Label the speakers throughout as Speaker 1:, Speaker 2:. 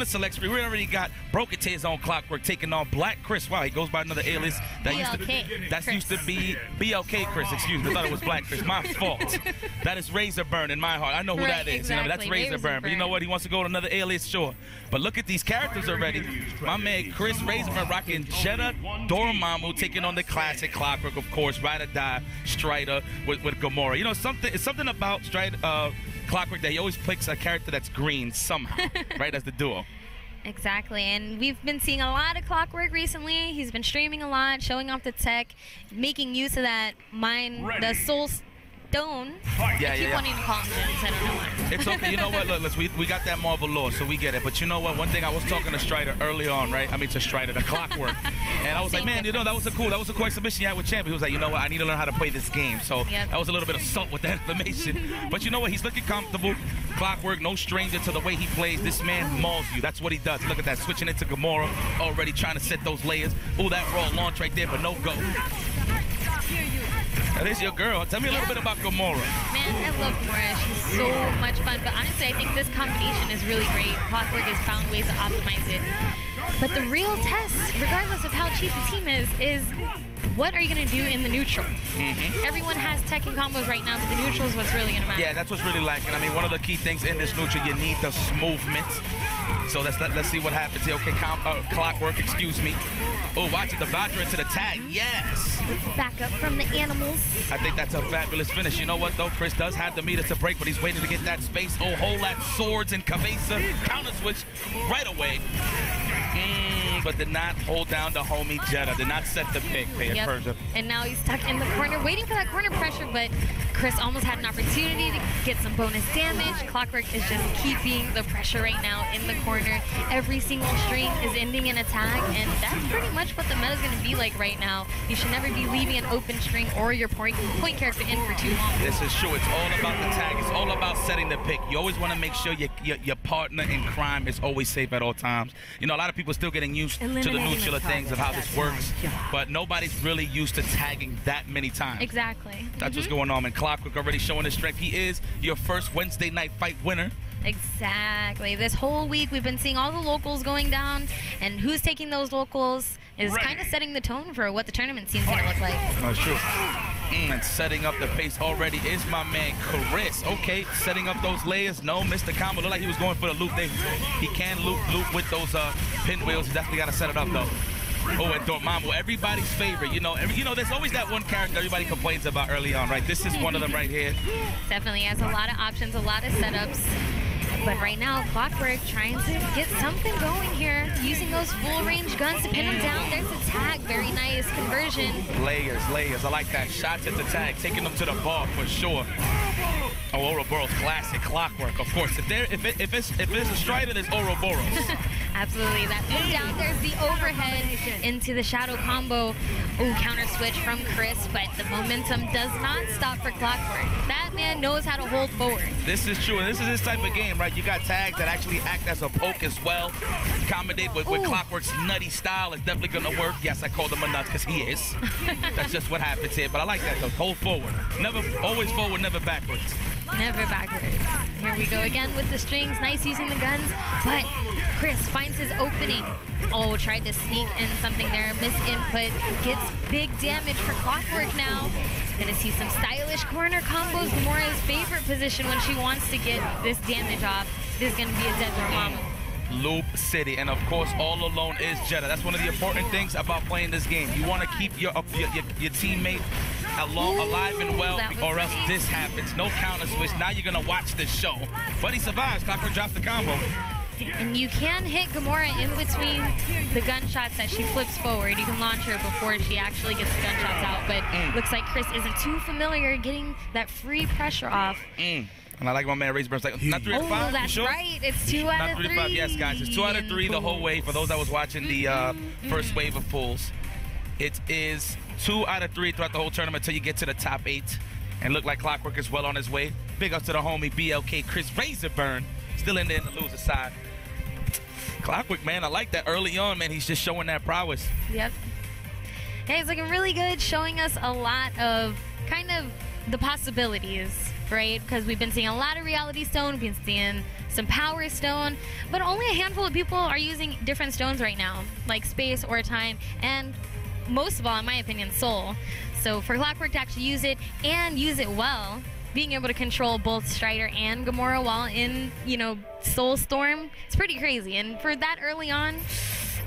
Speaker 1: the select screen. We already got Broken Tears on Clockwork taking on Black Chris. Wow, he goes by another alias. That used to be BLK Chris, excuse me. I thought it was Black Chris. My fault. That is Razorburn in my heart. I know who that is.
Speaker 2: Exactly.
Speaker 1: You know, that's Razorburn. But you know what? He wants to go to another alias, sure. But look at these characters already. My man Chris Razorburn rocking Jetta Dormammu taking on the classic Clockwork, of course, Ride or Die Strider with Gamora. You know, it's something about Strider Clockwork that he always picks a character that's green somehow, right, as the duo.
Speaker 2: Exactly, and we've been seeing a lot of Clockwork recently. He's been streaming a lot, showing off the tech, making use of that the Soul Stone.
Speaker 1: Yeah,
Speaker 2: I keep wanting to call him Jins, I don't know why.
Speaker 1: It's okay. You know what? Look, we got that Marvel lore, so we get it. But you know what? One thing I was talking to Strider early on, right? I mean to Strider, the Clockwork, and I was like, man, you know, that was a cool exhibition you had with Champ. He was like, you know what? I need to learn how to play this game. So that was a little bit of salt with that information. But you know what? He's looking comfortable. Clockwork, no stranger to the way he plays. This man mauls you. That's what he does. Look at that, switching it to Gamora, already trying to set those layers. Oh, that raw launch right there, but no go. That is your girl. Tell me a little bit about Gamora.
Speaker 2: Man, I love Gamora. She's so much fun. But honestly, I think this combination is really great. Clockwork has found ways to optimize it. But the real test, regardless of how cheap the team is what are you going to do in the neutral? Everyone has tech and combos right now, but the neutral is what's really going to matter.
Speaker 1: Yeah, that's what's really lacking. I mean, one of the key things in this neutral, you need the movement. So let's see what happens here. Okay, Clockwork, excuse me. Oh, watch it, the Valkyrie into the tag. Yes.
Speaker 2: Back up from the animals.
Speaker 1: I think that's a fabulous finish. You know what, though? Chris does have the meter to break, but he's waiting to get that space. Oh, hold that swords and cabeza. Counter switch right away. But did not hold down the homie Jetta. Did not set the pick. Persia.
Speaker 2: And now he's stuck in the corner, waiting for that corner pressure, but Chris almost had an opportunity to get some bonus damage. Clockwork is just keeping the pressure right now in the corner. Every single string is ending in a tag, and that's pretty much what the meta is going to be like right now. You should never be leaving an open string or your point character in for too long.
Speaker 1: This is true. It's all about the tag. It's all about setting the pick. You always want to make sure your partner in crime is always safe at all times. You know, a lot of people are still getting used to the neutral things of how this works, but nobody's really used to tagging that many times.
Speaker 2: Exactly.
Speaker 1: That's what's going on, and Clockwork already showing his strength. He is your first Wednesday night fight winner.
Speaker 2: Exactly. This whole week we've been seeing all the locals going down, and who's taking those locals is kind of setting the tone for what the tournament scene's going to look like.
Speaker 1: That's true. And setting up the pace already is my man Chris. Okay, setting up those layers. No, missed the combo. Looked like he was going for the loop. He can loop with those pinwheels. He definitely got to set it up though. Oh, and Dormammu, everybody's favorite. You know, there's always that one character everybody complains about early on, right? This is one of them right here.
Speaker 2: Definitely has a lot of options, a lot of setups. But right now, Clockwork trying to get something going here, using those full-range guns to pin him down. There's a tag, very nice conversion. Layers.
Speaker 1: I like that. Shots at the tag, taking them to the bar for sure. Oh, Ouroboros classic, Clockwork, of course. If it's a Strider, there's Ouroboros.
Speaker 2: Absolutely. That pin down, there's the overhead into the shadow combo. Ooh, counter switch from Chris, but the momentum does not stop for Clockwork. That man knows how to hold forward.
Speaker 1: This is true, and this is this type of game, right? You got tags that actually act as a poke as well. Accommodate with Clockwork's nutty style is definitely going to work. Yes, I called him a nut because he is. That's just what happens here, but I like that though. Hold forward. Always forward, never backwards.
Speaker 2: Never backwards. Here we go again with the strings. Nice using the guns, but Chris finds his opening. Oh, tried to sneak in something there. Misinput. Gets big damage for Clockwork now. Gonna see some stylish corner combos. Gamora's favorite position when she wants to get this damage off. This is gonna be a dead Dormammu.
Speaker 1: Loop City, and of course all alone is Jetta. That's one of the important things about playing this game. You want to keep your teammate alive and well, or else this happens. No counter switch. Now you're gonna watch this show, but he survives. Clockwork drops the combo.
Speaker 2: And you can hit Gamora in between the gunshots that she flips forward. You can launch her before she actually gets the gunshots out, but looks like Chris isn't too familiar getting that free pressure off.
Speaker 1: And I like my man Razorburn. Like, not 3 out of 5.
Speaker 2: That's
Speaker 1: sure?
Speaker 2: right. It's 2 out of 3.
Speaker 1: Not 3 out of 5. Yes, guys. It's 2 out of 3 the whole way. For those that was watching the first wave of pulls, it is 2 out of 3 throughout the whole tournament until you get to the top 8. And look like Clockwork is well on his way. Big ups to the homie BLK Chris Razorburn. Still in there in the loser side. Clockwork, man, I like that early on, man. He's just showing that prowess.
Speaker 2: Yep. Yeah, he's looking really good, showing us a lot of kind of the possibilities, right? Because we've been seeing a lot of Reality Stone. We've been seeing some Power Stone, but only a handful of people are using different stones right now, like Space or Time, and most of all, in my opinion, Soul. So for Clockwork to actually use it and use it well, being able to control both Strider and Gamora while in, you know, Soul Storm, it's pretty crazy. And for that early on,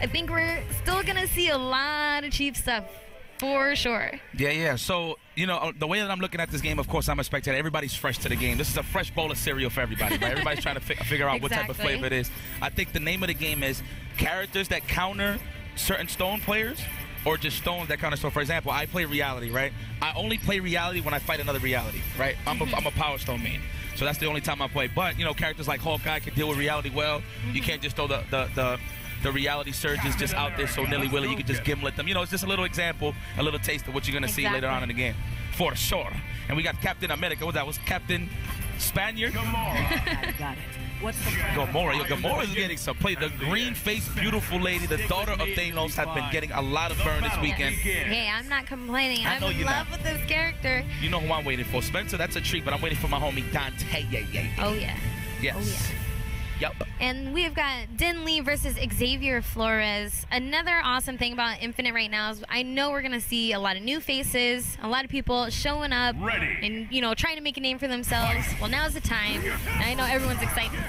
Speaker 2: I think we're still gonna see a lot of cheap stuff. For sure.
Speaker 1: Yeah. So, you know, the way that I'm looking at this game, of course, I'm a spectator. Everybody's fresh to the game. This is a fresh bowl of cereal for everybody, right? Everybody's trying to figure out what type of flavor it is. I think the name of the game is characters that counter certain stone players or just stones that counter. So, for example, I play reality, right? I only play reality when I fight another reality, right? I'm a Power Stone main. So that's the only time I play. But, you know, characters like Hawkeye can deal with reality well. You can't just throw the reality surges just out there so nilly-willy. You can just gimlet them. You know, it's just a little example, a little taste of what you're going to see later on in the game. For sure. And we got Captain America. What was Captain Spaniard?
Speaker 3: Gamora. Got it. What's the
Speaker 1: Gamora. Yo, Gamora's getting some play. The green-faced, beautiful lady, the daughter of Thanos, has been getting a lot of burn this weekend.
Speaker 2: Hey, I'm not complaining.
Speaker 1: I know
Speaker 2: I'm in love with this character.
Speaker 1: You know who I'm waiting for. Spencer, that's a treat, but I'm waiting for my homie Dante.
Speaker 2: Oh, yeah.
Speaker 1: Yes.
Speaker 2: Oh, yeah.
Speaker 1: Yep.
Speaker 2: And we've got Din Lee versus Xavier Flores. Another awesome thing about Infinite right now is I know we're going to see a lot of new faces, a lot of people showing up and, you know, trying to make a name for themselves. Well, now's the time. And I know everyone's excited.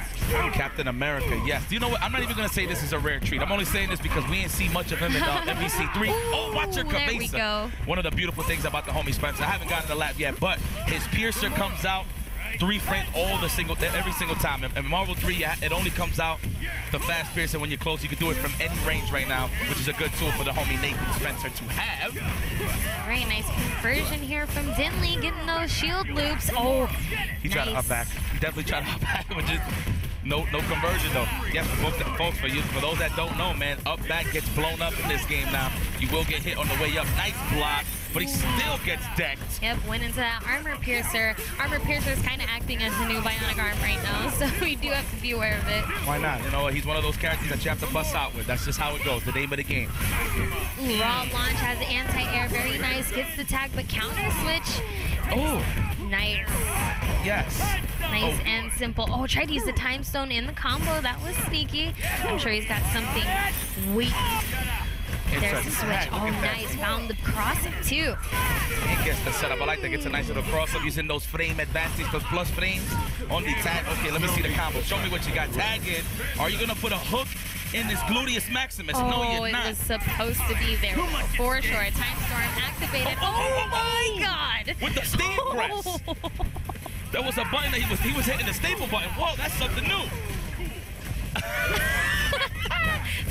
Speaker 1: Captain America, yes. Do you know what? I'm not even going to say this is a rare treat. I'm only saying this because we didn't see much of him in MVC3. Oh, watch your cabeza.
Speaker 2: There we go.
Speaker 1: One of the beautiful things about the homie Spencer. I haven't gotten the lap yet, but his piercer comes out 3 frames every single time. In Marvel 3, it only comes out the fast piercer when you're close. You can do it from any range right now, which is a good tool for the homie Nathan Spencer to have.
Speaker 2: All right, nice conversion here from Din Lee, getting those shield loops. Oh,
Speaker 1: he tried to up back. He definitely tried to up back, but just no conversion though. Yes, folks, for those that don't know, man, up back gets blown up in this game now. You will get hit on the way up. Nice block, but he still gets decked.
Speaker 2: Yep, went into that armor piercer. Armor piercer is kind of acting as the new bionic arm right now, so we do have to be aware of it.
Speaker 1: Why not? You know, he's one of those characters that you have to bust out with. That's just how it goes. The name of the game.
Speaker 2: Ooh, raw launch has anti-air, very nice. Gets the tag, but counter switch.
Speaker 1: Oh,
Speaker 2: nice.
Speaker 1: Yes.
Speaker 2: Nice and simple. Oh, tried to use the time stone in the combo. That was sneaky. I'm sure he's got something waiting. There's the switch. Oh, nice. Found the cross-up, too.
Speaker 1: He gets the setup. I like that. Gets a nice little cross-up using those frame advantage, those plus frames on the tag. Okay, let me see the combo. Show me what you got. Tag in. Are you going to put a hook in this gluteus maximus?
Speaker 2: Oh,
Speaker 1: no, you're not.
Speaker 2: It was supposed to be there. For sure. Time storm activated. Oh, my God.
Speaker 1: With the steam press. There was a button that he was hitting the staple button. Whoa, that's something new.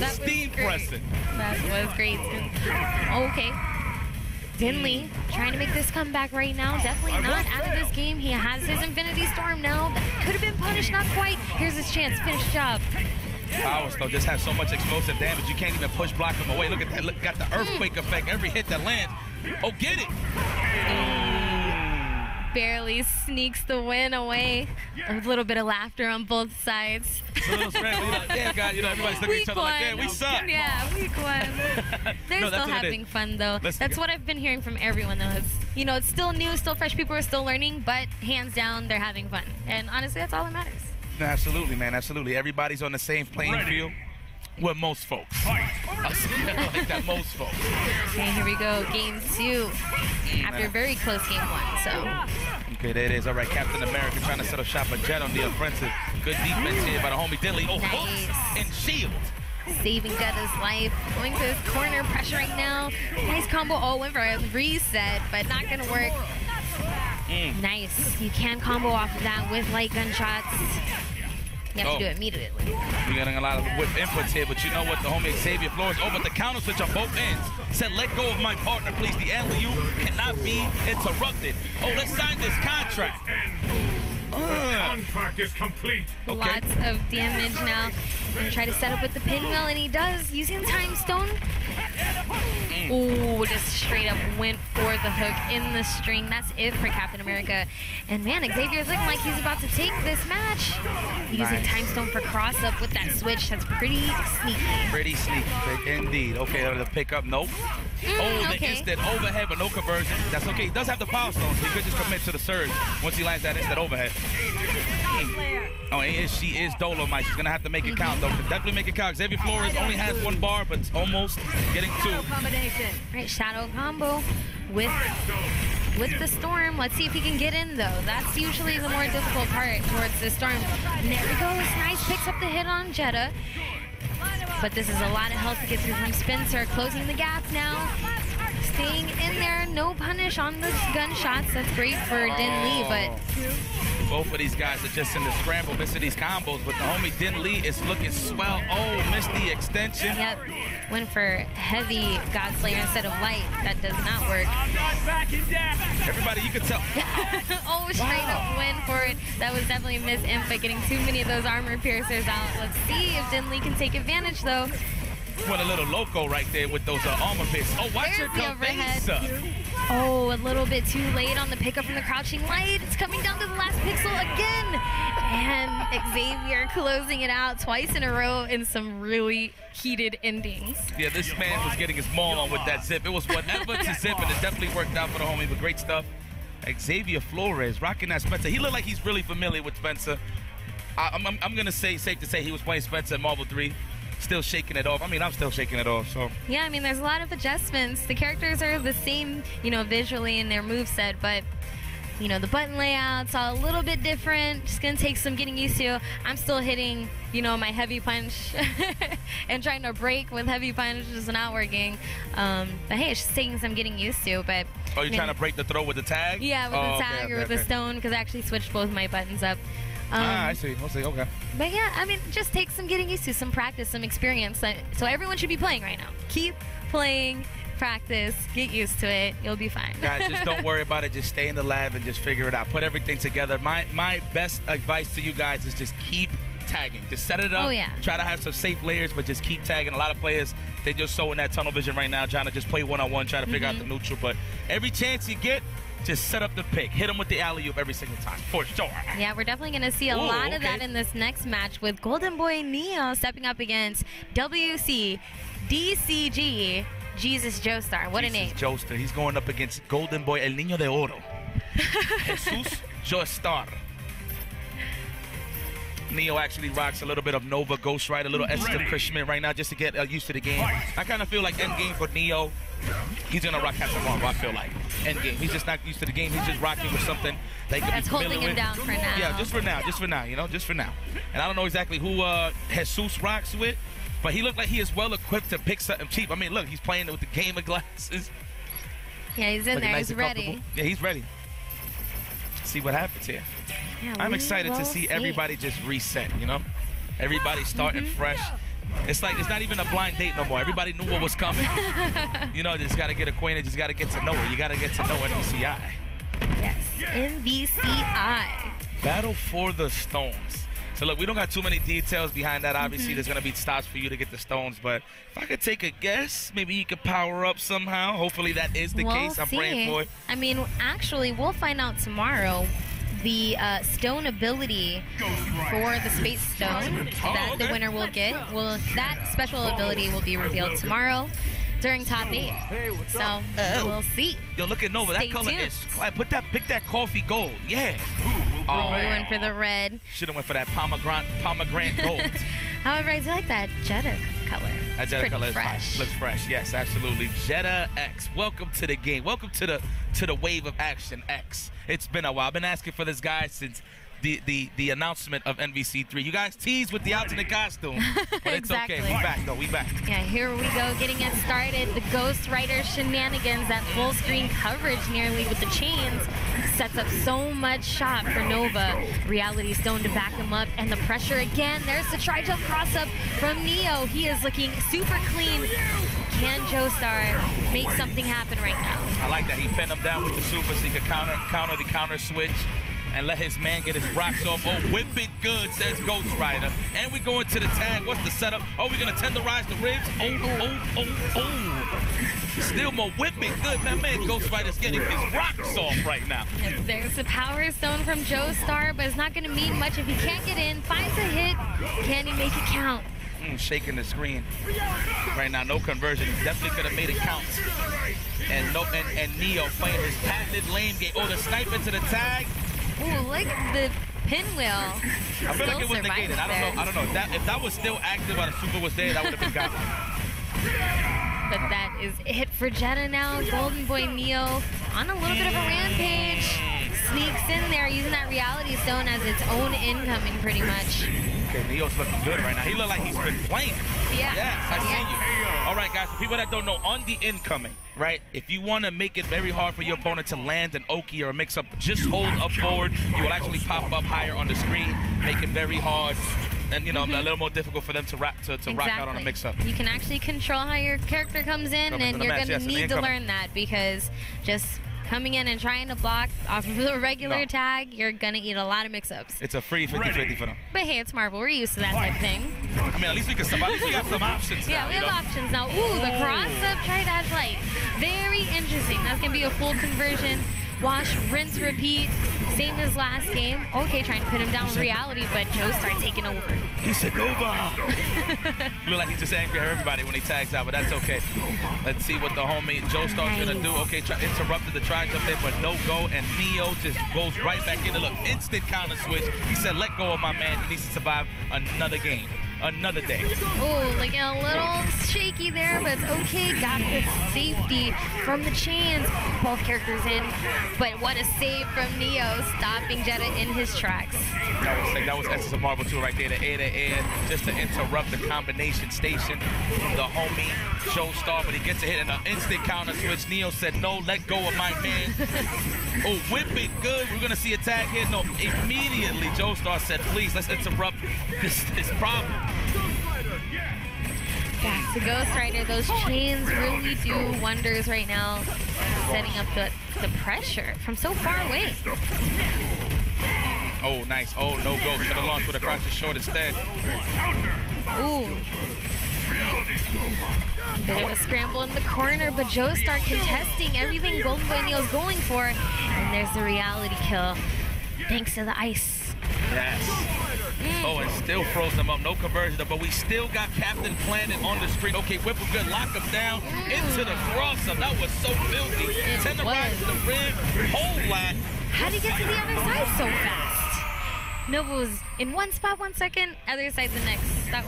Speaker 1: Steam pressing.
Speaker 2: That was great. Okay. Din Lee trying to make this comeback right now. Definitely not out of this game. He has his Infinity Storm now. That could have been punished, not quite. Here's his chance. Finish job.
Speaker 1: Power Stone just has so much explosive damage. You can't even push block him away. Look at that. Look, got the earthquake effect. Every hit that lands. Oh, get it.
Speaker 2: Barely sneaks the win away. A little bit of laughter on both sides.
Speaker 1: Yeah, God, you know, everybody's looking at each other like, yeah, we suck.
Speaker 2: Yeah, week 1. They're still having fun, though. That's what I've been hearing from everyone, though. It's, you know, it's still new, still fresh. People are still learning, but hands down, they're having fun. And honestly, that's all that matters.
Speaker 1: Absolutely, man. Absolutely. Everybody's on the same playing field. With most folks. I'll say that like that, most folks.
Speaker 2: Okay, here we go. Game 2. After a very close game 1, so.
Speaker 1: Okay, there it is. All right, Captain America trying to set up shop a Jet on the offensive. Good defense here by the homie Din Lee. Oh, nice. And shield.
Speaker 2: Saving Gutta's life. Going to his corner, pressuring now. Nice combo. Oh, went for a reset, but not going to work. Nice. You can combo off of that with light gunshots. You have to do it immediately.
Speaker 1: We're getting a lot of whip inputs here, but you know what? The homie Xavier Flores, but the counter switch on both ends. Said, let go of my partner, please. The alley-oop cannot be interrupted. Oh, let's sign this contract.
Speaker 4: Contract is complete.
Speaker 2: Okay. Lots of damage now. Gonna try to set up with the pinwheel, and he does, using Time Stone. Ooh, just straight up went for the hook in the string. That's it for Captain America. And man, Xavier's looking like he's about to take this match. Using Time Stone for cross-up with that switch. That's pretty sneaky.
Speaker 1: Pretty sneaky, indeed. Okay, the pickup, nope. The instant overhead, but no conversion. That's okay. He does have the power stone, so he could just commit to the surge once he lands that instant overhead. Oh, and she is Dolomite. She's going to have to make it count, though. Definitely make it count. Xavier Flores only has 1 bar, but it's almost getting 2.
Speaker 2: Right, shadow combo with the Storm. Let's see if he can get in, though. That's usually the more difficult part towards the Storm. And there he goes. Nice. Picks up the hit on Jetta. But this is a lot of health to get through from Spencer. Closing the gap now. Staying in there. No punish on the gunshots. That's great for Din Lee, but...
Speaker 1: Both of these guys are just in the scramble, missing these combos, but the homie Din Lee is looking swell. Oh, missed the extension.
Speaker 2: Yep. Went for heavy Godslayer instead of light. That does not work.
Speaker 1: Everybody, you can tell.
Speaker 2: Oh, straight up win for it. That was definitely Miss Imp, getting too many of those armor piercers out. Let's see if Din Lee can take advantage, though.
Speaker 1: Went a little loco right there with those armor piercers. Oh, watch
Speaker 2: There's
Speaker 1: her come.
Speaker 2: Oh, a little bit too late on the pickup from the crouching light. It's coming down to the last pixel again. And Xavier closing it out twice in a row in some really heated endings.
Speaker 1: Yeah, this man was getting his maul on with that zip. It was whatever to zip, and it definitely worked out for the homie, but great stuff. Xavier Flores rocking that Spencer. He looked like he's really familiar with Spencer. I'm going to say, safe to say, he was playing Spencer in Marvel 3. Still shaking it off. I mean, I'm still shaking it off, so.
Speaker 2: Yeah, I mean, there's a lot of adjustments. The characters are the same, you know, visually in their moveset, but, you know, the button layout's all a little bit different. Just gonna take some getting used to. I'm still hitting, you know, my heavy punch and trying to break with heavy punch is not working. But hey, it's just taking some getting used to, but.
Speaker 1: Oh, you're trying to break the throw with the tag?
Speaker 2: Yeah, with the tag or with the stone, because I actually switched both my buttons up.
Speaker 1: I see. Okay.
Speaker 2: But yeah, I mean, just take some getting used to, some practice, some experience. So everyone should be playing right now. Keep playing, practice, get used to it. You'll be fine.
Speaker 1: Guys, just don't worry about it. Just stay in the lab and just figure it out. Put everything together. My best advice to you guys is just keep tagging. Just set it up.
Speaker 2: Oh, yeah.
Speaker 1: Try to have some safe layers, but just keep tagging. A lot of players, they just so in that tunnel vision right now, trying to just play one-on-one, try to figure out the neutral. But every chance you get, just set up the pick. Hit him with the alley-oop every single time, for sure.
Speaker 2: Yeah, we're definitely going to see a lot of that in this next match with Golden Boy Neo stepping up against WC DCG Jesus Joestar. What a name.
Speaker 1: Joestar. He's going up against Golden Boy El Niño de Oro. Jesus Joestar. Neo actually rocks a little bit of Nova Ghost Rider, a little Esther Chris Schmidt right now just to get used to the game. I kind of feel like endgame for Neo, he's going to rock Capcom, I feel like. Endgame. He's just not used to the game. He's just rocking with something that could
Speaker 2: that's
Speaker 1: be
Speaker 2: holding him down for now.
Speaker 1: Yeah, just for now, you know, just for now. And I don't know exactly who Jesus rocks with, but he looked like he is well equipped to pick something cheap. I mean, look, he's playing with the gamer glasses.
Speaker 2: Yeah, he's in there. He's ready.
Speaker 1: Yeah, he's ready. See what happens here.
Speaker 2: Yeah,
Speaker 1: I'm excited to see everybody just reset, you know? Everybody starting fresh. It's like it's not even a blind date no more. Everybody knew what was coming. You know, just got to get acquainted. Just got to get to know her. You got to get to know MVCI.
Speaker 2: Yes, MVCI.
Speaker 1: Battle for the stones. So, look, we don't got too many details behind that. Obviously, there's going to be stops for you to get the stones. But if I could take a guess, maybe you could power up somehow. Hopefully that is the case. I'm praying for it.
Speaker 2: I mean, actually, we'll find out tomorrow. The stone ability for the Space Stone that the winner will get. That special ability will be revealed tomorrow during top 8. So we'll see.
Speaker 1: Yo, look at Nova. That color is. Pick that coffee gold. Yeah.
Speaker 2: Oh, we went for the red.
Speaker 1: Should have went for that pomegranate gold.
Speaker 2: However, I do like that Jetta color.
Speaker 1: That Jetta color fresh. Looks fresh. Yes, absolutely. Jetta X. Welcome to the game. Welcome to the wave of action X. It's been a while. I've been asking for this guy since the announcement of NVC3. You guys teased with the alternate costume, but it's okay. We back though. We back.
Speaker 2: Yeah, here we go, getting it started. The Ghost Rider shenanigans, that full screen coverage nearly with the chains, sets up so much shot for Nova. Reality Stone to back him up, and the pressure again. There's the tri-jump cross-up from Neo. He is looking super clean. Can Joestar make something happen right now?
Speaker 1: I like that. He pinned him down with the super so he could counter the counter switch and let his man get his rocks off. Oh, whip it good, says Ghost Rider. And we go into the tag. What's the setup? Oh, we're going to tenderize the ribs. Oh. Still more whip it good. Man, Ghost Rider's getting his rocks off right now.
Speaker 2: Yes, there's a power stone from Joestar, but it's not going to mean much if he can't get in. Finds a hit. Can he make it count?
Speaker 1: Shaking the screen right now. No conversion. Definitely could have made it count. And Neo playing his patented lane game. Oh, the snipe into the tag.
Speaker 2: Ooh, like the pinwheel.
Speaker 1: I feel like it was negated. I don't know. If that was still active while the super was there, that would have been gone.
Speaker 2: But that is it for Jetta now. Golden Boy Neo on a little bit of a rampage. Sneaks in there using that reality stone as its own incoming pretty much.
Speaker 1: Okay, Neo's looking good right now. He look like he's been playing.
Speaker 2: Yeah.
Speaker 1: Yes, I see you. All right, guys, for people that don't know, on the incoming, right, if you want to make it very hard for your opponent to land an Oki or a mix-up, just hold up forward. You will actually pop up higher on the screen, make it very hard. And, you know, a little more difficult for them to rock out on a mix-up.
Speaker 2: You can actually control how your character comes in, and you're going to need to learn that, because just coming in and trying to block off of a regular tag, you're going to eat a lot of mix-ups.
Speaker 1: It's a free 50-50 for them.
Speaker 2: But hey, it's Marvel. We're used to that type of thing.
Speaker 1: I mean, at least we can survive. At least we got some options now.
Speaker 2: Yeah, we have options now. Ooh, the cross-up try-dash light. Very interesting. That's going to be a full conversion. Wash, rinse, repeat. Same as last game. Okay, trying to put him down with reality, but Joe starts taking over.
Speaker 1: He said, "Nova." Look like he's just angry at everybody when he tags out, but that's okay. Let's see what the homie Joestar's gonna do. Okay, interrupted the try jump there, but no go, and Neo just goes right back in. Look, instant counter switch. He said, "Let go of my man. He needs to survive another game." Another day.
Speaker 2: Oh, looking a little shaky there, but it's okay. Got the safety from the chains. Both characters in, but what a save from Neo, stopping Jetta in his tracks.
Speaker 1: That was sick. That was Essence of Marvel 2 right there, the air just to interrupt the combination station from the homie Joestar, but he gets a hit and an instant counter switch. Neo said, "No, let go of my man." Oh, whip it good. We're going to see a tag here. No, immediately Joestar said, "Please, let's interrupt this problem."
Speaker 2: Back to Ghost Rider. Those chains really do wonders right now, setting up the pressure from so far away.
Speaker 1: Oh, nice. Oh, no go. Should have launched with a crouch short instead.
Speaker 2: Ooh. Bit of a scramble in the corner, but Joestar contesting everything Golden Boy Neo's going for. And there's the reality kill, thanks to the ice.
Speaker 1: Yes. Oh, and still froze them up. No conversion, but we still got Captain Planet on the screen. Okay, whip him good. Lock him down into the cross-up. That was so filthy. Tenderize the rim. Whole lot.
Speaker 2: How'd he get to the other side so fast? Nova was in one spot 1 second, other side the next. That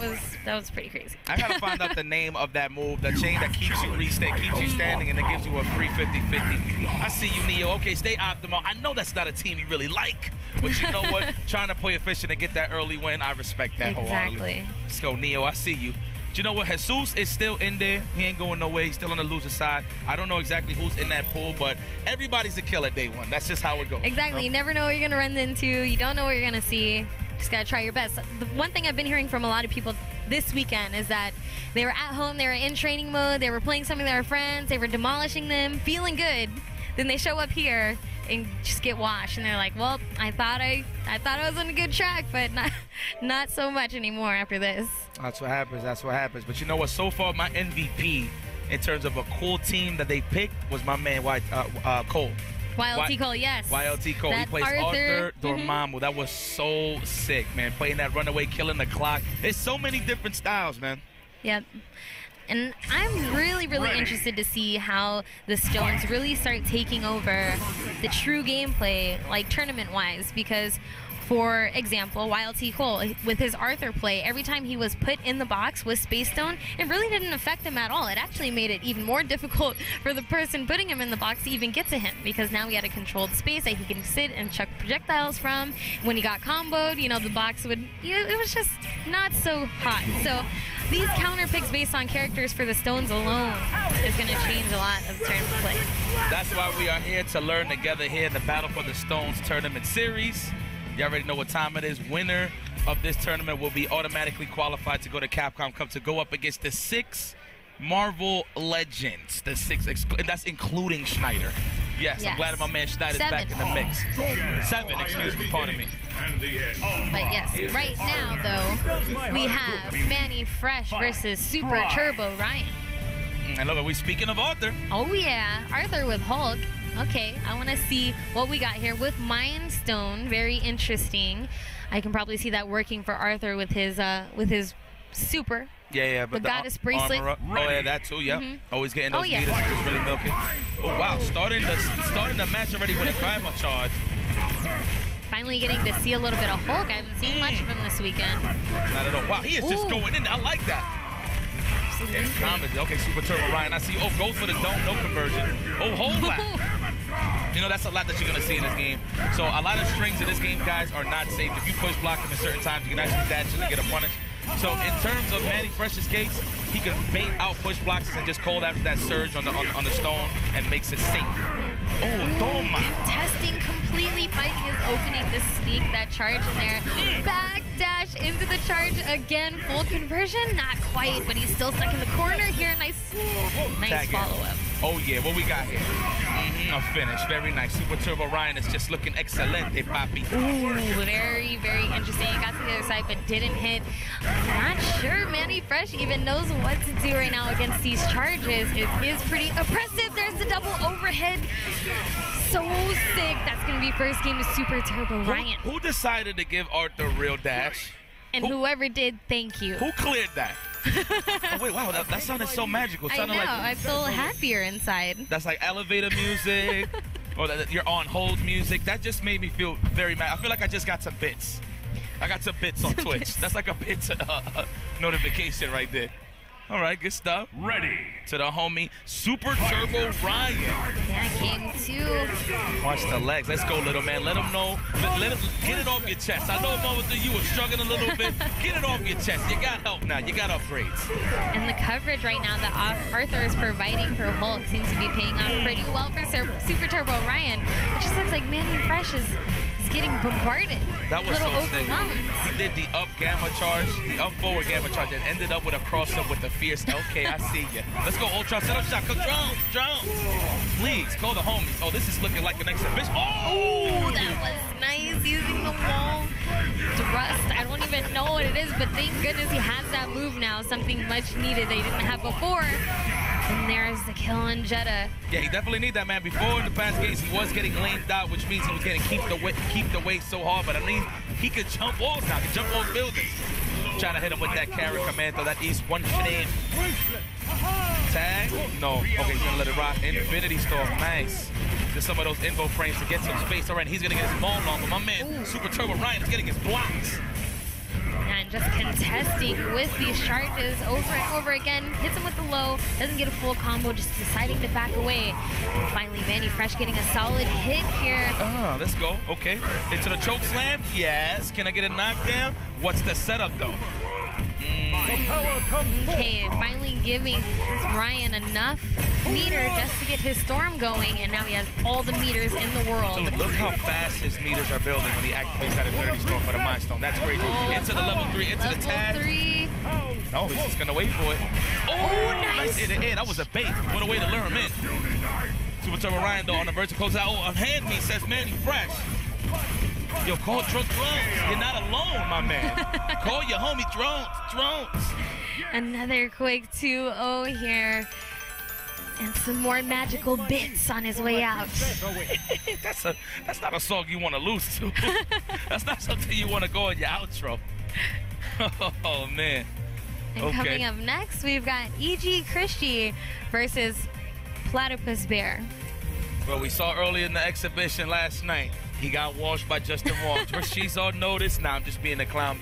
Speaker 2: was pretty crazy.
Speaker 1: I gotta find out the name of that move, the chain that keeps you keeps you standing, and it gives you a free 50-50. I see you, Neo. Okay, stay optimal. I know that's not a team you really like, but you know what? Trying to play efficient and get that early win, I respect that wholeheartedly.
Speaker 2: Exactly.
Speaker 1: Let's go, Neo. I see you. Do you know what? Jesus is still in there. He ain't going nowhere. He's still on the loser side. I don't know exactly who's in that pool, but everybody's a killer day one. That's just how it goes.
Speaker 2: Exactly. You never know what you're going to run into. You don't know what you're going to see. Just got to try your best. The one thing I've been hearing from a lot of people this weekend is that they were at home, they were in training mode, they were playing some of their friends, they were demolishing them, feeling good. Then they show up here and just get washed, and they're like, "Well, I thought I was on a good track, but not so much anymore after this."
Speaker 1: That's what happens. That's what happens. But you know what? So far, my MVP in terms of a cool team that they picked was my man Cole.
Speaker 2: YLT Cole, yes.
Speaker 1: YLT Cole. He plays Arthur Dormammu. That was so sick, man. Playing that runaway, killing the clock. There's so many different styles, man.
Speaker 2: Yep. And I'm really, really interested to see how the Stones really start taking over the true gameplay, like tournament-wise, because, for example, YLT Cole, with his Arthur play, every time he was put in the box with Space Stone, it really didn't affect him at all. It actually made it even more difficult for the person putting him in the box to even get to him, because now he had a controlled space that he can sit and chuck projectiles from. When he got comboed, you know, the box would, it was just not so hot. So these counter picks based on characters for the Stones alone is going to change a lot of tournament play.
Speaker 1: That's why we are here to learn together here in the Battle for the Stones Tournament Series. You already know what time it is. Winner of this tournament will be automatically qualified to go to Capcom Cup to go up against the 6 Marvel Legends. The 6, that's including Schneider. Yes, I'm glad that my man Schneider's back in the mix. 7, excuse me, pardon me.
Speaker 2: But yes, right now, though, we have Manny Fresh versus Super Turbo Ryan.
Speaker 1: And look, are we speaking of Arthur?
Speaker 2: Oh, yeah. Arthur with Hulk. Okay, I want to see what we got here with Mind Stone. Very interesting. I can probably see that working for Arthur with his super.
Speaker 1: Yeah, but
Speaker 2: the goddess bracelet.
Speaker 1: Oh yeah, that too. Yeah, always getting those meters, just really milking. Oh wow, starting the match already with a grab charge.
Speaker 2: finally getting to see a little bit of Hulk. I haven't seen much of him this weekend.
Speaker 1: Not at all. Wow, he is just going in. I like that. Yeah, common. Okay, Super Turbo Ryan. I see. Oh, goes for the dome. No conversion. Oh, hold that. You know, that's a lot that you're going to see in this game. So a lot of strings in this game, guys, are not safe. If you push block him at certain times, you can actually dash in and get a punish. So in terms of Manny Fresh's case, he can bait out push blocks and just call that surge on the stone and makes it safe. Oh, toma.
Speaker 2: Testing completely fighting his opening to sneak that charge in there. Back dash into the charge again. Full conversion, not quite, but he's still stuck in the corner here. Nice follow-up.
Speaker 1: Oh yeah, what we got here? A finish, very nice. Super Turbo Ryan is just looking excelente, papi.
Speaker 2: Ooh, very, very interesting. He got to the other side, but didn't hit. I'm not sure Manny Fresh even knows what to do right now against these charges. It is pretty oppressive. There's the double overhead. So sick. That's going to be first game of Super Turbo Ryan.
Speaker 1: Who decided to give Art the real dash?
Speaker 2: And whoever did, thank you.
Speaker 1: Who cleared that? Oh, wait, wow, that sounded so magical.
Speaker 2: I know, I feel happier inside.
Speaker 1: That's like elevator music, or you're on hold music. That just made me feel very mad. I feel like I just got some bits. I got some bits on Twitch. That's like a bits notification right there. All right, good stuff. Ready. To the homie, Super Turbo Ryan.
Speaker 2: Yeah, game 2.
Speaker 1: Watch the legs. Let's go, little man. Let him know. Let him get it off your chest. I know, Mama, you were struggling a little bit. Get it off your chest. You got help now. You got upgrades.
Speaker 2: And the coverage right now that Arthur is providing for Hulk seems to be paying off pretty well for Super Turbo Ryan. It just looks like Manny Fresh is getting bombarded.
Speaker 1: That was
Speaker 2: so
Speaker 1: sick. He did the up gamma charge, the up forward gamma charge, and ended up with a cross up with the fierce. Okay, I see ya. Let's go, Ultra. Set up shot. Drones. Please, call the homies. Oh, this is looking like an exhibition. Oh,
Speaker 2: that was nice. Using the wall thrust. I don't even know what it is, but thank goodness he has that move now. Something much needed they didn't have before. And there's the kill on Jetta.
Speaker 1: Yeah, he definitely need that, man. Before in the past games, he was getting lamed out, which means he was getting keep the weight so hard. But I mean, he could jump walls now. He can jump off buildings. Trying to hit him with that carry commando. That East 1 frame. Tag? No. Okay, he's gonna let it rock. Infinity Storm. Nice. Just some of those invo frames to get some space. All right, he's gonna get his ball on, but my man, Super Turbo Ryan is getting his blocks.
Speaker 2: And just contesting with these charges over and over again. Hits him with the low, doesn't get a full combo, just deciding to back away. And finally, Manny Fresh getting a solid hit here.
Speaker 1: Let's go. Okay. Into the choke slam. Yes. Can I get a knockdown? What's the setup, though?
Speaker 2: Okay, finally giving Ryan enough meter just to get his storm going, and now he has all the meters in the world.
Speaker 1: Dude, look how fast his meters are building when he activates that Infinity Storm for the Mind Stone. That's crazy. Into the level 3, into the tag.
Speaker 2: Level 3.
Speaker 1: No, he's just gonna wait for it. Oh, nice. That was a bait. What a way to lure him in. Super Turbo Ryan, though, on the verge, close out. Oh, a hand me, says Manny Fresh. Yo, call Drones. You're not alone, my man. Call your homie Drones.
Speaker 2: Another quick 2-0 here. And some more magical bits on his way out.
Speaker 1: That's not a song you want to lose to. That's not something you want to go in your outro. Oh, man.
Speaker 2: And coming up next, we've got NyChrisG versus Platypus Bear.
Speaker 1: Well, we saw earlier in the exhibition last night, he got washed by Justin Wong. She's on notice. Now I'm just being a clown.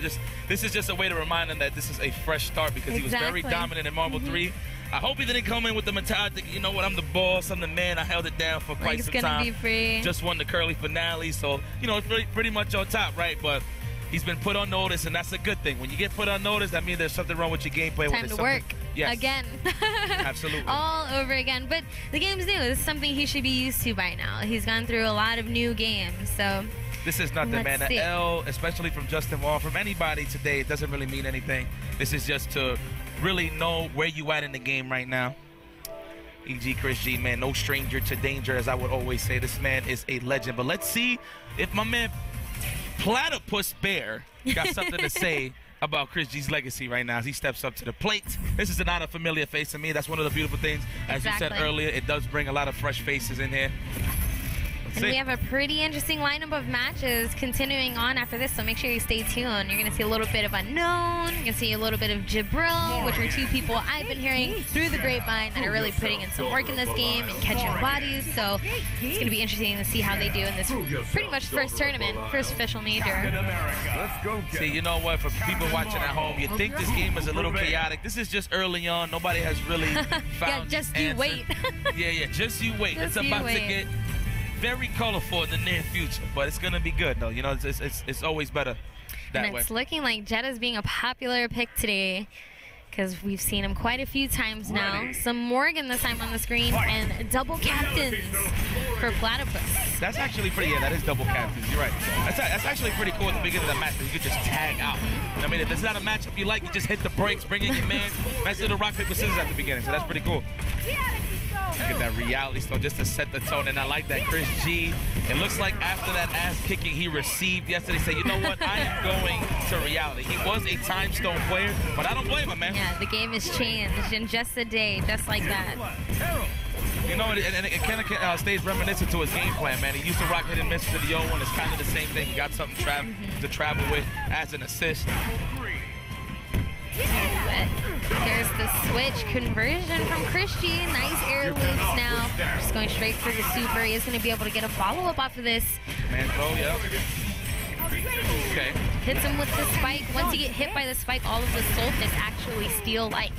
Speaker 1: This is just a way to remind him that this is a fresh start because he was very dominant in Marvel 3. I hope he didn't come in with the mentality, you know what, I'm the boss, I'm the man. I held it down for quite some time.
Speaker 2: It's gonna be free.
Speaker 1: Just won the curly finale, so, you know, it's pretty much on top, right? But he's been put on notice, and that's a good thing. When you get put on notice, that means there's something wrong with your gameplay.
Speaker 2: Time to work.
Speaker 1: Yes.
Speaker 2: Again.
Speaker 1: Absolutely.
Speaker 2: All over again. But the game's new. This is something he should be used to by now. He's gone through a lot of new games, so...
Speaker 1: This is nothing, man. An L, especially from Justin Wall, from anybody today, it doesn't really mean anything. This is just to really know where you at in the game right now. NyChrisG, man, no stranger to danger, as I would always say. This man is a legend. But let's see if my man Platypus Bear got something to say about ChrisG's legacy right now as he steps up to the plate. This is not a familiar face to me. That's one of the beautiful things. As you said earlier, it does bring a lot of fresh faces in here.
Speaker 2: And we have a pretty interesting lineup of matches continuing on after this, so make sure you stay tuned. You're going to see a little bit of Unknown, you're going to see a little bit of Jibril, which are two people I've been hearing through the grapevine that are really putting in some work in this game and catching bodies, so it's going to be interesting to see how they do in this pretty much first tournament, first official major.
Speaker 1: See, you know what, for people watching at home, you think this game is a little chaotic. This is just early on. Nobody has really found
Speaker 2: just you wait.
Speaker 1: Yeah, just you wait.
Speaker 2: Just
Speaker 1: it's about to get very colorful in the near future, but it's gonna be good though. You know, it's always better that
Speaker 2: and
Speaker 1: way.
Speaker 2: It's looking like Jetta's being a popular pick today, because we've seen him quite a few times now. Some Morgan this time on the screen, and double captains for Platypus.
Speaker 1: That's actually pretty, yeah, that is double captains. You're right. That's actually pretty cool at the beginning of the match, because you could just tag out. I mean, if it's not a matchup you like, you just hit the brakes, bring in your man. Nice little rock, paper, scissors at the beginning, so that's pretty cool. Look at that reality stone just to set the tone, and I like that ChrisG. It looks like after that ass kicking he received yesterday, say, you know what, I am going to reality. He was a time stone player, but I don't blame him, man.
Speaker 2: Yeah, the game has changed in just a day, just like that.
Speaker 1: You know, and it kind of stays reminiscent to his game plan, man. He used to rock hit and miss to the O1. It's kind of the same thing. He got something to travel with as an assist.
Speaker 2: There's the switch conversion from ChrisG. Nice air loops now. Just going straight for the super. He is going to be able to get a follow-up off of this.
Speaker 1: Man, oh, yeah. Okay.
Speaker 2: Hits him with the spike. Once you get hit by the spike, all of the Solstice actually steal life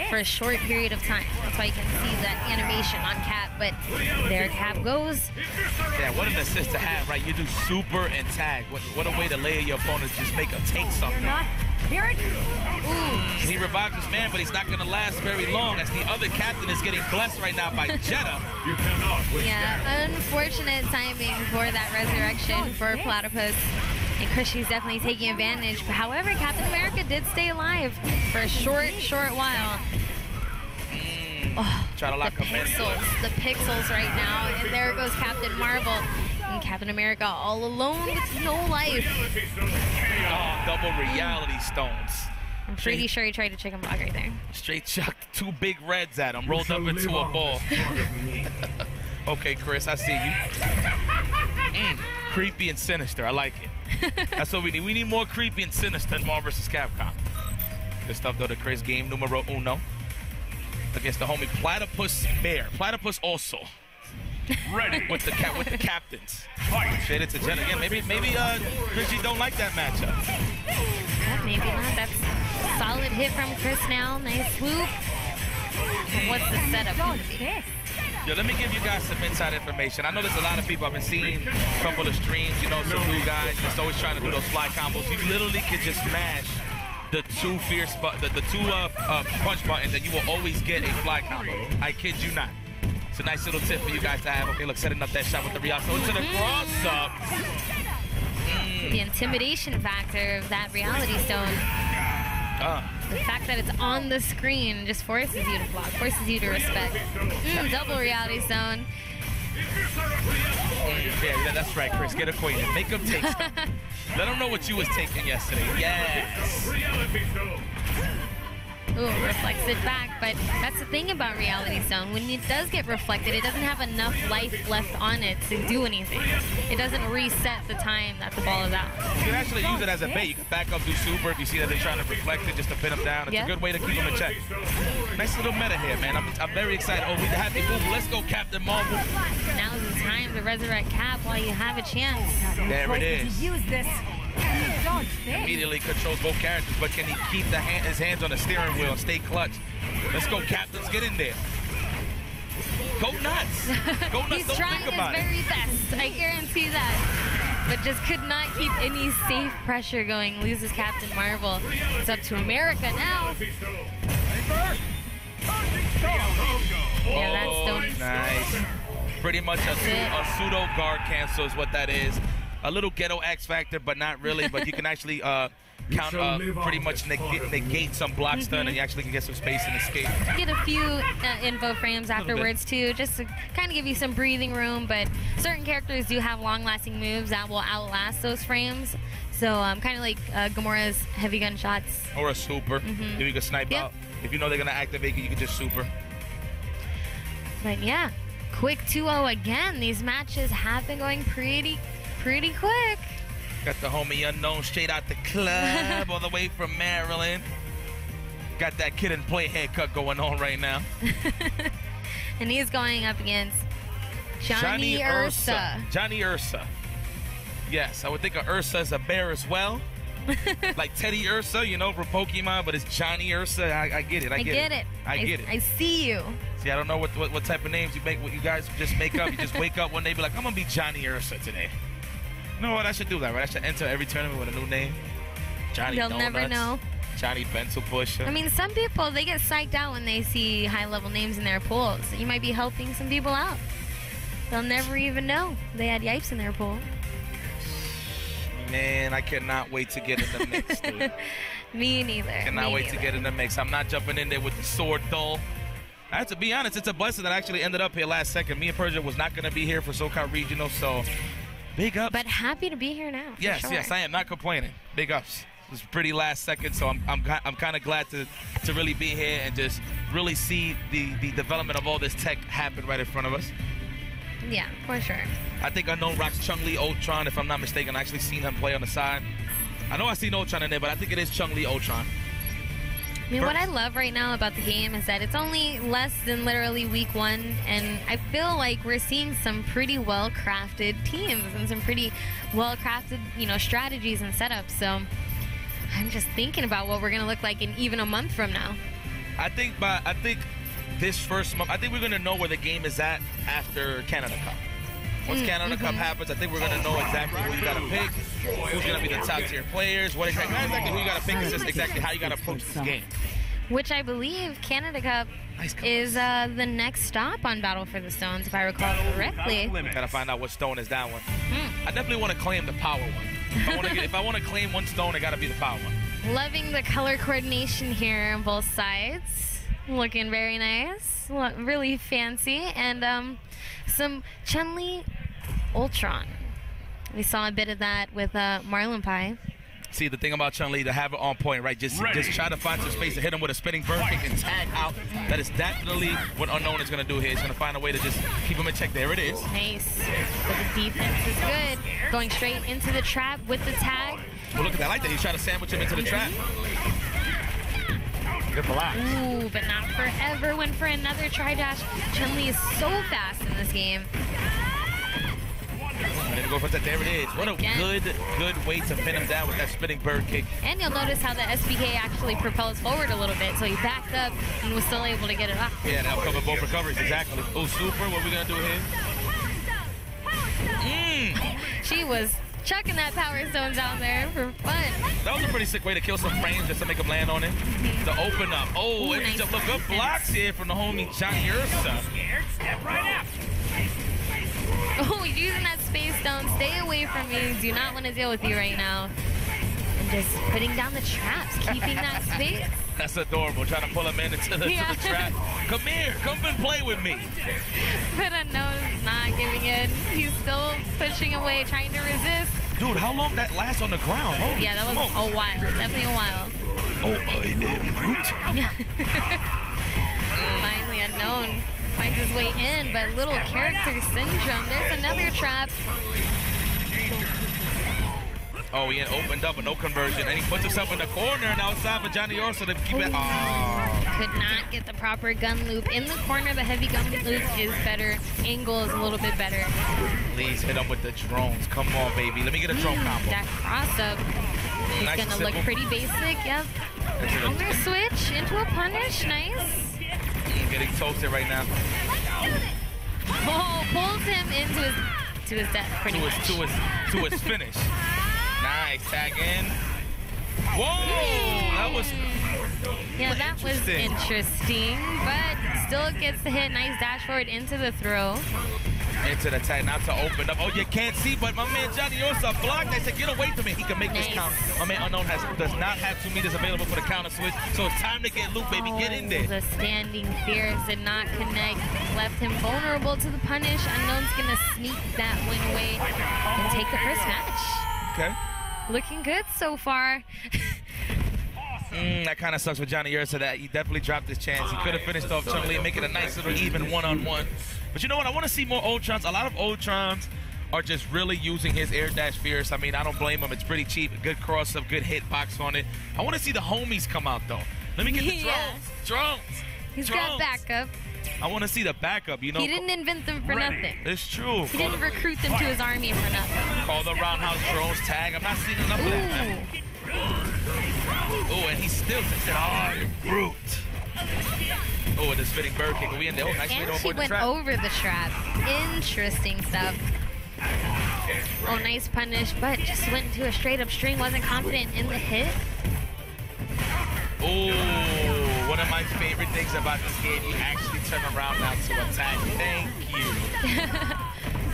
Speaker 2: for a short period of time. That's why you can see that animation on Cap, but there Cap goes.
Speaker 1: Yeah, what an assist to have, right? You do super and tag. What a way to layer your opponents, just make them take something. He revives his man, but he's not going to last very long, as the other captain is getting blessed right now by Jetta.
Speaker 2: Yeah, unfortunate timing for that resurrection for Platypus. And ChrisG's definitely taking advantage. However, Captain America did stay alive for a short while. Oh,
Speaker 1: try to lock him in.
Speaker 2: The pixels right now. And there goes Captain Marvel. And Captain America all alone with no life.
Speaker 1: Oh, double reality stones.
Speaker 2: I'm pretty sure he tried to chicken block right there.
Speaker 1: Straight chucked two big reds at him, rolled up into a ball. Okay, Chris, I see you. Creepy and sinister, I like it. That's what we need. We need more creepy and sinister in Marvel vs. Capcom. Good stuff though, the Chris game numero uno. Against the homie Platypus Bear. Platypus also. Ready with the captains. Shaded to Jen again. Maybe ChrisG don't like that matchup.
Speaker 2: Maybe not. That's a solid hit from Chris now. Nice swoop. What's the setup?
Speaker 1: Yo, let me give you guys some inside information. I know there's a lot of people, I've been seeing a couple of streams, you know, some new guys just always trying to do those fly combos. You literally can just mash the two punch buttons and you will always get a fly combo. I kid you not. It's a nice little tip for you guys to have. Okay, look, setting up that shot with the Rialto to the cross-up.
Speaker 2: The intimidation factor of that reality stone. The fact that it's on the screen just forces you to block, forces you to respect. Double reality stone.
Speaker 1: Yeah, that's right, Chris. Get acquainted. Make them take something. Let them know what you was taking yesterday. Yes.
Speaker 2: Ooh, reflects it back, but that's the thing about Reality Stone. When it does get reflected, it doesn't have enough life left on it to do anything. It doesn't reset the time that the ball is out.
Speaker 1: You can actually use it as a bait. You can back up, do super if you see that they're trying to reflect it just to pin them down. It's a good way to keep them in check. Nice little meta here, man. I'm very excited. Oh, we have the move. Let's go, Captain Marvel.
Speaker 2: Now's the time to resurrect Cap while you have a chance.
Speaker 1: There it is.
Speaker 3: Use this.
Speaker 1: Immediately controls both characters, but can he keep his hands on the steering wheel and stay clutch? Let's go, Captains. Get in there. Go nuts. Go nuts.
Speaker 2: He's
Speaker 1: Don't
Speaker 2: trying
Speaker 1: think about
Speaker 2: his very best. I guarantee that. But just could not keep any safe pressure going. Loses Captain Marvel. It's up to America now. Yeah, that's Stone.
Speaker 1: Nice. Pretty much a pseudo guard cancel is what that is. A little ghetto X factor, but not really. But you can actually pretty much negate some block stun, and you actually can get some space and escape.
Speaker 2: Get a few info frames afterwards too, just to kind of give you some breathing room. But certain characters do have long-lasting moves that will outlast those frames. So kind of like Gamora's heavy gun shots.
Speaker 1: Or a super. If you can snipe out. If you know they're gonna activate it, you can just super.
Speaker 2: But yeah, quick 2-0 again. These matches have been going pretty quick.
Speaker 1: Got the homie Unknown straight out the club all the way from Maryland. Got that kid and play haircut going on right now.
Speaker 2: And he's going up against Johnny Ursa.
Speaker 1: Johnny Ursa. Yes, I would think of Ursa as a bear as well. Like Teddy Ursa, you know, from Pokemon, but it's Johnny Ursa. I get it. I get it. I get it.
Speaker 2: I see you.
Speaker 1: See, I don't know what type of names you make. What you guys just make up. You just wake up one day, be like, I'm gonna be Johnny Ursa today. You know what? I should do that, right? I should enter every tournament with a new name. Johnny
Speaker 2: You'll
Speaker 1: Donuts,
Speaker 2: never know.
Speaker 1: Johnny Pencil Pusher.
Speaker 2: I mean, some people, they get psyched out when they see high-level names in their pools. You might be helping some people out. They'll never even know they had Yipes in their pool.
Speaker 1: Man, I cannot wait to get in the mix, dude.
Speaker 2: Me neither.
Speaker 1: Cannot wait to get in the mix. I'm not jumping in there with the sword dull. I have to be honest, it's a blessing that I actually ended up here last second. Me and Persia was not going to be here for SoCal Regional, so big ups.
Speaker 2: But happy to be here now.
Speaker 1: Yes,
Speaker 2: sure.
Speaker 1: yes, I am not complaining. Big ups. It was pretty last second, so I'm kind of glad to really be here and just really see the development of all this tech happen right in front of us.
Speaker 2: Yeah, for sure.
Speaker 1: I think Unknown rocks Chun-Li Ultron, if I'm not mistaken. I actually seen him play on the side. I know I seen Ultron in there, but I think it is Chun-Li Ultron.
Speaker 2: I mean, what I love right now about the game is that it's only less than literally week 1, and I feel like we're seeing some pretty well-crafted teams and some pretty well-crafted, you know, strategies and setups. So I'm just thinking about what we're going to look like in even a month from now.
Speaker 1: I think this first month, I think we're going to know where the game is at after Canada Cup. Once Canada Cup happens, I think we're going to know exactly who you got to pick, who's going to be the top tier players, not exactly who you got to pick, it's just exactly how you got to approach this game.
Speaker 2: Which I believe Canada Cup is the next stop on Battle for the Stones, if I recall correctly.
Speaker 1: Gotta find out what stone is that one. I definitely want to claim the power one. If I want to claim one stone, it gotta be the power one.
Speaker 2: Loving the color coordination here on both sides. Looking very nice, really fancy, and some Chun-Li Ultron. We saw a bit of that with Marlon Pie.
Speaker 1: See, the thing about Chun-Li, to have it on point, right? Just try to find some space to hit him with a spinning bird kick and tag out. That is definitely what Unknown is going to do here. He's going to find a way to just keep him in check. There it is.
Speaker 2: Nice. But the defense is good. Going straight into the trap with the tag.
Speaker 1: Well, look at that. I like that. He's trying to sandwich him into the trap. Good block.
Speaker 2: Ooh, but not forever. Went for another tri-dash. Chun-Li is so fast in this game.
Speaker 1: And then go for that. There it is. What a good way to pin him down with that spinning bird kick.
Speaker 2: And you'll notice how the SBK actually propels forward a little bit, so he backed up and was still able to get it off.
Speaker 1: Yeah, that'll cover both recoveries, exactly. Oh, super. What are we going to do here?
Speaker 2: She was chucking that power stone down there for fun.
Speaker 1: That was a pretty sick way to kill some frames just to make him land on it. To open up. Oh, nice. Look, good blocks here from the homie Johnny Ursa.
Speaker 4: Step right up.
Speaker 2: Oh, using that space stone. Stay away from me. Do not want to deal with you right now. And just putting down the traps, keeping that space.
Speaker 1: That's adorable. Trying to pull him into the trap. Come here. Come and play with me.
Speaker 2: But Unknown's not giving in. He's still pushing away, trying to resist.
Speaker 1: Dude, how long that lasts on the ground? Holy
Speaker 2: yeah, that was a while. Definitely a while.
Speaker 1: Oh, I
Speaker 2: Finally, Unknown finds his way in, but little character syndrome. There's another trap.
Speaker 1: Oh, he opened up, but no conversion. And he puts himself in the corner and outside for Johnny Ursa to keep it. Oh.
Speaker 2: Could not get the proper gun loop. In the corner, the heavy gun loop is better. Angle is a little bit better.
Speaker 1: Please hit him with the drones. Come on, baby. Let me get a drone combo.
Speaker 2: That cross-up is
Speaker 1: Nice
Speaker 2: going to look pretty basic. Yep. Counter switch into a punish. Nice.
Speaker 1: He's getting toasted right now.
Speaker 2: Oh, pulls him into his death pretty much.
Speaker 1: To his finish. Nice, tag in. Whoa! That was
Speaker 2: interesting, but still gets the hit. Nice dash forward into the throw.
Speaker 1: Into the tag, not to open up. Oh, you can't see, but my man Johnny Ursa blocked. They said, get away from me. He can make this count. My man Unknown does not have 2 meters available for the counter switch, so it's time to get loop, baby. Get in there.
Speaker 2: The standing fierce did not connect. Left him vulnerable to the punish. Unknown's going to sneak that win away and take the first match.
Speaker 1: Okay.
Speaker 2: Looking good so far.
Speaker 1: That kind of sucks for Johnny Ursa that he definitely dropped his chance. He could have finished off Chun-Li and make it a nice little even one-on-one. But you know what? I want to see more Ultrons. A lot of Ultrons are just really using his air dash fierce. I mean, I don't blame him. It's pretty cheap. Good cross-up, good hitbox on it. I want to see the homies come out, though. Let me get the drones. Drones.
Speaker 2: He's got backup.
Speaker 1: I want to see the backup, you know.
Speaker 2: He didn't invent them for nothing.
Speaker 1: It's true.
Speaker 2: He didn't recruit them to his army for nothing.
Speaker 1: Call the roundhouse drones tag. I'm not seeing enough of that. Oh, and he still said, "Oh, you brute." Oh, and the spinning bird kick. We in there. Oh, nice way to
Speaker 2: And she
Speaker 1: avoid the
Speaker 2: went
Speaker 1: trap.
Speaker 2: over the trap. Interesting stuff. Oh, nice punish, but just went into a straight up string. Wasn't confident in the hit.
Speaker 1: Oh, one of my favorite things about this game, you actually turn around now to attack. Thank you.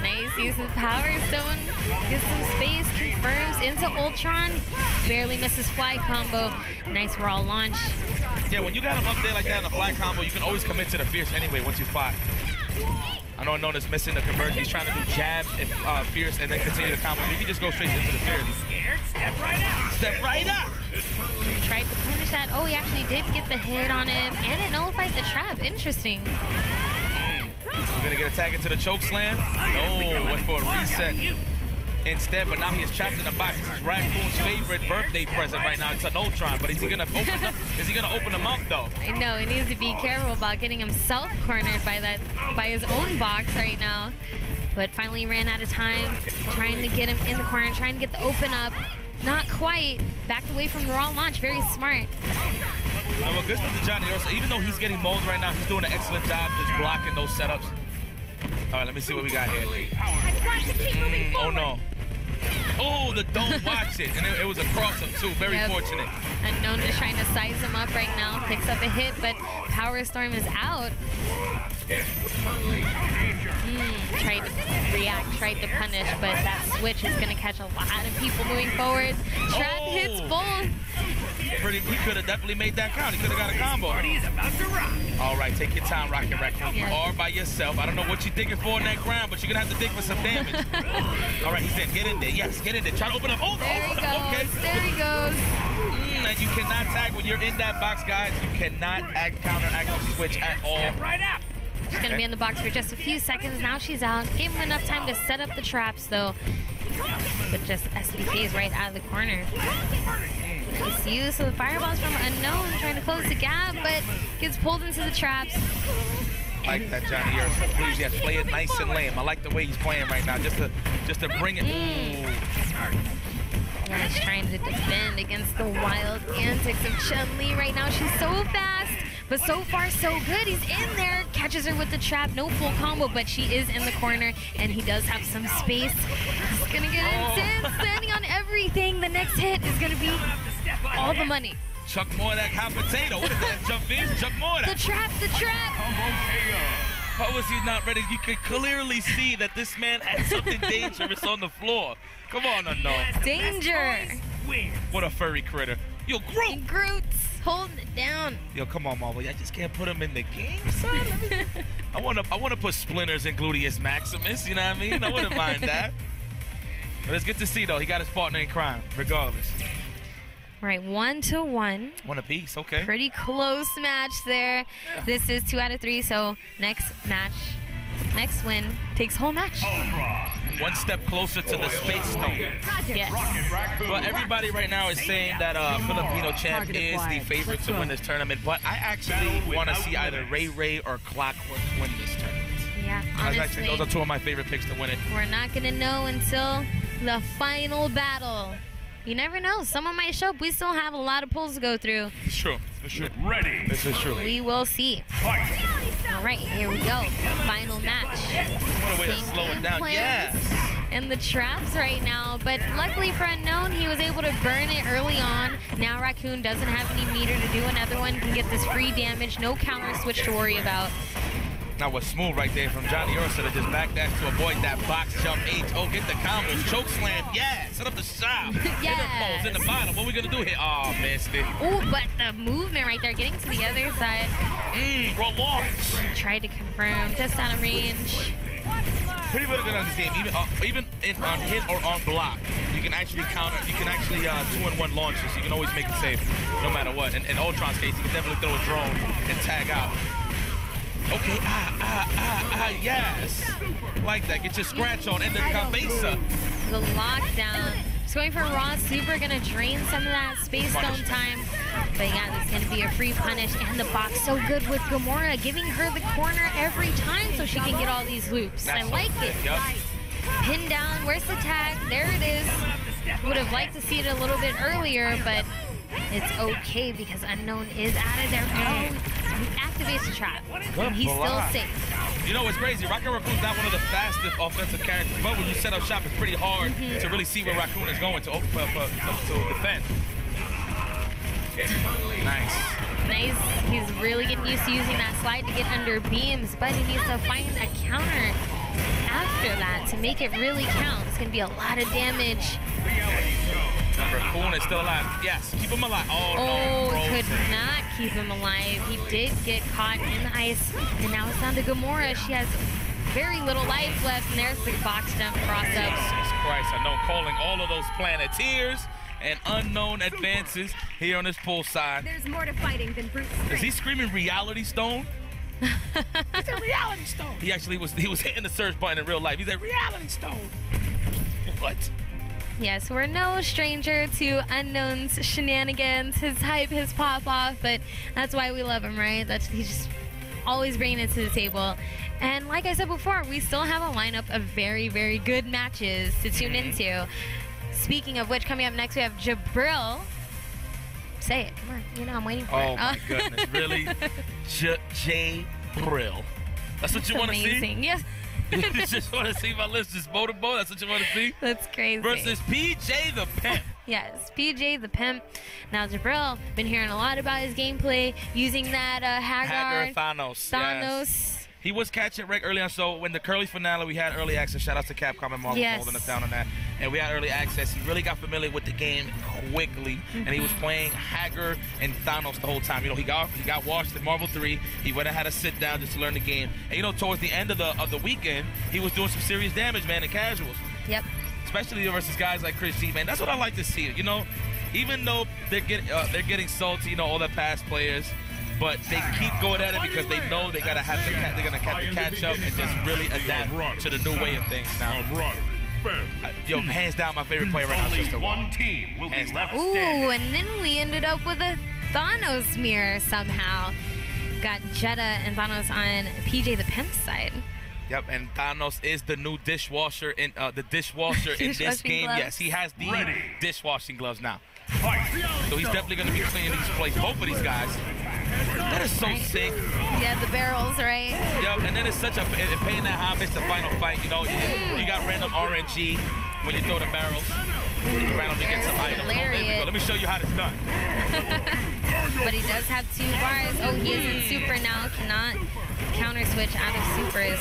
Speaker 2: Nice use of Power Stone. Gets some space, confirms into Ultron. Barely misses fly combo. Nice raw launch.
Speaker 1: Yeah, when you got him up there like that in the fly combo, you can always commit to the fierce anyway once you fly. I know Nona's missing the conversion. He's trying to do jab and fierce and then continue the combo. You can just go straight into the fierce. Step right up. Step right up.
Speaker 2: Tried to punish that. Oh, he actually did get the hit on him, and it nullifies the trap. Interesting.
Speaker 1: We're gonna get a tag into the choke slam. No, went for a reset instead, but now he is trapped in the box. This is Raccoon's favorite birthday present right now. It's an Ultron, but is he gonna open up? Is he gonna open them up though?
Speaker 2: I know he needs to be careful about getting himself cornered by his own box right now. But finally ran out of time, trying to get him in the corner, trying to get the open up. Not quite. Backed away from the raw launch. Very smart.
Speaker 1: Now, what good for Johnny Ursa, even though he's getting mauled right now, he's doing an excellent job just blocking those setups. All right, let me see what we got here. Oh, no. Oh, the don't watch it. And it was a cross-up, too. Very fortunate.
Speaker 2: Unknown is trying to size him up right now. Picks up a hit, but Power Storm is out. Tried to react, tried to punish, but that switch is going to catch a lot of people moving forward. Trap hits both.
Speaker 1: He could have definitely made that count. He could have got a combo. All right, take your time, Rocket Raccoon. You are by yourself. I don't know what you're digging for in that ground, but you're going to have to dig for some damage. All right, he's in. Get in there. Yes, get in there. Try to open up. Oh,
Speaker 2: there he goes.
Speaker 1: Okay.
Speaker 2: There he goes.
Speaker 1: And you cannot tag when you're in that box, guys. You cannot counteract the switch at all. Right up.
Speaker 2: She's going to be in the box for just a few seconds. Now she's out. Gave him enough time to set up the traps, though. But just SBK's right out of the corner. Nice use of the fireballs from Unknown, trying to close the gap, but gets pulled into the traps.
Speaker 1: Like that, Johnny Ursa. Please, yes, play it nice and lame. I like the way he's playing right now, just to bring it.
Speaker 2: Yeah, he's trying to defend against the wild antics of Chun-Li right now. She's so fast. But so far, so good. He's in there, catches her with the trap. No full combo, but she is in the corner, and he does have some space. He's gonna get intense, standing on everything. The next hit is gonna be all the money.
Speaker 1: Chuck more of that hot potato. What is that? Jump in, chuck more of that.
Speaker 2: The trap, the trap.
Speaker 1: How was he not ready? You could clearly see that this man had something dangerous on the floor. Come on, Unknown.
Speaker 2: Danger.
Speaker 1: What a furry critter. Yo, Groot.
Speaker 2: Groot's holding it down.
Speaker 1: Yo, come on, Marvel. I just can't put him in the game, son. I wanna put Splinters in Gluteus Maximus, you know what I mean? I wouldn't mind that. But it's good to see, though. He got his partner in crime, regardless.
Speaker 2: Right, 1-1.
Speaker 1: One apiece, okay.
Speaker 2: Pretty close match there. Yeah. This is 2 out of 3, so next win takes whole match.
Speaker 1: One step closer to the Space Stone.
Speaker 2: Yes.
Speaker 1: Well, everybody right now is saying that Filipino champ is the favorite to win this tournament, but I actually want to see either Ray Ray or Clockwork win this tournament.
Speaker 2: Yeah, honestly,
Speaker 1: those are two of my favorite picks to win it.
Speaker 2: We're not going to know until the final battle. You never know. Someone might show up. We still have a lot of pulls to go through.
Speaker 1: It's true. It's true. Ready. This is true.
Speaker 2: We will see.
Speaker 1: Fight.
Speaker 2: All right, here we go. Final match.
Speaker 1: What a way to slow it down. Yes.
Speaker 2: And the traps right now, but luckily for Unknown, he was able to burn it early on. Now Raccoon doesn't have any meter to do another one. He can get this free damage. No counter switch to worry about.
Speaker 1: Now what's smooth right there from Johnny Ursa to just backdash to avoid that box jump H. Oh, get the combos. Choke slam. Yeah. Set up the shot.
Speaker 2: Yes.
Speaker 1: In the bottom. What are we going to do here? Oh, missed it.
Speaker 2: Oh, but the movement right there, getting to the other side.
Speaker 1: Roll launch.
Speaker 2: Tried to confirm. Just out of range.
Speaker 1: pretty good on this game. Even on hit or on block, you can actually counter. You can actually 2-in-1 launches. You can always make it safe, no matter what. In Ultron's case, you can definitely throw a drone and tag out. Okay, yes. Like that. Get your scratch on in the cabeza.
Speaker 2: The lockdown. Just going for raw super, gonna drain some of that space stone time. But yeah, this is gonna be a free punish, and the box so good with Gamora, giving her the corner every time so she can get all these loops. I like it.
Speaker 1: Yep.
Speaker 2: Pin down, where's the tag? There it is. Would have liked to see it a little bit earlier, but it's okay because Unknown is out of there. Oh, he activates the trap, and he's still safe.
Speaker 1: You know what's crazy? Rocket Raccoon's not one of the fastest offensive characters, but when you set up shop, it's pretty hard to really see where Raccoon is going to defend. Nice.
Speaker 2: Nice. He's really getting used to using that slide to get under beams, but he needs to find a counter after that to make it really count. It's going to be a lot of damage.
Speaker 1: Raccoon is still alive. Yes, keep him alive. Oh, no.
Speaker 2: Could not keep him alive. He did get caught in the ice, and now it's down to Gamora. She has very little life left, and there's the box jump cross-up.
Speaker 1: Jesus Christ, I know, calling all of those Planeteers and Unknown advances here on this pool side.
Speaker 4: There's more to fighting than brute strength.
Speaker 1: Is he screaming Reality Stone? It's a Reality Stone. He actually was hitting the search button in real life. He's like, Reality Stone. What?
Speaker 2: Yes, we're no stranger to Unknown's shenanigans, his hype, his pop-off, but that's why we love him, right? He's just always bringing it to the table. And like I said before, we still have a lineup of very, very good matches to tune into. Speaking of which, coming up next, we have Jabril. Say it. Come on. You know I'm waiting for it.
Speaker 1: Oh, my goodness. Really? Jabril. That's what you want to see?
Speaker 2: Amazing. Yes.
Speaker 1: You just want to see my list just motorboat? That's what you want to see?
Speaker 2: That's crazy.
Speaker 1: Versus PJ the Pimp.
Speaker 2: Yes, PJ the Pimp. Now, Jabril, been hearing a lot about his gameplay using that Hagar
Speaker 1: Thanos.
Speaker 2: Yes.
Speaker 1: He was catching Rick early on, so when the Curly finale, we had early access. Shout out to Capcom and Marvel holding us down on that. And we had early access. He really got familiar with the game quickly, and he was playing Hagar and Thanos the whole time. You know, he got washed in Marvel 3. He went and had to sit down just to learn the game. And you know, towards the end of the weekend, he was doing some serious damage, man, in casuals.
Speaker 2: Yep.
Speaker 1: Especially versus guys like ChrisG, man. That's what I like to see. You know, even though they're getting salty, you know, all the past players. But they keep going at it because they know they're gonna have to catch up and just really adapt to the new way of things now. Yo, hands down, my favorite player right now is just one team will be left.
Speaker 2: Ooh, and then we ended up with a Thanos mirror somehow. Got Jetta and Thanos on PJ the Pimp's side.
Speaker 1: Yep, and Thanos is the new dishwasher in this game.
Speaker 2: Gloves.
Speaker 1: Yes, he has the dishwashing gloves now. So he's definitely going to be cleaning these places, both of these guys. That is so sick.
Speaker 2: Yeah, the barrels, right?
Speaker 1: Yep, and then it's such a paying that homage to Final Fight. You know, you got random RNG when you throw the barrels. You randomly get some items. Let me show you how it's done.
Speaker 2: But he does have 2 bars. Oh, he is in super now. Cannot counter switch out of supers.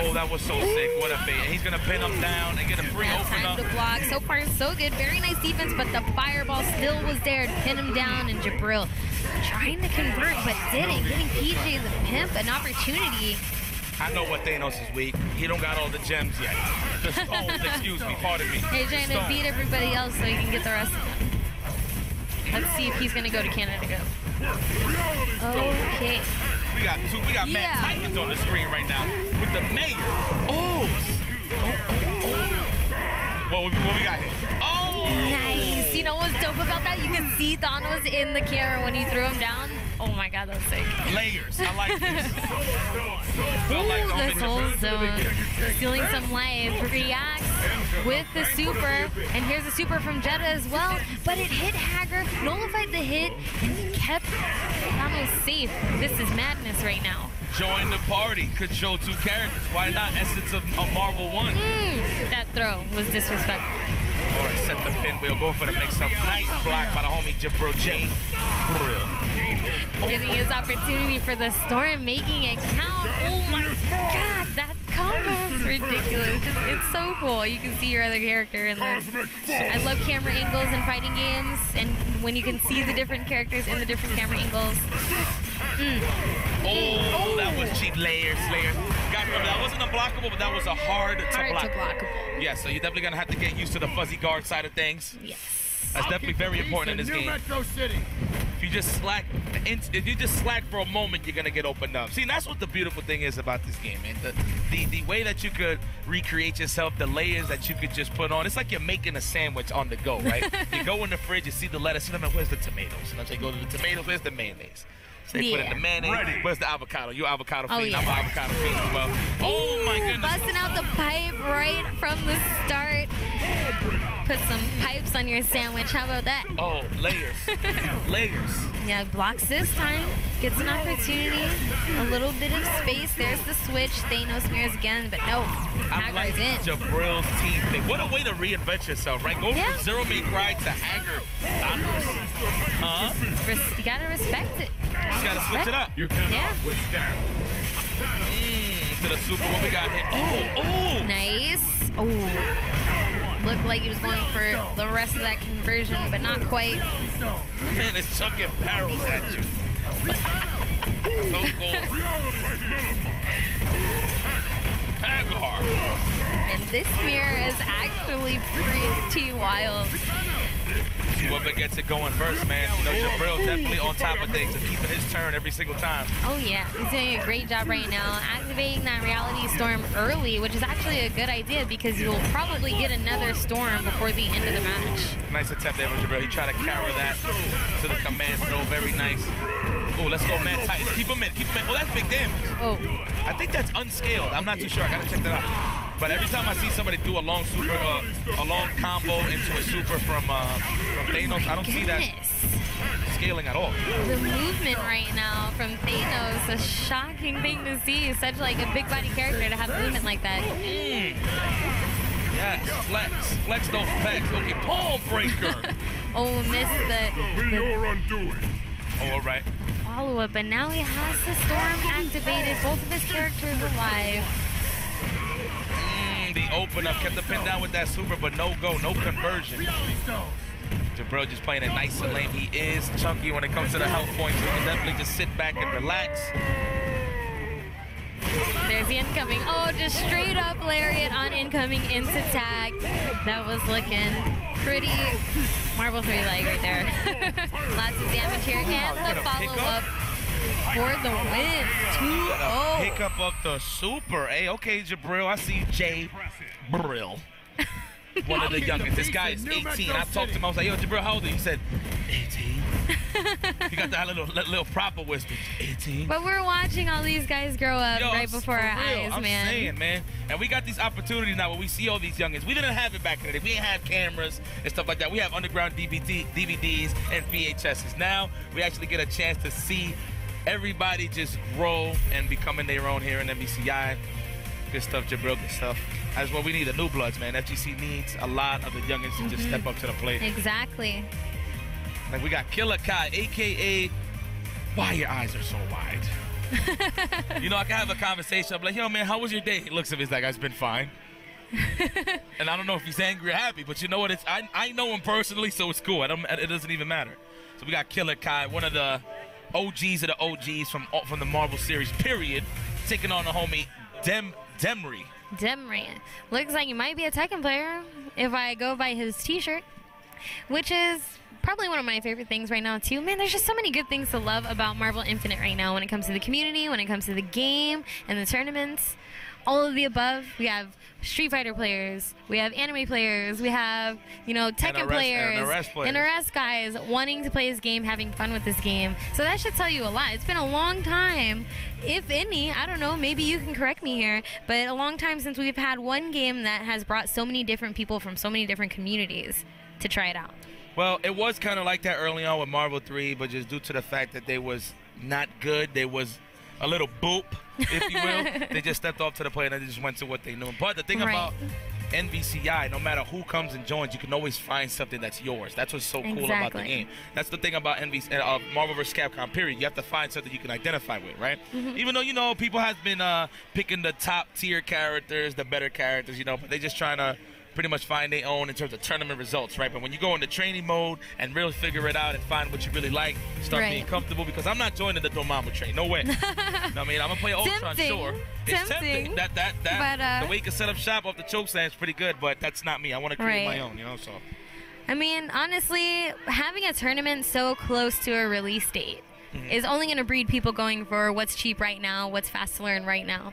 Speaker 1: Oh, that was so sick. What a bait. And he's going to pin him down and get a free open up.
Speaker 2: Time to block. So far, so good. Very nice defense, but the fireball still was there to pin him down. And Jabril trying to convert, but didn't. Giving PJ the Pimp an opportunity.
Speaker 1: I know what Thanos is weak. He don't got all the gems yet. The stones, excuse me, pardon me.
Speaker 2: He's trying to beat everybody else so he can get the rest of them. Let's see if he's going to go to Canada Go. Okay.
Speaker 1: We got Matt Titans on the screen right now with the mayor. Oh. What we got here? Oh.
Speaker 2: Nice. You know what's dope about that? You can see Thanos in the camera when he threw him down. Oh my god, that's sick.
Speaker 1: Layers. I like this.
Speaker 2: Ooh, this whole zone. Stealing some life. Reacts with the super. And here's a super from Jetta as well. But it hit Hagar, nullified the hit, and kept Thanos safe. This is madness right now.
Speaker 1: Join the party. Control 2 characters. Why not? Essence of Marvel 1.
Speaker 2: That throw was disrespectful.
Speaker 1: All right, set the pinwheel. Go for the mix-up. Nice block by the homie Jabril J.
Speaker 2: Giving his opportunity for the storm, making it count. Oh my god, that combo is ridiculous. It's so cool. You can see your other character in this. I love camera angles in fighting games, and when you can see the different characters in the different camera angles.
Speaker 1: Oh, that was cheap. Layers. Got to remember, that wasn't unblockable, but that was a hard to block. Yeah, so you're definitely going to have to get used to the fuzzy guard side of things.
Speaker 2: Yes.
Speaker 1: That's definitely very important in this game.
Speaker 5: Metro City.
Speaker 1: If you just slack for a moment, you're gonna get opened up. See, and that's what the beautiful thing is about this game, man. The way that you could recreate yourself, the layers that you could just put on. It's like you're making a sandwich on the go, right? You go in the fridge, you see the lettuce, and then where's the tomatoes? And then they go to the tomatoes, where's the mayonnaise? So they put in the mayonnaise. Where's the avocado? You avocado fiend. I'm an avocado fiend as well. Oh my goodness!
Speaker 2: Busting out the pipe right from the start. Put some pipes on your sandwich. How about that?
Speaker 1: Oh, layers. Layers.
Speaker 2: Yeah, blocks this time. Gets an opportunity. A little bit of space. There's the switch. Thanos mirrors again, but no.
Speaker 1: I like Jabril's team thing. What a way to reinvent yourself, right? Go from Zero May Cry to Hanger.
Speaker 2: You gotta respect it.
Speaker 1: You gotta switch it up.
Speaker 2: Yeah.
Speaker 1: To the super. What we got here? Oh.
Speaker 2: Nice. Oh. Looked like he was going for the rest of that conversion, but not quite.
Speaker 1: Man, it's chucking barrels at you. So cool. Hagar.
Speaker 2: And this mirror is actually pretty wild.
Speaker 1: Whoever gets it going first, man. You know, Jabril definitely on top of things and keeping his turn every single time.
Speaker 2: Oh, yeah. He's doing a great job right now. Activating that reality storm early, which is actually a good idea because you'll probably get another storm before the end of the match.
Speaker 1: Nice attempt there from Jabril. He tried to carry that to the command throw. Very nice. Oh, let's go, man. Tight. Keep him in. Oh, that's big damage.
Speaker 2: Oh.
Speaker 1: I think that's unscaled. I'm not too sure. I got to check that out. But every time I see somebody do a long super, a long combo into a super from Thanos, I don't see that scaling at all.
Speaker 2: The movement right now from Thanos, a shocking thing to see. Such like a big body character to have movement like that.
Speaker 1: Yes, flex those pecs. Okay, palm breaker.
Speaker 2: Oh, missed the
Speaker 1: Oh, all right.
Speaker 2: follow-up, but now he has the storm activated. Both of his characters alive.
Speaker 1: The open up, kept the pin down with that super, but no go, no conversion. Jabril just playing it nice and lame. He is chunky when it comes to the health points, so he can definitely just sit back and relax.
Speaker 2: There's the incoming. Oh, just straight up lariat on incoming into tag. That was looking pretty Marvel 3 leg right there. Lots of damage here, and the follow-up for the win. 2-0.
Speaker 1: Pick up of the super. Hey, okay, Jabril. I see Jay Brill. One of the youngest. This guy is 18. I talked to him. I was like, yo, Jabril, how old are you? He said, 18. You got that little proper whisper. 18.
Speaker 2: But we're watching all these guys grow up right before our eyes,
Speaker 1: I'm
Speaker 2: man.
Speaker 1: saying, man. And we got these opportunities now where we see all these youngins. We didn't have it back in the day. We didn't have cameras and stuff like that. We have underground DVDs and VHSs. Now we actually get a chance to see everybody just grow and becoming their own here in MVCI. Good stuff, Jabril. Good stuff. That's what we need, the new bloods, man. FGC needs a lot of the youngins to just step up to the plate.
Speaker 2: Exactly.
Speaker 1: Like we got Killer Kai, a.k.a. Why your eyes are so wide? You know, I can have a conversation. I'm like, yo, man, how was your day? He looks at me, he's like, it's been fine. And I don't know if he's angry or happy, but you know what? I know him personally, so it's cool. It doesn't even matter. So we got Killer Kai, one of the OGs of the OGs from the Marvel series, period, taking on the homie Demry.
Speaker 2: Looks like he might be a Tekken player if I go by his t-shirt, which is probably one of my favorite things right now too. Man, there's just so many good things to love about Marvel Infinite right now when it comes to the community, when it comes to the game and the tournaments, all of the above. We have Street Fighter players, we have anime players, we have, you know, Tekken players, and RS guys wanting to play this game, having fun with this game. So that should tell you a lot. It's been a long time, if any, I don't know, maybe you can correct me here, but a long time since we've had one game that has brought so many different people from so many different communities to try it out.
Speaker 1: Well, it was kind of like that early on with Marvel 3, but just due to the fact that they was not good, they was a little boop, if you will. They just stepped off to the plate and they just went to what they knew. But the thing about NVCI, no matter who comes and joins, you can always find something that's yours. That's what's so cool about the game. That's the thing about Marvel vs. Capcom, period. You have to find something you can identify with, right? Even though, you know, people have been picking the top tier characters, the better characters, you know, but they just trying to pretty much find their own in terms of tournament results, right? But when you go into training mode and really figure it out and find what you really like, start being comfortable, because I'm not joining the Dormammu train. No way. I mean, I'm going to play Ultron, sure. It's tempting. But, the way you can set up shop off the choke stand is pretty good, but that's not me. I want to create my own, you know, so.
Speaker 2: I mean, honestly, having a tournament so close to a release date is only going to breed people going for what's cheap right now, what's fast to learn right now.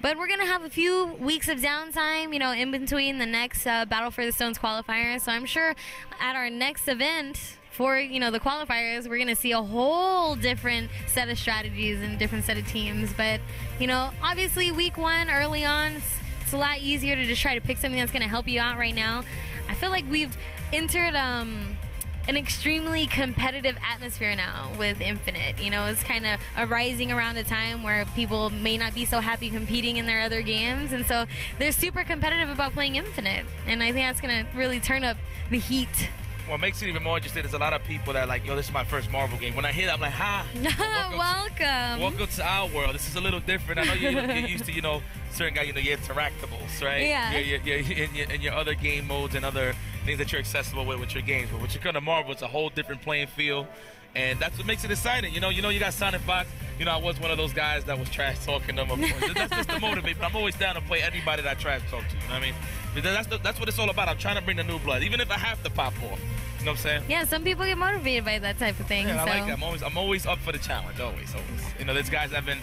Speaker 2: But we're going to have a few weeks of downtime, you know, in between the next Battle for the Stones qualifiers. So I'm sure at our next event for, you know, the qualifiers, we're going to see a whole different set of strategies and different set of teams. But, you know, obviously week 1 early on, it's a lot easier to just try to pick something that's going to help you out right now. I feel like we've entered an extremely competitive atmosphere now with Infinite. You know, it's kind of arising around a time where people may not be so happy competing in their other games, and so they're super competitive about playing Infinite, and I think that's going to really turn up the heat.
Speaker 1: What makes it even more interesting is a lot of people that are like, yo, this is my first Marvel game. When I hear that, I'm like, ha. Welcome to our world. This is a little different. I know you're used to, you know, certain guys, you know, your interactables, right?
Speaker 2: Yeah.
Speaker 1: In your other game modes and other things that you're accessible with your games. But when you come to Marvel, it's a whole different playing field. And that's what makes it exciting. You know, you got Sonic Fox. You know, I was one of those guys that was trash talking them, of course. That's just to motivate, but I'm always down to play anybody that I trash talk to. You know what I mean? Because that's what it's all about. I'm trying to bring the new blood, even if I have to pop off. You know what I'm saying?
Speaker 2: Yeah, some people get motivated by that type of thing.
Speaker 1: Yeah,
Speaker 2: so.
Speaker 1: I like that. I'm always up for the challenge. Always. You know, there's guys that have been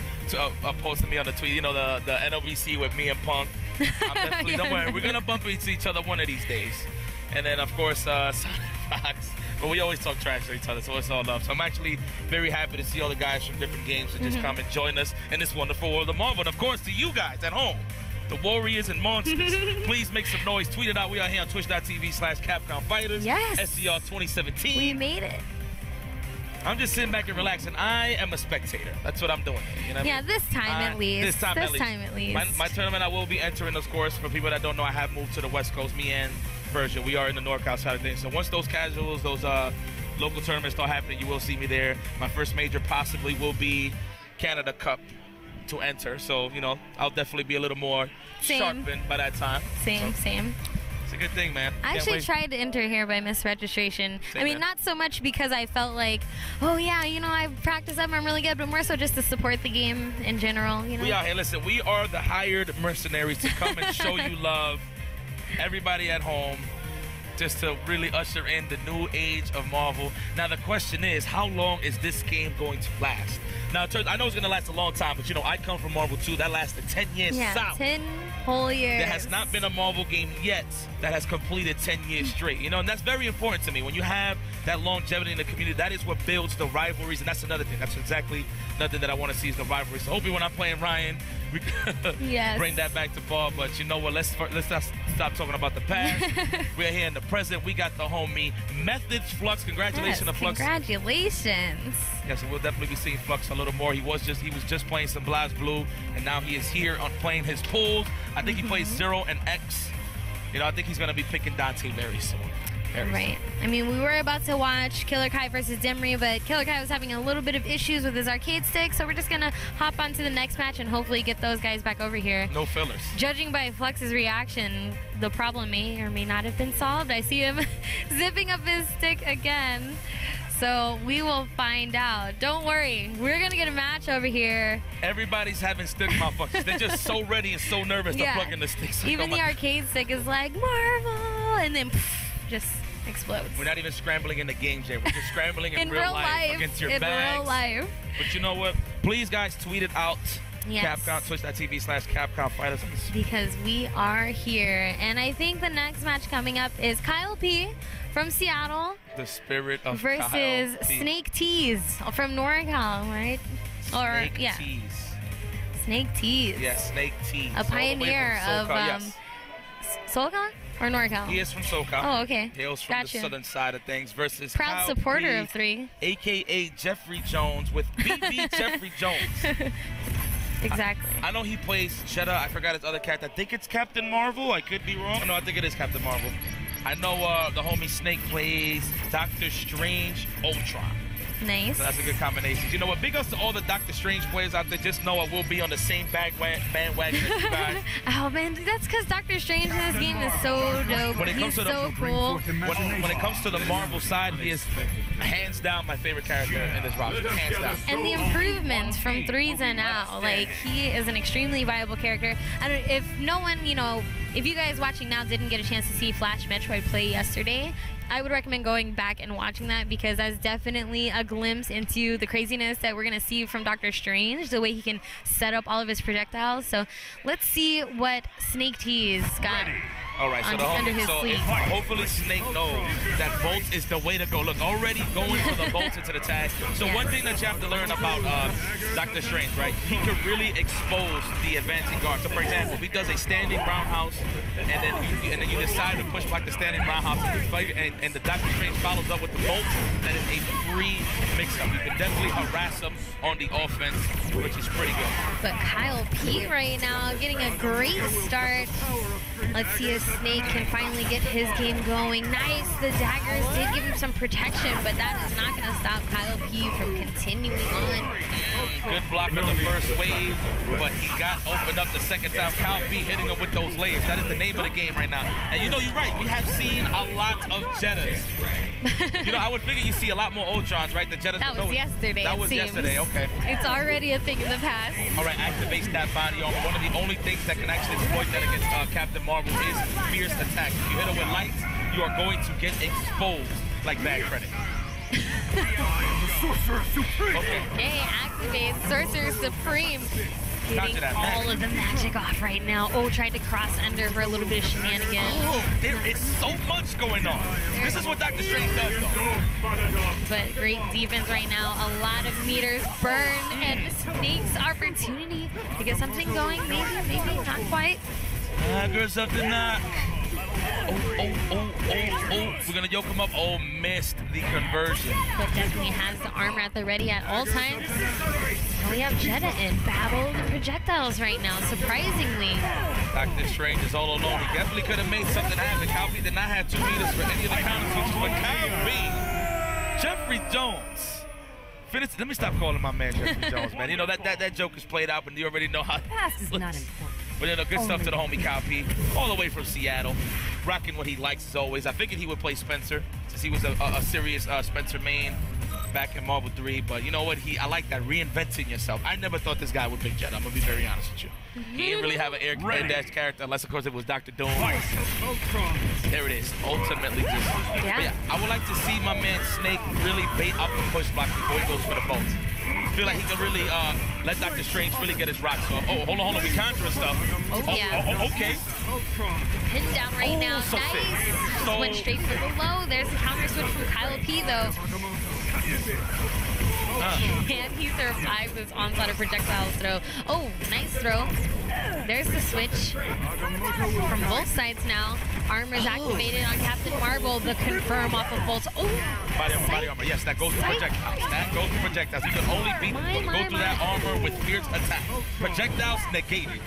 Speaker 1: posting me on the tweet. You know, the NVCI with me and Punk. I'm definitely, don't worry, we're gonna bump into each other one of these days. And then of course Sonic Fox. But we always talk trash to each other, so it's all love. So I'm actually very happy to see all the guys from different games to just come and join us in this wonderful world of Marvel. And of course, to you guys at home, the Warriors and Monsters, please make some noise. Tweet it out. We are here on twitch.tv/Capcom Fighters.
Speaker 2: Yes.
Speaker 1: SCR 2017.
Speaker 2: We made it.
Speaker 1: I'm just sitting back and relaxing. I am a spectator. That's what I'm doing. You know what I mean?
Speaker 2: This time at least.
Speaker 1: This time at least. My tournament, I will be entering, of course. For people that don't know, I have moved to the West Coast. Me and Persia, we are in the NorCal side of things. So once those casuals, those local tournaments start happening, you will see me there. My first major possibly will be Canada Cup to enter. So, you know, I'll definitely be a little more sharpened by that time.
Speaker 2: Same.
Speaker 1: It's a good thing, man.
Speaker 2: I actually tried to enter here by misregistration. I mean, not so much because I felt like, oh yeah, you know, I practice up, I'm really good, but more so just to support the game in general, you know?
Speaker 1: We are here. Listen, we are the hired mercenaries to come and show you love. Everybody at home, just to really usher in the new age of Marvel. Now, the question is, how long is this game going to last? Now, I know it's going to last a long time, but, you know, I come from Marvel 2. That lasted 10 years solid.
Speaker 2: 10 whole years.
Speaker 1: There has not been a Marvel game yet that has completed 10 years straight. You know, and that's very important to me. When you have that longevity in the community, that is what builds the rivalries, and that's another thing. That's exactly nothing that I want to see is the rivalry. So hopefully when I'm playing Ryan, we bring that back to ball. But you know what? Let's not stop talking about the past. We're here in the present. We got the homie Methods Flux. Congratulations to Flux.
Speaker 2: Congratulations.
Speaker 1: Yeah, so we'll definitely be seeing Flux a little more. He was just playing some BlazBlue, and now he is here on playing his pools. I think he plays Zero and X. You know, I think he's going to be picking Dante very soon.
Speaker 2: Right. I mean, we were about to watch Killer Kai versus Demry, but Killer Kai was having a little bit of issues with his arcade stick, so we're just going to hop on to the next match and hopefully get those guys back over here.
Speaker 1: No fillers.
Speaker 2: Judging by Flux's reaction, the problem may or may not have been solved. I see him zipping up his stick again. So we will find out. Don't worry. We're going to get a match over here.
Speaker 1: Everybody's having stick malfunctions. They're just so ready and so nervous to plug in the sticks.
Speaker 2: Even the arcade stick is like, Marvel! And then just explodes.
Speaker 1: We're not even scrambling in the games yet. We're just scrambling in real life against your bags.
Speaker 2: In real life.
Speaker 1: But you know what? Please, guys, tweet it out.
Speaker 2: Yes.
Speaker 1: Capcom, twitch.tv/Capcom Fighters.
Speaker 2: Because we are here. And I think the next match coming up is Kyle P. from Seattle.
Speaker 1: The spirit of
Speaker 2: versus Snake Tease from NorCal, right?
Speaker 1: Snake Tease.
Speaker 2: Snake Tease.
Speaker 1: Yeah, Snake Tease.
Speaker 2: A pioneer of SoCal or NorCal?
Speaker 1: He is from SoCal.
Speaker 2: Oh, okay.
Speaker 1: He hails from the southern side of things versus
Speaker 2: proud
Speaker 1: Kyle
Speaker 2: supporter
Speaker 1: P,
Speaker 2: of 3.
Speaker 1: A.K.A. Jeffrey Jones with BB Jeffrey Jones.
Speaker 2: Exactly.
Speaker 1: I know he plays Jetta. I forgot his other character. I think it's Captain Marvel. I could be wrong. No, I think it is Captain Marvel. I know the homie Snake plays Doctor Strange Ultron.
Speaker 2: Nice.
Speaker 1: So that's a good combination. You know what? Big ups to all the Doctor Strange players out there. Just know I will be on the same bandwagon as you guys.
Speaker 2: Oh man, that's because Doctor Strange in this game is so dope. He's so cool.
Speaker 1: When it comes to the Marvel side, he is hands down my favorite character in this roster. Hands down.
Speaker 2: And the improvements from 3 to now, like, he is an extremely viable character. If no one, you know, if you guys watching now didn't get a chance to see Flash Metroid play yesterday, I would recommend going back and watching that, because that's definitely a glimpse into the craziness that we're going to see from Doctor Strange, the way he can set up all of his projectiles. So let's see what Snake T's got.
Speaker 1: All right, so, hopefully Snake knows that bolts is the way to go. Look, already going for the bolts into the tag. So one thing that you have to learn about Doctor Strange, right? He can really expose the advancing guard. So for example, if he does a standing roundhouse and then you decide to push back the standing roundhouse and the Doctor Strange follows up with the bolts, that is a free mix-up. You can definitely harass him on the offense, which is pretty good.
Speaker 2: But Kyle P right now getting a great start. Let's see if Snake can finally get his game going. Nice. The daggers did give him some protection, but that is not going to stop Kyle P from continuing on.
Speaker 1: Good block on the first wave, but he got opened up the second time. Kyle P hitting him with those layers. That is the name of the game right now. And you know, you're right. We have seen a lot of Jettas. You know, I would figure you see a lot more Ultrons, right? The Jettas.
Speaker 2: That was yesterday.
Speaker 1: That was yesterday. Okay.
Speaker 2: It's already a thing in the past.
Speaker 1: All right, activates that body armor. One of the only things that can actually exploit that against Captain Marvel is fierce attack. If you hit her with lights, you are going to get exposed like bad credit.
Speaker 2: Okay, activate Sorcerer Supreme. Getting all of the magic off right now. Oh, tried to cross under for a little bit of shenanigans.
Speaker 1: Oh, there is so much going on. This is what Doctor Strange does, though.
Speaker 2: But great defense right now. A lot of meters burned, and Snake's opportunity to get something going. Maybe not quite.
Speaker 1: Daggers of the knock. Oh. We're going to yoke him up. Oh, missed the conversion.
Speaker 2: But definitely has the armor at the ready at all times. And we have Jetta in battle the projectiles right now, surprisingly.
Speaker 1: Doctor Strange is all alone. He definitely could have made something happen. Kyle P did not have 2 meters for any of the counter switches, but Kyle P, Jeffrey Jones. Let me stop calling my man Jeffrey Jones, man. You know, that joke is played out, but you already know how.
Speaker 3: Past is not important.
Speaker 1: But you know, good stuff to the homie Kyle P, all the way from Seattle, rocking what he likes as always. I figured he would play Spencer, since he was a serious Spencer main back in Marvel 3. But you know what? I like that, reinventing yourself. I never thought this guy would pick Jet. I'm gonna be very honest with you. He didn't really have an air dash character, unless of course it was Dr. Doom. There it is. Ultimately, just yeah. I would like to see my man Snake really bait up the push block before he goes for the bolts. I feel like he can really let Doctor Strange really get his rocks off. Oh, hold on, we conjuring stuff. Okay.
Speaker 2: Pinned down right now.
Speaker 1: So
Speaker 2: nice.
Speaker 1: Just
Speaker 2: Just went straight for the low. There's the counter switch from Kyle P, though. And he survived this onslaught of projectiles throw. Oh, nice throw. There's the switch from both sides now. Armor's activated on Captain Marvel. The confirm off of bolts. Oh,
Speaker 1: body armor. Yes, that goes to projectiles. That goes to projectiles. You can only go through that armor with fierce attack. Projectiles negated.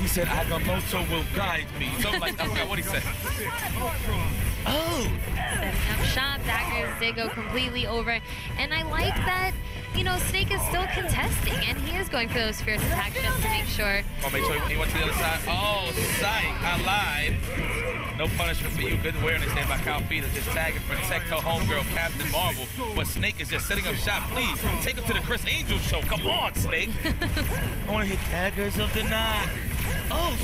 Speaker 1: He said, Agamotto will guide me. Something like that. I forgot what he said. Oh!
Speaker 2: Setting up shop. Daggers did go completely over. And I like that, you know, Snake is still contesting. And he is going for those fierce attacks just to make sure.
Speaker 1: Oh, make sure he went to the other side. Oh, psych. I lied. No punishment for you. Good awareness there by Kyle P to just tag and protect her homegirl, Captain Marvel. But Snake is just setting up shop. Please, take him to the Chris Angel show. Come on, Snake. I want to hit daggers of the night. Oh,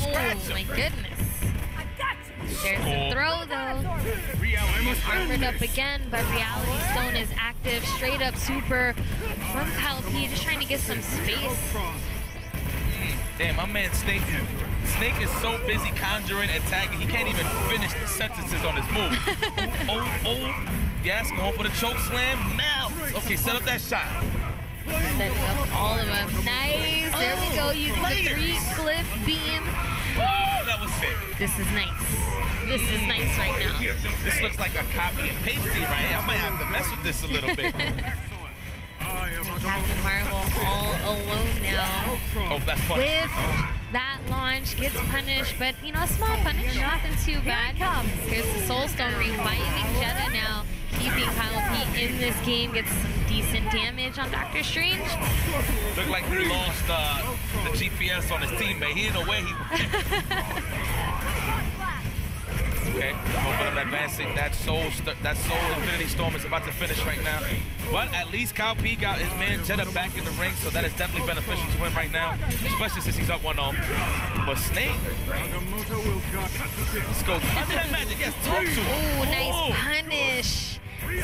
Speaker 2: my goodness. There's the throw, though. Armored up again, but Reality Stone is active. Straight up super from Kyle P, just trying to get some space.
Speaker 1: Damn, my man Snake is so busy conjuring and tagging, he can't even finish the sentences on his move. Yes, going for the choke slam now. Okay, set up that shot.
Speaker 2: Setting up all of them. Nice. There we go. Using the 3-cliff beam.
Speaker 1: Oh, that was sick.
Speaker 2: This is nice. This is nice right now.
Speaker 1: This looks like a copy and pasty, right? I might have to mess with this a little bit.
Speaker 2: Captain Marvel all alone now.
Speaker 1: Oh, that's funny.
Speaker 2: With that launch, gets punished, but, you know, a small punish, nothing too bad. Here's the Soul Stone reviving Jetta now. keeping Kyle P in this game. Gets some decent damage on Dr. Strange.
Speaker 1: Looked like he lost the GPS on his teammate. He didn't know where he went. Okay, open up advancing. That soul Infinity Storm is about to finish right now. But at least Kyle P got his man Jetta back in the ring, so that is definitely beneficial to him right now, especially since he's up 1-0. But Snake, let's go. Under that magic, yes, talk to him.
Speaker 2: Ooh, nice punish.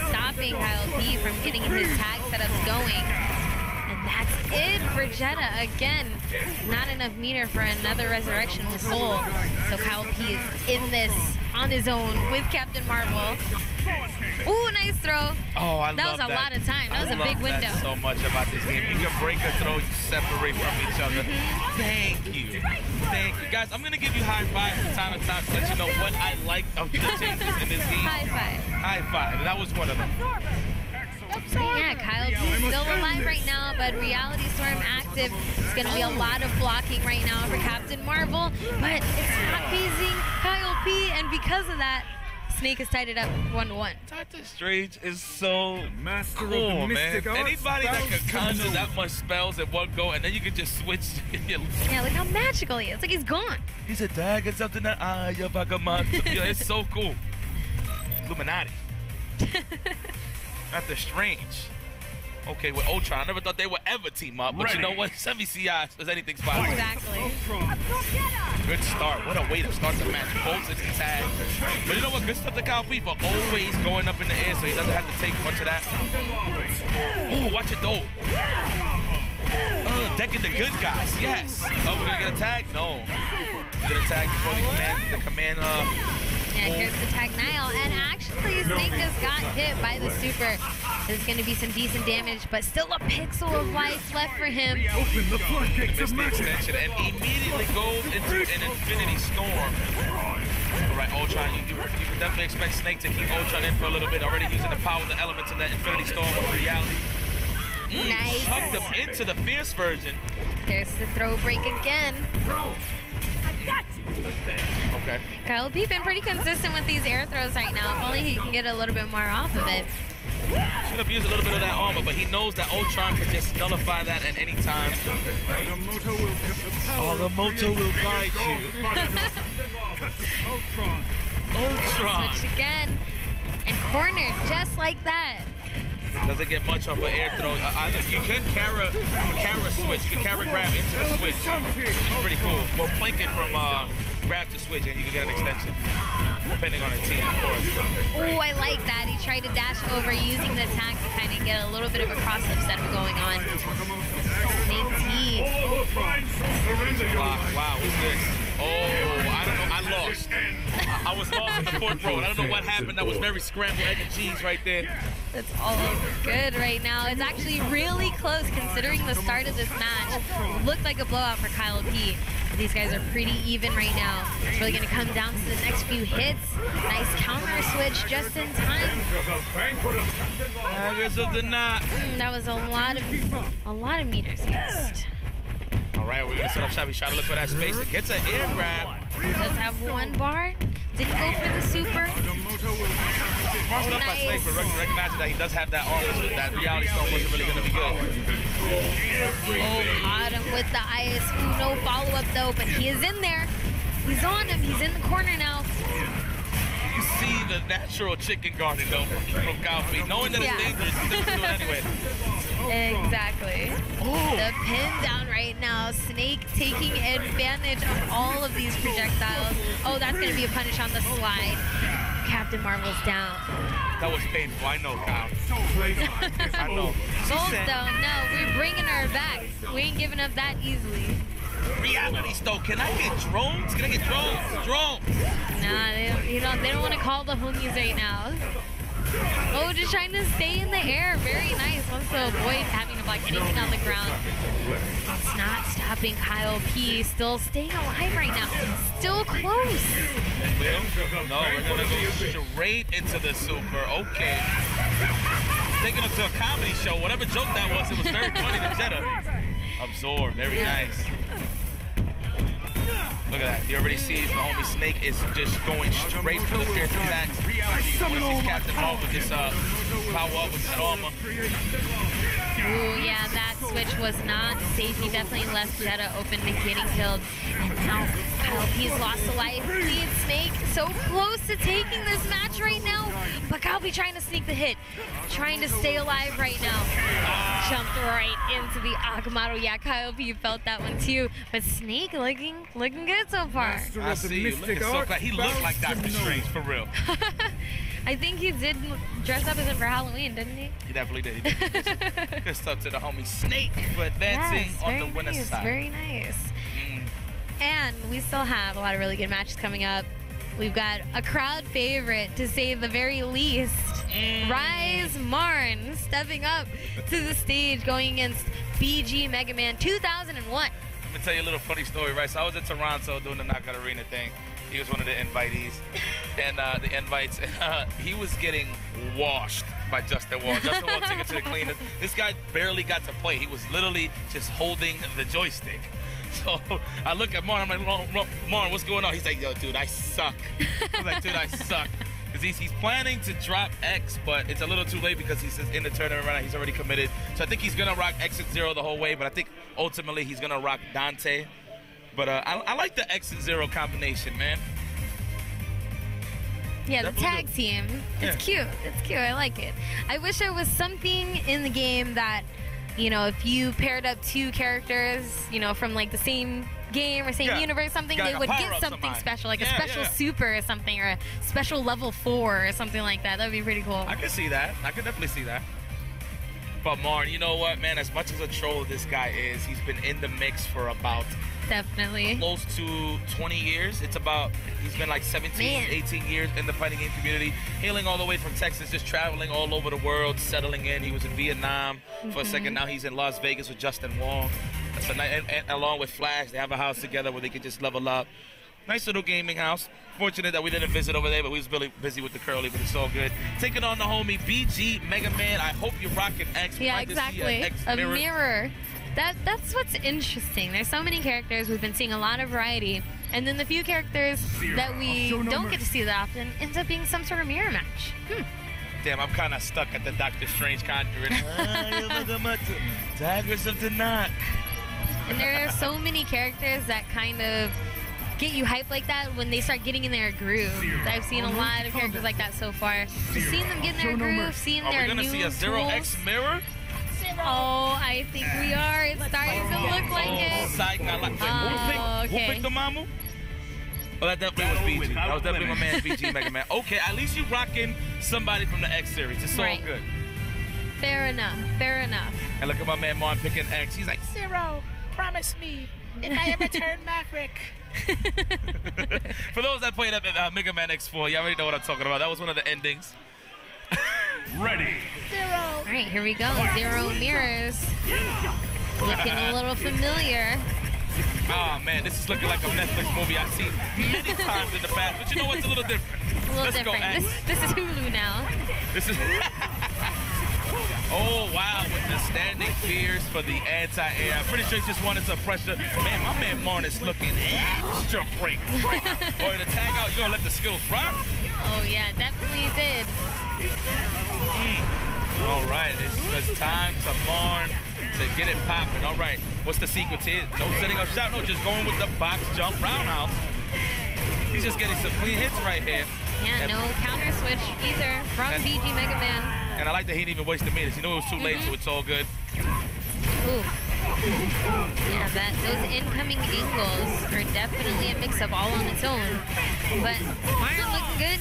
Speaker 2: Stopping Kyle P from getting his tag setups going. And that's it for Jetta. Again, not enough meter for another resurrection with Soul. So Kyle P is in this on his own with Captain Marvel. Ooh, nice throw.
Speaker 1: Oh, I love that.
Speaker 2: That was a lot of time. That was a big window.
Speaker 1: So much about this game. You can break a throw, you separate from each other. Thank you. Thank you. Guys, I'm going to give you high five from time to time to let you know what I like of the changes in this game.
Speaker 2: High five.
Speaker 1: High five. That was one of them.
Speaker 2: So yeah, Kyle P still alive right now, but Reality Storm active. It's going to be a lot of blocking right now for Captain Marvel, but it's not phasing Kyle P, and because of that, Snake has tied it up 1-1.
Speaker 1: Dr. Strange is so cool, man. Anybody that can conjure that much spells in one go, and then you can just switch.
Speaker 2: Yeah, look how magical he is. It's like he's gone.
Speaker 1: He's a dagger, something that yeah, it's so cool. Illuminati. Dr. Strange. Okay, with Ultron, I never thought they would ever team up, but you know what? MVCI is anything's possible.
Speaker 2: Exactly.
Speaker 1: Good start. What a way to start the match. Bolts into tag. But you know what? Good stuff to Kyle P for always going up in the air so he doesn't have to take much of that. Oh, watch it though. Decking the good guys. Yes. Oh, we're going to get a tag? No. We're going to tag before the command.
Speaker 2: Yeah, here's the tag now, and actually Snake just got hit by the super. There's going to be some decent damage, but still a pixel of life left for him.
Speaker 1: Open the floodgates of extension and immediately goes into an Infinity Storm. All right, Ultron, you can definitely expect Snake to keep Ultron in for a little bit, already using the power of the elements in that Infinity Storm with Reality.
Speaker 2: Nice.
Speaker 1: Tucked him into the Fierce version.
Speaker 2: There's the throw break again.
Speaker 1: Okay.
Speaker 2: Kyle P been pretty consistent with these air throws right now. If only he can get a little bit more off of it.
Speaker 1: Should have used a little bit of that armor, but he knows that Ultron can just nullify that at any time. Agamotto will guide you. Ultron.
Speaker 2: Switch again. And cornered just like that.
Speaker 1: Doesn't get much off an air throw. You can carry switch. You can carry grab into the switch. It's pretty cool. Well, flank it from grab to switch, and you can get an extension, depending on the team, of course.
Speaker 2: Oh, I like that. He tried to dash over using the attack to kind of get a little bit of a cross-up setup going on. Snake T.
Speaker 1: Wow, who's this? Oh, I don't know. I lost. I was lost in the fourth row. I don't know what happened. That was very scrambled egg and cheese right there.
Speaker 2: That's all good right now. It's actually really close considering the start of this match. It looked like a blowout for Kyle P. These guys are pretty even right now. It's really going to come down to the next few hits. Nice counter switch just in time. That was a lot of meters used.
Speaker 1: All right, we're going to set up shop. He's trying to look for that space. It gets an air grab.
Speaker 2: Does have one bar. Didn't go for the super.
Speaker 1: Crossed up by Snake, but recognizing that he does have that armor, so that Reality Storm wasn't really going to be good.
Speaker 2: Oh, caught him with the ISU. No follow-up, though, but he is in there. He's on him. He's in the corner now.
Speaker 1: You see the natural chicken garden, though, from Kyle P. Knowing that it's dangerous, he's going to do it anyway.
Speaker 2: Exactly.
Speaker 1: Oh.
Speaker 2: The pin down right now. Snake taking advantage of all of these projectiles. Oh, that's going to be a punish on the slide. Captain Marvel's down.
Speaker 1: That was painful. I know, Kyle. I know.
Speaker 2: Goldstone, no, we're bringing her back. We ain't giving up that easily.
Speaker 1: Reality Stone, can I get drones? Can I get drones? Drones.
Speaker 2: Nah, they don't want to call the homies right now. Oh, just trying to stay in the air. Very nice. Wants to avoid having to block anything on the ground. It's not stopping Kyle P. Still staying alive right now. Still close.
Speaker 1: No, we're going to go straight into the super. Okay. Taking us to a comedy show. Whatever joke that was, it was very funny to Jetta. Absorb. Very nice. Look at that. You already see the homie Snake is just going straight for the tier 3 max. You see Captain Marvel just power up with that armor.
Speaker 2: Ooh, yeah, that switch was not safe. He definitely left Jetta open to getting killed. And now Calby's lost a life. Lead Snake so close to taking this match right now. But Calby trying to sneak the hit. Trying to stay alive right now. Jumped right into the Agamotto. Yeah, Calby felt that one too. But Snake looking good so far.
Speaker 1: I see you looking so bad. He looked like Dr. Strange, for real.
Speaker 2: I think he did dress up as him for Halloween, didn't he?
Speaker 1: He definitely did. He did. Good stuff to the homie Snake for advancing on the winner's side.
Speaker 2: Very nice. And we still have a lot of really good matches coming up. We've got a crowd favorite, to say the very least. Rise Marn stepping up to the stage, going against BG Mega Man 2001.
Speaker 1: Let me tell you a little funny story, right? So I was in Toronto doing the Knockout Arena thing. He was one of the invitees, and the invites. He was getting washed by Justin Wall. Justin Wall took it to the cleaners. This guy barely got to play. He was literally just holding the joystick. So I look at Marn. I'm like, Marn, what's going on? He's like, yo, dude, I suck. I'm like, dude, I suck. Because he's planning to drop X, but it's a little too late because he's in the tournament right now. He's already committed. So I think he's going to rock X and Zero the whole way, but I think ultimately he's going to rock Dante. But I like the X and Zero combination, man.
Speaker 2: Yeah, the tag team. It's cute. It's cute. I like it. I wish there was something in the game that, you know, if you paired up two characters, you know, from like the same game or same universe, something, they would get something special, like a special super or something, or a special level 4 or something like that. That would be pretty cool.
Speaker 1: I can see that. I can definitely see that. But Marn, you know what, man? As much as a troll this guy is, he's been in the mix for about close to 20 years. It's about, he's been like 17, 18 years in the fighting game community, hailing all the way from Texas, just traveling all over the world, settling in. He was in Vietnam for a second. Now he's in Las Vegas with Justin Wong. That's and along with Flash, they have a house together where they can just level up. Nice little gaming house. Fortunate that we didn't visit over there, but we was really busy with the curly, but it's all good. Taking on the homie BG Mega Man. I hope you're rocking X.
Speaker 2: Yeah, exactly. A mirror. That's what's interesting. There's so many characters. We've been seeing a lot of variety. And then the few characters that we don't get to see that often ends up being some sort of mirror match.
Speaker 1: Damn, I'm kind of stuck at the Doctor Strange conjuring. Daggers of the Knock.
Speaker 2: And there are so many characters that kind of get you hyped like that when they start getting in their groove. I've seen a lot of characters like that so far. Just seeing them get in their groove, seeing their new tools. Are we going to see a 0x mirror? Oh, I think we are. It's starting to look like it.
Speaker 1: Who picked the Mamu? Oh, that definitely was BG. That was definitely my man, BG Mega Man. Okay, at least you're rocking somebody from the X series. It's all good.
Speaker 2: Fair enough. Fair enough.
Speaker 1: And look at my man Marn picking X. He's like, Zero, promise me if I ever turn Maverick. For those that played Mega Man X4, you already know what I'm talking about. That was one of the endings.
Speaker 5: Ready.
Speaker 2: Zero. All right, here we go. Zero mirrors. Looking a little familiar.
Speaker 1: Oh man, this is looking like a Netflix movie I've seen many times in the past. But you know what's a little different?
Speaker 2: A little different. This is Hulu now.
Speaker 1: This is. Oh wow, with the standing fears for the anti-air. I'm pretty sure he just wanted to pressure. Man, my man Marn is looking extra break. Or to tag out, you gonna let the skills rock?
Speaker 2: Oh yeah, definitely did.
Speaker 1: All right, it's time to Marn to get it popping. All right, what's the sequence here? No setting up shot, no, just going with the box jump roundhouse. He's just getting some clean hits right here.
Speaker 2: Yeah, no counter switch either from BG Mega Man.
Speaker 1: And I like that he didn't even waste the meters. He knew it was too late, so it's all good.
Speaker 2: Ooh. Yeah, those incoming angles are definitely a mix-up all on its own. But Marn looking good.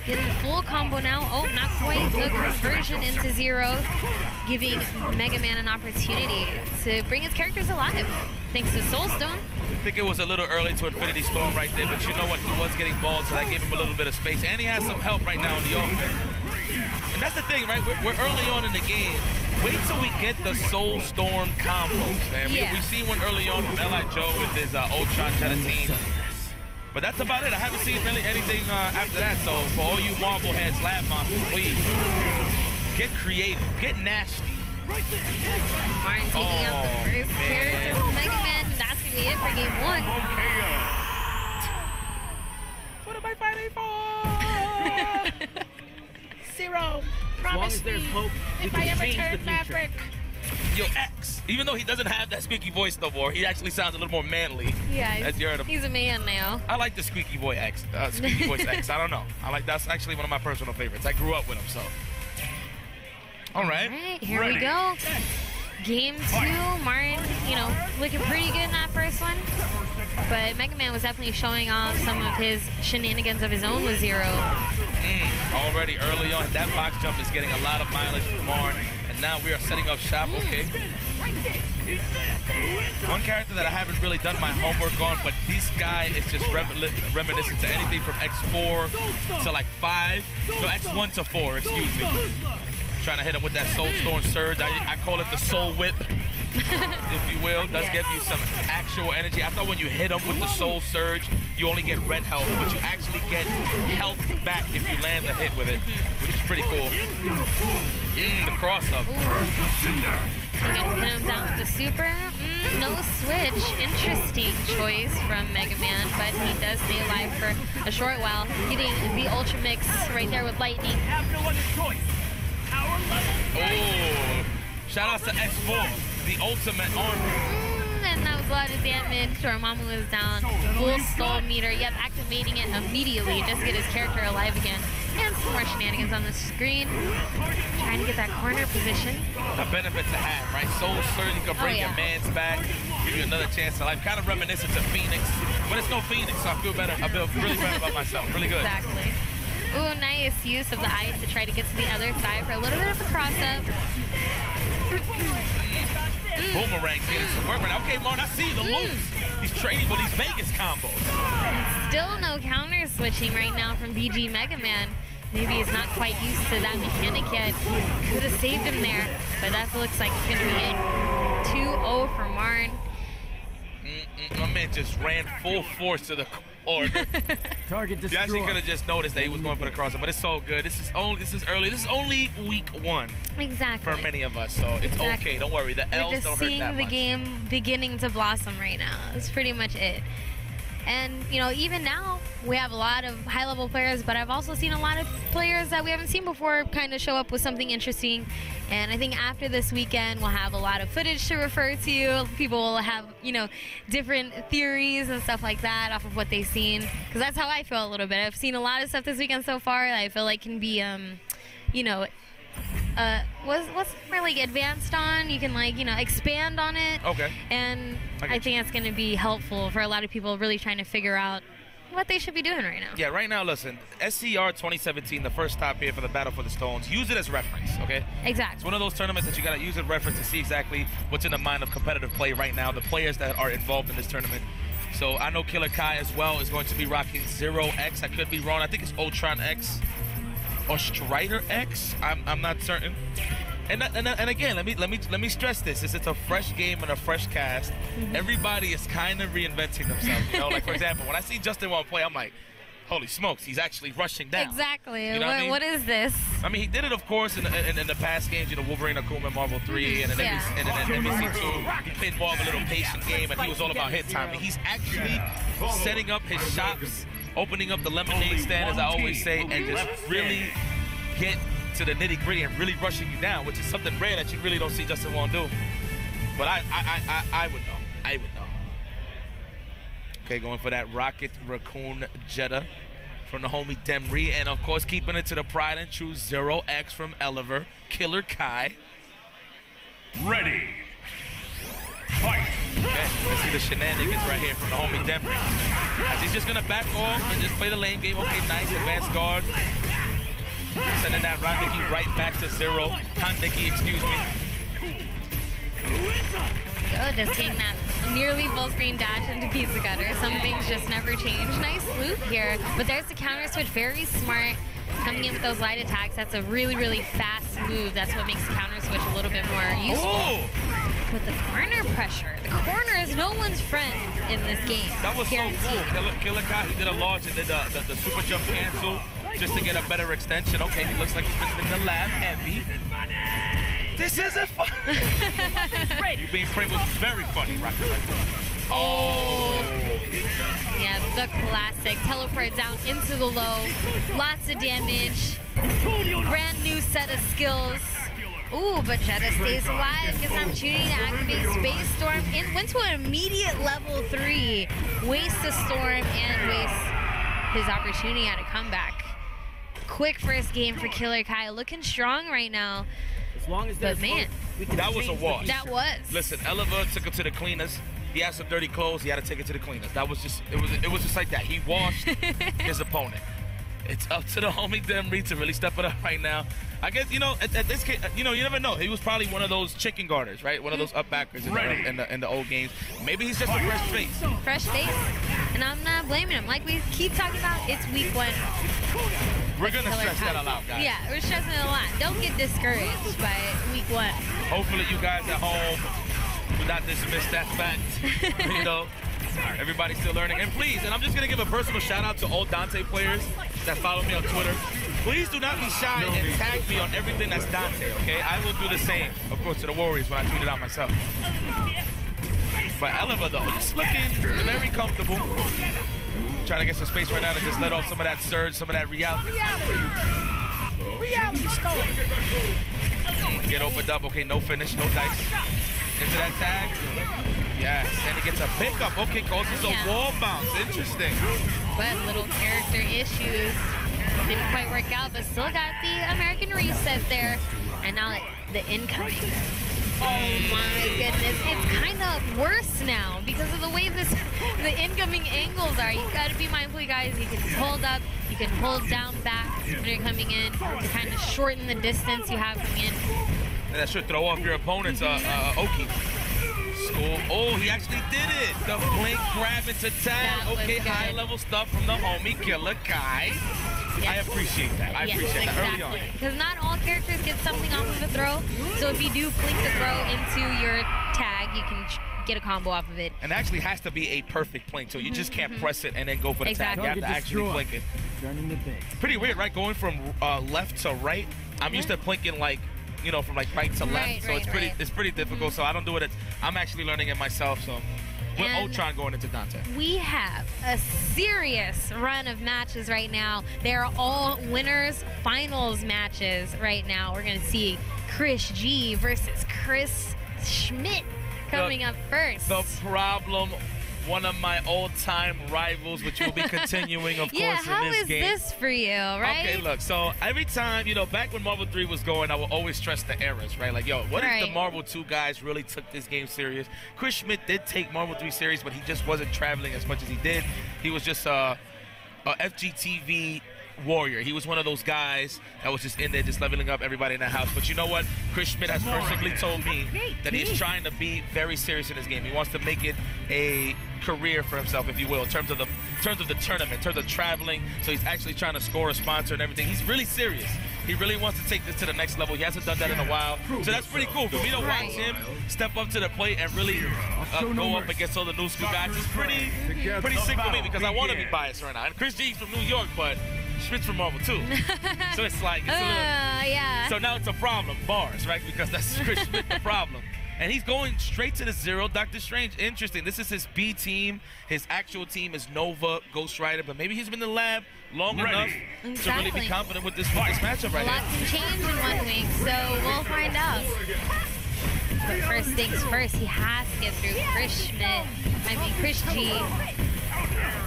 Speaker 2: Getting full combo now. Oh, not quite the conversion into Zero. Giving Mega Man an opportunity to bring his characters alive. Thanks to Soul Stone.
Speaker 1: I think it was a little early to Infinity Storm right there, but you know what? He was getting balled, so that gave him a little bit of space. And he has some help right now in the offense. And that's the thing, right? We're early on in the game. Wait till we get the Soul Storm combos, man. We've seen one early on from L.I. Joe with his Ultron Gelatine. But that's about it. I haven't seen really anything after that. So for all you Marvel heads, Lab Monsters, please get creative, get nasty.
Speaker 2: Marn taking out the first character from Mega Man. That's going to be it for game 1.
Speaker 6: promise me if I ever turn Maverick.
Speaker 1: Yo, X. Even though he doesn't have that squeaky voice no more, he actually sounds a little more manly.
Speaker 2: Yeah,
Speaker 1: as you heard him.
Speaker 2: he's a man now.
Speaker 1: I like the squeaky voice X. Squeaky voice X. I don't know. That's actually one of my personal favorites. I grew up with him, so. All right,
Speaker 2: here we go. Game 2, Martin, you know, looking pretty good in that first one. But Mega Man was definitely showing off some of his shenanigans of his own with Zero.
Speaker 1: Already early on, that box jump is getting a lot of mileage from Martin. And now we are setting up Fchamp, okay. One character that I haven't really done my homework on, but this guy is just reminiscent to anything from X4 to like 5, no, X1 to 4, excuse me. Trying to hit him with that Soul Storm Surge. I call it the Soul Whip, if you will. Does give you some actual energy. I thought when you hit him with the Soul Surge, you only get red health, but you actually get health back if you land the hit with it, which is pretty cool. The cross-up.
Speaker 2: Put him down with the super. No switch. Interesting choice from Mega Man, but he does stay alive for a short while. Getting the Ultra Mix right there with Lightning.
Speaker 1: Oh, shout out to X4, the ultimate armor.
Speaker 2: And that was a lot of damage. Dormammu was down. Full stall meter. Yep, activating it immediately just to get his character alive again. And some more shenanigans on the screen. Trying to get that corner position.
Speaker 1: A benefit to have, right? Soul Surge, you can bring your man's back, give you another chance to life. Kind of reminiscent to Phoenix, but it's no Phoenix, so I feel better. I feel really better about myself. Really good.
Speaker 2: Exactly. Ooh, nice use of the ice to try to get to the other side for a little bit of a cross-up.
Speaker 1: Boomerang getting some work right now. Okay, Martin, I see the loops. He's trading with these Vegas combos.
Speaker 2: Still no counter switching right now from BG Mega Man. Maybe he's not quite used to that mechanic yet. Could have saved him there, but that looks like it's going to be it. 2-0 for Martin.
Speaker 1: My man just ran full force to the corner.
Speaker 6: Target destroyed.
Speaker 1: You actually could have just noticed that he was going for the crossover, but it's so good. This is early. This is only week 1.
Speaker 2: Exactly.
Speaker 1: For many of us, so it's okay. Don't worry. The L's don't hurt that much.
Speaker 2: We're just seeing the game beginning to blossom right now. That's pretty much it. And, you know, even now, we have a lot of high-level players, but I've also seen a lot of players that we haven't seen before kind of show up with something interesting. And I think after this weekend, we'll have a lot of footage to refer to. People will have, you know, different theories and stuff like that off of what they've seen. Because that's how I feel a little bit. I've seen a lot of stuff this weekend so far that I feel like can be, you know, what's really advanced on. You can, like, you know, expand on it.
Speaker 1: Okay.
Speaker 2: And I think that's going to be helpful for a lot of people really trying to figure out what they should be doing right now.
Speaker 1: Yeah, right now, listen, SCR 2017, the first top here for the Battle for the Stones, use it as reference, okay?
Speaker 2: Exactly.
Speaker 1: It's one of those tournaments that you got to use as reference to see exactly what's in the mind of competitive play right now, the players that are involved in this tournament. So I know Killer Kai as well is going to be rocking 0X. I could be wrong. I think it's Ultron X or Strider X. I'm not certain. And again, let me stress this. It's a fresh game and a fresh cast. Everybody is kind of reinventing themselves. You know, like for example, when I see Justin Wong play, I'm like, holy smokes, he's actually rushing down.
Speaker 2: Exactly.
Speaker 1: You know what I mean?
Speaker 2: What is this?
Speaker 1: I mean, he did it, of course, in the past games. You know, Wolverine, Akuma, Marvel 3, and then MVC 2. He played more of a little patient game, and he was all about hit timing. He's actually setting up his shops, opening up the lemonade stand, as I always say, and just really get to the nitty-gritty and really rushing you down, which is something rare that you really don't see Justin Wong do. But I would know. I would know. Okay, going for that Rocket Raccoon Jetta from the homie Demri, and of course keeping it to the pride and true 0X from Eliver, Killer Kai.
Speaker 5: Ready. Fight.
Speaker 1: Okay, let's see the shenanigans right here from the homie Demri. As he's just gonna back off and just play the lane game. Okay, nice advanced guard. Sending that Randiki right back to 0. Kandiki, excuse me.
Speaker 2: Good, just getting that nearly full screen dash into Pizza Cutter. Some things just never change. Nice loop here, but there's the counter switch, very smart. Coming in with those light attacks, that's a really, really fast move. That's what makes the counter switch a little bit more useful.
Speaker 1: Oh.
Speaker 2: With the corner pressure, the corner is no one's friend in this game.
Speaker 1: That was
Speaker 2: guaranteed.
Speaker 1: so cool. Killer Kai, he did a launch and did the super jump cancel just to get a better extension. Okay, he looks like he's been in the lab heavy. This isn't fun. You being framed was very funny, Rocket. Oh.
Speaker 2: Yeah, the classic. Teleport down into the low. Lots of damage. Brand new set of skills. Ooh, but Jetta stays alive, gets an opportunity to activate Space Storm, went to an immediate level 3, wastes the Storm and wastes his opportunity at a comeback. Quick first game for Killer Kai, looking strong right now.
Speaker 6: As long as
Speaker 2: but man,
Speaker 1: that was a wash.
Speaker 2: That was.
Speaker 1: Listen, Eleva took him to the cleaners. He had some dirty clothes. He had to take it to the cleaners. That was just, it was just like that. He washed his opponent. It's up to the homie Demry to really step it up right now. I guess, you know, at this case, you know, you never know. He was probably one of those chicken guarders, right? One of those up backers in the old games. Maybe he's just a fresh face.
Speaker 2: Fresh face. And I'm not blaming him. Like we keep talking about, it's week 1.
Speaker 1: We're going to stress that a lot, guys.
Speaker 2: Yeah, we're stressing it a lot. Don't get discouraged by week 1.
Speaker 1: Hopefully you guys at home do not dismiss that fact. You know, everybody's still learning. And please, and I'm just going to give a personal shout out to all Dante players that follow me on Twitter. Please do not be shy and tag me on everything that's Dante, okay? I will do the same, of course, to the Warriors when I tweet it out myself. But Eleva, though, he's looking very comfortable. Trying to get some space right now to just let off some of that surge, some of that reality.
Speaker 6: Reality stone.
Speaker 1: Get opened up. Okay, no finish, no dice. Into that tag. Yes, and he gets a pickup. Okay, causes a wall bounce. Interesting.
Speaker 2: But little character issues. Didn't quite work out, but still got the American reset there. And now the incoming. Oh my goodness, it's kind of worse now because of the way the incoming angles are. You gotta be mindful, you guys. You can hold up, you can hold down back when you're coming in to kind of shorten the distance you have coming in.
Speaker 1: And that should throw off your opponent's Oki. School. Oh, he actually did it. The blink grab into tag. Okay, high level stuff from the homie Killer Kai. Yes. I appreciate that. I appreciate that early on.
Speaker 2: Because not all characters get something off of a throw. So if you do blink the throw into your tag, you can get a combo off of it.
Speaker 1: And it actually has to be a perfect blink. So you just can't press it and then go for the tag. You have to actually blink it. Pretty weird, right? Going from left to right. I'm used to blinking like, you know, from like right to left. So it's pretty difficult. So I don't do it. I'm actually learning it myself. So with Ultron going into Dante.
Speaker 2: We have a serious run of matches right now. They're all winners finals matches right now. We're going to see ChrisG versus Chris Schmidt coming up first.
Speaker 1: The problem, one of my all-time rivals, which will be continuing, of course, in this game.
Speaker 2: Yeah, how is this for you, right?
Speaker 1: Okay, look, so every time, you know, back when Marvel 3 was going, I would always stress the errors, right? Like, yo, what if the Marvel 2 guys really took this game serious? Chris Schmidt did take Marvel 3 serious, but he just wasn't traveling as much as he did. He was just a FGTV warrior. He was one of those guys that was just in there just leveling up everybody in the house. But you know what? Chris Schmidt has personally told me that he's trying to be very serious in this game. He wants to make it a career for himself, if you will, in terms of the tournament, in terms of traveling. So he's actually trying to score a sponsor and everything. He's really serious. He really wants to take this to the next level. He hasn't done that in a while. So that's pretty cool. For me to watch him step up to the plate and really go up against all the new school guys is pretty sick for me, because I want to be biased right now. And ChrisG's from New York, but Schmidt's from Marvel too. So it's like, it's a little, so now it's a problem, bars, right? Because that's Chris Schmidt the problem. And he's going straight to the 0. Doctor Strange, interesting. This is his B team. His actual team is Nova, Ghost Rider, but maybe he's been in the lab long enough to really be confident with this matchup right now.
Speaker 2: A lot can change in 1 week, so we'll find out. But first things first, he has to get through ChrisG.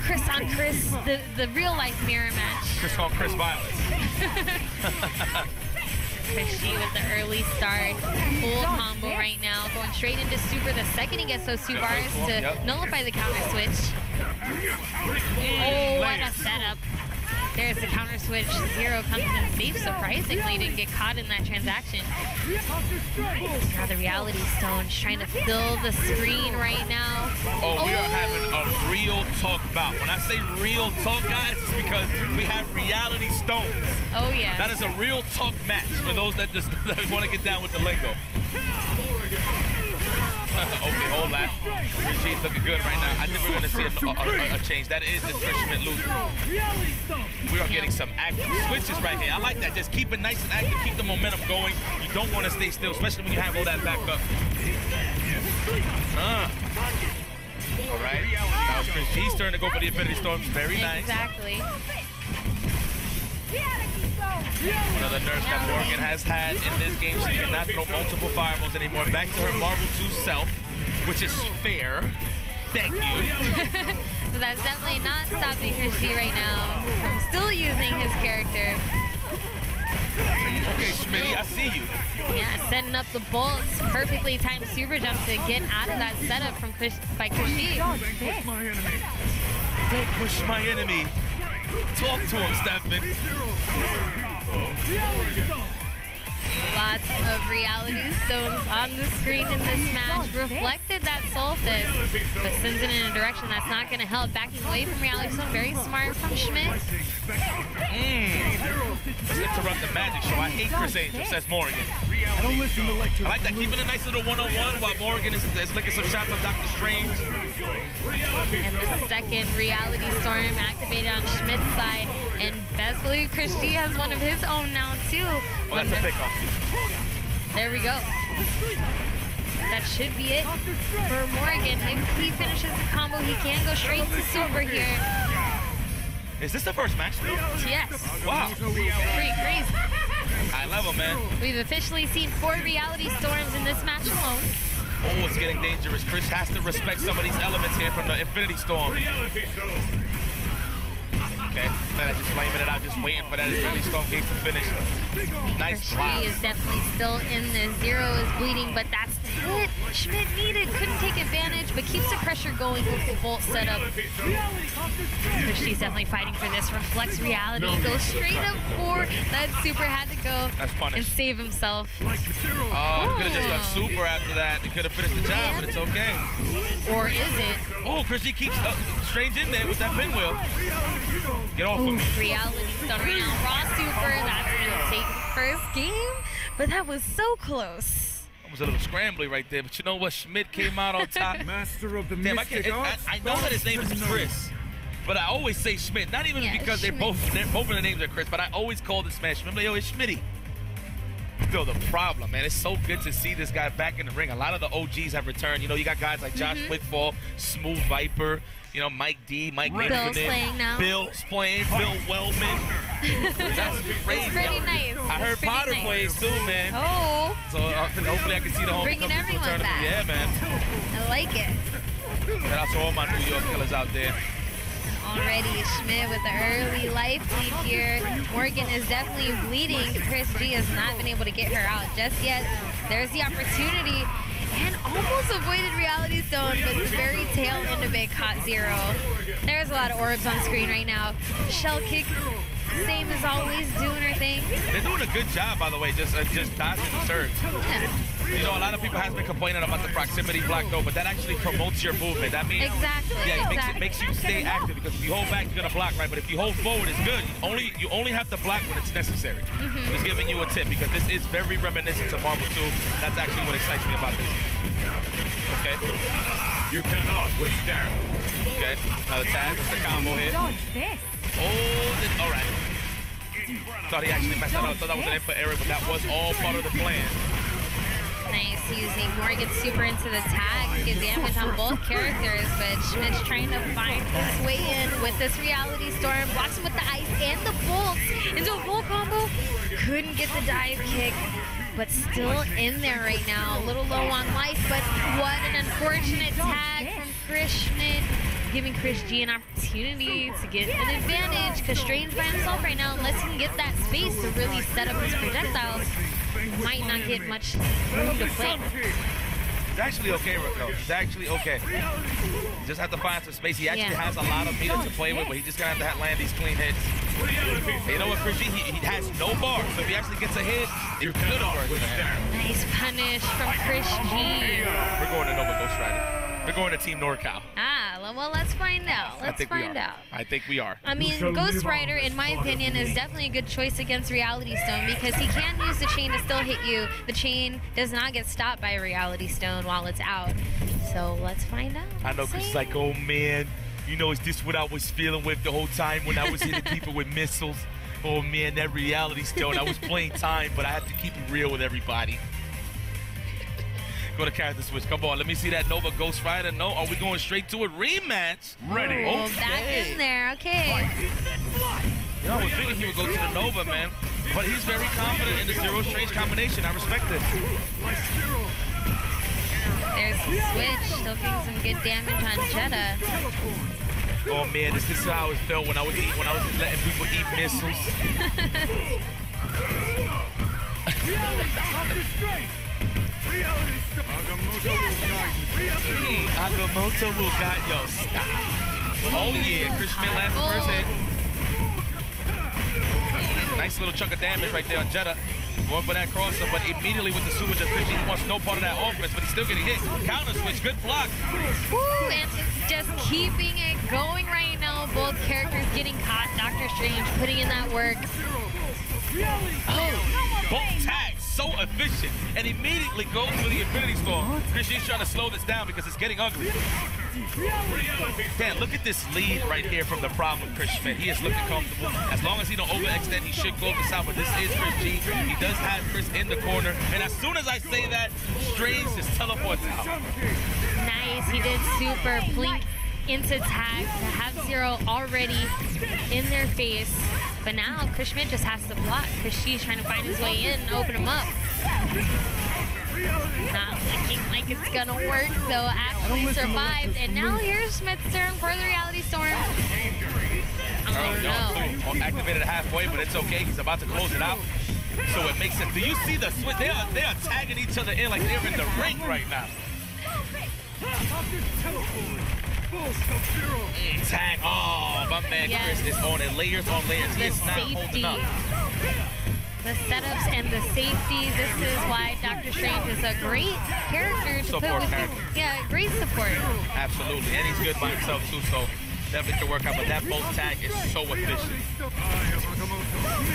Speaker 2: Chris on Chris, the real life mirror match.
Speaker 1: Chris on Chris violence.
Speaker 2: ChrisG with the early start, full combo right now, going straight into super the second he gets those 2 bars to nullify the counter switch. Oh, what a setup. There's the counter switch. 0 comes in safe, surprisingly, didn't get caught in that transaction. Now the reality stone's trying to fill the screen right now.
Speaker 1: Oh, we are having a real talk bout. When I say real talk, guys, it's because we have reality stones.
Speaker 2: Oh, yeah.
Speaker 1: That is a real talk match for those that just want to get down with the lingo. Okay, hold that. ChrisG's looking good right now. I think we're going to see a change. That is the Chris Schmidt losing. We are getting some active switches right here. I like that. Just keep it nice and active. Keep the momentum going. You don't want to stay still, especially when you have all that back up. All right. Now it's ChrisG's turn to go for the Infinity Storms. Very nice.
Speaker 2: Exactly.
Speaker 1: One of the nerfs that Morgan has had in this game. She cannot throw multiple fireballs anymore. Back to her Marvel 2 self, which is fair. Thank you.
Speaker 2: So that's definitely not stopping ChrisG right now from still using his character.
Speaker 1: Okay, Schmitty, I see you.
Speaker 2: Yeah, setting up the bolts. Perfectly timed super jump to get out of that setup from by ChrisG.
Speaker 1: Don't push my enemy. Talk to him, Stefan.
Speaker 2: Lots of reality stones on the screen in this match. Reflected that Soul Fist, but sends it in a direction that's not going to help. Backing away from reality stone. Very smart from Schmidt.
Speaker 1: Let's interrupt the magic show. I hate Chris Angel, says Morgan. I don't listen to lectures. I like that. Keeping a nice little one-on-one while Morgan is licking some shots on Dr. Strange.
Speaker 2: And the second reality storm activated on Schmidt's side. And best believe ChrisG has one of his own now too.
Speaker 1: Oh, that's a pickoff.
Speaker 2: There we go. That should be it for Morgan. If he finishes the combo, he can go straight to super here.
Speaker 1: Is this the first match?
Speaker 2: Yes.
Speaker 1: Wow.
Speaker 2: Pretty crazy.
Speaker 1: High level, man.
Speaker 2: We've officially seen 4 reality storms in this match alone.
Speaker 1: Oh, it's getting dangerous. Chris has to respect some of these elements here from the Infinity Storm. Okay, man, just flaming it out, just waiting for that Infinity Storm gate to finish. Nice drop.
Speaker 2: ChrisG is definitely still in this. Zero is bleeding, but that's the hit Schmidt needed. Couldn't take advantage, but keeps the pressure going with the bolt setup. ChrisG's definitely fighting for this. Reflects reality. Goes straight up for that super. Had to go and save himself.
Speaker 1: Oh, could have just done super after that. He could have finished the job, but it's okay.
Speaker 2: Or is it?
Speaker 1: Oh, ChrisG keeps Strange in there with that pinwheel. Get off of me.
Speaker 2: Reality stone right now. Raw super. That's gonna take the first game, but that was so close.
Speaker 1: It was a little scrambly right there, but you know what? Schmidt came out on top.
Speaker 6: Master of the
Speaker 1: Damn, I know that his name is Chris, but I always say Schmidt. Not even because both of their names are Chris, but I always call this man Schmidt. I'm like, yo, it's Schmitty. Still the problem, man. It's so good to see this guy back in the ring. A lot of the OGs have returned. You know, you got guys like Josh Wickfall, Smooth Viper, you know, Mike D, Mike
Speaker 2: Bill's playing now.
Speaker 1: Bill's playing, Bill Wellman. That's crazy.
Speaker 2: It's pretty nice.
Speaker 1: I heard Potter plays too, man.
Speaker 2: Oh.
Speaker 1: So hopefully I can see the home
Speaker 2: bringing everyone back.
Speaker 1: Yeah, man.
Speaker 2: I like it.
Speaker 1: Shout out to all my New York killers out there.
Speaker 2: Already Schmidt with the early life lead here. Morgan is definitely bleeding. ChrisG has not been able to get her out just yet. There's the opportunity and almost avoided reality stone, but the very tail end of it caught Zero. There's a lot of orbs on screen right now. Shell kick, same as always, doing her thing.
Speaker 1: They're doing a good job, by the way, just dodging the surge.
Speaker 2: Yeah.
Speaker 1: You know, a lot of people have been complaining about the proximity block, though, but that actually promotes your movement. That means it makes you stay active, because if you hold back, you're gonna block, right? But if you hold forward, it's good. You only have to block when it's necessary. I'm just giving you a tip, because this is very reminiscent to Marvel 2. That's actually what excites me about this. Okay.
Speaker 5: You cannot withstand.
Speaker 1: Okay. Another tag. What's the combo here? Oh, all right. Thought he actually messed that up. Thought that was an input error, but that was all part of the plan.
Speaker 2: Nice, using Morgan super into the tag to get damage on both characters, but Schmidt's trying to find his way in with this reality storm. Blocks him with the ice and the bolts into a full combo. Couldn't get the dive kick, but still in there right now. A little low on life, but what an unfortunate tag from Chris Schmidt, giving ChrisG an opportunity to get an advantage, because Strange by himself right now, unless he can get that space to really set up his projectiles, might not get much room to play.
Speaker 1: It's actually okay, Rico. It's actually okay. You just have to find some space. He actually has a lot of meter to play with, but he just gonna have to land these clean hits. And you know what, ChrisG, he has no bar, so if he actually gets a hit, it could have worked.
Speaker 2: Nice punish from ChrisG.
Speaker 1: We're going to Nova Ghost Rider. We're going to Team NorCal.
Speaker 2: Well, let's find out. Let's find out.
Speaker 1: I think we are.
Speaker 2: I mean, Ghost Rider, in my opinion, is definitely a good choice against Reality Stone, because he can use the chain to still hit you. The chain does not get stopped by a Reality Stone while it's out. So let's find out.
Speaker 1: I know, because it's like, oh man, you know, is this what I was feeling with the whole time when I was hitting people with missiles? Oh man, that Reality Stone, I was playing time, but I had to keep it real with everybody. Go to character switch. Come on, let me see that Nova Ghost Rider. No, are we going straight to a rematch?
Speaker 5: Ready.
Speaker 2: Oh, back in there. Okay.
Speaker 1: You know, I was thinking he would go to the Nova, man. But he's very confident in the Zero Strange combination. I respect it.
Speaker 2: There's the switch. Still getting some good damage on Jetta.
Speaker 1: Oh man, this is how it felt when I was letting people eat missiles. Agamotto will guide yo. Stop. Oh yeah, Chris Schmidt lands the first hit. Nice little chunk of damage right there on Jetta. Going for that crosser, but immediately with the super just he wants no part of that offense, but he's still getting hit. Counter switch, good block.
Speaker 2: Woo, and just keeping it going right now. Both characters getting caught. Dr. Strange putting in that work.
Speaker 1: Oh, both tags, so efficient, and immediately goes for the Infinity Storm. Christian's trying to slow this down because it's getting ugly. Dan, look at this lead right here from the problem, Chris Schmidt. He is looking comfortable. As long as he don't overextend, he should go this out, but this is Chris G. He does have Chris in the corner, and as soon as I say that, Strange just teleports out.
Speaker 2: Nice, he did super blink into tag to have Zero already in their face. But now Chris Schmidt just has to block because she's trying to find his way in and open him up. Not looking like it's gonna work though. Actually survived, and now here's Smith's turn for the Reality Storm. Oh no!
Speaker 1: Activated halfway, but it's okay. He's about to close it out, so it makes it. Do you see the switch? They are tagging each other in like they're in the ring right now. Tag. Oh, my man Chris is on it. Layers on layers. He is not holding up.
Speaker 2: The setups and the safety. This is why Dr. Strange is a great character to put with you. Yeah, great support.
Speaker 1: Absolutely, and he's good by himself too, so definitely can work out. But that bolt tag is so efficient.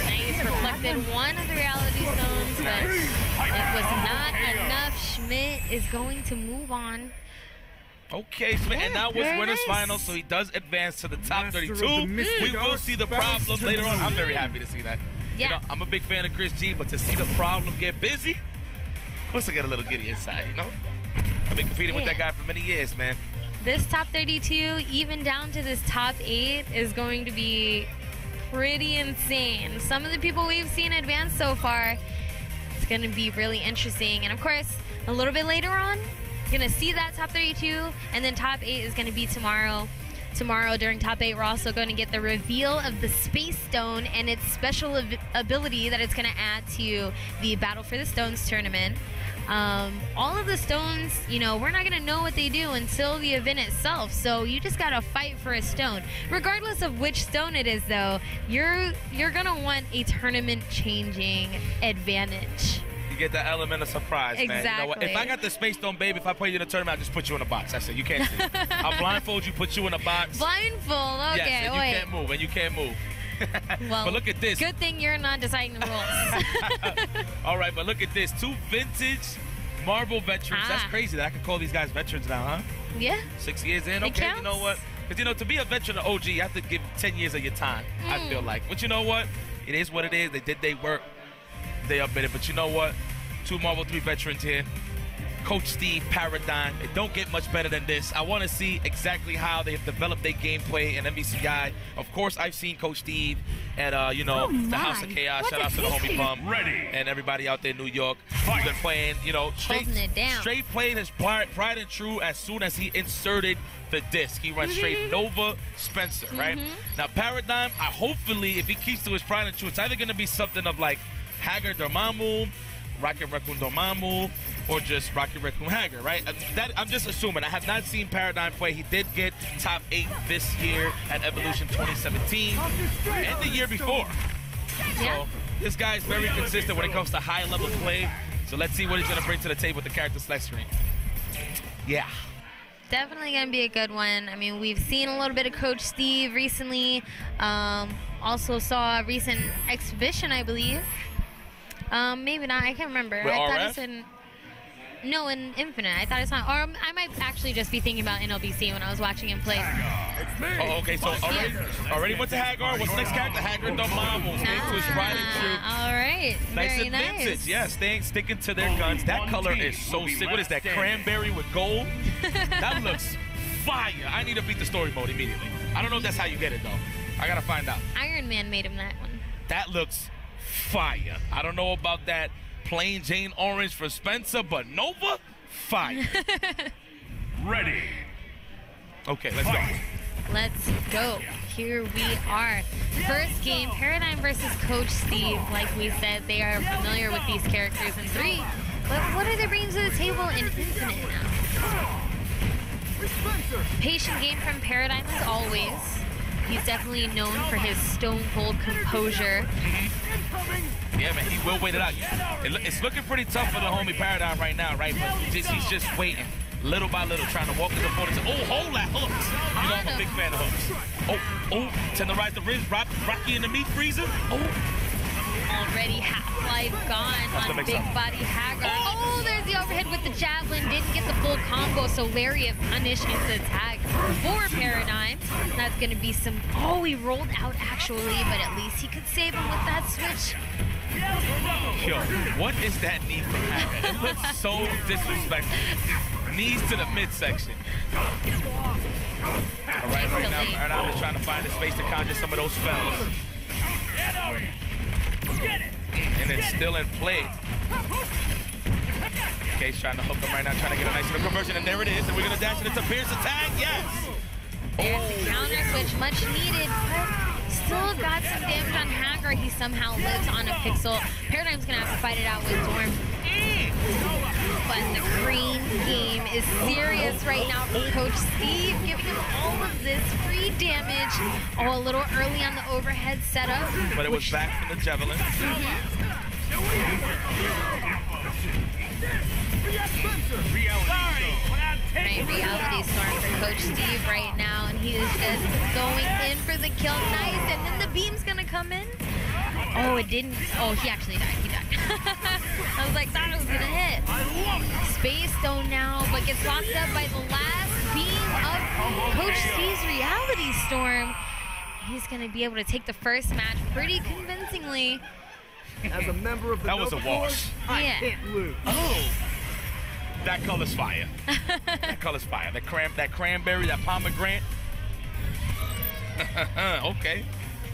Speaker 2: Nice, reflected one of the Reality Stones, but it was not enough. Schmidt is going to move on.
Speaker 1: Okay, Smith, and now was winners final, so he does advance to the top 32. We will see the problem later on. I'm very happy to see that.
Speaker 2: Yeah.
Speaker 1: You know, I'm a big fan of Chris G, but to see the problem get busy, of course I get a little giddy inside, you know? I've been competing with that guy for many years, man.
Speaker 2: This top 32, even down to this top 8, is going to be pretty insane. Some of the people we've seen advance so far, it's going to be really interesting. And of course, a little bit later on, gonna see that top 32, and then top 8 is gonna be tomorrow. Tomorrow during top 8, we're also going to get the reveal of the Space Stone and its special ability that it's gonna add to the Battle for the Stones tournament. All of the stones, you know, we're not gonna know what they do until the event itself, so you just gotta fight for a stone. Regardless of which stone it is though, you're gonna want a tournament changing advantage.
Speaker 1: You get that element of surprise, man.
Speaker 2: Exactly.
Speaker 1: You know what? If I got the Space Stone, babe, if I play you in a tournament, I'll just put you in a box. That's it. You can't see. I'll blindfold you, put you in a box.
Speaker 2: Blindfold, okay.
Speaker 1: Yes, and you can't move, and you can't move.
Speaker 2: Well,
Speaker 1: but look at this.
Speaker 2: Good thing you're not deciding the rules.
Speaker 1: All right, but look at this. 2 vintage Marvel veterans. That's crazy that I can call these guys veterans now, huh?
Speaker 2: Yeah.
Speaker 1: 6 years in. Okay, you know what? Because, you know, to be a veteran of OG, you have to give 10 years of your time, I feel like. But you know what? It is what it is. They did their work. They updated. But you know what? 2 Marvel 3 veterans here. Coach Steve, Paradigm. It don't get much better than this. I want to see exactly how they have developed their gameplay in MVCI. Of course, I've seen Coach Steve at, you know, the House of Chaos. Shout out to the homie Bum. And everybody out there in New York. He's been playing, you know, straight playing his tried and true as soon as he inserted the disc. He runs straight Nova Spencer, right? Now, Paradigm, hopefully, if he keeps to his pride and true, it's either going to be something of like Haggard Dormammu, Rocket Raccoon Dormammu, or just Rocket Raccoon Haggard, right? I'm just assuming. I have not seen Paradigm play. He did get top 8 this year at Evolution 2017 and the year before. So this guy is very consistent when it comes to high-level play. So let's see what he's going to bring to the table with the character select screen. Yeah.
Speaker 2: Definitely going to be a good one. I mean, we've seen a little bit of Coach Steve recently. Also saw a recent exhibition, I believe. Maybe not. I can't remember.
Speaker 1: With
Speaker 2: I thought
Speaker 1: RF?
Speaker 2: it's in... No, in Infinite. I thought it's not. Or I might actually just be thinking about NLBC when I was watching him play.
Speaker 1: Oh, okay. So already went to Haggard. What's the next character? Haggard Dormammu. Staying to his pride and true.
Speaker 2: All right.
Speaker 1: Nice
Speaker 2: Very
Speaker 1: and
Speaker 2: nice.
Speaker 1: vintage. Yeah, sticking to their guns. That color is so sick. What is that? Cranberry with gold? That looks fire. I need to beat the story mode immediately. I don't know if that's how you get it, though. I got to find out.
Speaker 2: Iron Man made him that one.
Speaker 1: That looks fire. I don't know about that plain Jane orange for Spencer, but Nova, fire.
Speaker 5: Ready.
Speaker 1: Okay, let's go.
Speaker 2: Let's go. Here we are. First game, Paradigm versus Coach Steve. Like we said, they are familiar with these characters in 3. But what are they bringing to the table in Infinite now? Patient game from Paradigm as always. He's definitely known for his stone-cold composure.
Speaker 1: Yeah, man, he will wait it out. It's looking pretty tough for the homie Paradigm right now, right? But he's just waiting, little by little, trying to walk his opponents. Oh, hold that hooks. You know, I'm a big fan of hooks. Oh, tenderize the wrist, Rocky in the meat freezer. Oh.
Speaker 2: Already half-life gone on Big Body Hagar. Oh, there's the overhead with the javelin. Didn't get the full combo, so Lariat punished into the tag for Paradigm. That's going to be some... Oh, he rolled out actually, but at least he could save him with that switch.
Speaker 1: Yo, what is that knee from Hagar? It looks so disrespectful. Knees to the midsection. All right, right now, Paradigm is trying to find a space to conjure some of those spells. And it's still in play. Okay, he's trying to hook him right now, trying to get a nice little conversion, and there it is. And we're gonna dash it into Pierce attack. Yes.
Speaker 2: There's the counter switch, much needed, but still got some damage on Hagar. He somehow lives on a pixel. Paradigm's gonna have to fight it out with Storm. But the green game is serious right now for Coach Steve, giving him all of this free damage. Oh, a little early on the overhead setup.
Speaker 1: But it was back from the javelin.
Speaker 2: Right, reality storm for Coach Steve right now, and he is just going in for the kill. Nice, and then the beam's gonna come in. Oh, it didn't. Oh, he actually died. He died. I was like, thought it was gonna hit. Space Stone now, but gets locked up by the last beam of Coach Steve's reality storm. He's gonna be able to take the first match pretty convincingly.
Speaker 6: As a member of the
Speaker 1: That was a wash.
Speaker 6: I can't lose.
Speaker 1: Oh, that color's fire. That color's fire. That cranberry, that pomegranate. Okay.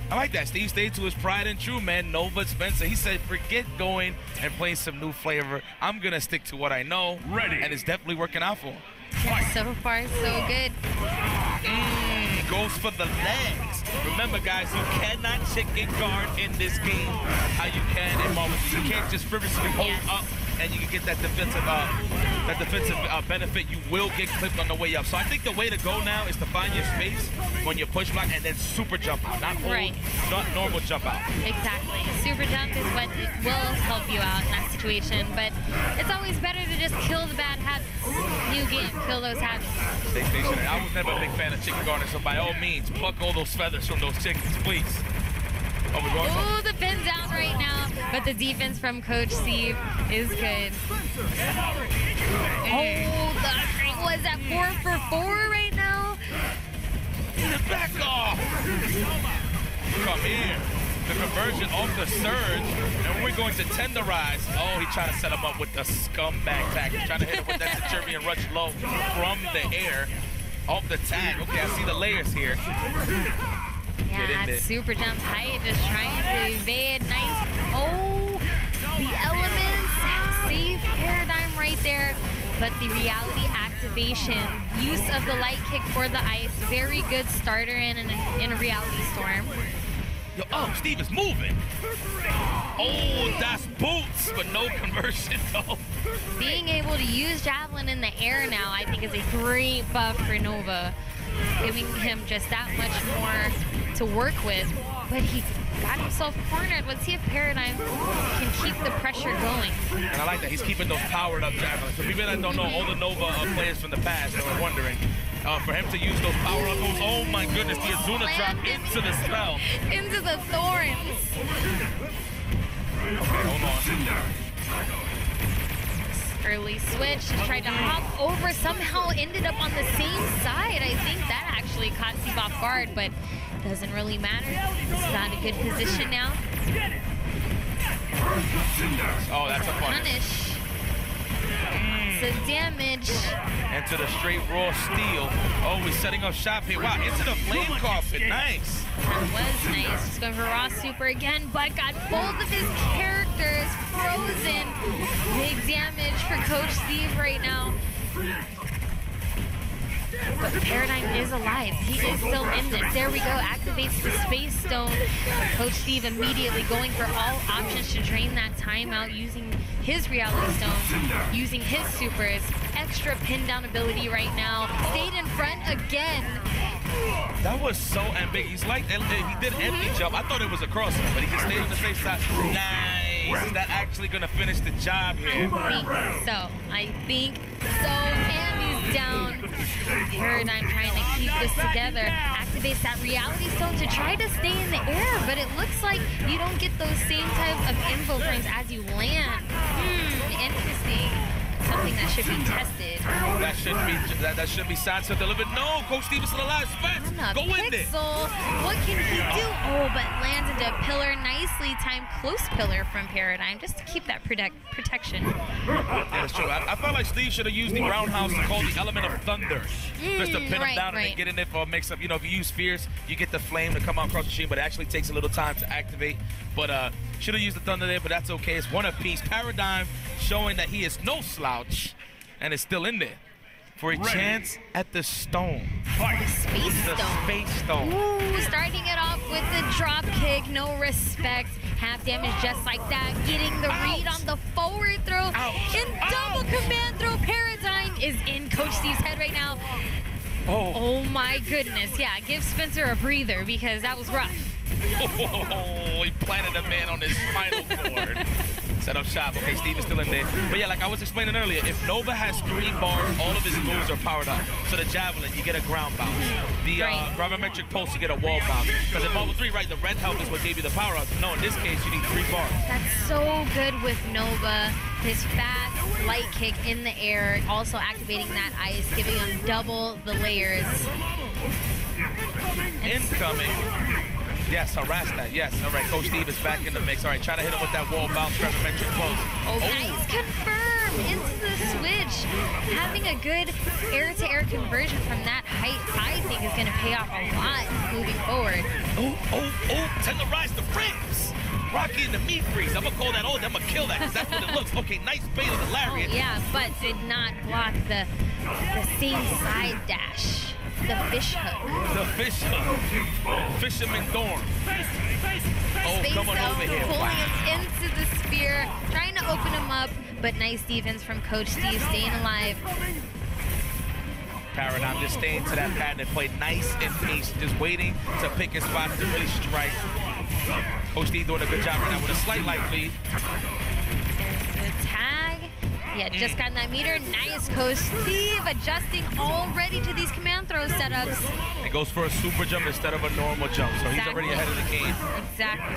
Speaker 1: I like that. Steve stayed to his pride and true, man. Nova Spencer, he said, forget going and playing some new flavor. I'm going to stick to what I know.
Speaker 5: Ready.
Speaker 1: And it's definitely working out for him.
Speaker 2: Yeah, so far, so good.
Speaker 1: Goes for the legs. Remember, guys, you cannot chicken guard in this game how you can in Marvel. You can't just frivolously hold up and you can get that defensive benefit. You will get clipped on the way up. So I think the way to go now is to find your space when you push block and then super jump out. Not hold, not normal jump out.
Speaker 2: Exactly. Super jump is what will help you out in that situation. But it's always better to just kill the bad habits. New game, kill those habits.
Speaker 1: Stay stationary. I was never a big fan of chicken guarding, so by all means, pluck all those feathers from those chickens, please. Oh, we're going.
Speaker 2: Ooh, the pin's out right now, but the defense from Coach Steve is good. Oh, was that 4 for 4 right now?
Speaker 1: Back off! Come here. The conversion off the surge, and we're going to tenderize. Oh, he tried to set him up with the scumbag tag. He's trying to hit him with that Centurion rush low from the air. Off the tag. Okay, I see the layers here.
Speaker 2: Yeah, super jump height, just trying to evade. Nice. Oh, the elements save Paradigm right there. But the reality activation, use of the light kick for the ice, very good starter in a reality storm.
Speaker 1: Yo, oh, Steve is moving. Oh, that's boots, but no conversion though.
Speaker 2: Being able to use Javelin in the air now, I think, is a great buff for Nova, giving him just that much more to work with. But he got himself cornered. Let's see if Paradigm can keep the pressure going.
Speaker 1: And I like that he's keeping those powered up Javelins. So people that don't know, all the Nova players from the past that were wondering, for him to use those power up moves, oh my goodness, the Azuna drop into the spell.
Speaker 2: Into the thorns.
Speaker 1: Okay, hold on.
Speaker 2: Early switch, tried to hop over, somehow ended up on the same side. I think that actually caught Steve off guard, but doesn't really matter. He's got a good position now.
Speaker 1: Oh, that's a punish.
Speaker 2: of damage.
Speaker 1: Into the straight raw steel. Oh, we're setting up shop here. Wow, into the flame carpet. Nice.
Speaker 2: That was nice. Just going for raw super again, but got both of his characters frozen. Big damage for Coach Steve right now. But Paradigm is alive. He is still in this. There we go. Activates the Space Stone. Coach Steve immediately going for all options to drain that timeout using his Reality Stones, using his supers. Extra pin down ability right now. Stayed in front again.
Speaker 1: That was so ambiguous. Like he did an empty jump. I thought it was a crossover, but he just stayed on the safe side. Nice. Is that actually going to finish the job here?
Speaker 2: I think so. And he's down. Paradigm trying to keep this together. Activates that Reality Stone to try to stay in the air, but it looks like you don't get those same types of info frames as you land. Interesting. Something that should be tested.
Speaker 1: That should be sidestep delivered. No, Coach Steve is still alive. Spence, go in there.
Speaker 2: What can he do? Oh, but lands into a pillar. Nicely timed close pillar from Paradigm just to keep that protection.
Speaker 1: Yeah, that's true. I felt like Steve should have used the roundhouse to call the element of thunder. Just to pin him down and then get in there for a mix-up. You know, if you use spheres, you get the flame to come out across the machine, but it actually takes a little time to activate. But should have used the thunder there, but that's okay. It's one apiece. Paradigm showing that he is no slouch and is still in there for a chance at the stone.
Speaker 2: The Space Stone. Ooh, starting it off with the drop kick. No respect. Half damage just like that. Getting the read on the forward throw. In double command throw. Paradigm is in Coach Steve's head right now. Oh my goodness. Yeah, give Spencer a breather because that was rough.
Speaker 1: Oh, he planted a man on his spinal cord. Set up shop. Okay, Steve is still in there. But yeah, like I was explaining earlier, if Nova has 3 bars, all of his moves are powered up. So the Javelin, you get a ground bounce. The Gravimetric Pulse, you get a wall bounce. Because in Marvel 3, right, the red helmet is what gave you the power up. No, in this case, you need 3 bars.
Speaker 2: That's so good with Nova. His fast light kick in the air, also activating that ice, giving him double the layers.
Speaker 1: Incoming. Yes, harass that. Yes. All right, Coach Steve is back in the mix. All right, try to hit him with that wall bounce, Gravimetric Pulse.
Speaker 2: Nice confirm into the switch. Having a good air-to-air conversion from that height, I think is going to pay off a lot moving forward.
Speaker 1: Tenderize the frames. Rocky in the meat freeze. I'm going to call that, I'm going to kill that because that's what it looks. Okay, nice bait on the lariat.
Speaker 2: Yeah, but did not block the same side dash. The fish hook.
Speaker 1: The fish hook. Fisherman Dorm.
Speaker 2: Space
Speaker 1: come on over here.
Speaker 2: Pulling him into the sphere, trying to open him up, but nice defense from Coach Steve, staying alive.
Speaker 1: Paradigm just staying to that pattern and play nice and patient, just waiting to pick his spots to really strike. Coach Steve doing a good job right now with a slight light lead.
Speaker 2: The tag. Yeah, just got that meter. Nice, Coach Steve adjusting already to these command throw setups.
Speaker 1: It goes for a super jump instead of a normal jump, so he's already ahead of the game.
Speaker 2: Exactly.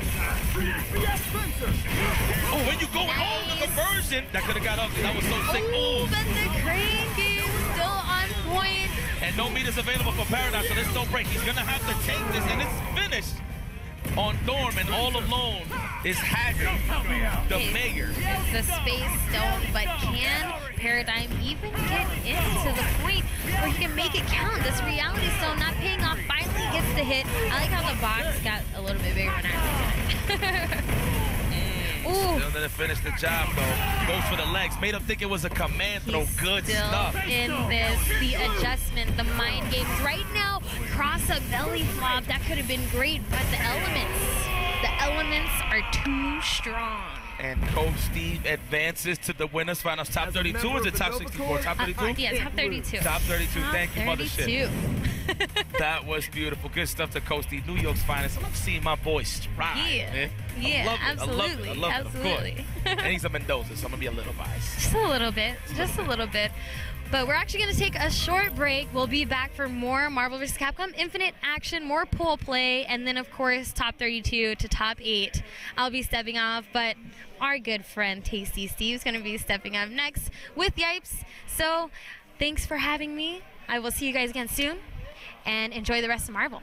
Speaker 1: Oh, when you go home, the conversion, that could have got ugly. That was so sick.
Speaker 2: Oh, but the crane game still on point.
Speaker 1: And no meters available for Paradigm, so there's no break. He's going to have to take this, and it's finished on Dorm, and all alone is Haggard, the mayor.
Speaker 2: It's the Space Stone, but can Paradigm even get into the point where he can make it count? This Reality Stone not paying off, finally gets the hit. I like how the box got a little bit bigger when I
Speaker 1: Still didn't finish the job, though. Goes for the legs. Made him think it was a command throw. Good stuff.
Speaker 2: In this, the adjustment, the mind games. Right now, cross a belly flop. That could have been great, but the elements are too strong.
Speaker 1: And Coach Steve advances to the winners finals. Top 32 or is it top 64? Top 32?
Speaker 2: Yeah, top 32.
Speaker 1: Top 32. Thank you, mothership.
Speaker 2: 32.
Speaker 1: That was beautiful. Good stuff to Coach Steve, New York's finest. I love seeing my boy strive.
Speaker 2: Yeah, absolutely.
Speaker 1: I love it, of course. And he's a Mendoza, so I'm going to be a little biased.
Speaker 2: Just a little bit. Just a little bit. But we're actually going to take a short break. We'll be back for more Marvel vs. Capcom Infinite action, more pool play, and then, of course, top 32 to top 8. I'll be stepping off, but our good friend Tasty Steve's going to be stepping up next with Yipes. So thanks for having me. I will see you guys again soon, and enjoy the rest of Marvel.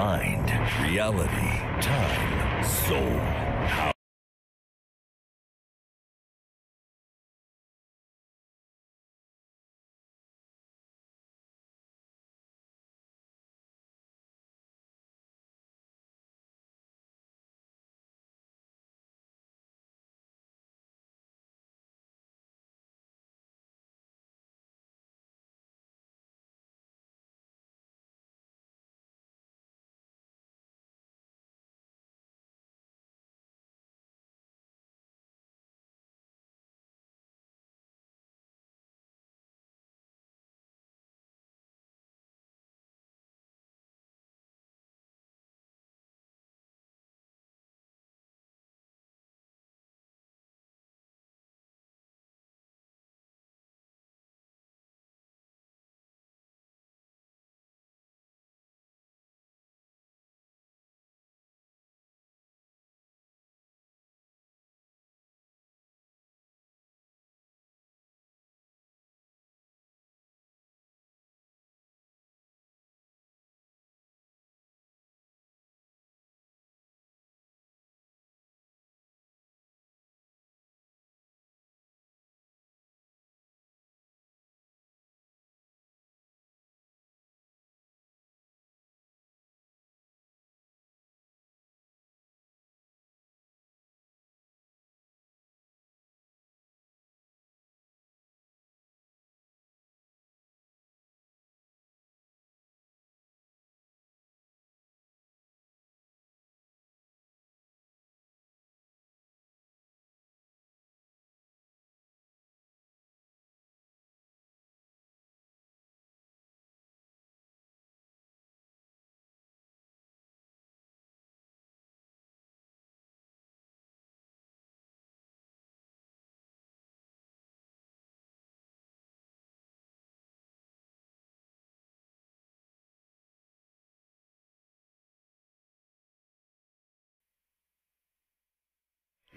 Speaker 5: Mind, reality, time, soul, power.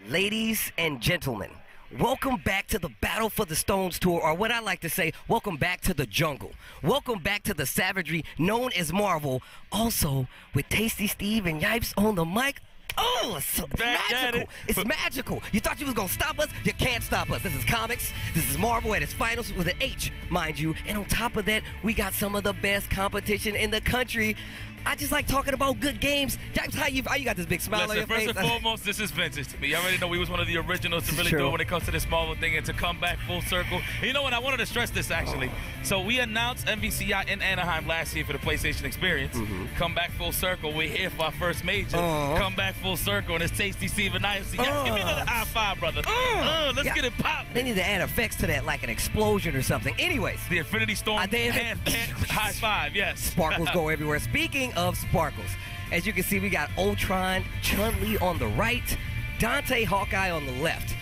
Speaker 7: Ladies and gentlemen, welcome back to the Battle for the Stones tour, or what I like to say, welcome back to the jungle. Welcome back to the savagery known as Marvel, also with Tasty Steve and Yipes on the mic. Oh, it's magical. It's magical. You thought you was going to stop us? You can't stop us. This is comics. This is Marvel at its finals with an H, mind you. And on top of that, we got some of the best competition in the country. I just like talking about good games. James, how you got this big smile on your face?
Speaker 1: First and foremost, this is vintage to me. I already know we was one of the originals to really do it when it comes to this Marvel thing and to come back full circle. And you know what? I wanted to stress this, actually. So we announced MVCI in Anaheim last year for the PlayStation Experience. Come back full circle. We're here for our first major. Come back full circle, and it's Tasty Steve and IFC. Yes, give me another high five, brother. Let's get it popped.
Speaker 7: They need to add effects to that, like an explosion or something. Anyways.
Speaker 1: The Infinity Storm high five, yes.
Speaker 7: Sparkles go everywhere. Speaking of sparkles, as you can see, we got Ultron, Chun-Li on the right, Dante Hawkeye on the left.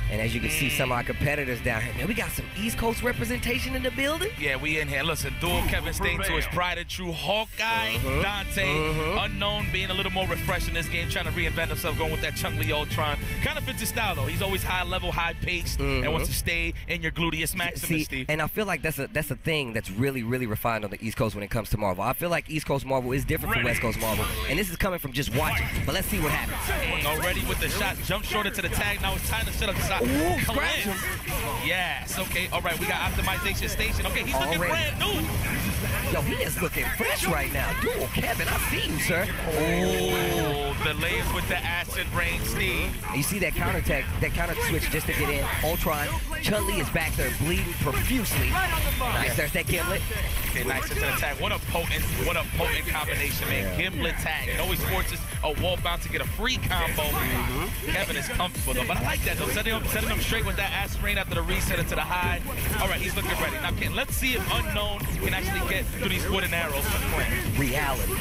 Speaker 7: And as you can see, some of our competitors down here. Man, we got some East Coast representation in the building.
Speaker 1: Yeah, we in here. Listen, dual Kevin staying to his pride and true. Hawkeye, Dante, unknown, being a little more refreshed in this game, trying to reinvent himself, going with that Chun-Li Ultron. Kind of fits his style, though. He's always high level, high paced, and wants to stay in your gluteus maximus, Steve.
Speaker 7: And I feel like that's a thing that's really, really refined on the East Coast when it comes to Marvel. I feel like East Coast Marvel is different from West Coast Marvel. And this is coming from just watching. But let's see what happens.
Speaker 1: Already with the shot, jump short into the tag. Now it's time to set up the shot.
Speaker 7: Ooh, scratch him.
Speaker 1: Yes, okay, all right, we got optimization station. Okay, he's looking brand new.
Speaker 7: Yo, he is looking fresh right now. Dual Kevin, I see you, sir.
Speaker 1: Oh, the layers with the acid rain, Steve.
Speaker 7: You see that counter attack, that counter switch just to get in. Ultron, Chun-Li is back there bleeding profusely. Nice, there's that Gimlet.
Speaker 1: Okay, nice into the tag. What a potent combination, man. Gimlet tag. It always forces a wall bounce to get a free combo. Kevin is comfortable though, but I like that though. Setting him straight with that acid rain after the reset into the high. All right, he's looking ready. Now, let's see if Unknown can actually get through these wooden arrows for the plan.
Speaker 7: Reality.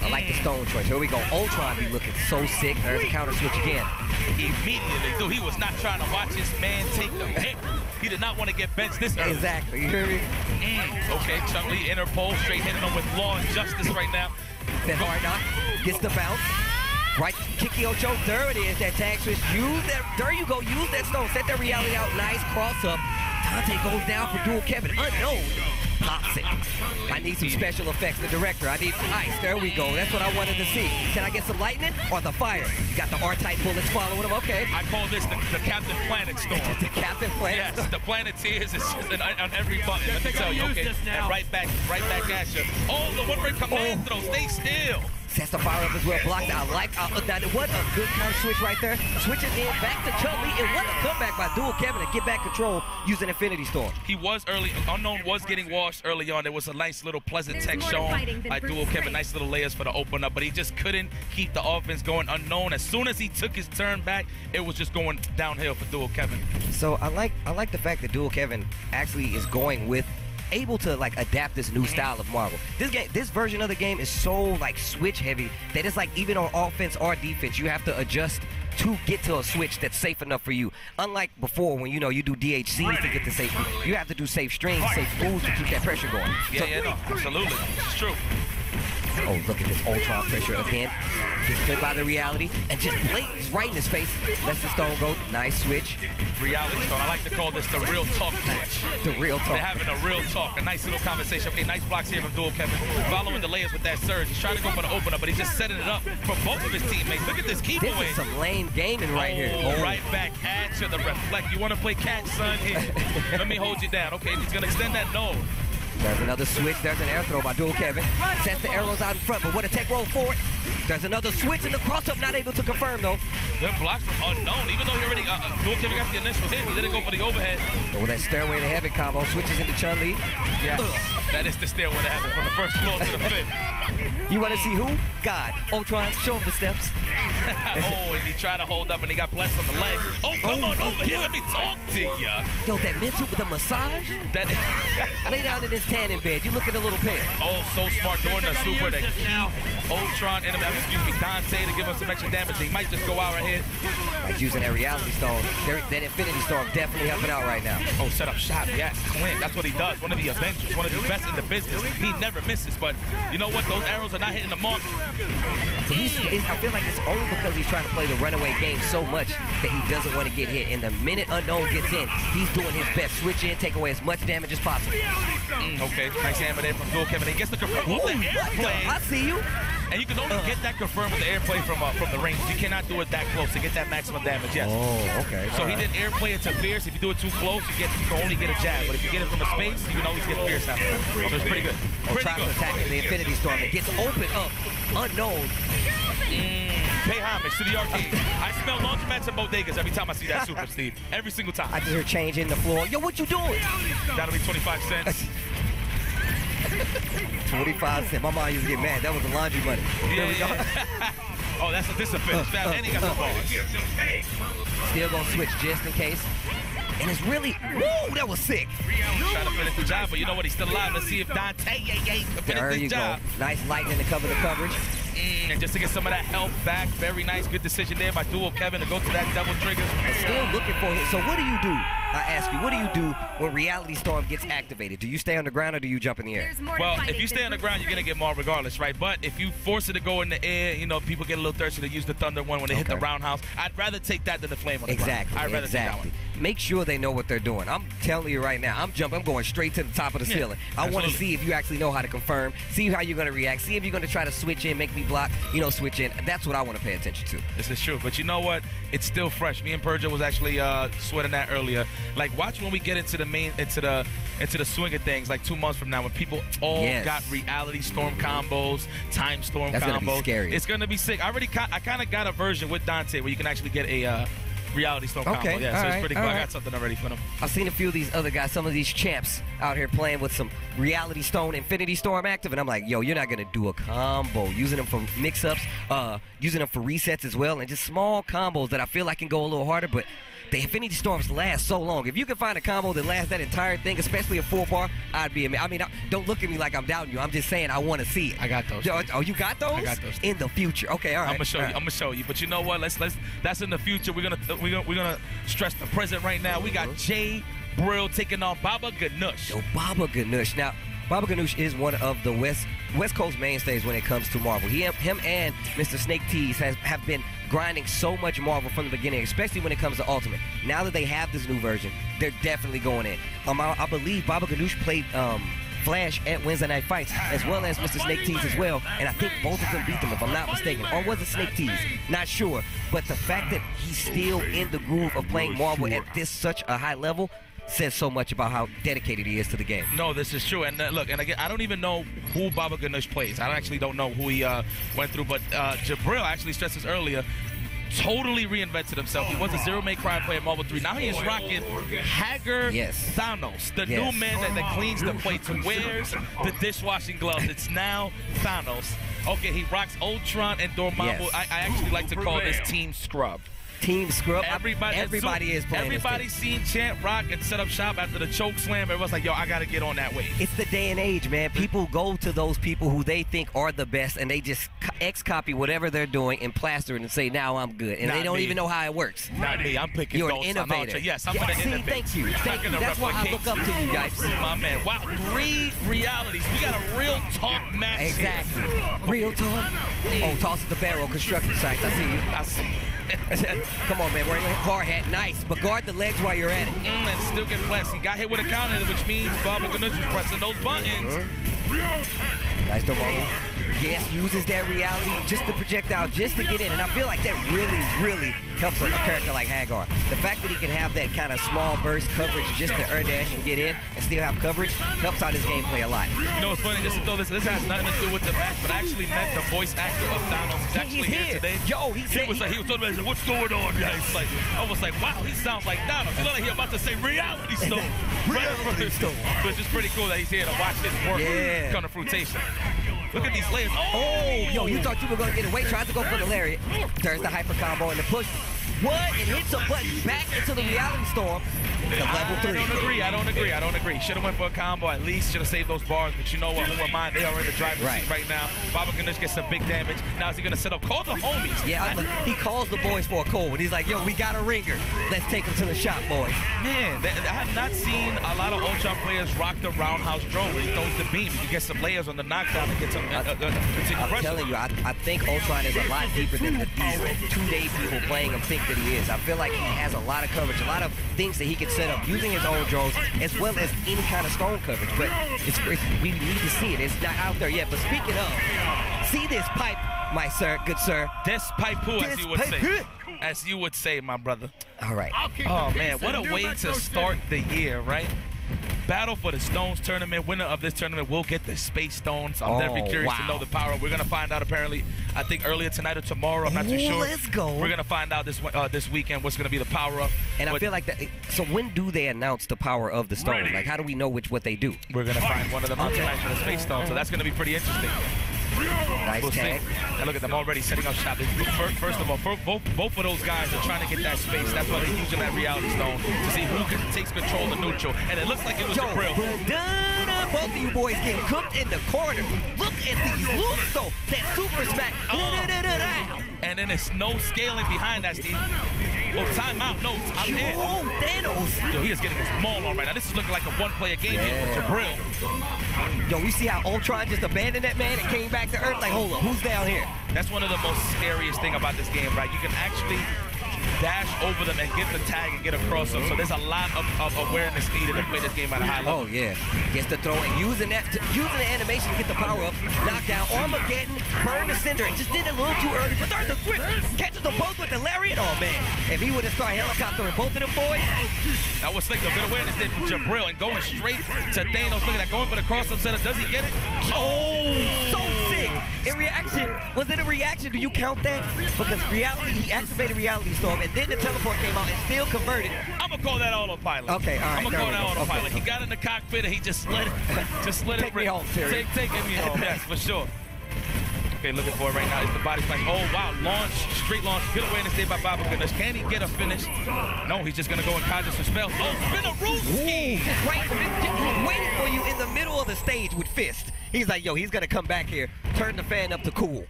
Speaker 7: I like the stone choice. Here we go. Ultron be looking so sick. There's a counter switch again.
Speaker 1: Immediately, dude, he was not trying to watch his man take the hit. He did not want to get benched this early.
Speaker 7: Exactly. You hear me?
Speaker 1: Okay, Chun-Li interpole, straight hitting him with law and justice right now.
Speaker 7: That hard knock gets the bounce. Right, Kiki Ocho, there it is, that tag switch. Use that, there you go, use that stone. Set that reality out, nice cross up. Dante goes down for dual Kevin. Unknown pops it. I need some special effects. The director, I need ice. There we go. That's what I wanted to see. Can I get some lightning or the fire? You got the R-type bullets following them. Okay.
Speaker 1: I call this the Captain Planet storm.
Speaker 7: The Captain Planet.
Speaker 1: Yes, the Planeteers is on every button. Let me tell you. Okay, and right back at you. Oh, the one-ray command throw. Stay still.
Speaker 7: Sets the fire up as well. Blocked. I like that. What a good counter switch right there. Switches in back to Chun-Li, and what a comeback by Dual Kevin to get back control using Infinity Storm.
Speaker 1: He was early. Unknown was getting washed early on. There was a nice little pleasant tech shown by Dual Kevin. Nice little layers for the open up, but he just couldn't keep the offense going. Unknown. As soon as he took his turn back, it was just going downhill for Dual Kevin.
Speaker 7: So I like the fact that Dual Kevin actually is going with able to like adapt this new style of Marvel. This version of the game is so like switch heavy that it's like even on offense or defense you have to adjust to get to a switch that's safe enough for you. Unlike before when you do DHCs to get to safety, you have to do safe strings, safe moves to keep that pressure going.
Speaker 1: No, absolutely, it's true.
Speaker 7: Oh, look at this Ultron pressure again. Gets hit by the reality and just blaze right in his face. Lets the stone go. Nice switch.
Speaker 1: Reality stone. I like to call this the real talk match.
Speaker 7: The real talk.
Speaker 1: They're having a real talk. A nice little conversation. Okay, nice blocks here from Dual Kevin. Following the layers with that surge. He's trying to go for the opener, but he's just setting it up for both of his teammates. Look at this keep away.
Speaker 7: This is some lame gaming right here.
Speaker 1: Oh, right back at you. The reflect. You want to play catch, son? Here. Let me hold you down. Okay, he's going to extend that node.
Speaker 7: There's another switch. There's an air throw by Dual Kevin. Sets the arrows out in front, but what a tech roll forward. There's another switch in the cross-up, not able to confirm, though.
Speaker 1: Good blocks from Unknown. Even though he already Dual Kevin got the initial hit, he didn't go for the overhead.
Speaker 7: Oh, that Stairway to Heaven combo switches into Chun-Li.
Speaker 1: Yeah, that is the Stairway to Heaven from the first floor to the fifth.
Speaker 7: You want to see who? God. Ultron, show him the steps.
Speaker 1: Oh, and he tried to hold up, and he got blessed on the leg. Oh, come on over here. Let me talk to you.
Speaker 7: Yo, that mental with the massage? Lay down in this tan in bed. You look at a little pair.
Speaker 1: Oh, so smart doing the super to keep Ultron and Dante to give him some extra damage. He might just go out right here.
Speaker 7: Like using that reality stone. That Infinity Storm definitely helping out right now.
Speaker 1: Oh, set up shot. Yes, Clint. That's what he does. One of the Avengers. One of the best in the business. He never misses. But you know what? Those arrows are not hitting the mark.
Speaker 7: So I feel like it's only because he's trying to play the runaway game so much that he doesn't want to get hit. And the minute Unknown gets in, he's doing his best. Switch in, take away as much damage as possible.
Speaker 1: Okay, nice hammer there from Dual Kevin. He gets the confirm. Oh, the airplay.
Speaker 7: I see you.
Speaker 1: And you can only get that confirmed with the airplay from the range. You cannot do it that close to get that maximum damage. Yes.
Speaker 7: Oh, okay.
Speaker 1: So he did airplay it to Fierce. If you do it too close, you can only get a jab. But if you get it from a space, you can always get Fierce out there. So it's pretty good.
Speaker 7: Trying to attack the Infinity Storm. It gets open up. Unknown.
Speaker 1: Pay homage to the arcade. I smell laundromats and bodegas every time I see that super, Steve. Every single time.
Speaker 7: I just hear change in the floor. Yo, what you doing?
Speaker 1: That'll be 25 cents.
Speaker 7: 25 cents. My mom used to get mad. That was the laundry money.
Speaker 1: Yeah. Oh, this is a finish. And he got some balls.
Speaker 7: Still gonna switch just in case. And it's really, woo, that was sick.
Speaker 1: Trying to finish the job, but you know what? He's still alive. Let's see if Dante can finish this job.
Speaker 7: Go. Nice lightning to cover the coverage.
Speaker 1: And just to get some of that health back. Very nice. Good decision there by Dual Kevin to go to that double trigger.
Speaker 7: Still looking for him. So what do you do? I ask you, what do you do when Reality Storm gets activated? Do you stay on the ground or do you jump in the air?
Speaker 1: Well, if you stay on the ground, you're going to get more regardless, right? But if you force it to go in the air, people get a little thirsty to use the Thunder one when they hit the roundhouse. I'd rather take that than the Flame on the ground. I'd rather take that one.
Speaker 7: Make sure they know what they're doing. I'm telling you right now, I'm going straight to the top of the ceiling. I want to see if you actually know how to confirm, see how you're going to react, see if you're going to try to switch in, make me block, switch in. That's what I want to pay attention to.
Speaker 1: This is true. But you know what? It's still fresh. Me and Perja was actually sweating that earlier. Like, watch when we get into the swing of things, like 2 months from now, when people all got Reality Storm combos, Time Storm
Speaker 7: That's
Speaker 1: combos.
Speaker 7: Gonna be scary.
Speaker 1: It's going to be sick. I kind of got a version with Dante where you can actually get a Reality Storm combo. Yeah, so it's pretty cool. I got something already for them.
Speaker 7: I've seen a few of these other guys, some of these champs out here playing with some Reality Stone, Infinity Storm active, and I'm like, yo, you're not going to do a combo. Using them for mix-ups, using them for resets as well, and just small combos that I feel like can go a little harder, but the Infinity Storms last so long. If you can find a combo that lasts that entire thing, especially a full bar, I'd be amazed. I mean, don't look at me like I'm doubting you. I'm just saying I want to see it.
Speaker 1: I got those.
Speaker 7: Oh, you got those?
Speaker 1: I got those.
Speaker 7: In the future. Okay, all right.
Speaker 1: I'm gonna show you. I'm gonna show you. But you know what? Let's. That's in the future. We're gonna stress the present right now. We got Jay Brill taking on Baba Ganoush.
Speaker 7: Yo, Baba Ganoush. Now, Baba Ganoush is one of the West Coast mainstays when it comes to Marvel. Him and Mr. Snake Tees have been grinding so much Marvel from the beginning, especially when it comes to Ultimate. Now that they have this new version, they're definitely going in. I believe Baba Ganoush played Flash at Wednesday Night Fights, as well as Mr. Snake Tease as well. And I think both of them beat them, if I'm not mistaken. Or was it Snake Tease? Not sure. But the fact that he's still in the groove of playing Marvel at such a high level says so much about how dedicated he is to the game.
Speaker 1: No, this is true. And look, and again, I don't even know who Baba Ganoush plays. I actually don't know who he went through. But Jabril actually stressed this earlier. Totally reinvented himself. He was a Zero May Cry player in Marvel 3. Now he is rocking Hager Thanos, the new man that cleans the plates, wears the dishwashing gloves. It's now Thanos. Okay, he rocks Ultron and Dormammu. I actually like to call this Team Scrub.
Speaker 7: Team Scrub. Everybody is playing.
Speaker 1: Everybody's seen Champ rock and set up shop after the choke slam. Everyone's like, yo, I got to get on that wave.
Speaker 7: It's the day and age, man. People go to those people who they think are the best, and they just X-copy whatever they're doing and plaster it and say, now I'm good. And they don't even know how it works.
Speaker 1: Not me. I'm picking
Speaker 7: You're
Speaker 1: those.
Speaker 7: an innovator.
Speaker 1: Yes, I'm going to innovate.
Speaker 7: Thank you. That's why I look up to you guys.
Speaker 1: My man. Wow, 3 realities. We got a real talk match.
Speaker 7: Exactly. Real talk. Oh, toss it the barrel construction sites. I see you.
Speaker 1: I see.
Speaker 7: Come on, man. Wearing a hard hat. Nice. But guard the legs while you're at it.
Speaker 1: And still get flexed. He got hit with a counter, which means Baba Ganoush was pressing those buttons.
Speaker 7: Nice Dormammu. Yes, uses that reality, just the projectile, just to get in. And I feel like that really helps a character like Hagar. The fact that he can have that kind of small burst coverage just to air dash and get in and still have coverage helps out his gameplay a lot.
Speaker 1: You know, it's funny, just to throw this has nothing to do with the match, but I actually met the voice actor of Thanos. He's actually here today.
Speaker 7: Yo, he was
Speaker 1: talking about, what's going on, guys? Like, I was like, wow, he sounds like Thanos. You know, like he's about to say reality stone.
Speaker 7: Reality stone.
Speaker 1: But it's just pretty cool that he's here to watch this work come to fruition. Look at these layers. Oh!
Speaker 7: Yo, you thought you were going to get away. Tries to go for the lariat. Turns the hyper combo and the push. What? It hits a button back into the reality storm. The level 3.
Speaker 1: I don't agree. Should have went for a combo at least. Should have saved those bars. But you know what? Who am I? They are in the driver's seat right now. Baba Ganoush gets some big damage. Now is he going to set up? Call the homies.
Speaker 7: Yeah, he calls the boys for a call. And he's like, yo, we got a ringer. Let's take him to the shop, boys.
Speaker 1: Man, I have not seen a lot of Ultron players rock the roundhouse drone where he throws the beam. You get some layers on the knockdown and get some
Speaker 7: I'm telling you, I think Ultron is a lot deeper than these 2-day people playing him think that he is. I feel like he has a lot of coverage, a lot of things that he can set up using his own drones, as well as any kind of stone coverage. But we need to see it. It's not out there yet. But speaking of, see this pipe, my sir, good sir.
Speaker 1: This pipe who, as you would say. As you would say, my brother.
Speaker 7: All right.
Speaker 1: Oh, man, what a way to start the year, right? Battle for the Stones tournament. Winner of this tournament will get the Space Stones. I'm definitely curious to know the power. We're going to find out apparently, I think earlier tonight or tomorrow. I'm not too sure.
Speaker 7: Let's go.
Speaker 1: We're going to find out this weekend what's going to be the power up.
Speaker 7: And I feel like that. So when do they announce the power of the stone? Like, how do we know what they do?
Speaker 1: We're going to find one of them on tonight for the Space Stones. So that's going to be pretty interesting.
Speaker 7: Nice tag.
Speaker 1: And look at them already setting up shop. First of all, both of those guys are trying to get that space. That's why they're using that reality stone to see who takes control of neutral. And it looks like it was Jabril.
Speaker 7: Both of you boys getting cooked in the corner. Look at these loops, though. That super smack.
Speaker 1: And then there's no scaling behind that, Steve. Oh, timeout. No, I'm in.
Speaker 7: Oh, Thanos.
Speaker 1: Yo, he is getting his maul on right now. This is looking like a one-player game here for Jabril.
Speaker 7: Yo, you see how Ultron just abandoned that man and came back to Earth? Like, hold up, who's down here?
Speaker 1: That's one of the most scariest thing about this game, right? You can actually dash over them and get the tag and get across them. So there's a lot of awareness needed to play this game at a high level.
Speaker 7: Oh, yeah. Gets the throw and using the animation to get the power up. Knockdown. Armageddon. Burn the cinder. It just did it a little too early. But there's the grip. Catches them both with the lariat. Oh, man. If he would have started helicoptering both of them boys.
Speaker 1: That was like a bit of awareness there from Jabril and going straight to Thanos. Look at that. Going for the cross-up center. Does he get it? Oh!
Speaker 7: So sick. In reaction. Was it a reaction? Do you count that? Because he activated Reality Storm, and then the teleport came out and still converted.
Speaker 1: I'm gonna call that autopilot.
Speaker 7: Okay, all right.
Speaker 1: I'm gonna call that autopilot. Okay. He got in the cockpit and he just let it
Speaker 7: Take me home, Terry.
Speaker 1: Take me home, yes, for sure. Okay, looking for it right now. It's the body slam. Oh, wow. Launch, straight launch. Good awareness there by Baba Ganoush. Can he get a finish? No, he's just going to go and conjure some spells. Oh, Spinarooski!
Speaker 7: He's waiting for you in the middle of the stage with fist. He's like, yo, he's going to come back here, turn the fan up to cool.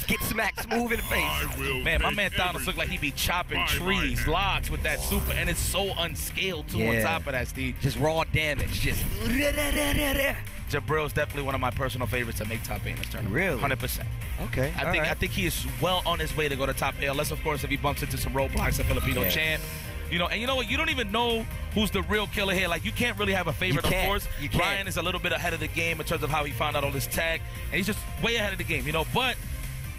Speaker 7: Get smacked smooth in the face.
Speaker 1: Man, my man Thanos looked like he be chopping trees, logs with that super, and it's so unscaled, too, on top of that, Steve.
Speaker 7: Just raw damage. Just...
Speaker 1: Jabril's definitely one of my personal favorites to make top 8 in this tournament.
Speaker 7: Really?
Speaker 1: 100%.
Speaker 7: Okay.
Speaker 1: I think he is well on his way to go to top 8, unless, of course, if he bumps into some roadblocks, a Filipino champ. You know, and you know what? You don't even know who's the real killer here. Like, you can't really have a favorite, of course. Ryan is a little bit ahead of the game in terms of how he found out all this tag, and he's just way ahead of the game, you know. But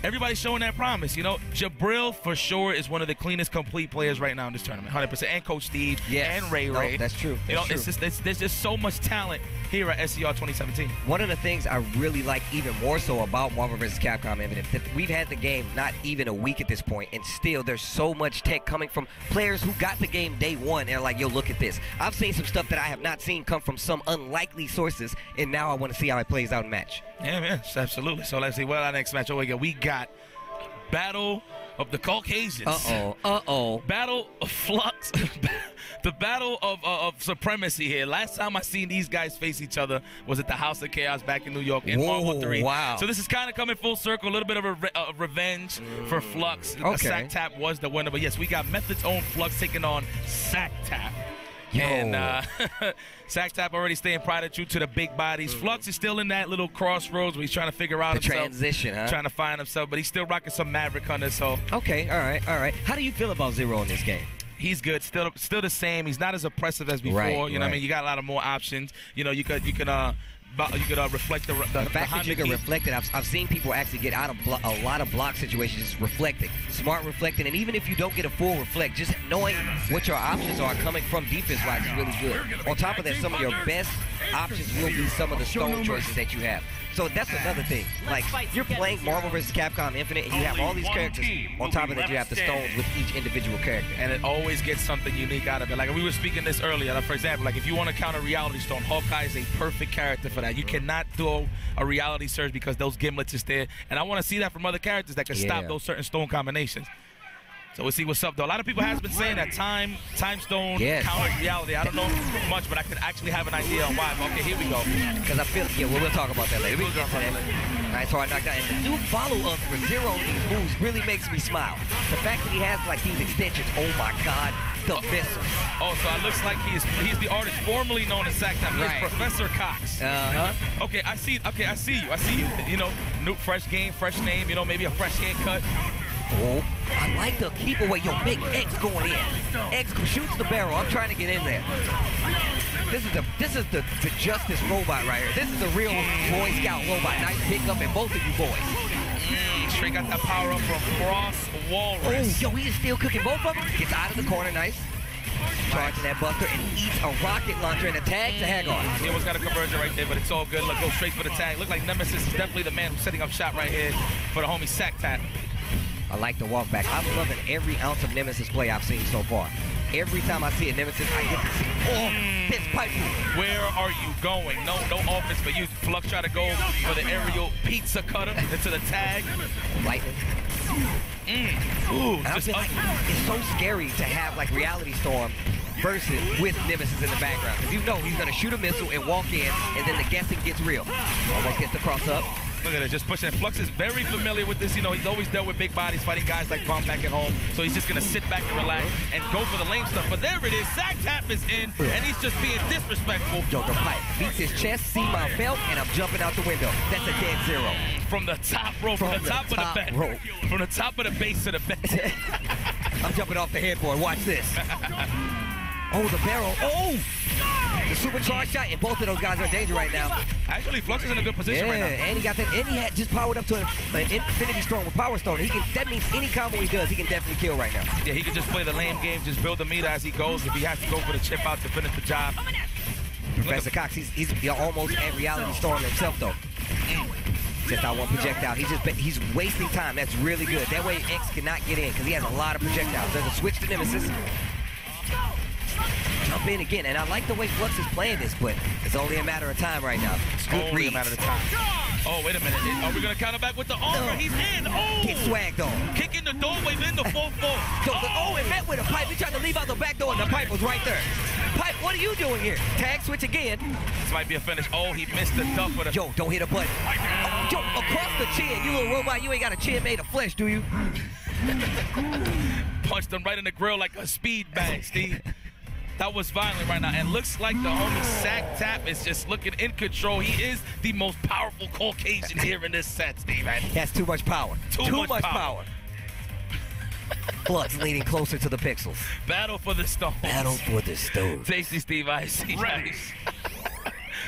Speaker 1: everybody's showing that promise, you know. Jabril, for sure, is one of the cleanest complete players right now in this tournament, 100%. And Coach Steve, and Ray Ray.
Speaker 7: That's true.
Speaker 1: You know, there's just so much talent here at SCR 2017.
Speaker 7: One of the things I really like even more so about Marvel vs. Capcom Infinite, that we've had the game not even a week at this point, and still there's so much tech coming from players who got the game day one and are like, yo, look at this. I've seen some stuff that I have not seen come from some unlikely sources, and now I want to see how it plays out in match.
Speaker 1: Yeah, man, absolutely. So let's see what our next match. We got Battle of the Caucasians. Battle of Flux. The battle of supremacy here. Last time I seen these guys face each other was at the House of Chaos back in New York in Marvel 3.
Speaker 7: Wow.
Speaker 1: So this is kind of coming full circle. A little bit of a revenge for Flux. Sack Tap was the winner. But yes, we got Method's own Flux taking on Sack Tap.
Speaker 7: Yo.
Speaker 1: And Sack Tap already staying pride and true to the big bodies. Flux is still in that little crossroads where he's trying to figure out himself.
Speaker 7: Transition, huh?
Speaker 1: Trying to find himself, but he's still rocking some Maverick Hunters. So
Speaker 7: okay, all right. How do you feel about Zero in this game?
Speaker 1: He's good, still the same. He's not as oppressive as before. You know what I mean? You got a lot of more options. You know, you could reflect the
Speaker 7: fact that you can reflect it. I've seen people actually get out of a lot of block situations just reflecting, smart reflecting, and even if you don't get a full reflect, just knowing what your options are coming from defense-wise is really good. On top of that, some of your best options will be some of the stone choices that you have. So that's another thing. Like, you're playing Marvel vs. Capcom Infinite, and you have all these characters. On top of that, you have the stones with each individual character.
Speaker 1: And it always gets something unique out of it. Like, we were speaking this earlier. Like, for example, like if you want to counter Reality Stone, Hawkeye is a perfect character for that. You cannot do a Reality Surge because those gimlets is there. And I want to see that from other characters that can stop those certain stone combinations. So we'll see what's up, though. A lot of people has been saying that Time Stone countered Reality. I don't know much, but I could actually have an idea on why. Okay, here we go.
Speaker 7: Because I feel, we'll talk about that later. We'll get to that. All right, so I knocked out. And the new follow-up for Zero in these moves really makes me smile. The fact that he has, like, these extensions, oh, my God, the missiles.
Speaker 1: Oh, so it looks like he's the artist formerly known as Sack Tap. He's Professor Cox. Okay, I see you. You know, new, fresh game, fresh name, you know, maybe a fresh haircut.
Speaker 7: Oh, I like the keep away. Yo, big X going in. X shoots the barrel. I'm trying to get in there. This is the Justice robot right here. This is the real Boy Scout robot. Nice pickup in both of you boys.
Speaker 1: Straight got that power up from Cross Walrus.
Speaker 7: Oh, yo, he is still cooking both of them. Gets out of the corner, nice. Charging that buster and eats a rocket launcher and a tag to hang on.
Speaker 1: He almost got a conversion right there, but it's all good. Look, go straight for the tag. Look like Nemesis is definitely the man who's setting up shop right here for the homie Sack Tap.
Speaker 7: I like the walk back. I'm loving every ounce of Nemesis play I've seen so far. Every time I see a Nemesis, I get to see, this pipe.
Speaker 1: Where are you going? No offense for you. Flux try to go for the aerial pizza cutter into the tag.
Speaker 7: Lightning.
Speaker 1: Ooh,
Speaker 7: I feel like it's so scary to have like Reality Storm versus with Nemesis in the background. Because you know he's going to shoot a missile and walk in, and then the guessing gets real. Almost gets the cross up.
Speaker 1: Look at it, just pushing. Flux is very familiar with this. You know, he's always dealt with big bodies, fighting guys like Bomb back at home. So he's just going to sit back and relax and go for the lame stuff. But there it is. Sack Tap is in, and he's just being disrespectful.
Speaker 7: Yo, the pipe beats his chest, see my belt, and I'm jumping out the window. That's a dead zero.
Speaker 1: From the top rope, from the top of the bed.
Speaker 7: Rope.
Speaker 1: From the top of the base to the bed.
Speaker 7: I'm jumping off the headboard. Watch this. Oh, the barrel. Oh! The supercharged shot, and both of those guys are in danger right now.
Speaker 1: Actually, Flux is in a good position right now.
Speaker 7: And he got that, and he had just powered up to an Infinity Storm with Power Stone. That means any combo he does, he can definitely kill right now.
Speaker 1: Yeah, he can just play the lame game, just build the meter as he goes. If he has to go for the chip out to finish the job.
Speaker 7: Professor Cox, he's almost at Reality Storm himself, though. Just out one projectile. He's wasting time. That's really good. That way X cannot get in because he has a lot of projectiles. There's a switch to Nemesis. Jump in again, and I like the way Flux is playing this, but it's only a matter of time right now.
Speaker 1: It's only a matter of time. Oh, wait a minute. Are we going to counter back with the armor? He's in. Oh!
Speaker 7: Get swagged on.
Speaker 1: Kicking the doorway in the 4-4.
Speaker 7: Oh, it met with a pipe. He tried to leave out the back door, and the pipe was right there. Pipe, what are you doing here? Tag switch again.
Speaker 1: This might be a finish. Oh, he missed the duck with a...
Speaker 7: Yo, don't hit a button. Oh, yo, across the chin. You little robot, you ain't got a chin made of flesh, do you?
Speaker 1: Punched him right in the grill like a speed bag, Steve. That was violent right now, and looks like the homie Sack Tap is just looking in control. He is the most powerful Caucasian here in this set, Steve.
Speaker 7: That's too much power.
Speaker 1: Too much power.
Speaker 7: Flux leaning closer to the pixels.
Speaker 1: Battle for the stones.
Speaker 7: Battle for the stones.
Speaker 1: Tasty Steve, I see.
Speaker 5: Ready.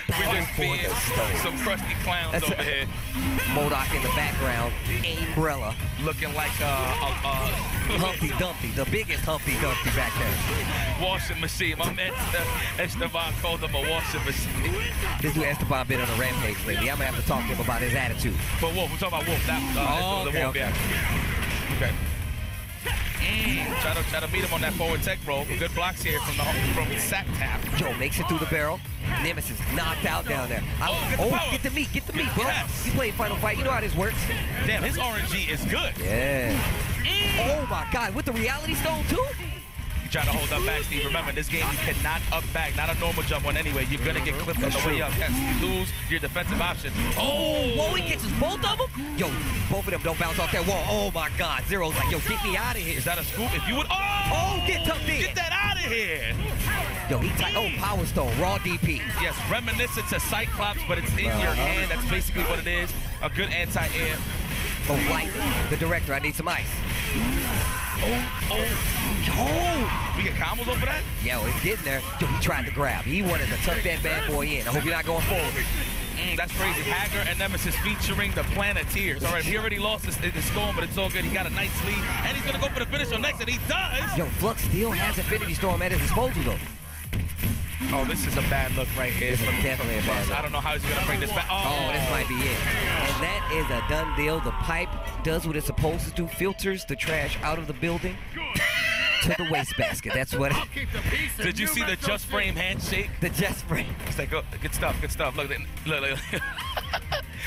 Speaker 1: We're just
Speaker 7: for the stones.
Speaker 1: some crusty clowns over here.
Speaker 7: MODOK in the background. Umbrella.
Speaker 1: Looking like
Speaker 7: Humpty Dumpty. The biggest Humpty Dumpty back there.
Speaker 1: washing machine. My man Esteban called him a washing machine.
Speaker 7: This dude Esteban been on a rampage lately. I'm going to have to talk to him about his attitude.
Speaker 1: But Wolf, we're talking about Wolf. That,
Speaker 7: okay,
Speaker 1: Wolf,
Speaker 7: okay.
Speaker 1: Yeah. Okay. Try to meet him on that forward tech roll. Good blocks here from Fchamp.
Speaker 7: Joe makes it through the barrel. Nemesis knocked out down there. Get the meat, bro.
Speaker 1: Yes.
Speaker 7: You played Final Fight. You know how this works.
Speaker 1: Damn, his RNG is good.
Speaker 7: Yeah. Oh, my God. With the Reality Stone, too?
Speaker 1: You try to hold up back, Steve. Remember, in this game, you cannot up back. Not a normal jump one anyway. You're going to get clipped on the way up. Yes, you lose your defensive option.
Speaker 7: Whoa, he gets both of them? Yo, both of them don't bounce off that wall. Oh, my God. Zero's like, yo, get me out of here.
Speaker 1: Is that a scoop? If you would...
Speaker 7: Get tucked in.
Speaker 1: Get that out of here.
Speaker 7: Yo, Power Stone, raw DP.
Speaker 1: Yes, reminiscent to Cyclops, but it's in your hand. That's basically what it is. A good anti-air.
Speaker 7: Oh, light. The director, I need some ice.
Speaker 1: We get combos over that?
Speaker 7: Yo, it's getting there. Yo, he tried to grab. He wanted to tuck that bad boy in. I hope you're not going forward.
Speaker 1: That's crazy. Hager and Nemesis featuring the Planeteers. All right, he already lost his storm, but it's all good. He got a nice lead, and he's going to go for the finisher next, and he does.
Speaker 7: Yo, Flux still has Infinity Storm at his disposal, though.
Speaker 1: Oh, this is a bad look right here.
Speaker 7: This is definitely a bad look.
Speaker 1: I don't know how he's going to bring this back.
Speaker 7: Oh, this might be it. And that is a done deal. The pipe does what it's supposed to do, filters the trash out of the building to the wastebasket. That's what
Speaker 1: Did you see the just frame handshake?
Speaker 7: The just frame.
Speaker 1: It's like, oh, good stuff, good stuff. Look.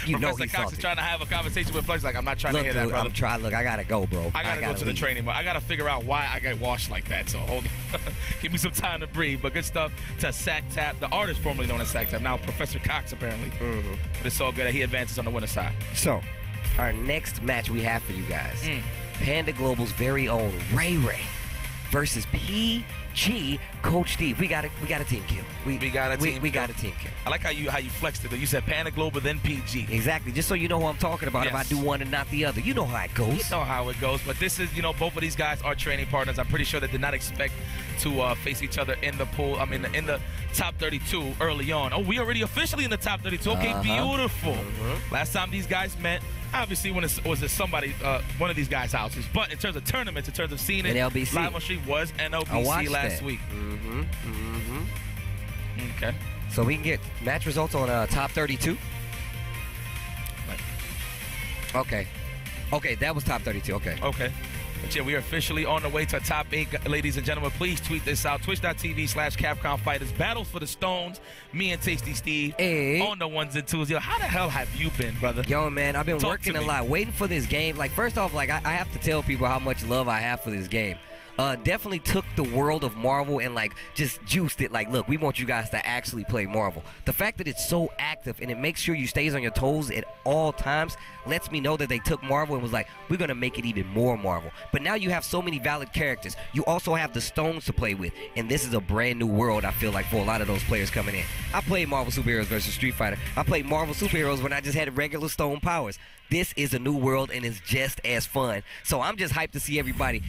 Speaker 7: You know
Speaker 1: Professor
Speaker 7: he's
Speaker 1: Cox
Speaker 7: salty.
Speaker 1: is trying to have a conversation with Flex. Like, I'm not trying to hear that, brother.
Speaker 7: Look, I gotta go, bro.
Speaker 1: I gotta go to the training, but I gotta figure out why I got washed like that. So hold on. Give me some time to breathe. But good stuff to Fchamp, the artist formerly known as Fchamp, now Professor Cox apparently. But it's all good that he advances on the winner's side.
Speaker 7: So, our next match we have for you guys, Panda Global's very own Ray versus PG Coach Steve. We got a team kill. We got a team kill.
Speaker 1: I like how you flexed it. You said Panda Global, then PG.
Speaker 7: Exactly. Just so you know who I'm talking about.
Speaker 1: Yes.
Speaker 7: If I do one and not the other, you know how it goes.
Speaker 1: You know how it goes. But this is, both of these guys are training partners. I'm pretty sure they did not expect to face each other in the pool. I mean, in the top 32 early on. Oh, we already officially in the top 32. Okay, beautiful. Last time these guys met, obviously, when it was somebody, one of these guys' houses. But in terms of tournaments, in terms of seeing it,
Speaker 7: NLBC.
Speaker 1: live on street was NLBC last week. Okay.
Speaker 7: So we can get match results on top 32. Okay, that was top 32. Okay.
Speaker 1: But yeah, we are officially on the way to top 8, ladies and gentlemen. Please tweet this out. Twitch.tv/Capcom Fighters. Battles for the Stones. Me and Tasty Steve on the ones and twos. Yo, how the hell have you been, brother?
Speaker 7: Yo, man, I've been
Speaker 1: Talk
Speaker 7: working
Speaker 1: to
Speaker 7: a
Speaker 1: me.
Speaker 7: lot, waiting for this game. Like, first off, like I have to tell people how much love I have for this game. Definitely took the world of Marvel and like just juiced it. Like, look, we want you guys to actually play Marvel. The fact that it's so active and it makes sure you stays on your toes at all times lets me know that they took Marvel and was like, we're gonna make it even more Marvel. But now you have so many valid characters. You also have the stones to play with, and this is a brand new world. I feel like for a lot of those players coming in. I played Marvel Superheroes versus Street Fighter. I played Marvel Superheroes when I just had regular stone powers. This is a new world and it's just as fun. So I'm just hyped to see everybody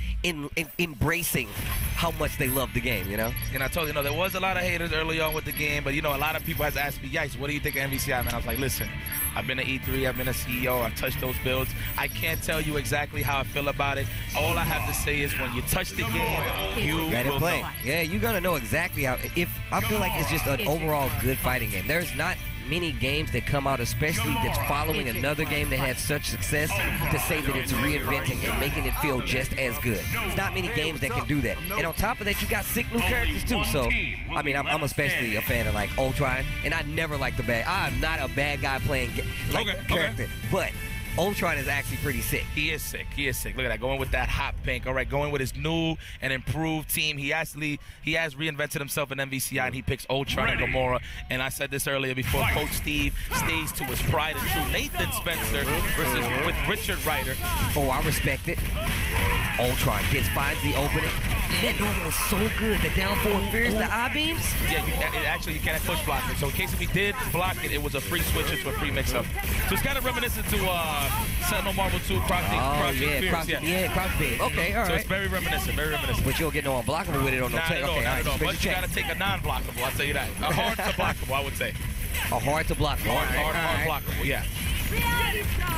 Speaker 7: embracing how much they love the game, you know?
Speaker 1: And I told you, there was a lot of haters early on with the game, but, a lot of people has asked me, Yikes, what do you think of MVCI, man? I was like, listen, I've been to E3, I've been a CEO, I've touched those builds. I can't tell you exactly how I feel about it. All I have to say is when you touch the game, you will
Speaker 7: play.
Speaker 1: know.
Speaker 7: Yeah, you're going to know exactly how. I feel like it's just an overall good fighting game. There's not many games that come out, especially that's following another game that had such success, to say that it's reinventing and making it feel just as good. There's not many games that can do that. And on top of that, you got sick new characters too. So, I mean, I'm especially a fan of like Ultron, and I never liked the bad. I'm not a bad guy playing character, but Ultron is actually pretty sick.
Speaker 1: He is sick. Look at that, going with that hot pink. All right, going with his new and improved team. He has reinvented himself in MVCI, and he picks Ultron and Gamora. And I said this earlier before, Coach Steve stays to his pride and true. Nathan Spencer versus with Richard Ryder.
Speaker 7: Oh, I respect it. Ultron finds the opening. That normal was so good. The down forward fears, the I-beams.
Speaker 1: Yeah, you can't push block it. So in case if he did block it, it was a free switch into a free mix-up. So it's kind of reminiscent to Sentinel Marvel 2, Crouching Fierce.
Speaker 7: Crouching Beam. Okay, all right.
Speaker 1: So it's very reminiscent, very reminiscent.
Speaker 7: But you'll get no unblockable with it on no tech. Okay,
Speaker 1: not at all. But you
Speaker 7: check.
Speaker 1: gotta take a non-blockable, I'll tell you that. A hard to blockable, I would say.
Speaker 7: A hard to block.
Speaker 1: Hard blockable, yeah.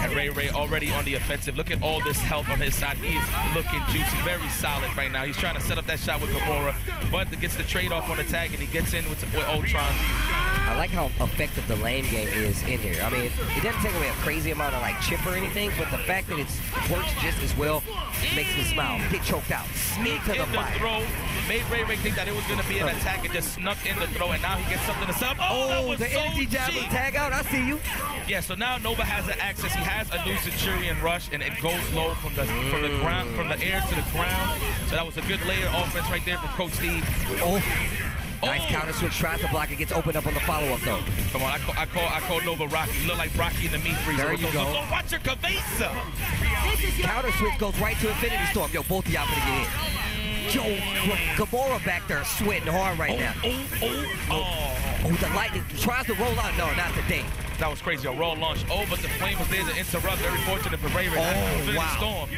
Speaker 1: And Ray already on the offensive. Look at all this help on his side. He is looking juicy, very solid right now. He's trying to set up that shot with Gamora, but gets the trade off on the tag, and he gets in with Ultron.
Speaker 7: I like how effective the lane game is in here. I mean, it doesn't take away a crazy amount of like chip or anything, but the fact that it works just as well makes me smile. Get choked out. Sneak to the
Speaker 1: throw. Made Ray think that it was going to be an attack and just snuck in the throw, and now he gets something to sub. Oh,
Speaker 7: the empty jab with tag out. I see you.
Speaker 1: Yeah, so now Nova has an access. He has a new Centurion rush, and it goes low from the ground, from the air to the ground. So that was a good layer offense right there from Coach Steve.
Speaker 7: Nice counter switch, tries to block it, gets opened up on the follow-up though.
Speaker 1: Come on, I call Nova Rocky. You look like Rocky in the meat freezer.
Speaker 7: There you go.
Speaker 1: Oh, watch your cabeza.
Speaker 7: Counter switch goes right to Infinity Storm. Yo, both of y'all gonna get in. Yo, Gamora back there sweating hard right now. Oh, the lightning tries to roll out. No, not today.
Speaker 1: That was crazy. A raw launch. Oh, but the flame was there to interrupt. Very fortunate for Ray.
Speaker 7: Oh, wow.
Speaker 1: Storm.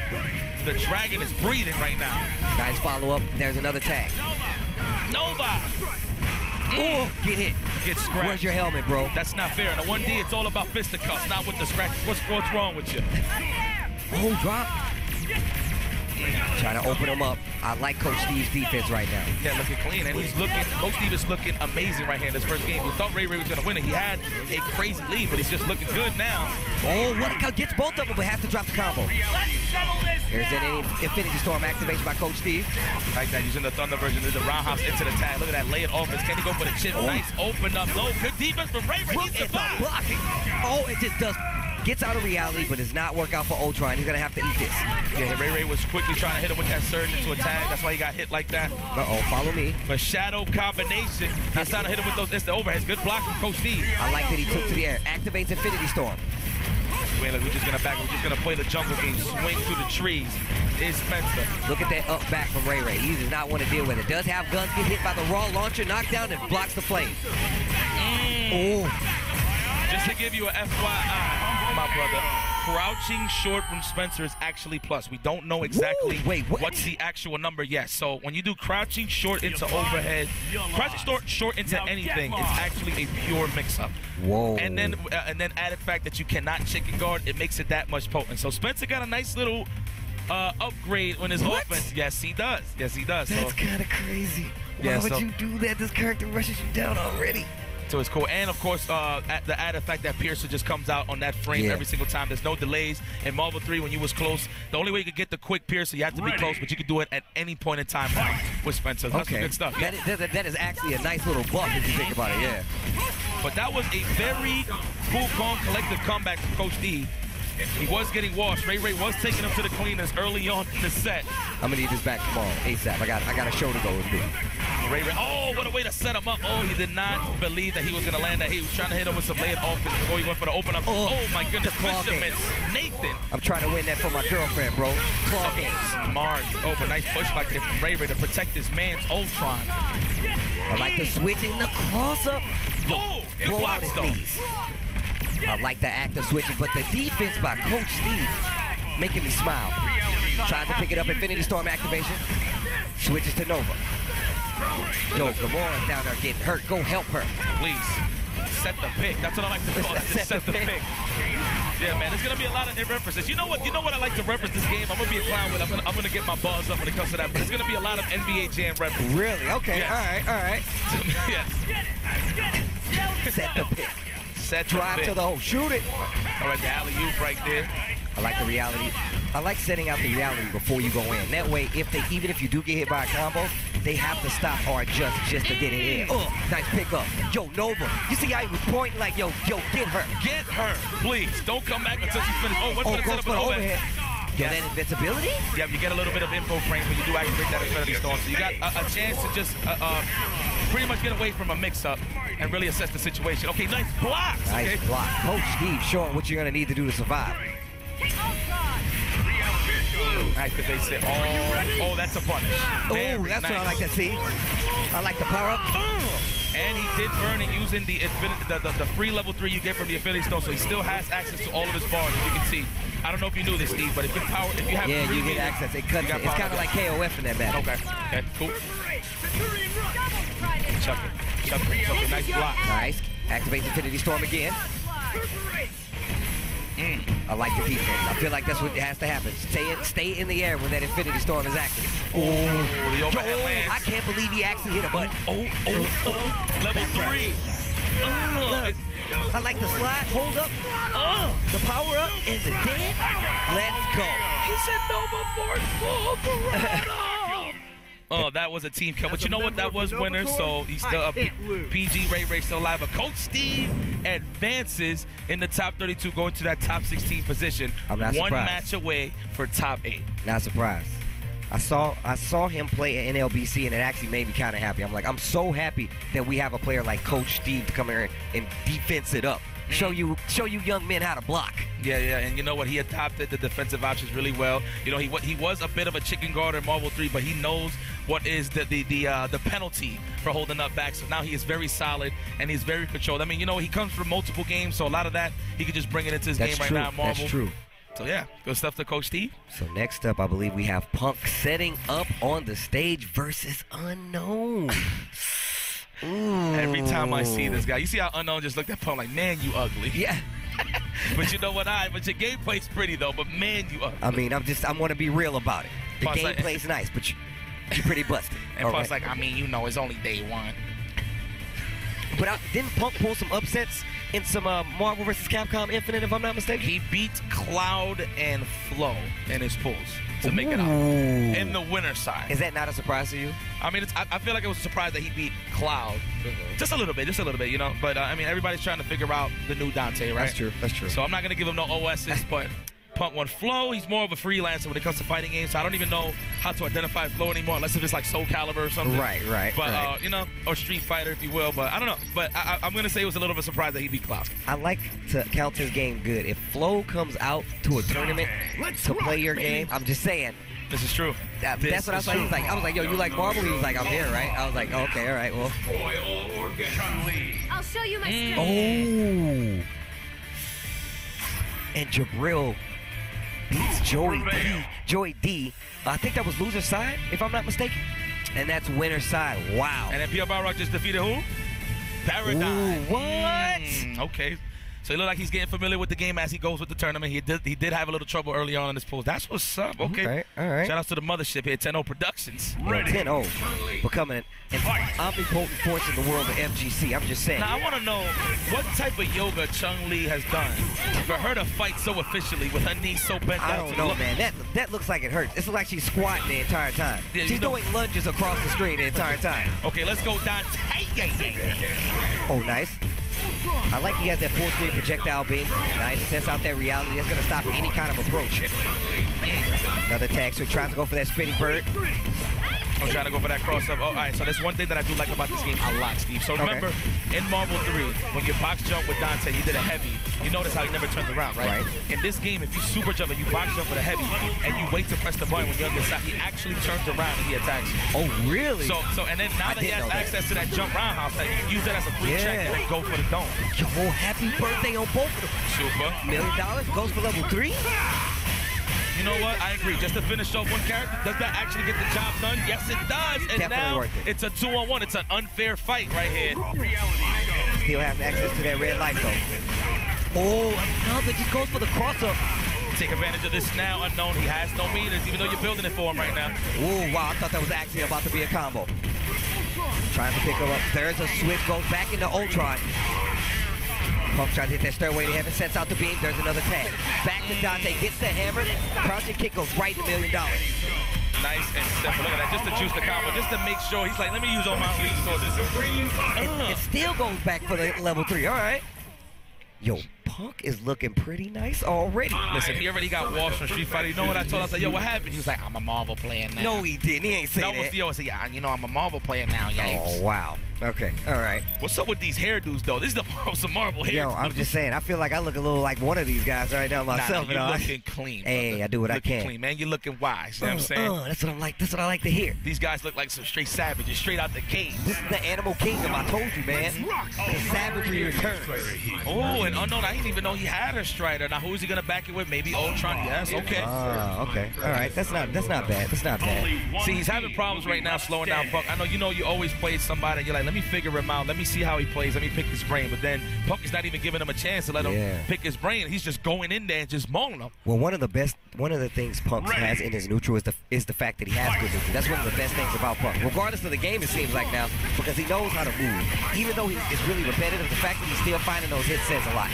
Speaker 1: The dragon is breathing right now.
Speaker 7: Nice follow-up. There's another tag.
Speaker 1: Nova.
Speaker 7: Oh, get hit.
Speaker 1: Get scratched.
Speaker 7: Where's your helmet, bro?
Speaker 1: That's not fair. In a 1D, it's all about fisticuffs, not with the scratch. What's wrong with you?
Speaker 7: Oh, drop. Trying to open him up. I like Coach Steve's defense right now.
Speaker 1: Yeah, looking clean, and Coach Steve is looking amazing right here in this first game. We thought Ray was going to win it. He had a crazy lead, but he's just looking good now.
Speaker 7: Oh, what gets both of them, but has to drop the combo. There's an Infinity Storm activation by Coach Steve.
Speaker 1: Like that, using the Thunder version of the roundhouse into the tag. Look at that layered offense. Can he go for the chip? Nice open up low. Good defense from Ray. He's survived.
Speaker 7: Blocking. Oh, it just does. Gets out of reality, but does not work out for Ultron. He's going to have to eat this.
Speaker 1: Yeah, Ray was quickly trying to hit him with that surge into a tag. That's why he got hit like that.
Speaker 7: Uh-oh, follow me.
Speaker 1: But shadow combination. That's trying to hit him with those instant overheads. Good block from Coach Steve.
Speaker 7: I like that he took to the air. Activates Infinity Storm.
Speaker 1: Wait, look, we're just going to back. We're just going to play the jungle game. Swing through the trees. Is Spencer.
Speaker 7: Look at that up back from Ray. He does not want to deal with it. Does have guns, get hit by the raw launcher, knockdown, and blocks the flame. Oh.
Speaker 1: Just to give you a FYI, my brother, crouching short from Spencer is actually plus. We don't know exactly what's the actual number yet. So when you do crouching short into overhead, crouching short into anything, it's actually a pure mix-up.
Speaker 7: Whoa.
Speaker 1: And then add the fact that you cannot chicken guard, it makes it that much potent. So Spencer got a nice little upgrade on his offense. Yes, he does. Yes, he does.
Speaker 7: That's kind of crazy. Why would you do that? This character rushes you down already.
Speaker 1: So it's cool. And, of course, the added fact that Piercer just comes out on that frame every single time. There's no delays. In Marvel 3, when you was close, the only way you could get the quick Piercer, you have to be close, but you can do it at any point in time now with Spencer. That's some good stuff.
Speaker 7: That is actually a nice little buff if you think about it, yeah.
Speaker 1: But that was a very cool, calm, collective comeback from Coach D. He was getting washed. Ray was taking him to the cleaners early on in the set.
Speaker 7: I'm going to need this back tomorrow, ASAP. I got a show to go and do.
Speaker 1: Ray, oh, what a way to set him up. Oh, he did not believe that he was going to land that. He was trying to hit him with some layered offense before he went for the open up. Oh my goodness. Fisherman, Nathan.
Speaker 7: I'm trying to win that for my girlfriend, bro. Claw games.
Speaker 1: Smart. Oh, but nice push back there from Ray to protect his man's Ultron.
Speaker 7: I like the switching, the cross-up.
Speaker 1: Oh, good blocks, though.
Speaker 7: I like the active switching, but the defense by Coach Steve making me smile. Tries to pick it up, Infinity Storm activation. Switches to Nova. Yo, Gamora's down there getting hurt. Go help her.
Speaker 1: Please. Set the pick. That's what I like to call it. Set the pick. Yeah, man, there's going to be a lot of references. You know what I like to reference this game? I'm going to be a clown with. I'm going to get my buzz up when it comes to that. But there's going to be a lot of NBA Jam references.
Speaker 7: Really? Okay.
Speaker 1: Yes.
Speaker 7: All right.
Speaker 1: Yes.
Speaker 7: Set the pick.
Speaker 1: Drive
Speaker 7: to the hole. Shoot it.
Speaker 1: All right, the alley-oop right there.
Speaker 7: I like the reality. I like setting out the reality before you go in. That way, even if you do get hit by a combo, they have to stop or adjust just to get it in. Oh, nice pickup. Yo, Nova. You see how he was pointing like, yo, get her.
Speaker 1: Get her, please. Don't come back until she's finished. Oh, what's
Speaker 7: goes for the overhead. Get that invincibility?
Speaker 1: Yeah, you get a little bit of info frame when you do activate that Infinity Storm. So you got a chance to just pretty much get away from a mix-up and really assess the situation. Okay, nice blocks.
Speaker 7: Nice block. Coach Steve showing what you're going to need to do to survive.
Speaker 1: Activate it. Oh, that's a punish.
Speaker 7: Oh, that's what I like to see. I like the power up.
Speaker 1: And he did burn it using the free level 3 you get from the Infinity Stone, so he still has access to all of his bars, as you can see. I don't know if you knew this, Steve, but if you have
Speaker 7: you get access. It cuts it. It's kind of like KOF in that battle.
Speaker 1: Okay, cool. Chuck it. Nice block.
Speaker 7: Nice. Activate Infinity Storm again. I like the defense. I feel like that's what has to happen. Stay in the air when that Infinity Storm is active.
Speaker 1: The overhead lands.
Speaker 7: I can't believe he actually hit a button.
Speaker 1: Level 3.
Speaker 7: I like the slide, hold up, the power up, and the dead. Let's go.
Speaker 1: He said no more. Oh, that was a team kill. But you know what? That was winner, so he's still up. PG Ray still alive. But Coach Steve advances in the top 32, going to that top 16 position.
Speaker 7: I'm not surprised.
Speaker 1: One match away for top 8.
Speaker 7: Not surprised. I saw him play at NLBC, and it actually made me kind of happy. I'm like, I'm so happy that we have a player like Coach Steve to come here and defense it up. Show you young men how to block.
Speaker 1: Yeah, and you know what? He adopted the defensive options really well. You know, he was a bit of a chicken guard in Marvel 3, but he knows what is the penalty for holding up back. So now he is very solid and he's very controlled. I mean, you know, he comes from multiple games, so a lot of that he could just bring it into his game right now in Marvel.
Speaker 7: That's true.
Speaker 1: So yeah, good stuff to Coach Steve.
Speaker 7: So next up, I believe we have Punk setting up on the stage versus Unknown.
Speaker 1: Every time I see this guy, you see how Unknown just looked at Punk like, man, you ugly.
Speaker 7: Yeah.
Speaker 1: But you know what? But your gameplay's pretty though. But man, you ugly.
Speaker 7: I mean, I want to be real about it. The gameplay's nice, but you're pretty busted.
Speaker 1: And Punk's like, I mean, you know, it's only day 1.
Speaker 7: But didn't Punk pull some upsets in some Marvel vs. Capcom Infinite, if I'm not mistaken?
Speaker 1: He beat Cloud and Flo in his pulls to make it out in the winner's side.
Speaker 7: Is that not a surprise to you?
Speaker 1: I mean, I feel like it was a surprise that he beat Cloud. Just a little bit, you know. But, I mean, everybody's trying to figure out the new Dante, right?
Speaker 7: That's true.
Speaker 1: So I'm not going to give him no OSs, but Punk won. Flo, he's more of a freelancer when it comes to fighting games, so I don't even know how to identify Flo anymore, unless if it's like Soul Calibur or something.
Speaker 7: Right.
Speaker 1: But, you know, or Street Fighter, if you will. But I don't know. But I'm going to say it was a little bit of a surprise that he beat Cloud.
Speaker 7: I like to count his game good. If Flo comes out to a tournament to play your game, I'm just saying.
Speaker 1: This is true.
Speaker 7: That's what I was like. I was like, yo, you like Marvel? He was like, I'm here, right? I was like, okay, all right, well.
Speaker 4: I'll show you my strength.
Speaker 7: Oh. And Jabril beats Joey D. I think that was loser's side, if I'm not mistaken. And that's winner's side. Wow.
Speaker 1: And then PR-Balrog just defeated who? Paradigm.
Speaker 7: Ooh, what?
Speaker 1: Okay. So it looked like he's getting familiar with the game as he goes with the tournament. He did have a little trouble early on in his pulls. That's what's up. Okay.
Speaker 7: All right.
Speaker 1: Shout out to the mothership here, 10-0 Productions.
Speaker 7: 10-0. Becoming an omnipotent force in the world of MGC. I'm just saying.
Speaker 1: Now, I want to know what type of yoga Chun-Li has done for her to fight so efficiently with her knees so bent down.
Speaker 7: I don't know, man. That looks like it hurts. It's like she's squatting the entire time.
Speaker 1: Yeah,
Speaker 7: she's doing lunges across the screen the entire time.
Speaker 1: Okay, let's go, Dante.
Speaker 7: Oh, nice. I like he has that full screen projectile beam. Nice. Sets out that reality. That's going to stop any kind of approach. Another tag, so he tries to go for that spinning bird.
Speaker 1: I'm trying to go for that cross-up. Oh, all right, so that's one thing that I do like about this game a lot, Steve. So remember, in Marvel 3, when you box jump with Dante, he did a heavy. You notice how he never turns around, right? In this game, if you super jump and you box jump with a heavy, and you wait to press the button when you're on the side, he actually turns around and he attacks you.
Speaker 7: Oh, really?
Speaker 1: So and then now that he has access to that jump roundhouse, like, use that as a free check and then go for the dome.
Speaker 7: Yo, happy birthday on both of them.
Speaker 1: Super.
Speaker 7: $1 million goes for level 3.
Speaker 1: You know what? I agree. Just to finish off one character, does that actually get the job done? Yes, it does. And
Speaker 7: definitely
Speaker 1: now
Speaker 7: worth it.
Speaker 1: It's a 2-on-1. It's an unfair fight right here.
Speaker 7: Still has access to that red light, though. Oh, another just goes for the cross-up.
Speaker 1: Take advantage of this now. Unknown. He has no meters, even though you're building it for him right now.
Speaker 7: Oh, wow. I thought that was actually about to be a combo. Trying to pick her up. There's a switch. Goes back into Ultron. Punk trying to hit that stairway to heaven, sets out the beam. There's another tag. Back to Dante, gets the hammer. Crouching kick goes right to $1 million.
Speaker 1: Nice and simple. Look at that, just to juice the combo, just to make sure. He's like, let me use all my resources.
Speaker 7: It still goes back for the level 3. All right. Yo, Punk is looking pretty nice already.
Speaker 1: Listen, he already got washed from Street Fighter. You know what I told him? I said, yo, what happened? He was like, I'm a Marvel player now.
Speaker 7: No, he didn't. He ain't say that.
Speaker 1: That was Theo. I said, yeah, you know, I'm a Marvel player now, yikes.
Speaker 7: Oh, wow. Okay, all right.
Speaker 1: What's up with these hairdos, though? This is some Marvel hairdos.
Speaker 7: Yo, I'm just saying, I feel like I look a little like one of these guys right now myself.
Speaker 1: Nah, you're looking clean.
Speaker 7: Hey,
Speaker 1: brother.
Speaker 7: I do what I can.
Speaker 1: Clean, man. You're looking wise. You know what I'm saying?
Speaker 7: That's what I'm like. That's what I like to hear.
Speaker 1: These guys look like some straight savages, straight out the cage.
Speaker 7: This is the Animal Kingdom. I told you, man. The savagery returns.
Speaker 1: Oh, and unknown. I didn't even know he had a Strider. Now, who is he gonna back it with? Maybe Ultron. Yes. Okay.
Speaker 7: Okay. All right. That's not bad. That's not bad.
Speaker 1: See, he's having problems right now slowing down Punk. I know you always play somebody and you're like, let me figure him out. Let me see how he plays. Let me pick his brain. But then Punk is not even giving him a chance to let him pick his brain. He's just going in there and just mauling him.
Speaker 7: Well, one of the things Punk has in his neutral is the fact that he has good neutral. That's one of the best things about Punk. Regardless of the game, it seems like now, because he knows how to move. Even though it's really repetitive, the fact that he's still finding those hits says a lot.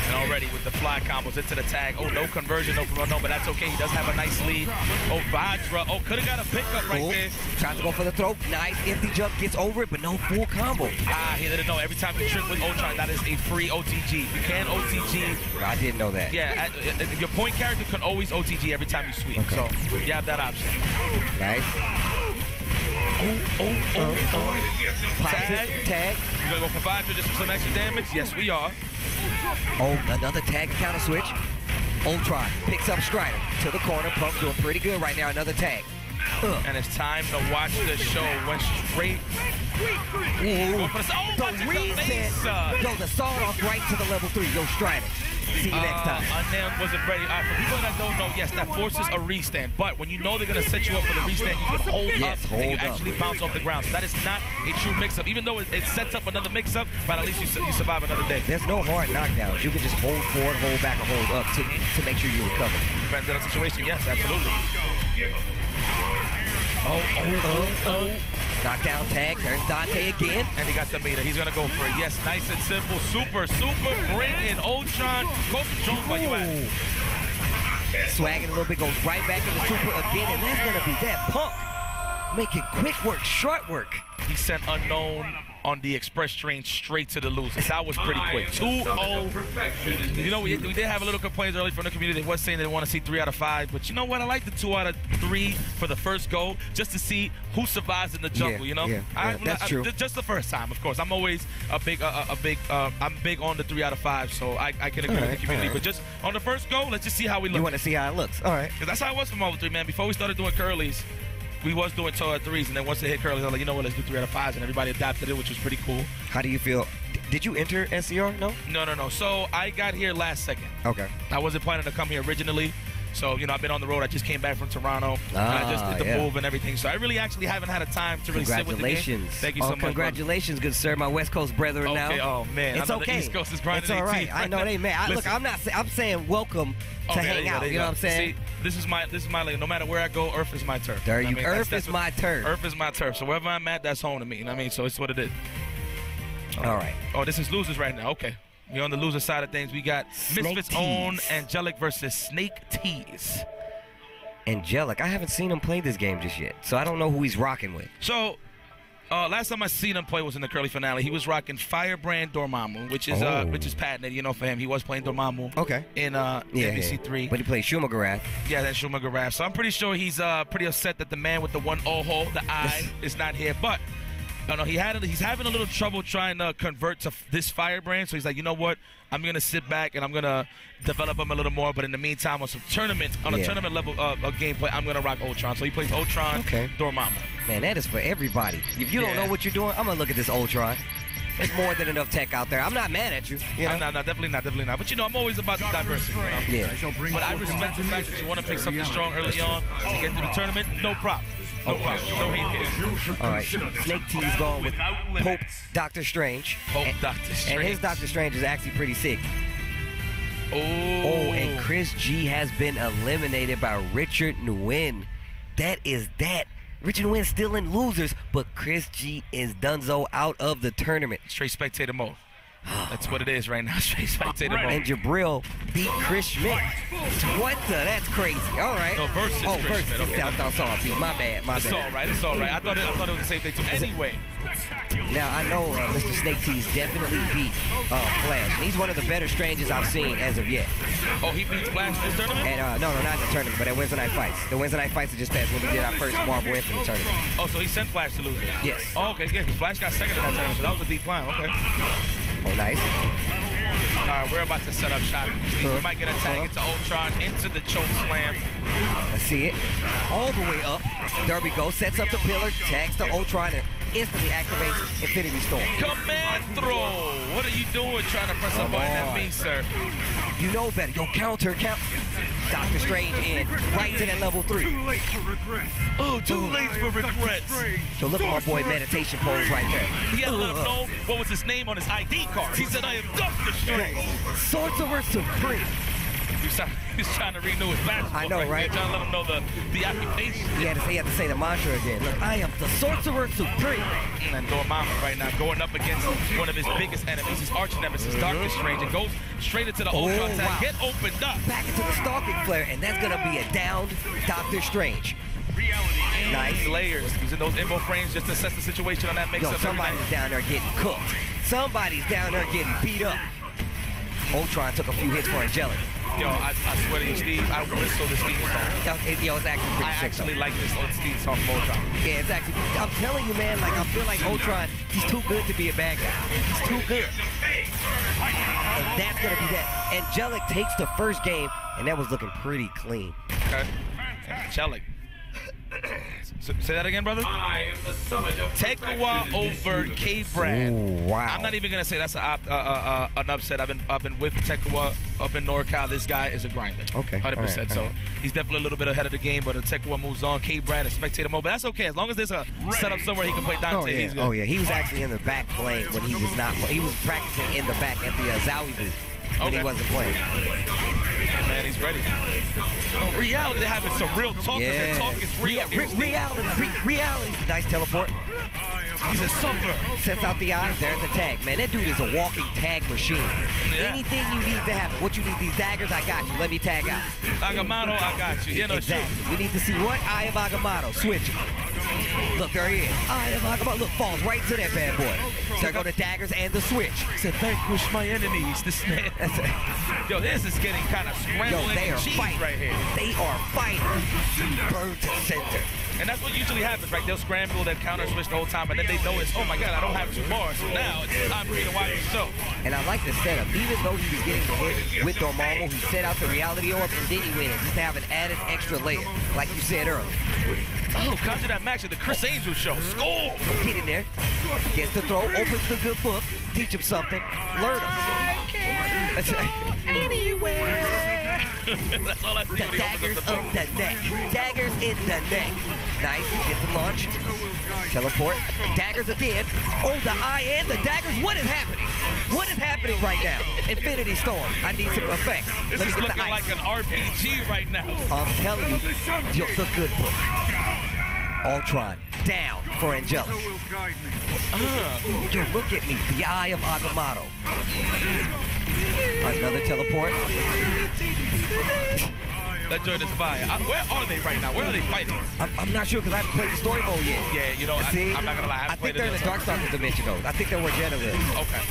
Speaker 1: And already with the fly combos into the tag. Oh, no conversion, no, but that's okay. He does have a nice lead. Oh, Vajra. Oh, could have got a pickup right there.
Speaker 7: Tries to go for the throat. Nice empty jump, gets over it, but no full combo.
Speaker 1: He didn't know. Every time you trick with Ultron, that is a free OTG. You can OTG.
Speaker 7: I didn't know that.
Speaker 1: Yeah, your point character can always OTG every time you sweep. Okay. So you have that option.
Speaker 7: Nice. Tag.
Speaker 1: You gonna go for 5 just for some extra damage? Yes, we are.
Speaker 7: Oh, another tag counter switch. Ultron picks up Strider to the corner. Punk doing pretty good right now. Another tag.
Speaker 1: And it's time to watch the show. Went straight.
Speaker 7: The reset. Yo, the sawed off right to the level 3. Yo, Strider. See you next time.
Speaker 1: Unnamed wasn't ready. For people that don't know, yes, that forces a restand. But when you know they're going to set you up for the restand, you can hold up and you actually bounce off the ground. So that is not a true mix-up. Even though it sets up another mix-up, but at least you survive another day.
Speaker 7: There's no hard knockdowns. You can just hold forward, hold back, or hold up to make sure you recover.
Speaker 1: Depends on the situation. Yes, absolutely.
Speaker 7: Knockdown tag, there's Dante again.
Speaker 1: And he got the meter. He's going to go for it. Yes, nice and simple. Super. Bring in Ultron. Go for Jones while you at it.
Speaker 7: Swagging a little bit, goes right back into super again, and that's going to be that. Punk making quick work, short work.
Speaker 1: He sent Unknown on the express train straight to the losers. That was pretty quick. 2-0. You know, we did have a little complaints early from the community. They was saying they want to see 3 out of 5. But you know what? I like the 2 out of 3 for the first go, just to see who survives in the jungle, you know?
Speaker 7: That's true.
Speaker 1: Just the first time, of course. I'm always I'm big on the 3 out of 5, so I can agree with the community. But just on the first go, let's just see how we look.
Speaker 7: You want to see how it looks. All right.
Speaker 1: Because that's how it was for Marvel 3, man. Before we started doing curlies, we was doing 2 out of 3s, and then once they hit curlies, I was like, you know what, let's do 3 out of 5s, and everybody adapted it, which was pretty cool.
Speaker 7: How do you feel? Did you enter SCR? No?
Speaker 1: No. So I got here last second.
Speaker 7: Okay.
Speaker 1: I wasn't planning to come here originally. So, you know, I've been on the road. I just came back from Toronto. And I just did the move and everything. So I really actually haven't had a time to really sit with the game.
Speaker 7: Congratulations.
Speaker 1: Thank you so much.
Speaker 7: Congratulations, good sir. My West Coast brethren now.
Speaker 1: Oh, man.
Speaker 7: It's okay.
Speaker 1: The East Coast is grinding.
Speaker 7: It's all right. I know they mad. Look, I'm saying welcome to hang out. You know what I'm saying?
Speaker 1: See, this is my league. No matter where I go, Earth is my turf.
Speaker 7: There you go. Earth is my turf.
Speaker 1: Earth is my turf. So wherever I'm at, that's home to me. You know what I mean? So it's what it is.
Speaker 7: All right.
Speaker 1: Oh, this is losers right now. Okay. You're on the loser side of things. We got Misfits' own Angelic versus Snake Tease.
Speaker 7: Angelic. I haven't seen him play this game just yet, so I don't know who he's rocking with.
Speaker 1: So, last time I seen him play was in the curly finale. He was rocking Firebrand Dormammu, which is patented, you know, for him. He was playing Dormammu.
Speaker 7: Okay.
Speaker 1: In MVC3.
Speaker 7: But he played Shumagarath.
Speaker 1: Yeah, that's Shumagarath. So I'm pretty sure he's pretty upset that the man with the one O-hole, the eye, is not here. But no, he's having a little trouble trying to convert to this Firebrand. So he's like, you know what? I'm gonna sit back and I'm gonna develop him a little more. But in the meantime, on a tournament level of gameplay, I'm gonna rock Ultron. So he plays Ultron, Dormammu.
Speaker 7: Man, that is for everybody. If you don't know what you're doing, I'm gonna look at this Ultron. There's more than enough tech out there. I'm not mad at you. You know?
Speaker 1: No, definitely not. But you know, I'm always about the diversity. You know? Yeah. But I respect the fact that you want to pick something strong early on to get through the tournament. No problem. No problem. No hate here.
Speaker 7: All right. Snake T's going with Pope Doctor Strange.
Speaker 1: Doctor Strange.
Speaker 7: And his Doctor Strange is actually pretty sick.
Speaker 1: Oh,
Speaker 7: and ChrisG has been eliminated by Richard Nguyen. That is that. Richard Nguyen still in losers, but ChrisG is donezo out of the tournament.
Speaker 1: Straight spectator mode. That's what it is right now. Straight spectator mode.
Speaker 7: And Jabril beat Chris Schmidt. What the? That's crazy. All right.
Speaker 1: No, versus Chris Schmidt. Okay.
Speaker 7: That's all. My bad. My bad.
Speaker 1: It's all right. It's all right. I thought it was the same thing too. Anyway.
Speaker 7: Now, I know Mr. Snake T's definitely beat Flash. He's one of the better strangers I've seen as of yet.
Speaker 1: Oh, he beats Flash in this tournament?
Speaker 7: And, no, not in the tournament, but at Wednesday Night Fights. The Wednesday Night Fights are just past when we did our first Marvel Infinite tournament.
Speaker 1: Oh, so he sent Flash to lose it?
Speaker 7: Yes.
Speaker 1: Oh, okay, yeah, because Flash got second in that tournament, so that was a deep climb. Okay.
Speaker 7: Oh, nice.
Speaker 1: All right, we're about to set up shot. We might get a tag into Ultron, into the choke slam.
Speaker 7: Let's see it. All the way up. There we go. Sets up the pillar, tags to Ultron, and instantly activates Infinity Storm.
Speaker 1: Command throw. What are you doing trying to press a button at me, sir?
Speaker 7: You know better. Yo, counter. Doctor Strange in right to that level 3.
Speaker 6: Too late for regret.
Speaker 1: Oh, too late for regrets.
Speaker 7: So look at my boy meditation pose right there.
Speaker 1: He had to let him know what was his name on his ID card. He said, I am Doctor Strange.
Speaker 7: Sorcerer Supreme.
Speaker 1: He's trying to renew his passport.
Speaker 7: I know, right?
Speaker 1: Trying to let him know the occupation.
Speaker 7: He had to say the mantra again. Look, I am the Sorcerer Supreme.
Speaker 1: And Dormammu right now going up against one of his biggest enemies, his arch nemesis, Doctor Strange, and goes straight into the Ultron attack.
Speaker 7: Wow.
Speaker 1: Get opened up.
Speaker 7: Back into the stalking flare, and that's going to be a downed Doctor Strange. Nice.
Speaker 1: Layers. Using those info frames just to assess the situation on that makes
Speaker 7: Yo,
Speaker 1: up
Speaker 7: somebody's down there getting cooked. Somebody's down there getting beat up. Ultron took a few hits for Angelic.
Speaker 1: Yo, I swear to you, Steve, I whistle the Steve song.
Speaker 7: Yo, it's actually pretty
Speaker 1: I
Speaker 7: sick,
Speaker 1: actually
Speaker 7: though.
Speaker 1: like this old Steve song from Ultron.
Speaker 7: Yeah, it's actually, I'm telling you, man, like, I feel like Ultron, he's too good to be a bad guy. He's too good. And that's going to be that. Angelic takes the first game, and that was looking pretty clean.
Speaker 1: Okay. Angelic. Say that again, brother. Tekkawa over K-Brad.
Speaker 7: Wow.
Speaker 1: I'm not even gonna say that's an upset. I've been with Tekkawa up in NorCal. This guy is a grinder.
Speaker 7: Okay.
Speaker 1: 100%.
Speaker 7: Right.
Speaker 1: So he's definitely a little bit ahead of the game, but Tekkawa moves on. K-Brad is spectator mode, but that's okay as long as there's a setup somewhere he can play Dante. He's good.
Speaker 7: Oh yeah, he was actually in the back playing when he was not. He was practicing in the back at the Zowie booth when he wasn't playing.
Speaker 1: Man, he's ready. Oh, reality, they're having some real talk.
Speaker 7: Yeah.
Speaker 1: Their talk is real.
Speaker 7: Reality. Nice teleport.
Speaker 1: He's a suffer.
Speaker 7: Sets out the eyes. There's the tag. Man, that dude is a walking tag machine.
Speaker 1: Yeah.
Speaker 7: Anything you need to happen. What you need, these daggers, I got you. Let me tag out.
Speaker 1: Agamotto, I got you.
Speaker 7: Exactly. We need to see what? Eye of Agamotto. Switch. Look, there he is. Eye of Agamotto. Look, falls right to that bad boy. So go to daggers and the switch.
Speaker 1: Said, vanquish my enemies. This man. Yo, this is getting kind of scrambling.
Speaker 7: Yo, they are fighting
Speaker 1: right here.
Speaker 7: They are fighting. Burn to center.
Speaker 1: And that's what usually happens, right? They'll scramble, they'll counter switch the whole time, and then they notice, oh my God, I don't have 2 bars, so now it's time for me to watch the show.
Speaker 7: And I like the setup. Even though he was getting the hit with Dormammu, he set out the reality orb and then he went in just to have an added extra layer, like you said earlier.
Speaker 1: Oh, conjure that match at the Chris Angel show. Score!
Speaker 7: Get in there. Gets the throw, opens the good book, teach him something, learn him. Anywhere.
Speaker 1: That's all I see.
Speaker 7: The daggers of the neck. Daggers in the neck. Nice. Get the launch. Teleport. Daggers again. Oh, the eye and the daggers. What is happening? What is happening right now? Infinity Storm. I need some effects.
Speaker 1: This is looking like an RPG right now.
Speaker 7: I'm telling you, the good book. Ultron down for Angelic. Yo, look at me. The eye of Agamotto. Another teleport.
Speaker 1: That joint is fire. Where are they right now? Where are they fighting?
Speaker 7: I'm not sure because I haven't played the story mode yet.
Speaker 1: Yeah, you know, I'm not gonna lie.
Speaker 7: I think they're in the Darkstalker dimension though. I think they're where Jenna lives.
Speaker 1: Okay.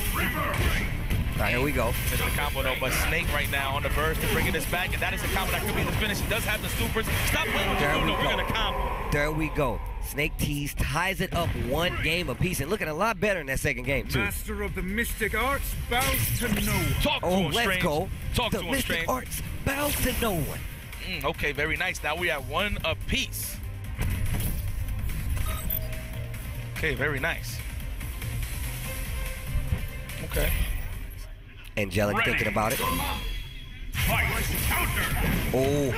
Speaker 7: All right, here we go.
Speaker 1: It's the combo though, but Snake right now on the verge to bringing this back, and that is a combo that could be the finish. He does have the supers. Stop playing with the we're gonna combo.
Speaker 7: There we go. Snake Tease ties it up 1 game apiece and looking a lot better in that second game too.
Speaker 6: Master of the mystic arts bows to no one.
Speaker 1: Talk to him,
Speaker 7: let's
Speaker 1: Strange.
Speaker 7: go.
Speaker 1: Talk
Speaker 7: the
Speaker 1: to him,
Speaker 7: mystic
Speaker 1: Strange.
Speaker 7: arts bows to no one.
Speaker 1: Okay, very nice. Now we have 1 apiece. Okay, very nice. Okay.
Speaker 7: Angelic thinking about it. Oh.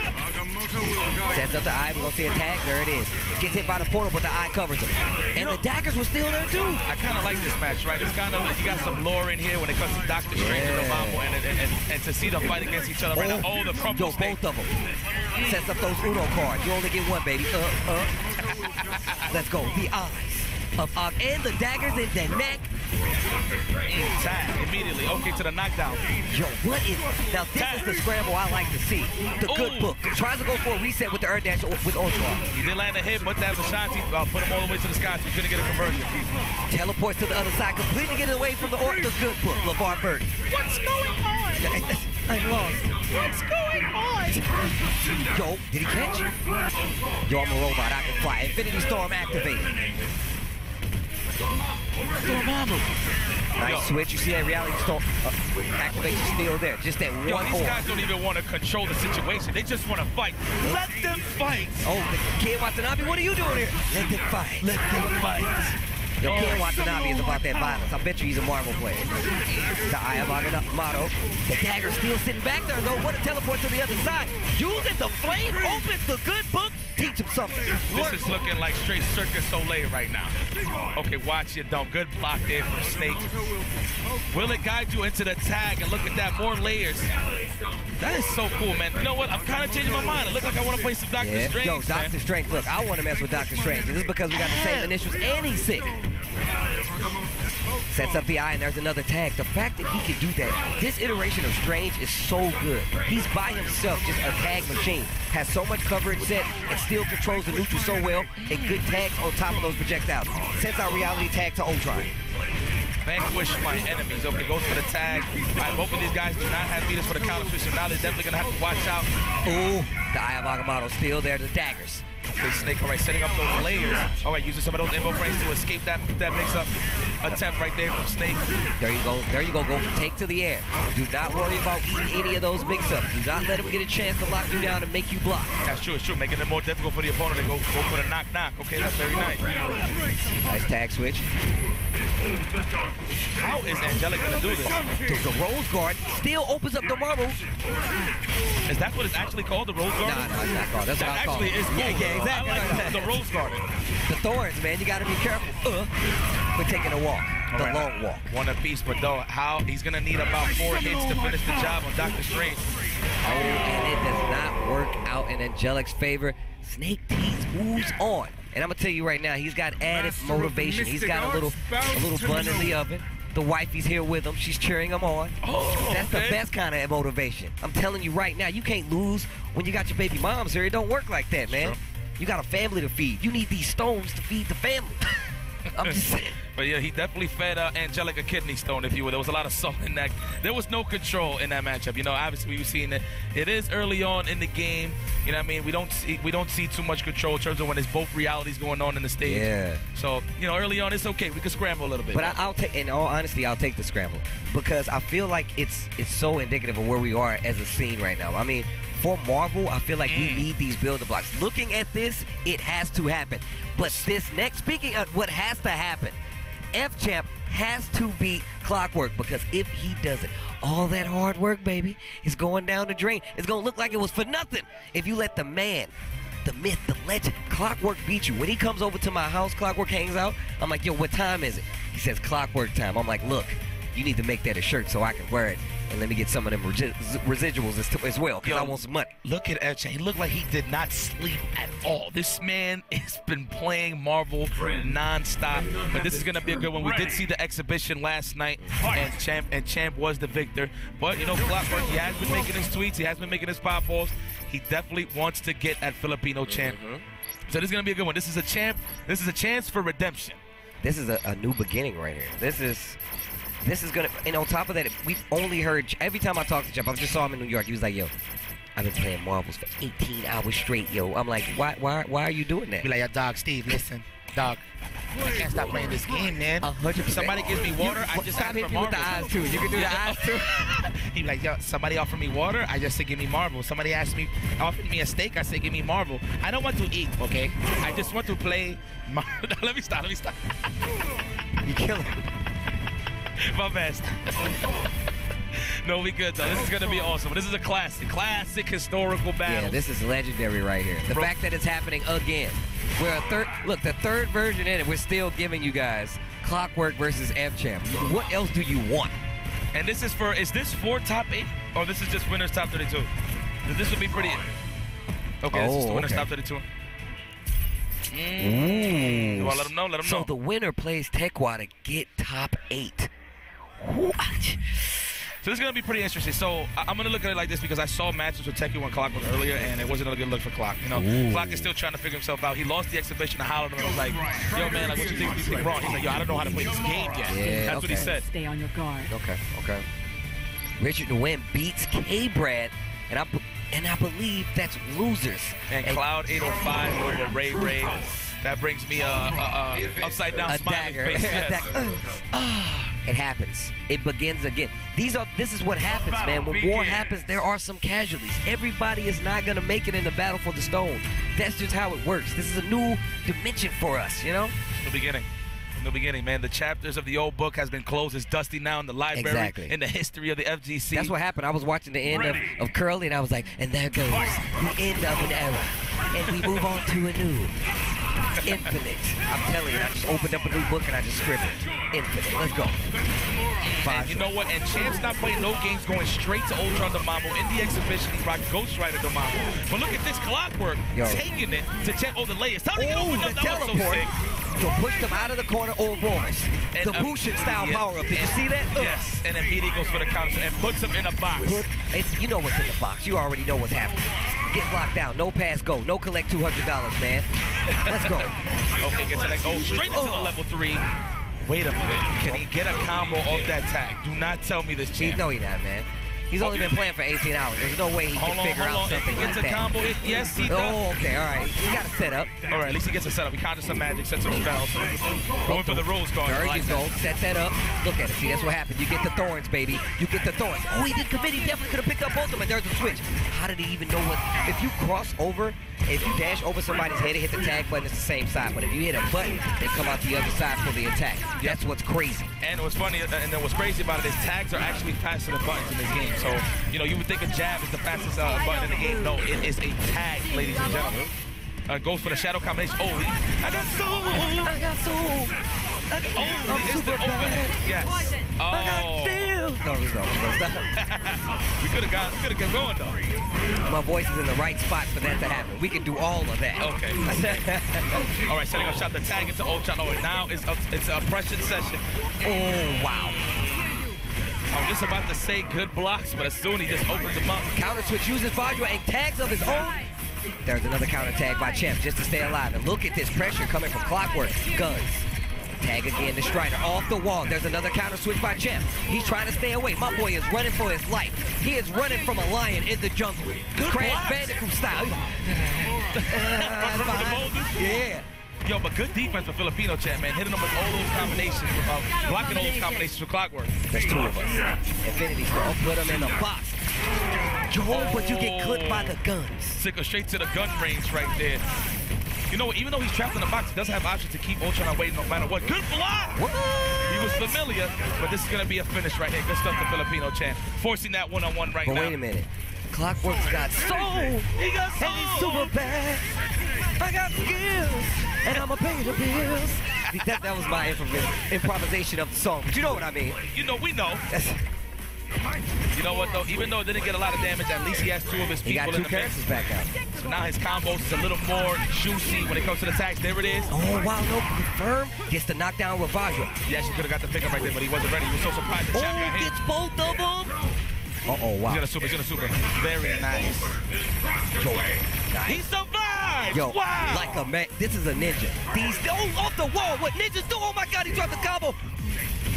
Speaker 7: Sets up the eye. We're going to see a tag. There it is. Gets hit by the portal, but the eye covers him. And the daggers were still there, too.
Speaker 1: I kind of like this match, right? It's kind of like you got some lore in here when it comes to Doctor Strange and Dormammu, and to see them fight against each other right now. Oh, the crumple
Speaker 7: Yo,
Speaker 1: snake.
Speaker 7: both of them. Sets up those Uno cards. You only get 1, baby. Let's go. The eyes of Og and the daggers in the neck.
Speaker 1: Tag. immediately. Okay, to the knockdown.
Speaker 7: Yo, what is... Now, this is the scramble I like to see. The good book. Tries to go for a reset with the air dash with Ultron.
Speaker 1: He did land a hit, but that Fchamp put him all the way to the sky, so he couldn't get a conversion.
Speaker 7: Teleports to the other side, completely getting away from the good book, LeVar Burton.
Speaker 1: What's going on?
Speaker 7: I'm lost.
Speaker 1: What's going on?
Speaker 7: Yo, did he catch? Yo, I'm a robot. I can fly. Infinity Storm activated. Nice switch. You see that reality storm activation still there. Just that one
Speaker 1: Yo, these
Speaker 7: orb.
Speaker 1: guys don't even want to control the situation. They just want to fight. Let them fight.
Speaker 7: Oh, Kid Watanabe, what are you doing here? Let them fight. Let them fight. Yo, Kid Watanabe is about that violence. I bet you he's a Marvel player. The Eye of Agamotto. The dagger still sitting back there, though. What a teleport to the other side. Using the flame opens the good book. Teach him something.
Speaker 1: This is looking like straight Circus Soleil right now. Okay, watch it, don't. Good block there from Snake. Will it guide you into the tag? And look at that, more layers. That is so cool, man. You know what? I'm kind of changing my mind. It looks like I want to play some Doctor Strange.
Speaker 7: Yo, Doctor Strange. Look, I want to mess with Doctor Strange. This is because we got the same initials and he's sick. Sets up the eye, and there's another tag. The fact that he can do that, this iteration of Strange is so good. He's by himself, just a tag machine. Has so much coverage set, and still controls the neutral so well, and good tags on top of those projectiles. Sends out reality tag to Ultron.
Speaker 1: Vanquish my enemies. Okay, goes for the tag. I'm hoping these guys do not have meters for the counter switch, so now they're definitely going to have to watch out.
Speaker 7: Ooh, the Eye of Agamotto still there, the daggers.
Speaker 1: Okay, Snake, all right, setting up those layers. All right, using some of those info frames to escape that mix-up attempt right there from Snake.
Speaker 7: There you go, go take to the air. Do not worry about eating any of those mix-ups. Do not let him get a chance to lock you down and make you block.
Speaker 1: That's true, it's true, making it more difficult for the opponent to go for the knock-knock. Okay, that's very nice.
Speaker 7: Nice tag switch.
Speaker 1: How is Angelic gonna do this?
Speaker 7: The Rose Guard still opens up the marble.
Speaker 1: Is that what it's actually called, the Rose Guard?
Speaker 7: No, it's not called. That's what I call it.
Speaker 1: Actually, it's cool.
Speaker 7: Yeah, exactly.
Speaker 1: I like that. The Rose Guard.
Speaker 7: The thorns, man. You got to be careful. We're taking a walk. The long walk.
Speaker 1: One apiece, but though, how he's gonna need about 4 hits to finish the job on Doctor Strange.
Speaker 7: Oh, and it does not work out in Angelic's favor. Snake Tease moves on. And I'm gonna tell you right now, he's got added motivation. He's got a little bun in the oven. The wifey's here with him. She's cheering him on.
Speaker 1: Oh,
Speaker 7: that's the best kind of motivation. I'm telling you right now, you can't lose when you got your baby moms here. It don't work like that, man. Sure. You got a family to feed. You need these stones to feed the family. I'm just saying.
Speaker 1: But yeah, he definitely fed Angelic a kidney stone, if you will. There was a lot of salt in that. There was no control in that matchup. You know, obviously we've seen that it is early on in the game. You know what I mean? We don't see too much control in terms of when there's both realities going on in the stage.
Speaker 7: Yeah.
Speaker 1: So, you know, early on it's okay. We can scramble a little bit.
Speaker 7: But I'll take, in all honesty, I'll take the scramble because I feel like it's so indicative of where we are as a scene right now. I mean, for Marvel, I feel like we need these builder blocks. Looking at this, it has to happen. But this next, speaking of what has to happen, Fchamp has to beat Clockwork because if he doesn't, all that hard work, baby, is going down the drain. It's going to look like it was for nothing if you let the man, the myth, the legend, Clockwork beat you. When he comes over to my house, Clockwork hangs out, I'm like, yo, what time is it? He says, Clockwork time. I'm like, look, you need to make that a shirt so I can wear it. And let me get some of them residuals as well, because I want some money.
Speaker 1: Look at Fchamp. He looked like he did not sleep at all. This man has been playing Marvel non-stop. But this is going to be a good one. We did see the exhibition last night, and Champ was the victor. But, you know, Clockwork, he has been making his tweets. He has been making his pop balls. He definitely wants to get at Filipino Champ. So this is going to be a good one. This is a champ. This is a chance for redemption.
Speaker 7: This is a new beginning right here. This is gonna, and on top of that, we've only heard, every time I talk to Jeff, I just saw him in New York, he was like, yo, I've been playing Marvels for 18 hours straight, yo. I'm like, why are you doing that?
Speaker 1: Be like, yo, dog, Steve, listen, dog, I can't stop playing this game, man. 100%. Somebody gives me water, I just ask for Marvel.
Speaker 7: With the eyes too. You can do the eyes too.
Speaker 1: He be like, yo, somebody offer me water, I just say give me Marvel. Somebody offered me a steak, I say give me Marvel. I don't want to eat, okay? I just want to play Marvel. Let me stop.
Speaker 7: You kill him.
Speaker 1: My best. No, we good though. This is gonna be awesome. This is a classic historical battle.
Speaker 7: Yeah, this is legendary right here. The fact that it's happening again. We're the third version in it. We're still giving you guys Clockwork versus Fchamp. What else do you want?
Speaker 1: And this is is this for top 8 or this is just winners top 32? This would be pretty. Okay, this is the winners top 32. Well, let them know.
Speaker 7: So the winner plays Tekwa to get top 8.
Speaker 1: So this is going to be pretty interesting. So I'm going to look at it like this because I saw matches with Tekken and Clockwork earlier, and it wasn't a good look for Clock. You know, Clock is still trying to figure himself out. He lost the exhibition to Howland, and I was like, yo, man, like, what you think of these wrong? He's like, yo, I don't know how to play this game yet.
Speaker 7: Yeah,
Speaker 1: That's what he said.
Speaker 3: Stay on your guard.
Speaker 7: Okay. Richard Nguyen beats K-Brad, and I believe that's losers.
Speaker 1: And Cloud 805 over Ray Ray. That brings me upside down smiling
Speaker 7: dagger.
Speaker 1: face. Yes.
Speaker 7: It happens. It begins again. This is what happens, man. When war happens, there are some casualties. Everybody is not gonna make it in the battle for the stone. That's just how it works. This is a new dimension for us, you know?
Speaker 1: The beginning. In the beginning, man, the chapters of the old book has been closed. It's dusty now in the library, in the history of the FGC.
Speaker 7: That's what happened. I was watching the end of Curly, and I was like, and there goes the end of an era. And we move on to a new Infinite. I'm telling you, I just opened up a new book and I just scribbled. Infinite. Let's go.
Speaker 1: And you know what? And Champ's not playing no games, going straight to Ultron Dormammu. In the exhibition, he rocked Ghost Rider Dormammu. But look at this Clockwork taking it to Champ. Oh, the layers. How did he open up? That was so sick.
Speaker 7: So push them out of the corner or Roars. The Bushin style power up. Did you see that?
Speaker 1: Yes. And then BD goes for the counter and puts him in a box.
Speaker 7: You know what's in the box. You already know what's happening. Get locked down. No pass go. No collect $200, man. Let's go.
Speaker 1: Okay, get to that. Go straight into the level 3. Wait a minute. Can he get a combo off that tag? Do not tell me this, Champ.
Speaker 7: No, he not, man. He's only been playing for 18 hours. There's no way he can figure out something like that.
Speaker 1: Combo. Yes, he does.
Speaker 7: Oh, okay, all right. He got a setup.
Speaker 1: All right, at least he gets a setup. He conjures some magic, sets some spells. Going for the rose card.
Speaker 7: There you go. Set that up. Look at it. See, that's what happened. You get the thorns, baby. You get the thorns. Oh, he did commit. He definitely could have picked up both of them. And there's a switch. How did he even know what? If you cross over, if you dash over somebody's head and hit the tag button, it's the same side. But if you hit a button, they come out the other side for the attack. That's what's crazy.
Speaker 1: And what's funny, and then what's crazy about it is tags are actually faster than buttons in this game. So, you know, you would think a jab is the fastest button in the game. No, it is a tag, ladies and gentlemen. Goes for the shadow combination. Oh, I got soul.
Speaker 7: I got soul.
Speaker 1: I'm super bad. Yes. Oh.
Speaker 7: I got feel. No.
Speaker 1: We could have kept going though.
Speaker 7: My voice is in the right spot for that to happen. We can do all of that.
Speaker 1: Okay. All right, setting up shot. The tag into Ultron. Oh, now it's a oppression session.
Speaker 7: Oh, wow.
Speaker 1: I was just about to say good blocks, but as soon he just opens them up.
Speaker 7: Counter switch uses Vajra and tags of his own. There's another counter tag by Champ just to stay alive. And look at this pressure coming from Clockwork. Guns. Tag again to Strider off the wall. There's another counter switch by Champ. He's trying to stay away. My boy is running for his life. He is running from a lion in the jungle. Crash Bandicoot style. Yeah.
Speaker 1: Yo, but good defense for Filipino Champ, man. Hitting him with all those combinations, blocking all those combinations for Clockwork.
Speaker 7: There's two of us. Infinity Storm, put him in the box. But you get clipped by the guns.
Speaker 1: Sicker straight to the gun range right there. You know what? Even though he's trapped in the box, he doesn't have options to keep Ultron away no matter what. Good block!
Speaker 7: What?
Speaker 1: He was familiar, but this is going to be a finish right here. Good stuff to Filipino Champ. Forcing that one-on-one right now.
Speaker 7: But wait a minute. Clockwork's got soul.
Speaker 1: He got soul.
Speaker 7: And he's super bad. I got skills. And I'ma pay the bills. That was my improvisation of the song. But you know what I mean.
Speaker 1: You know, we know. You know what, though? Even though it didn't get a lot of damage, at least he has two of his people in the mix.
Speaker 7: Back out.
Speaker 1: So now his combos is a little more juicy when it comes to the tags. There it is.
Speaker 7: Oh, wow, no, confirm. Gets the knockdown with Vajra.
Speaker 1: He actually could have got the pickup right there, but he wasn't ready. He was so surprised the champ got hit.
Speaker 7: Gets both of them. Uh-oh, wow.
Speaker 1: He's gonna super. Very nice. He survived!
Speaker 7: Yo,
Speaker 1: wow!
Speaker 7: Like a man. This is a ninja. Off the wall. What ninjas do? Oh, my God, he dropped the combo.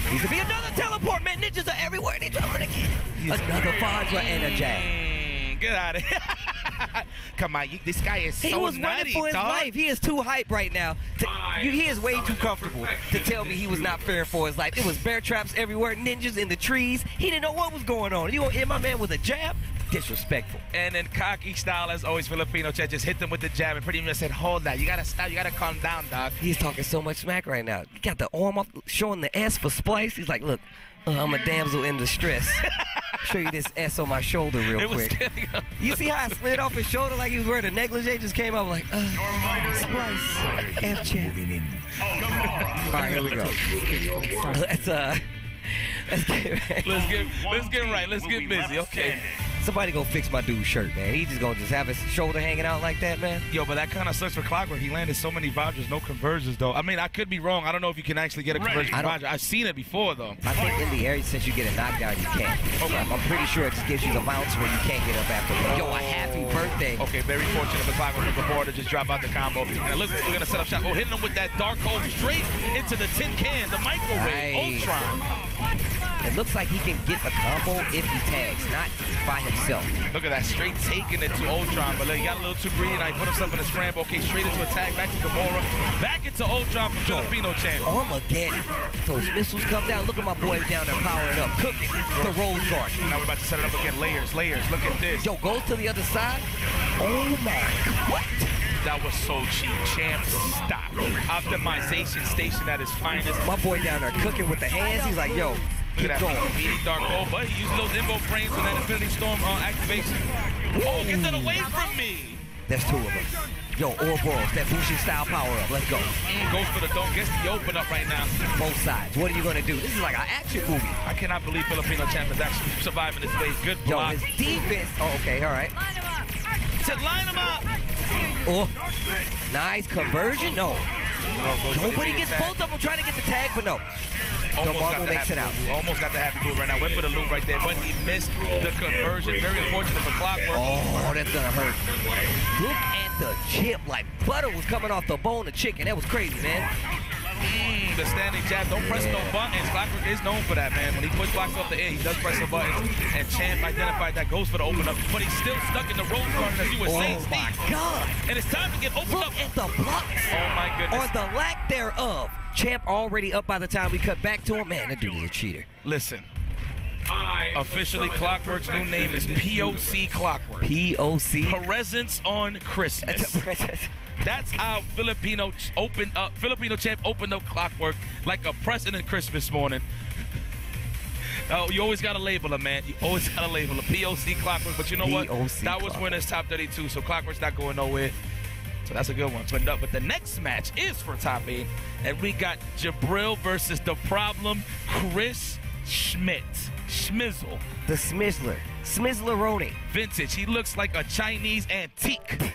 Speaker 7: Needs to be another teleport, man. Ninjas are everywhere. They drop it again. Another Vajra and a jab.
Speaker 1: Get out of here. Come on, this guy is so
Speaker 7: He was
Speaker 1: nutty,
Speaker 7: running for his life. He is too hype right now. He is way too comfortable to tell me he was not fearing for his life. It was bear traps everywhere, ninjas in the trees. He didn't know what was going on. You gonna hit my man with a jab? Disrespectful.
Speaker 1: And then cocky style, as always, Filipino Chat just hit them with the jab and pretty much said, hold that. You gotta stop. You gotta calm down, dog.
Speaker 7: He's talking so much smack right now. He got the arm off, showing the S for splice. He's like, look, I'm a damsel in distress. Show you this S on my shoulder real quick. You see how I slid off his shoulder like he was wearing a negligee? Just came up like, splice, F-chat. All right, here we go. Let's get right.
Speaker 1: Let's get busy. Okay.
Speaker 7: Somebody go fix my dude's shirt, man. He just gonna have his shoulder hanging out like that, man.
Speaker 1: Yo, but that kind of sucks for Clockwork. He landed so many vouchers, no conversions, though. I mean, I could be wrong. I don't know if you can actually get a conversion from voucher. I've seen it before, though.
Speaker 7: I think in the area, since you get a knockdown, you can. Okay. I'm pretty sure it just gives you the mounts where you can't get up after. Yo, a happy birthday.
Speaker 1: Okay, very fortunate for Clockwork before to just drop out the combo. And look, we're gonna set up shot. Oh, hitting him with that dark hole straight into the tin can, the microwave, Ultron.
Speaker 7: It looks like he can get a combo if he tags, not by himself.
Speaker 1: Look at that, straight taking it to Ultron, but he got a little too greedy. Now he put himself in a scramble. Okay, straight into attack, back to Gamora, back into Ultron from Filipino champ.
Speaker 7: Armageddon. Those missiles come down. Look at my boy down there powering up, cooking the Rose Garden.
Speaker 1: Now we're about to set it up again. Layers, layers. Look at this.
Speaker 7: Yo, goes to the other side. Oh my, what?
Speaker 1: That was so cheap. Champ, stop. Optimization station at its finest.
Speaker 7: My boy down there cooking with the hands. He's like, yo, keep going.
Speaker 1: Meaty dark hole, but he used those invo frames for that Infinity Storm activation. Oh, get that away from me.
Speaker 7: That's two of them. Yo, Ouroboros, that Bushi style power up. Let's go.
Speaker 1: Goes for the dome. Gets the open up right now.
Speaker 7: Both sides. What are you going to do? This is like an action movie.
Speaker 1: I cannot believe Filipino champ is actually surviving this way. Good block.
Speaker 7: Yo, his defense. Oh, okay, all right.
Speaker 1: Said line him up.
Speaker 7: Oh, nice conversion. No. Nobody gets both of them trying to get the tag, but no.
Speaker 1: Almost
Speaker 7: makes it out.
Speaker 1: Almost got the happy move right now. Went for the loop right there, but he missed the conversion. Very unfortunate for Clockwork.
Speaker 7: Oh, that's gonna hurt. Look at the chip, like butter was coming off the bone of chicken. That was crazy, man.
Speaker 1: The standing jab, don't press no buttons. Clockwork is known for that, man. When he push blocks off the air, he does press the buttons. And Champ identified that, goes for the open up, but he's still stuck in the Rose Garden, as you were saying, Steve.
Speaker 7: Oh my God!
Speaker 1: And it's time to get opened up.
Speaker 7: Look at the blocks.
Speaker 1: Oh my goodness.
Speaker 7: Or the lack thereof. Champ already up by the time we cut back to him. Man, that dude is a cheater.
Speaker 1: Listen. Officially, Clockwork's new name is POC Clockwork.
Speaker 7: POC?
Speaker 1: Presents on Christmas. That's how Filipino champ opened up Clockwork like a present in Christmas morning. Oh, you always got to label him, man. You always got to label him. POC Clockwork. But you know what? That was winners top 32, so Clockwork's not going nowhere. So that's a good one. But the next match is for top 8. And we got Jabril versus the problem, Chris Schmidt. Schmizzle.
Speaker 7: The Smizzler. Smizzleroni.
Speaker 1: Vintage. He looks like a Chinese antique.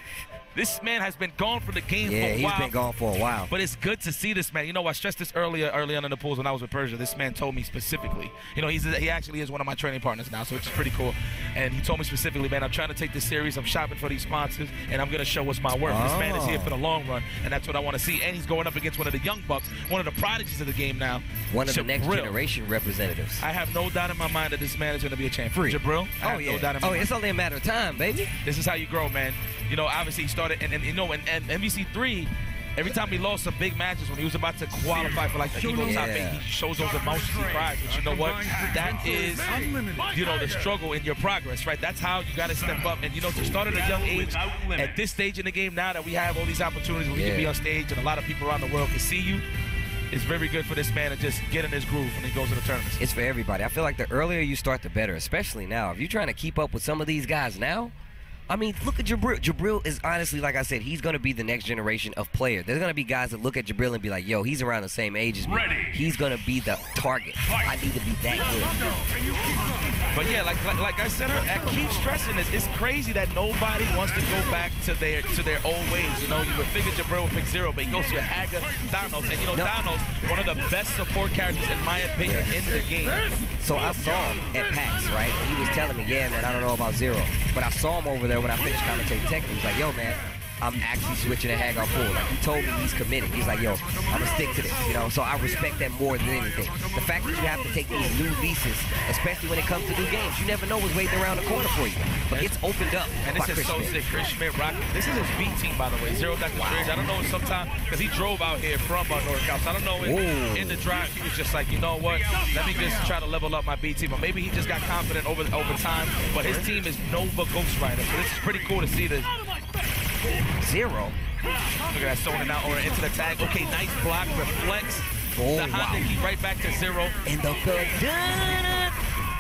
Speaker 1: This man has been gone from the game for a while.
Speaker 7: Yeah, he's been gone for a while.
Speaker 1: But it's good to see this man. You know, I stressed this early on in the pools when I was with Persia. This man told me specifically. You know, he actually is one of my training partners now, so it's pretty cool. And he told me specifically, man, I'm trying to take this serious. I'm shopping for these sponsors, and I'm going to show what's my worth. This man is here for the long run, and that's what I want to see. And he's going up against one of the young bucks, one of the prodigies of the game now.
Speaker 7: One of the next generation representatives.
Speaker 1: I have no doubt in my mind that this man is going to be a champion. Jabril, I have no doubt in my mind.
Speaker 7: It's only a matter of time, baby.
Speaker 1: This is how you grow, man. You know, obviously he started, and you know, and MVC3, every time he lost some big matches, when he was about to qualify for like the Eagle top 8, he shows those emotions, he cries. But you know what? That is, you know, the struggle in your progress, right? That's how you got to step up. And, you know, to start at a young age, at this stage in the game now that we have all these opportunities where we can be on stage and a lot of people around the world can see you, it's very good for this man to just get in his groove when he goes to the tournaments.
Speaker 7: It's for everybody. I feel like the earlier you start, the better, especially now. If you're trying to keep up with some of these guys now, I mean, look at Jabril. Jabril is honestly, like I said, he's going to be the next generation of player. There's going to be guys that look at Jabril and be like, yo, he's around the same age as me. He's going to be the target. I need to be that good.
Speaker 1: But yeah, like I said, I keep stressing this. It's crazy that nobody wants to go back to their old ways. You know, you would figure Jabril would pick 0, but he goes to Haga, Thanos. And, you know, Thanos, one of the best support characters, in my opinion, in the game.
Speaker 7: So I saw him at PAX, right? He was telling me, yeah, man, I don't know about 0. But I saw him over there when I finished commentating technically. He's like, yo, man, I'm actually switching to Hagar full. Like, he told me he's committed. He's like, yo, I'm going to stick to this, you know? So I respect that more than anything. The fact that you have to take these new leases, especially when it comes to new games, you never know what's waiting around the corner for you. But it's opened up.
Speaker 1: And this is so sick. Chris Schmidt rocking. This is his B team, by the way. Zero Dr. Strange. I don't know if sometimes, because he drove out here from NorCal, so I don't know in the drive, he was just like, you know what, let me just try to level up my B team. Or maybe he just got confident over time, but his team is Nova Ghost Rider. So this is pretty cool to see this.
Speaker 7: 0.
Speaker 1: Look at that, zoning out or into the tag. Okay, nice block, reflects.
Speaker 7: Oh,
Speaker 1: the Honda key right back to 0.
Speaker 7: And the good.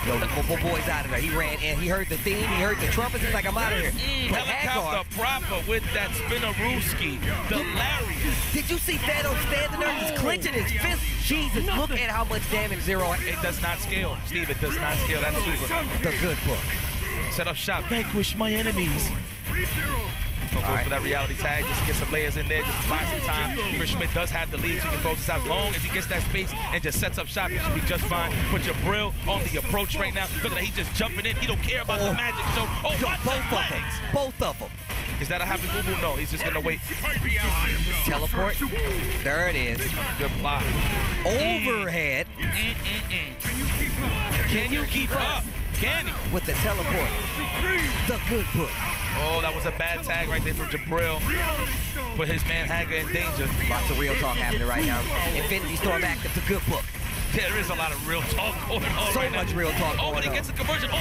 Speaker 7: Yo, the boy's out of there. He ran and he heard the theme, he heard the trumpets. He's like, I'm out of here.
Speaker 1: Helicopter proper with that Spinarooski, the Larry.
Speaker 7: Did you see Thanos standing there just clenching his fist? Jesus, look at how much damage 0.
Speaker 1: It does not scale, Steve. It does not scale. That's super.
Speaker 7: The good book.
Speaker 1: Set up shop. Vanquish my enemies. So goes for that reality tag, just get some layers in there, just buy some time. Chris Schmidt does have the lead, so he can throw this out. As long as he gets that space and just sets up shop, he should be just fine. Put your Brill on the approach right now. Look at that, he's just jumping in. He don't care about the magic. So,
Speaker 7: Both of them.
Speaker 1: Is that a happy boo-boo? No, he's just gonna wait.
Speaker 7: Teleport. There it is.
Speaker 1: Good block.
Speaker 7: Overhead.
Speaker 1: Can you keep up? Can he?
Speaker 7: With the teleport. The good book.
Speaker 1: Oh, that was a bad tag right there from Jabril. Put his man Hager in danger.
Speaker 7: Lots of real talk happening right now. Infinity Storm active, the good book.
Speaker 1: There is a lot of real talk going on
Speaker 7: so
Speaker 1: right
Speaker 7: much
Speaker 1: now.
Speaker 7: real talk going on.
Speaker 1: But he gets a conversion.
Speaker 7: Know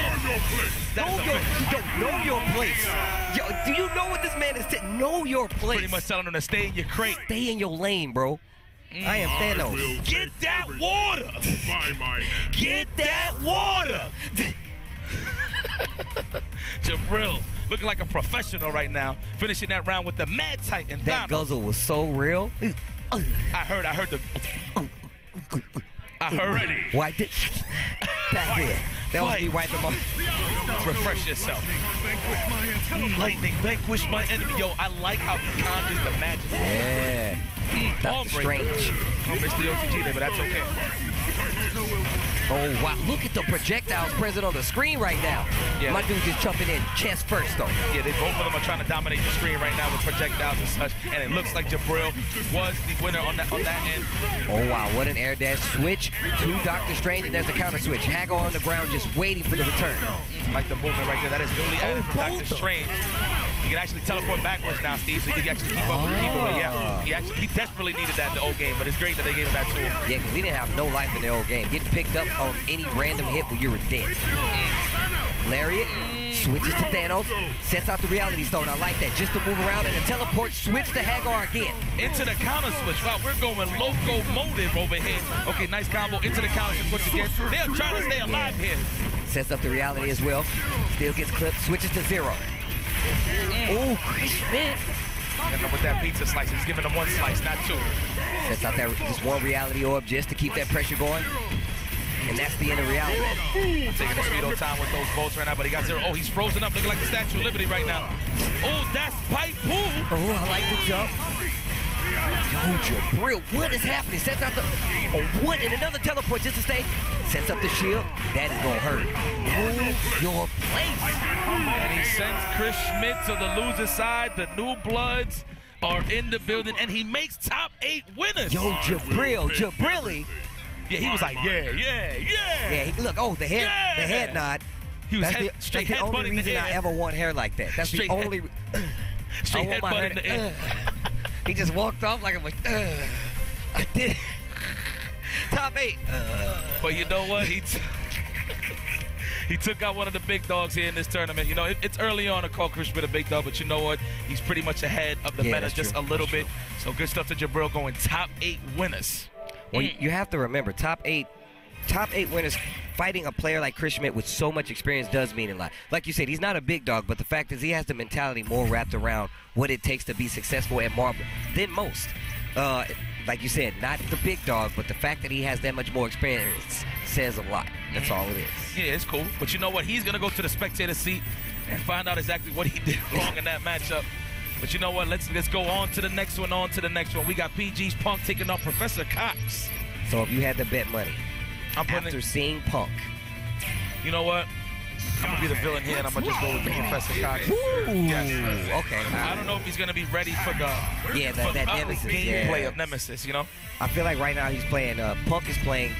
Speaker 7: your place. Yo, do you know what this man is saying? Know your place.
Speaker 1: Pretty much telling him to stay in your crate.
Speaker 7: Stay in your lane, bro. I am Thanos.
Speaker 1: Get that water. Get that water. Jabril looking like a professional right now, finishing that round with the Mad Titan.
Speaker 7: That guzzle was so real.
Speaker 1: I heard the. I heard it.
Speaker 7: Wipe it. Back there. That was me wiping my.
Speaker 1: Refresh yourself. Lightning, vanquish my enemy. Yo, I like how he conjures the magic.
Speaker 7: Yeah. That's strange.
Speaker 1: I missed the OTG there, but that's okay.
Speaker 7: Oh, wow. Look at the projectiles present on the screen right now.
Speaker 1: Yeah.
Speaker 7: My dude just jumping in chest first, though.
Speaker 1: Yeah, both of them are trying to dominate the screen right now with projectiles and such. And it looks like Jabril was the winner on that end.
Speaker 7: Oh, wow. What an air dash switch to Doctor Strange, and there's a counter switch. Hagar on the ground just waiting for the return.
Speaker 1: Like the movement right there. That is newly added for Doctor Strange. He can actually teleport backwards now, Steve, so he can actually keep up with the people. But yeah, he desperately needed that in the old game, but it's great that they gave him that tool.
Speaker 7: Yeah, because he didn't have no life in the old game. Getting picked up on any random hit when you were dead. Lariat switches to Thanos, sets out the reality stone. I like that. Just to move around and the teleport switch to Hagar again.
Speaker 1: Into the counter switch. Wow, we're going locomotive over here. Okay, nice combo into the counter switch again. They're trying to stay alive here.
Speaker 7: Sets up the reality as well. Still gets clipped, switches to Zero. Oh, Chris Schmidt.
Speaker 1: With that pizza slice, he's giving him one slice, not two.
Speaker 7: Sets out that just one reality orb just to keep that pressure going. And that's the end of reality.
Speaker 1: Taking the speed on time with those bolts right now, but he got Zero. Oh, he's frozen up, looking like the Statue of Liberty right now. Oh, that's pipe pool.
Speaker 7: Oh, I like the jump. Yo, Jabril, what is happening? Sets out the what? And another teleport just to stay. Sets up the shield. That is gonna hurt. Move your place.
Speaker 1: And he sends Chris Schmidt to the loser side. The New Bloods are in the building, and he makes top 8 winners.
Speaker 7: Yo, Jabrilly.
Speaker 1: Yeah, he was like, yeah.
Speaker 7: Yeah, look, the head nod.
Speaker 1: He was
Speaker 7: That's the only reason I ever want hair like that. That's the only.
Speaker 1: Straight headbutt in the air.
Speaker 7: He just walked off like I'm like, I did it. Top 8.
Speaker 1: But you know what? He took out one of the big dogs here in this tournament. You know, it's early on to call Chris Schmidt a big dog, but you know what? He's pretty much ahead of the meta just a little bit. So good stuff to Jabril going top 8 winners.
Speaker 7: Well, you have to remember, top 8 winners fighting a player like Chris Schmidt with so much experience does mean a lot. Like you said, he's not a big dog, but the fact is he has the mentality more wrapped around what it takes to be successful at Marvel than most. Like you said, not the big dog, but the fact that he has that much more experience says a lot. That's all it is.
Speaker 1: Yeah, it's cool. But you know what? He's going to go to the spectator seat and find out exactly what he did wrong in that matchup. But you know what? Let's go on to the next one, We got PG's Punk taking on Professor Cox.
Speaker 7: So if you had to bet money, after seeing Punk,
Speaker 1: you know what? I'm going to be the villain here, and I'm going to just go with the Professor Cox.
Speaker 7: Yes. Okay.
Speaker 1: I don't know if he's going to be ready for the
Speaker 7: that Nemesis
Speaker 1: gameplay of Nemesis, you know?
Speaker 7: I feel like right now he's playing, Punk is playing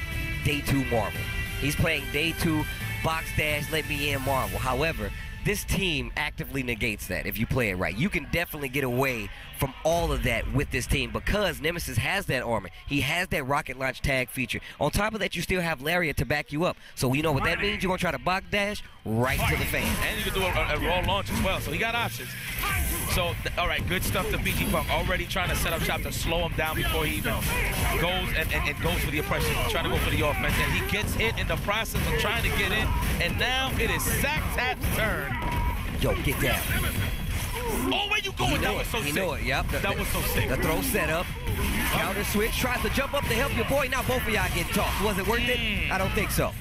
Speaker 7: Day 2 Marvel. He's playing Day 2 Box Dash, Let Me In Marvel. However, this team actively negates that if you play it right. You can definitely get away from all of that with this team because Nemesis has that armor. He has that rocket launch tag feature. On top of that, you still have Lariat to back you up. So you know what that means? You're going to try to box dash right to the fan.
Speaker 1: And you can do a raw launch as well. So he got options. So, all right, good stuff to PG Punk. Already trying to set up shop to slow him down before he even goes and goes for the oppression. Trying to go for the offense. And he gets hit in the process of trying to get in. And now it is Sack-Tap's turn.
Speaker 7: Yo, get down.
Speaker 1: Oh, where you going? That was so sick.
Speaker 7: He knew it, yep.
Speaker 1: That was so sick.
Speaker 7: The throw set up. Counter switch. Tries to jump up to help your boy. Now both of y'all get tossed. Was it worth it? I don't think so.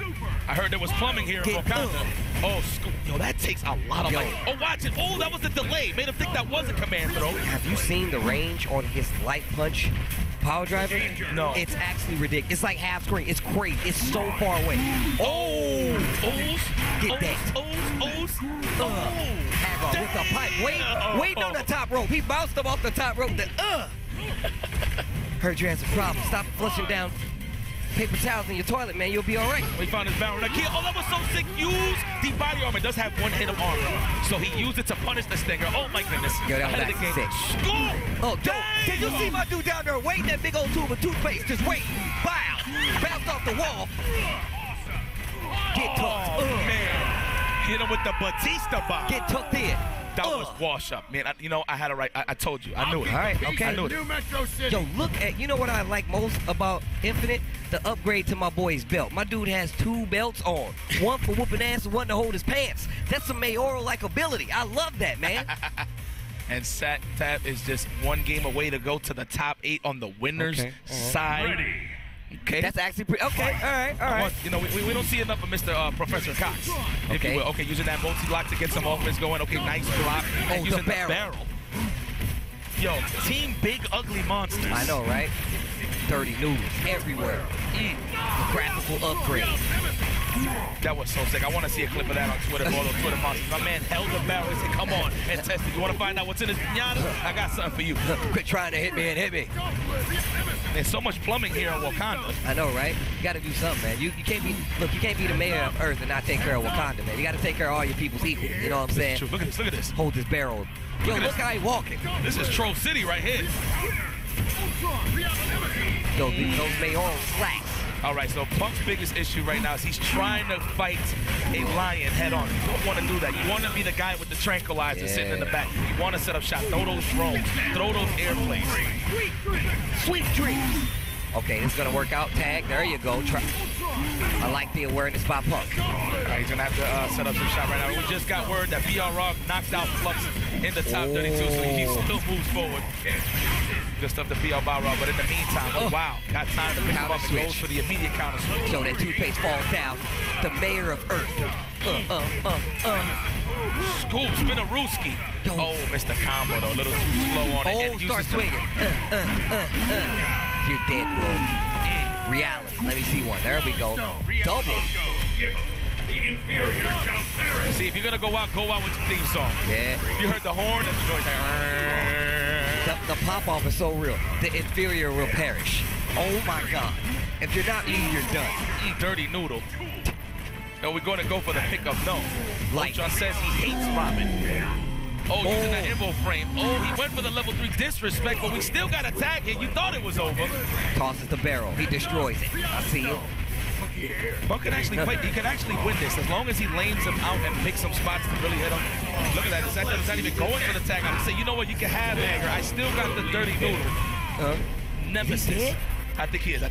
Speaker 1: I heard there was plumbing here in Wakanda. Oh, yo, that takes a lot of light. Oh, watch it. Oh, that was a delay. Made him think that was a command throw.
Speaker 7: Have you seen the range on his light punch power driver?
Speaker 1: No.
Speaker 7: It's actually ridiculous. It's like half screen. It's crazy. It's so far away.
Speaker 1: Oh.
Speaker 7: Get that. Haggar with the pipe. Wait on the top rope. He bounced him off the top rope. Heard you had some problems. Stop flushing down paper towels in your toilet, man. You'll be all right.
Speaker 1: We found his barrel. Oh, that was so sick. Use the body armor. It does have one hit of armor. So he used it to punish the Stinger. Oh, my goodness.
Speaker 7: Yo, that was actually sick. Oh, did you see my dude down there waiting that big old tube of toothpaste? Just waiting. Bow. Bounced off the wall. Get tucked.
Speaker 1: Man. Hit him with the Batista bomb.
Speaker 7: Get tucked in.
Speaker 1: That was wash up, man. I had it right. I told you. I knew it.
Speaker 7: All right, okay.
Speaker 1: I knew it.
Speaker 6: New Metro City.
Speaker 7: Yo, look at, you know what I like most about Infinite? The upgrade to my boy's belt. My dude has 2 belts on. One for whooping ass and one to hold his pants. That's some mayoral-like ability. I love that, man.
Speaker 1: And Sack Tap is just one game away to go to the top 8 on the winners side.
Speaker 6: Ready.
Speaker 1: Okay.
Speaker 7: That's actually pretty, okay, all right.
Speaker 1: You know, we don't see enough of Mr. Professor Cox. If you will. Okay, using that multi-block to get some offense going. Okay, nice block. And using the barrel. Yo, Team Big Ugly Monsters.
Speaker 7: I know, right? Dirty noodles everywhere. Graphical upgrade.
Speaker 1: That was so sick. I want to see a clip of that on Twitter for all those Twitter monsters. My man held the barrel and said, come on and test it. You want to find out what's in this pinata? I got something for you.
Speaker 7: Quit trying to hit me and hit me.
Speaker 1: There's so much plumbing here in Wakanda.
Speaker 7: I know, right? You got to do something, man. You can't be, look, you can't be the mayor of Earth and not take care of Wakanda, man. You got to take care of all your people's equally. You know what I'm saying?
Speaker 1: Look at this. Look at this.
Speaker 7: Hold this barrel. Yo, look how he walking.
Speaker 1: This is Troll City right here.
Speaker 7: Yo, those mayoral slacks.
Speaker 1: All right, so Punk's biggest issue right now is he's trying to fight a lion head on. You don't want to do that. You want to be the guy with the tranquilizer sitting in the back. You want to set up shot. Throw those drones. Throw those airplanes.
Speaker 7: Sweet dreams. Okay, this is going to work out. Tag. There you go. I like the awareness by Punk.
Speaker 1: All right, he's going to have to set up some shot right now. We just got word that PR-Balrog knocked out Flux in the top 32, so he still moves forward. Good stuff to PR-Balrog, but in the meantime, wow, got time to pick him up and goes for the immediate counter switch.
Speaker 7: So that toothpaste falls down. The mayor of Earth.
Speaker 1: Scoop, Spinarooski. Oh, Mr. Combo, though, a little too slow on it.
Speaker 7: Oh, start swinging. You're dead, bro. Reality. Let me see one. There we go. Double.
Speaker 1: See, if you're gonna go out with your theme song.
Speaker 7: Yeah.
Speaker 1: You heard the horn and the noise.
Speaker 7: The pop-off is so real. The inferior will perish. Oh my God. If you're not me, you're done.
Speaker 1: Dirty noodle. Are we going to go for the pickup? No.
Speaker 7: Like
Speaker 1: John says he hates ramen. Oh, using the Evo frame. Oh, he went for the level 3 disrespect, but we still got a tag here. You thought it was over.
Speaker 7: Tosses the barrel. He destroys it. I see it.
Speaker 1: Buck can actually play. He can actually win this as long as he lanes him out and picks some spots to really hit him. Look at that. It's not even going for the tag. I say, you know what? You can have Anger. I still got the dirty noodle. Nemesis. I think he is.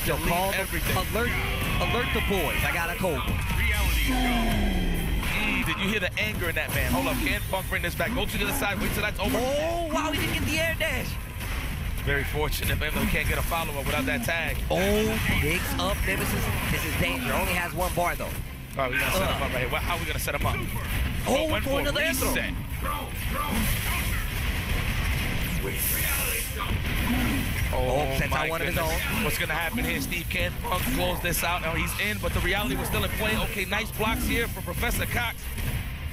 Speaker 7: Yo, call everything. Alert the boys. I got a cold one.
Speaker 1: Did you hear the anger in that man? Hold up. Can Punk bring this back? Go to the side. Wait till that's over.
Speaker 7: Oh, wow. He didn't get the air dash.
Speaker 1: Very fortunate, man. We can't get a follow-up without that tag.
Speaker 7: Oh, picks up Nemesis. This is danger. Only has one bar, though.
Speaker 1: All right, we're going to set him up right here. How are we going to set him up?
Speaker 7: Oh, went for another
Speaker 1: reset. Oh,
Speaker 7: sets out one of his own.
Speaker 1: What's going to happen here? Steve can Punk close this out. Now he's in, but the reality was still in play. Okay, nice blocks here for Professor Cox.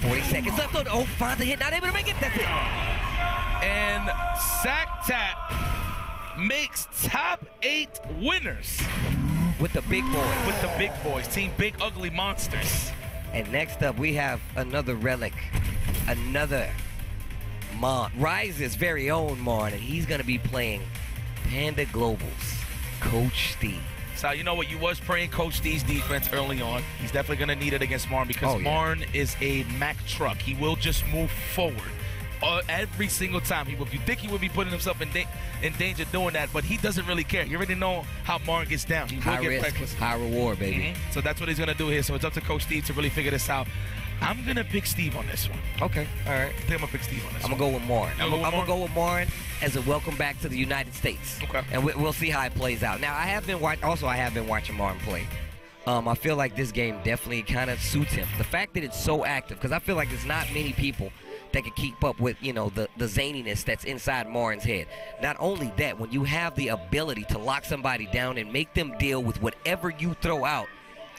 Speaker 7: 40 seconds left. Oh, finds the hit. Not able to make it. That's it.
Speaker 1: And Sack Tap makes top 8 winners.
Speaker 7: With the big boys.
Speaker 1: With the big boys. Team Big Ugly Monsters.
Speaker 7: And next up, we have another relic. Another Mon. Rise's very own Mon. And he's going to be playing Panda Global's Coach Steve.
Speaker 1: So, you know what? You was praying Coach Steve's defense early on. He's definitely going to need it against Marn because Marn is a Mack truck. He will just move forward. Every single time. If you think he would be putting himself in danger doing that, but he doesn't really care. You already know how Marn gets down. He will
Speaker 7: high
Speaker 1: get
Speaker 7: risk,
Speaker 1: reckless.
Speaker 7: high reward, baby.
Speaker 1: So that's what he's going to do here. So it's up to Coach Steve to really figure this out. I'm going to pick Steve on this one.
Speaker 7: Okay, all right.
Speaker 1: I think I'm going to pick Steve on this
Speaker 7: one. I'm going to go with Marn. I'm going to go with Marn as a welcome back to the United States.
Speaker 1: Okay.
Speaker 7: And we'll see how it plays out. Now, I have been watching Marn play I feel like this game definitely kind of suits him. The fact that it's so active, because I feel like there's not many people that can keep up with, you know, the zaniness that's inside Martin's head. Not only that, when you have the ability to lock somebody down and make them deal with whatever you throw out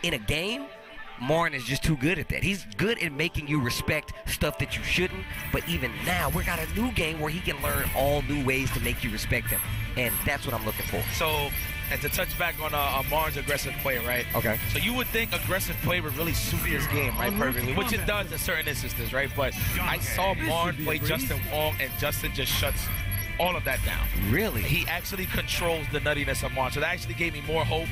Speaker 7: in a game, Martin is just too good at that. He's good at making you respect stuff that you shouldn't, but even now, we got a new game where he can learn all new ways to make you respect him, and that's what I'm looking for.
Speaker 1: So, and to touch back on Martin's aggressive play, right?
Speaker 7: Okay.
Speaker 1: So you would think aggressive play would really suit his game, right, perfectly, which it does in certain instances, right? But I saw Martin play Justin Wong, and Justin just shuts all of that down.
Speaker 7: Really?
Speaker 1: He actually controls the nuttiness of Martin. So that actually gave me more hope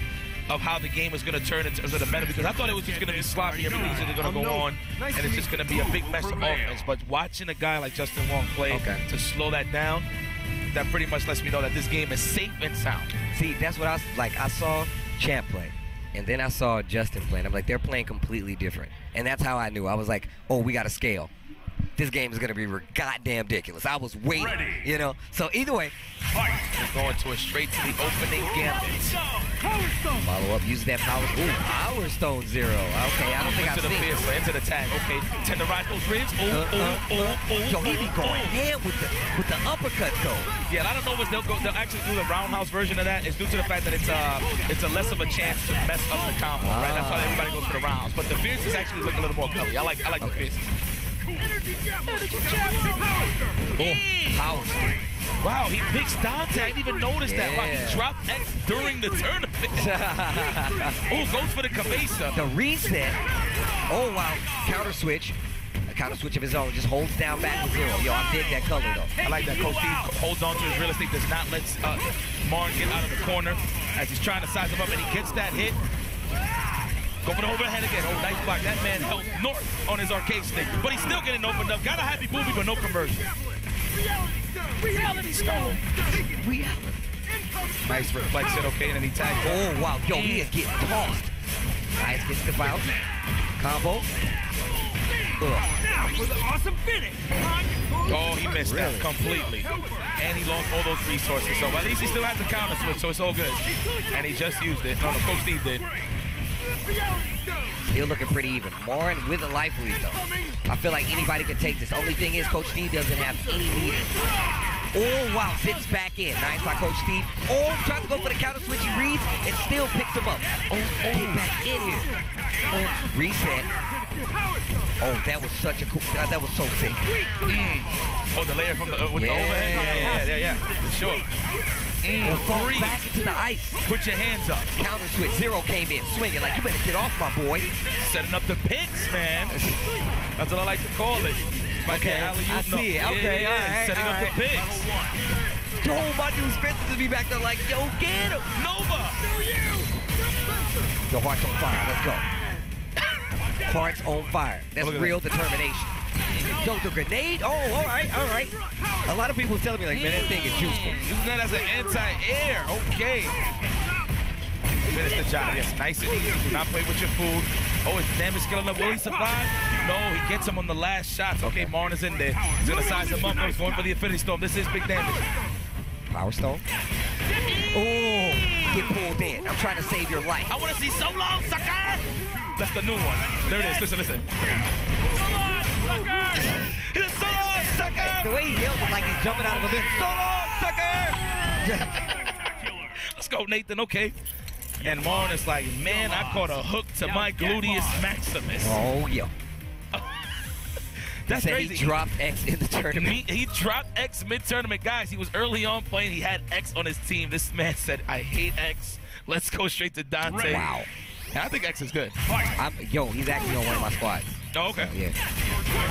Speaker 1: of how the game is going to turn in terms of the meta, because I thought it was just going to be sloppy, everything's going to go on, and it's just going to be a big mess of offense. But watching a guy like Justin Wong play to slow that down, that pretty much lets me know that this game is safe and sound.
Speaker 7: See, that's what I was like. I saw Champ play, and then I saw Justin play, and I'm like, they're playing completely different. And that's how I knew. I was like, oh, we got to scale. This game is going to be goddamn ridiculous. I was waiting, you know? So either way,
Speaker 1: we're going to a straight to the opening gambit.
Speaker 7: Follow up, use that power. Ooh, Power Stone 0. Okay, I don't think I've seen it.
Speaker 1: Into the tag. Okay, tenderize those ribs.
Speaker 7: Yo, he be going ham with the uppercut though.
Speaker 1: Yeah, and I don't know if they'll actually do the roundhouse version of that. It's due to the fact that it's a less of a chance to mess up the combo, right? That's why everybody goes for the rounds. But the fierce is actually looking a little more colorful. I like the fierce.
Speaker 7: Power Stone.
Speaker 1: Wow, he picks Dante. I didn't even notice that. Wow, he dropped X during the tournament. Oh, goes for the cabeza.
Speaker 7: The reset. Oh, wow. Counter switch. A counter switch of his own. Just holds down back to 0. Yo, I dig that color, though.
Speaker 1: I like that. Coach Steve holds on to his real estate, does not let Martin get out of the corner as he's trying to size him up, and he gets that hit. Go for the overhead again. Oh, nice block. That man held north on his arcade stick, but he's still getting opened up. Got a happy booby, but no conversion. Reality stone. Nice reflection, okay, and then he tagged.
Speaker 7: Oh, wow. Yo, he is getting tossed. Nice, gets the foul. Combo.
Speaker 6: With an awesome finish.
Speaker 1: Oh, he missed that completely. And he lost all those resources. So at least he still has the counter switch, so it's all good. And he just used it. No, Coach Steve did.
Speaker 7: Still looking pretty even. Martin with a life lead, though. I feel like anybody can take this. Only thing is Coach Steve doesn't have any lead. Oh, wow. Sits back in. Nice by Coach Steve. Oh, tries to go for the counter switch. He reads and still picks him up. Oh, get back in here. Oh, reset. Oh, that was such a cool. That was so sick.
Speaker 1: Oh, the layer from the with the overhead. Yeah. For sure.
Speaker 7: Falls back into the ice.
Speaker 1: Put your hands up.
Speaker 7: Counter switch. 0 came in, swinging like, you better get off, my boy.
Speaker 1: Setting up the picks, man. That's what I like to call it.
Speaker 7: Okay, I see it. Okay, all right.
Speaker 1: Setting up the picks.
Speaker 7: Oh, my dude Spencer to be back there like, yo, get him.
Speaker 1: Nova.
Speaker 7: Your heart's on fire. Let's go. Heart's on fire. That's real determination. Yo, the grenade? Oh, all right. A lot of people are telling me, like, man, that thing is useful.
Speaker 1: Using that as an anti-air. Okay. Finish the job. Yes, nice and easy. Do not play with your food. Oh, his damage skill enough. Will he survive? No, he gets him on the last shots. Okay, Martin is in there. He's going to size him up. No, he's going for the Infinity Storm. This is big damage.
Speaker 7: Power Stone. Oh, get pulled in. I'm trying to save your life.
Speaker 1: I want to see so long, sucker. That's the new one. There it is. Listen. It's so long, sucker!
Speaker 7: The way he yells is like he's jumping out of a bit. So long, sucker!
Speaker 1: Let's go, Nathan. Okay. And Martin is like, man, I caught a hook to my gluteus maximus.
Speaker 7: Oh, yeah.
Speaker 1: That's crazy.
Speaker 7: He dropped X in the tournament.
Speaker 1: He dropped X mid-tournament. Guys, he was early on playing. He had X on his team. This man said, I hate X. Let's go straight to Dante.
Speaker 7: Wow.
Speaker 1: And I think X is good.
Speaker 7: Yo, he's actually on one of my squads.
Speaker 1: Oh, okay.
Speaker 7: So, yeah.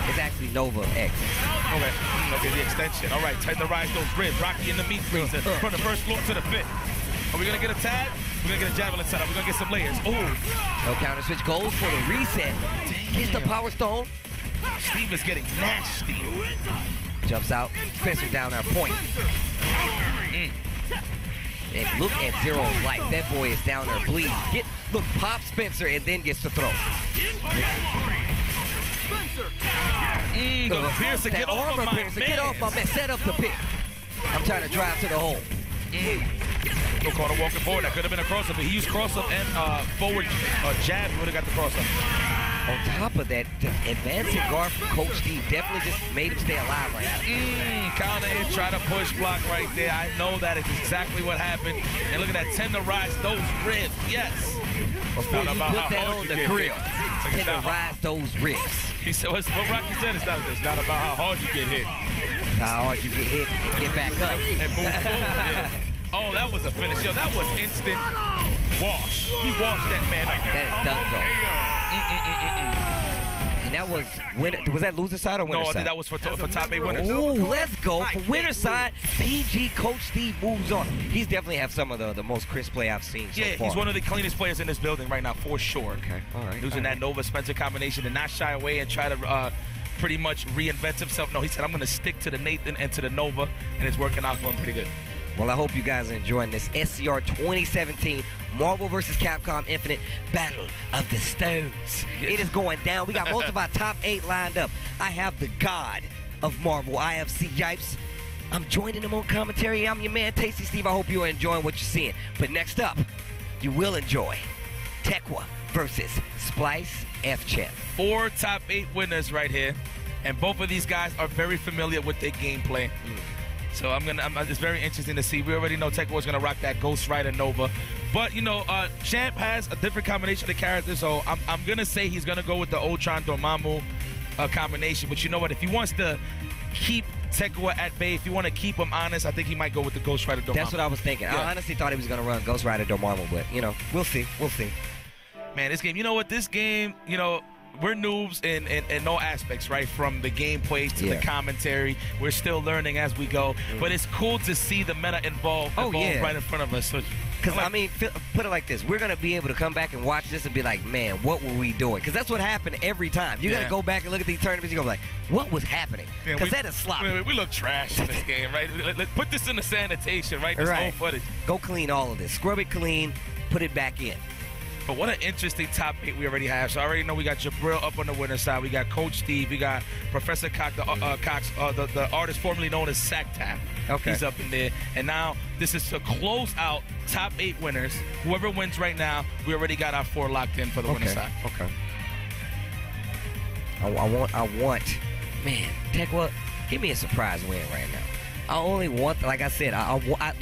Speaker 7: It's actually Nova X.
Speaker 1: Okay, the extension. All right, tenderize those ribs. Rocky in the meat freezer. From the first floor to the fifth. Are we going to get a tag? We're going to get a javelin setup. We're going to get some layers. Oh.
Speaker 7: No counter switch. Goes for the reset. Hits the Power Stone.
Speaker 1: Steve is getting nasty.
Speaker 7: Jumps out. Spencer down our point. And look at Zero's life. That boy is down there bleeding. Look, pop Spencer and then gets to throw.
Speaker 1: Go to Pearson. Get off of my man.
Speaker 7: Get off my man. Set up the pick. I'm trying to drive to the hole.
Speaker 1: Teco caught a walking forward. That could have been a cross-up, but he used cross-up and forward jab. He would have got the cross-up.
Speaker 7: On top of that, the advancing guard from Coach Steve definitely just made him stay alive right now.
Speaker 1: Counter hit, try to push block right there. I know that is exactly what happened. And look at that, tenderize those ribs. Yes.
Speaker 7: Before you put that on the grill, tenderize those ribs.
Speaker 1: He said, what Rocky said, it's not about how hard you get hit.
Speaker 7: How hard you get hit and get back up.
Speaker 1: And move forward. Yeah. Oh, that was a finish. Yo, that was instant wash. He washed that man up.
Speaker 7: That is done, though. And that was that loser side or winner side?
Speaker 1: No, I think that was for top 8 winners.
Speaker 7: Oh, let's go. For winner side, PG Coach Steve moves on. He's definitely have some of the most crisp play I've seen so far.
Speaker 1: Yeah, he's one of the cleanest players in this building right now, for sure.
Speaker 7: Okay, all right.
Speaker 1: Using that Nova-Spencer combination to not shy away and try to pretty much reinvent himself. No, he said, I'm going to stick to the Nathan and to the Nova, and it's working out for him pretty good.
Speaker 7: Well, I hope you guys are enjoying this SCR 2017 Marvel vs. Capcom Infinite Battle of the Stones. Yes. It is going down. We got most of our top 8 lined up. I have the god of Marvel, IFC Yipes. I'm joining him on commentary. I'm your man, Tasty Steve. I hope you are enjoying what you're seeing. But next up, you will enjoy Tekwa versus Splice Fchamp.
Speaker 1: 4 top 8 winners right here. And both of these guys are very familiar with their gameplay. So it's very interesting to see. We already know Tekwa's gonna rock that Ghost Rider Nova, but you know, Champ has a different combination of characters. So I'm gonna say he's gonna go with the Ultron Dormammu combination. But you know what? If he wants to keep Tekwa at bay, if you want to keep him honest, I think he might go with the Ghost Rider Dormammu.
Speaker 7: That's what I was thinking. Yeah. I honestly thought he was gonna run Ghost Rider Dormammu, but you know, we'll see. We'll see.
Speaker 1: Man, this game. You know what? This game. You know. We're noobs in all aspects, right? From the gameplay to the commentary. We're still learning as we go. But it's cool to see the meta involved right in front of us.
Speaker 7: Because, I mean, put it like this. We're going to be able to come back and watch this and be like, man, what were we doing? Because that's what happened every time. You got to go back and look at these tournaments. You're going to be like, what was happening? Because that is sloppy.
Speaker 1: We look trash in this game, right? Let's put this in the sanitation, right? This whole footage.
Speaker 7: Go clean all of this. Scrub it clean. Put it back in.
Speaker 1: But what an interesting top 8 we already have. So I already know we got Jabril up on the winner's side. We got Coach Steve. We got Professor Cox, the artist formerly known as Sactap.
Speaker 7: Okay.
Speaker 1: He's up in there. And now this is to close out top 8 winners. Whoever wins right now, we already got our 4 locked in for the winner's side.
Speaker 7: Okay. I want, man, Tekwa, give me a surprise win right now. I only want, like I said,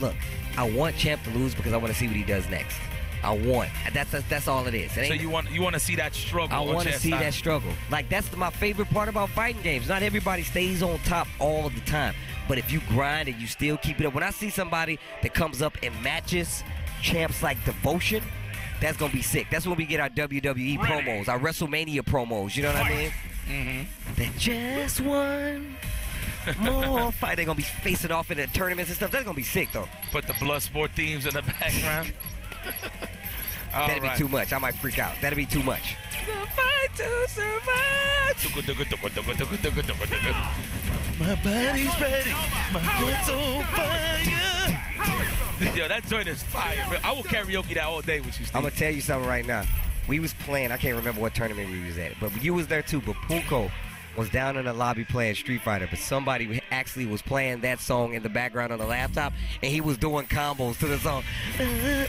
Speaker 7: look, I want Champ to lose because I want to see what he does next. That's all it is.
Speaker 1: So you want to see that struggle.
Speaker 7: I want to see that struggle. Like, that's my favorite part about fighting games. Not everybody stays on top all the time. But if you grind and you still keep it up. When I see somebody that comes up and matches Champ's like devotion, that's going to be sick. That's when we get our WWE promos, our WrestleMania promos. You know what I mean? Mm-hmm. That just one more fight. They're going to be facing off in the tournaments and stuff. That's going to be sick, though.
Speaker 1: Put the Bloodsport themes in the background.
Speaker 7: That'd be too much. I might freak out. That'd be too much. The fight to survive.
Speaker 1: My body's ready. My heart's on fire. Yo, that joint is fire. I will karaoke that all day with you, Steve.
Speaker 7: I'm going to tell you something right now. We was playing. I can't remember what tournament we was at. But you was there too. But Punko was down in the lobby playing Street Fighter, but somebody actually was playing that song in the background on the laptop, and he was doing combos to the song. Yeah,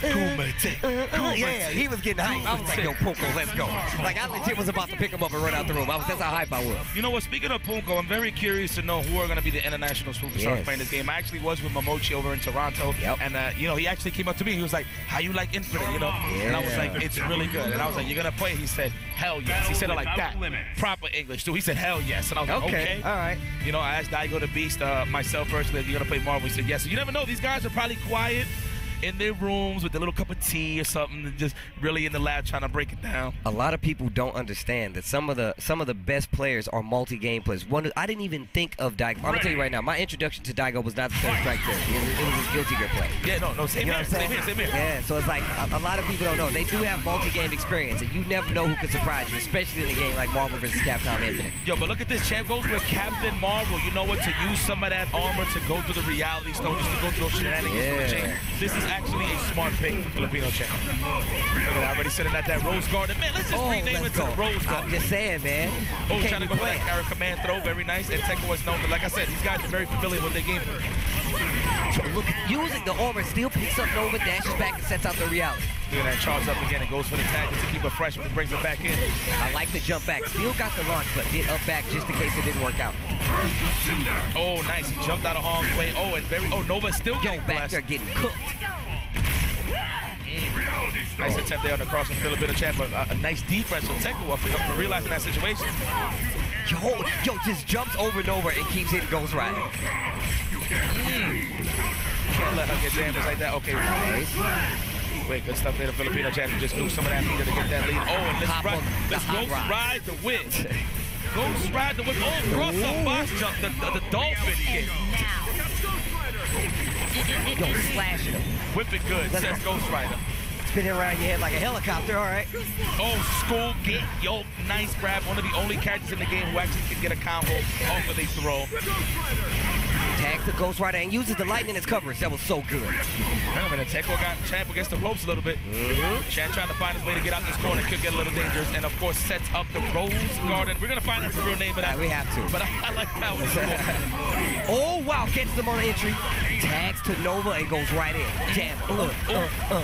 Speaker 7: he was getting hyped. I was like, yo, Punko, let's go. Like, I legit was about to pick him up and run out the room. That's how hype I was.
Speaker 1: You know what, speaking of Punko, I'm very curious to know who are going to be the international superstars playing this game. I actually was with Momochi over in Toronto, and, you know, he actually came up to me. He was like, how you like Infinite, you know? And I was like, it's really good. And I was like, you're going to play? He said, hell yes. He said it like that. Proper English, too. He said, hell yes. And I was like, okay.
Speaker 7: All right.
Speaker 1: You know, I asked Daigo the Beast, myself personally, if you're going to play Marvel. He said yes. So you never know. These guys are probably quiet in their rooms with a little cup of tea or something, and just really in the lab trying to break it down.
Speaker 7: A lot of people don't understand that some of the best players are multi-game players. I didn't even think of Daigo. I'm gonna tell you right now, my introduction to Daigo was not the third strike there. It was his Guilty Gear play.
Speaker 1: Yeah, no, same here.
Speaker 7: Yeah, so it's like a lot of people don't know. They do have multi-game experience, and you never know who can surprise you, especially in a game like Marvel vs. Capcom Infinite.
Speaker 1: Yo, but look at this. Champ goes with Captain Marvel. You know what? To use some of that armor to go through the reality stone, just to go through those shenanigans. This is actually a smart pick for Filipino Champ. I already said it at that Rose Garden. Man, let's just rename it to the Rose Garden.
Speaker 7: I'm just saying, man.
Speaker 1: Oh, trying to go for that command throw. Very nice. And Tekwa was known, but like I said, these guys are very familiar with their game.
Speaker 7: Look, using the armor, still picks up Nova, dashes back, and sets out the reality.
Speaker 1: Look at that, charge up again and goes for the tag just to keep it fresh when it brings it back in.
Speaker 7: I like the jump back. Still got the launch, but did up back just in case it didn't work out.
Speaker 1: Oh, nice. He jumped out of harm's way. Oh, and Nova still getting
Speaker 7: back
Speaker 1: blessed.
Speaker 7: there getting cooked.
Speaker 1: Nice attempt there on the cross from Filipino champ, but a nice defense from Tekua for realizing that situation.
Speaker 7: Yo, just jumps over Nova and keeps hitting Ghost Rider.
Speaker 1: Can't let her get damaged like that. Okay, nice. Wait, good stuff there. The Filipino champ just threw some of that meter to get that lead. Oh, and let's Ghost Ride the whip. Ghost Ride the whip. Oh, cross up box jump. The dolphin kick.
Speaker 7: Yo, slashing him.
Speaker 1: Whip it good, says Ghost Rider.
Speaker 7: Spinning around your head like a helicopter, all right.
Speaker 1: Oh, school get yo, nice grab. One of the only characters in the game who actually can get a combo off of a throw.
Speaker 7: Tags the Ghost Rider and uses the lightning as coverage. That was so good.
Speaker 1: I mean, Tekua got Champ against the ropes a little bit. Champ trying to find his way to get out this corner. Could get a little dangerous. And, of course, sets up the Rose Garden. We're going to find out the real name of that.
Speaker 7: We have to.
Speaker 1: But I like that one.
Speaker 7: Oh, wow. Gets them on the entry. Tags to Nova and goes right in. Jam.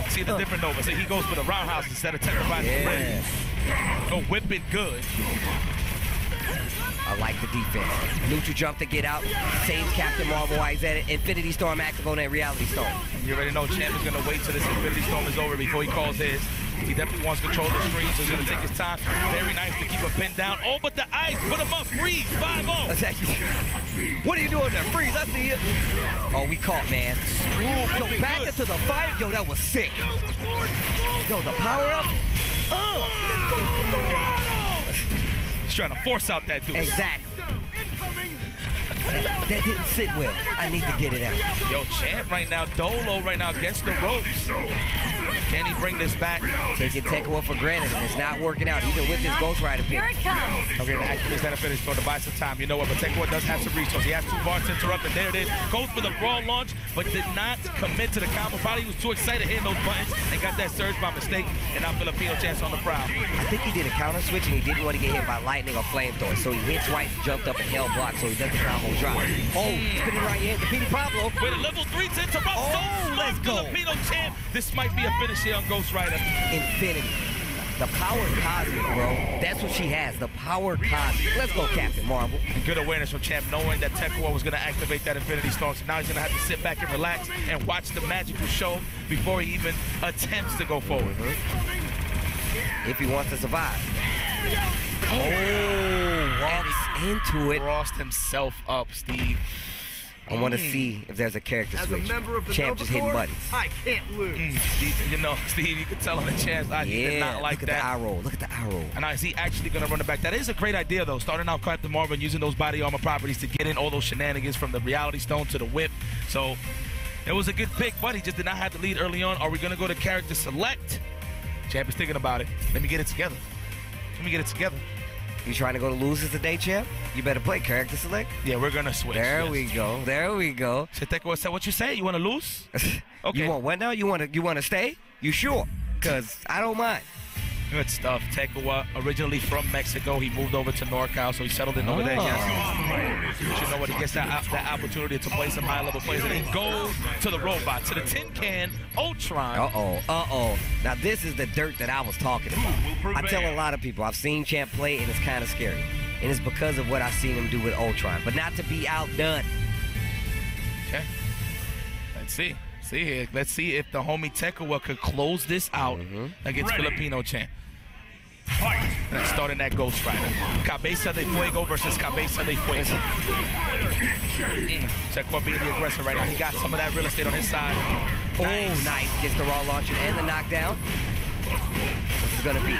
Speaker 1: See the different Nova. See, he goes for the roundhouse instead of terrifying the ring. Oh, whip it good.
Speaker 7: I like the defense. Neutral jump to get out. Saves Captain Marvel while he's at it. Infinity Storm active on that Reality Storm.
Speaker 1: You already know Champ is going to wait till this Infinity Storm is over before he calls his. He definitely wants to control the screen, so he's going to take his time. Very nice to keep a pin down. Oh, but the ice, put him up, freeze, 5-0.
Speaker 7: What are you doing there? Freeze, I see it. Oh, we caught, man. Yo, back into the fight. Yo, that was sick. Yo, the power up.
Speaker 1: He's trying to force out that dude.
Speaker 7: Exactly. That didn't sit well. I need to get it out.
Speaker 1: Yo, Champ right now, Dolo right now against the ropes. Can he bring this back?
Speaker 7: Taking Tekua for granted, and it's not working out, even with this Ghost Rider pick.
Speaker 2: Here it comes.
Speaker 1: Okay, the activist benefit is for to buy some time. You know what, but Tekua does have some resources. He has 2 bars to interrupt, and there it is. Goes for the brawl launch, but did not commit to the combo. Probably was too excited hitting those buttons and got that surge by mistake, and now Filipino Champs on the prowl.
Speaker 7: I think he did a counter switch, and he didn't want to get hit by lightning or flamethrower, so he hit twice, jumped up, and held block, so he doesn't combo drop. Oh, spinning right here, the Petey Pablo.
Speaker 1: With a level 3 to interrupt.
Speaker 7: Oh, let's go.
Speaker 1: Filipino Champ. This might be a finish here on Ghost Rider.
Speaker 7: Infinity. The power cosmic, bro. That's what she has, the power cosmic. Let's go, Captain Marvel.
Speaker 1: Good awareness from Champ, knowing that Tekua was going to activate that Infinity Storm. So now he's going to have to sit back and relax and watch the magical show before he even attempts to go forward.
Speaker 7: If he wants to survive. Oh, walks into it.
Speaker 1: Crossed himself up, Steve.
Speaker 7: I want to see if there's a character switch. Champ just hitting buttons.
Speaker 6: I can't lose.
Speaker 1: Steve, you know, Steve, you can tell him the Champ. He did not like
Speaker 7: look at
Speaker 1: that.
Speaker 7: the eye roll. Look at the eye roll.
Speaker 1: And now is he actually going to run it back? That is a great idea, though. Starting out Captain Marvel and using those body armor properties to get in all those shenanigans from the Reality Stone to the whip. So it was a good pick, but he just did not have the lead early on. Are we going to go to character select? Champ is thinking about it. Let me get it together. Let me get it together.
Speaker 7: You trying to go to losers today, Champ? You better play character select.
Speaker 1: Yeah, we're going to switch.
Speaker 7: There we go. There we go.
Speaker 1: What you say? You want to lose? Okay.
Speaker 7: You want what now? You want to stay? You sure? Because I don't mind.
Speaker 1: Good stuff. Tekua, originally from Mexico, he moved over to NorCal, so he settled in over there. Yes. But you know what? He gets that opportunity to play some high-level plays, and he goes to the robot, to the tin can, Ultron.
Speaker 7: Now this is the dirt that I was talking about. I tell a lot of people, I've seen Champ play, and it's kind of scary. And it's because of what I've seen him do with Ultron, but not to be outdone.
Speaker 1: Okay. Let's see. See here. Let's see if the homie Tekua could close this out against Filipino Champ. Let's start in that Ghost Rider. Cabeza de Fuego versus Cabeza de Fuego. Tekua being the aggressor right now. He got some of that real estate on his side.
Speaker 7: Oh, nice. Gets the raw launcher and the knockdown. What's it gonna be?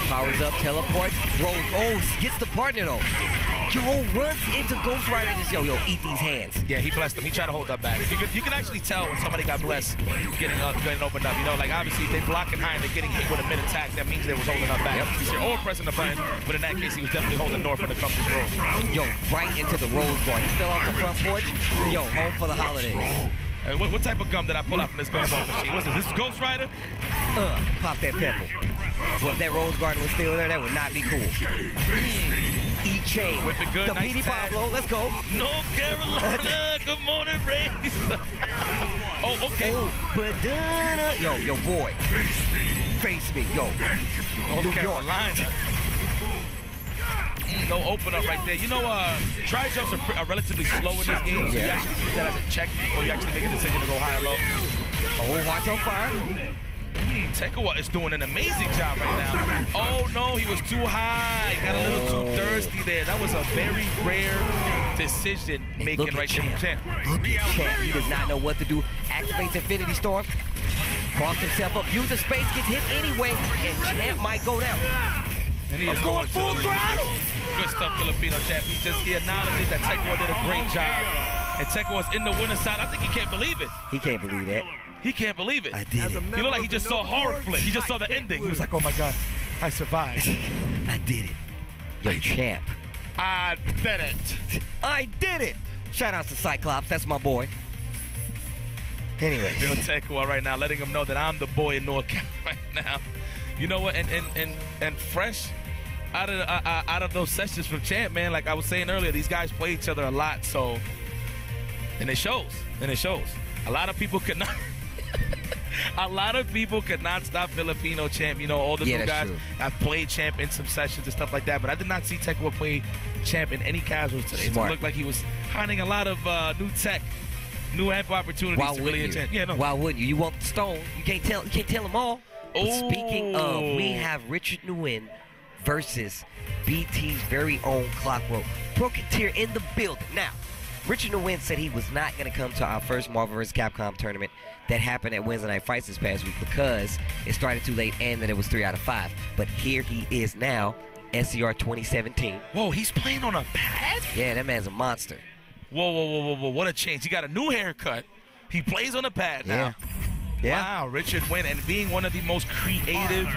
Speaker 7: Powers up, teleports, rolls. Oh, gets the partner though. Yo, runs into Ghost Rider and just, yo, eat these hands.
Speaker 1: Yeah, he blessed him. He tried to hold that back. You can actually tell when somebody got blessed getting opened up. You know, like obviously if they blocking high and they're getting hit with a mid-attack, that means they was holding up back. Or pressing the button, but in that case, he was definitely holding north when it comes to Rose.
Speaker 7: Yo, right into the Rose Garden. He fell off the front porch. Yo, home for the holidays.
Speaker 1: What type of gum did I pull out from this gumball machine? What's this? This is Ghost Rider?
Speaker 7: Pop that pepper. Well, if that Rose Garden was still there, that would not be cool. E-Chain.
Speaker 1: With the good,
Speaker 7: the
Speaker 1: nice
Speaker 7: PD-Pablo, let's go.
Speaker 1: North Carolina, good morning, Rays. Oh, okay.
Speaker 7: Oh, Badana. Yo, boy. Face me, yo.
Speaker 1: North Carolina. No open up right there. You know, try jumps are relatively slow in this game. So you actually use that as a check before you actually make a decision to go high or low.
Speaker 7: Oh, watch on fire.
Speaker 1: Tekua is doing an amazing job right now. Oh no, he was too high. Got a little too thirsty there. That was a very rare decision making right there from Champ.
Speaker 7: Look at Champ. He does not know what to do. Activates Infinity Storm. Cross himself up. Uses space. Gets hit anyway. And Champ might go down.
Speaker 1: And he is
Speaker 7: going full throttle.
Speaker 1: Good stuff, Filipino Champ. He acknowledged that Tekua did a great job. And Tekua was in the winner's side. I think he can't believe it.
Speaker 7: He can't believe that.
Speaker 1: He can't believe it.
Speaker 7: I did it.
Speaker 1: He looked like he just saw horror flick. He just saw the ending. He was like, oh my God, I survived.
Speaker 7: I did it. Yo, Champ.
Speaker 1: I did it.
Speaker 7: I did it. Shout out to Cyclops. That's my boy. Anyway.
Speaker 1: Yo, Tekua right now, letting him know that I'm the boy in NorCal right now. You know what? And fresh out of those sessions from Champ, man, like I was saying earlier, these guys play each other a lot, so, and it shows. A lot of people could not stop Filipino Champ. You know, all the new guys. I've played Champ in some sessions and stuff like that, but I did not see Tekua play Champ in any casuals today. It looked like he was finding a lot of new tech, new amp opportunities.
Speaker 7: Why
Speaker 1: to
Speaker 7: would
Speaker 1: really
Speaker 7: you?
Speaker 1: Yeah, no.
Speaker 7: Why wouldn't you? You want the stone. You can't tell them all. But speaking of, we have Richard Nguyen versus BT's very own Clockwork. Proketeer in the building. Now, Richard Nguyen said he was not going to come to our first Marvel vs. Capcom tournament that happened at Wednesday Night Fights this past week because it started too late and that it was 3 out of 5. But here he is now, SCR 2017.
Speaker 1: Whoa, he's playing on a pad?
Speaker 7: Yeah, that man's a monster.
Speaker 1: Whoa, what a change. He got a new haircut. He plays on a pad now.
Speaker 7: Yeah.
Speaker 1: Wow, Richard Nguyen, and being one of the most creative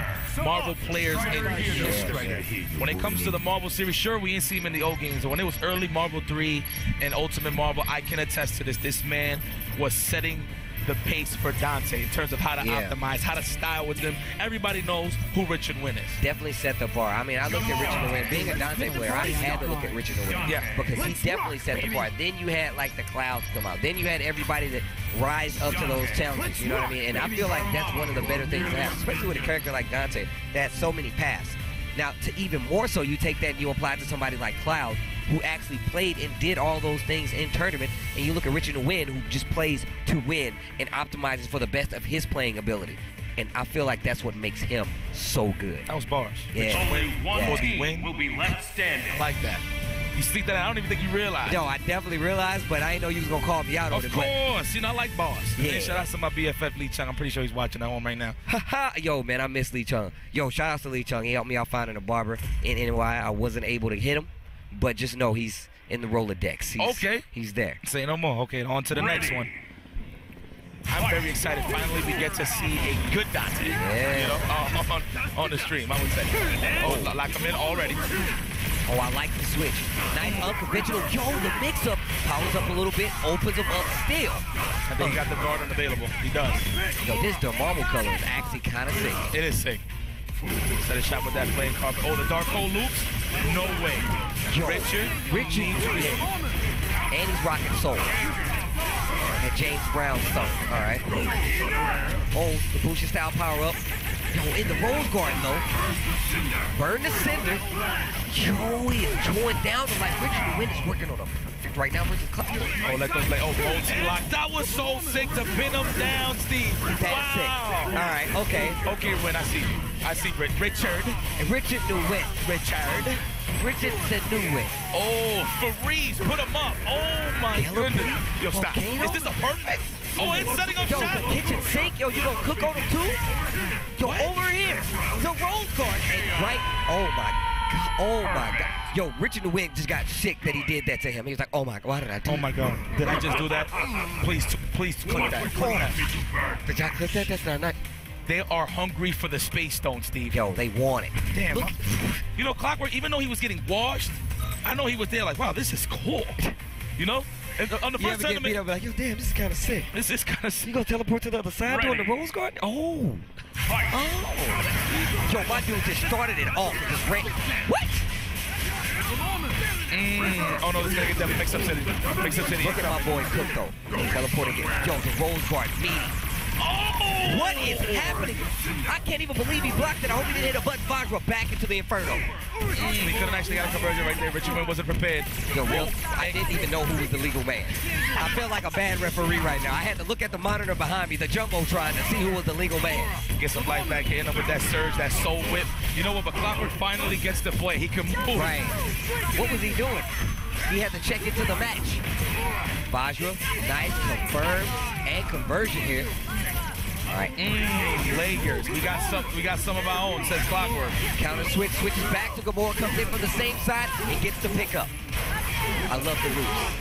Speaker 1: Marvel players in history. When it comes to the Marvel series, sure, we didn't see him in the old games, but when it was early Marvel 3 and Ultimate Marvel, I can attest to this. This man was setting the pace for Dante in terms of how to optimize, how to style with them. Everybody knows who Richard Nguyen is.
Speaker 7: Definitely set the bar. I mean, I looked at Richard Nguyen. Being a Dante player, I had to look at Richard Nguyen.
Speaker 1: Yeah.
Speaker 7: Because he definitely set the bar. Then you had, like, the clouds come out. Then you had everybody that rise up to those challenges, you know what I mean? And I feel like that's one of the better things to have, especially with a character like Dante that has so many paths. Now, to even more so, you take that and you apply it to somebody like Cloud, who actually played and did all those things in tournament, and you look at Richard Nguyen, who just plays to win and optimizes for the best of his playing ability. And I feel like that's what makes him so good.
Speaker 1: That was bars.
Speaker 7: Yeah.
Speaker 4: Only one
Speaker 1: For the
Speaker 4: team
Speaker 1: win.
Speaker 4: will be left standing.
Speaker 1: I like that. You speak that, I don't even think you realize.
Speaker 7: No, I definitely realized, but I didn't know you was going to call me out on it.
Speaker 1: Of course. You know, I like bars.
Speaker 7: Yeah.
Speaker 1: And shout out to my BFF Lee Chung. I'm pretty sure he's watching at home right now.
Speaker 7: Yo, man, I miss Lee Chung. Yo, shout out to Lee Chung. He helped me out finding a barber in NY. I wasn't able to hit him, but just know he's in the Rolodex. He's there.
Speaker 1: Say no more. Okay, on to the next one. I'm very excited. Finally, we get to see a good Dante.
Speaker 7: Yeah.
Speaker 1: You know, on the stream, I would say. Oh, lock him in already.
Speaker 7: Oh, I like the switch. Nice unconventional. Yo, the mix-up powers up a little bit, opens him up still.
Speaker 1: I think he got the guard unavailable. He does.
Speaker 7: Yo, this Dormammu color is actually kind of sick.
Speaker 1: It is sick. Set a shot with that flame carpet. Oh, the Dark Hole loops? No way.
Speaker 7: Yo,
Speaker 1: Richard.
Speaker 7: And he's rocking Soul. And James Brown stuff. All right. Oh, the Busha style power up. Yo, in the Rose Garden though. Burn the Cinder. Yo, he is going down to like Richard Nguyen is working on a perfect right now versus Cloud.
Speaker 1: Oh, let those play. Oh, multi-lock. That was so sick to pin him down, Steve.
Speaker 7: That's sick. All right, okay.
Speaker 1: Okay, Nguyen, I see you. I see Richard.
Speaker 7: And Richard Nguyen. Richard the Nguyen.
Speaker 1: Oh, Fareeze, put him up. Oh, my goodness. Yo, stop.
Speaker 7: Volcano?
Speaker 1: Is this a perfect? Oh, it's setting up
Speaker 7: Yo,
Speaker 1: shot.
Speaker 7: the kitchen sink. Yo, you gonna cook on him too? Yo, over here. The Rose Garden. And right. Oh, my God. Oh, my God. Yo, Richard Nguyen just got sick that he did that to him. He was like, oh, my God, why did I do that?
Speaker 1: Oh, my God. Did I just do that? Please click that. Click that.
Speaker 7: Did y'all click that? That's not.
Speaker 1: They are hungry for the Space Stone, Steve.
Speaker 7: Yo, they want it.
Speaker 1: Damn.
Speaker 7: Look.
Speaker 1: You know, Clockwork, even though he was getting washed, I know he was there like, wow, this is cool. You know? On the
Speaker 7: You
Speaker 1: first
Speaker 7: ever get beat
Speaker 1: tournament,
Speaker 7: up like, yo, damn, this is kind of sick.
Speaker 1: this is kind of
Speaker 7: You gonna teleport to the other side during the Rose Garden? Oh. Oh. Yo, my dude just started it off and just ran. What?
Speaker 1: Oh no, this is gonna get them mix-up city. Mix-up city.
Speaker 7: Look at my boy Cook, though. He teleported again. Yo, the Rose Garden meeting.
Speaker 1: Oh!
Speaker 7: What is happening? I can't even believe he blocked it. I hope he didn't hit a button. Vajra back into the Inferno.
Speaker 1: He couldn't actually got a conversion right there. Richard wasn't prepared.
Speaker 7: Yo, real, I didn't even know who was the legal man. I feel like a bad referee right now. I had to look at the monitor behind me, the Jumbotron, to see who was the legal man.
Speaker 1: Get some life back here, end up with that surge, that soul whip. You know what? But Clockwork finally gets to play. He can move.
Speaker 7: Right. What was he doing? He had to check into the match. Vajra, nice, confirmed, and conversion here. All right.
Speaker 1: Layers. We got some of our own, says Clockwork.
Speaker 7: Counter switch, switches back to Gamora, comes in from the same side, and gets the pickup. I love the roots.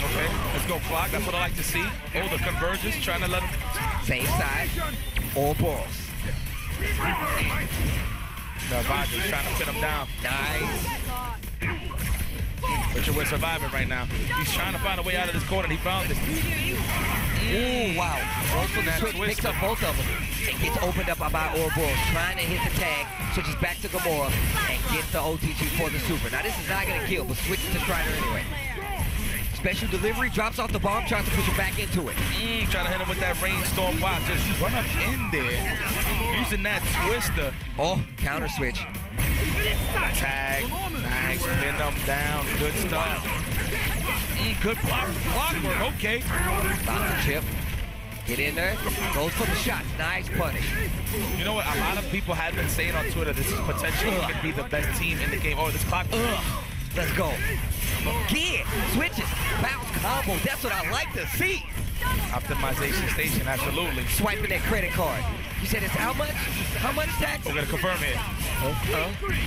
Speaker 1: Okay, let's go Clock. That's what I like to see. Oh, the convergence, trying to let him.
Speaker 7: Same side, all balls.
Speaker 1: No, Vajra's trying to pin him down.
Speaker 7: Nice.
Speaker 1: Richard we're surviving right now. He's trying to find a way out of this corner, and he found it.
Speaker 7: Ooh, wow. Goes for the switch, picks up both of them, and gets opened up by Ouroboros, trying to hit the tag, switches back to Gamora, and gets the OTG for the super. Now, this is not going to kill, but switches to Strider anyway. Special delivery, drops off the bomb, tries to push him back into it.
Speaker 1: Trying to hit him with that rainstorm block. Just run up in there, using that twister.
Speaker 7: Oh, counter switch.
Speaker 1: Tag, nice, pin them down, good stuff. Good block, Clockwork, okay.
Speaker 7: Stop the chip. Get in there, goes for the shot. Nice punish.
Speaker 1: You know what? A lot of people have been saying on Twitter this is potentially could be the best team in the game. Oh, this Clockwork.
Speaker 7: Let's go. Again, switches, bounce combo. That's what I like to see.
Speaker 1: Optimization station, absolutely.
Speaker 7: Swiping that credit card. You said it's how much? How much tax?
Speaker 1: We're gonna confirm it.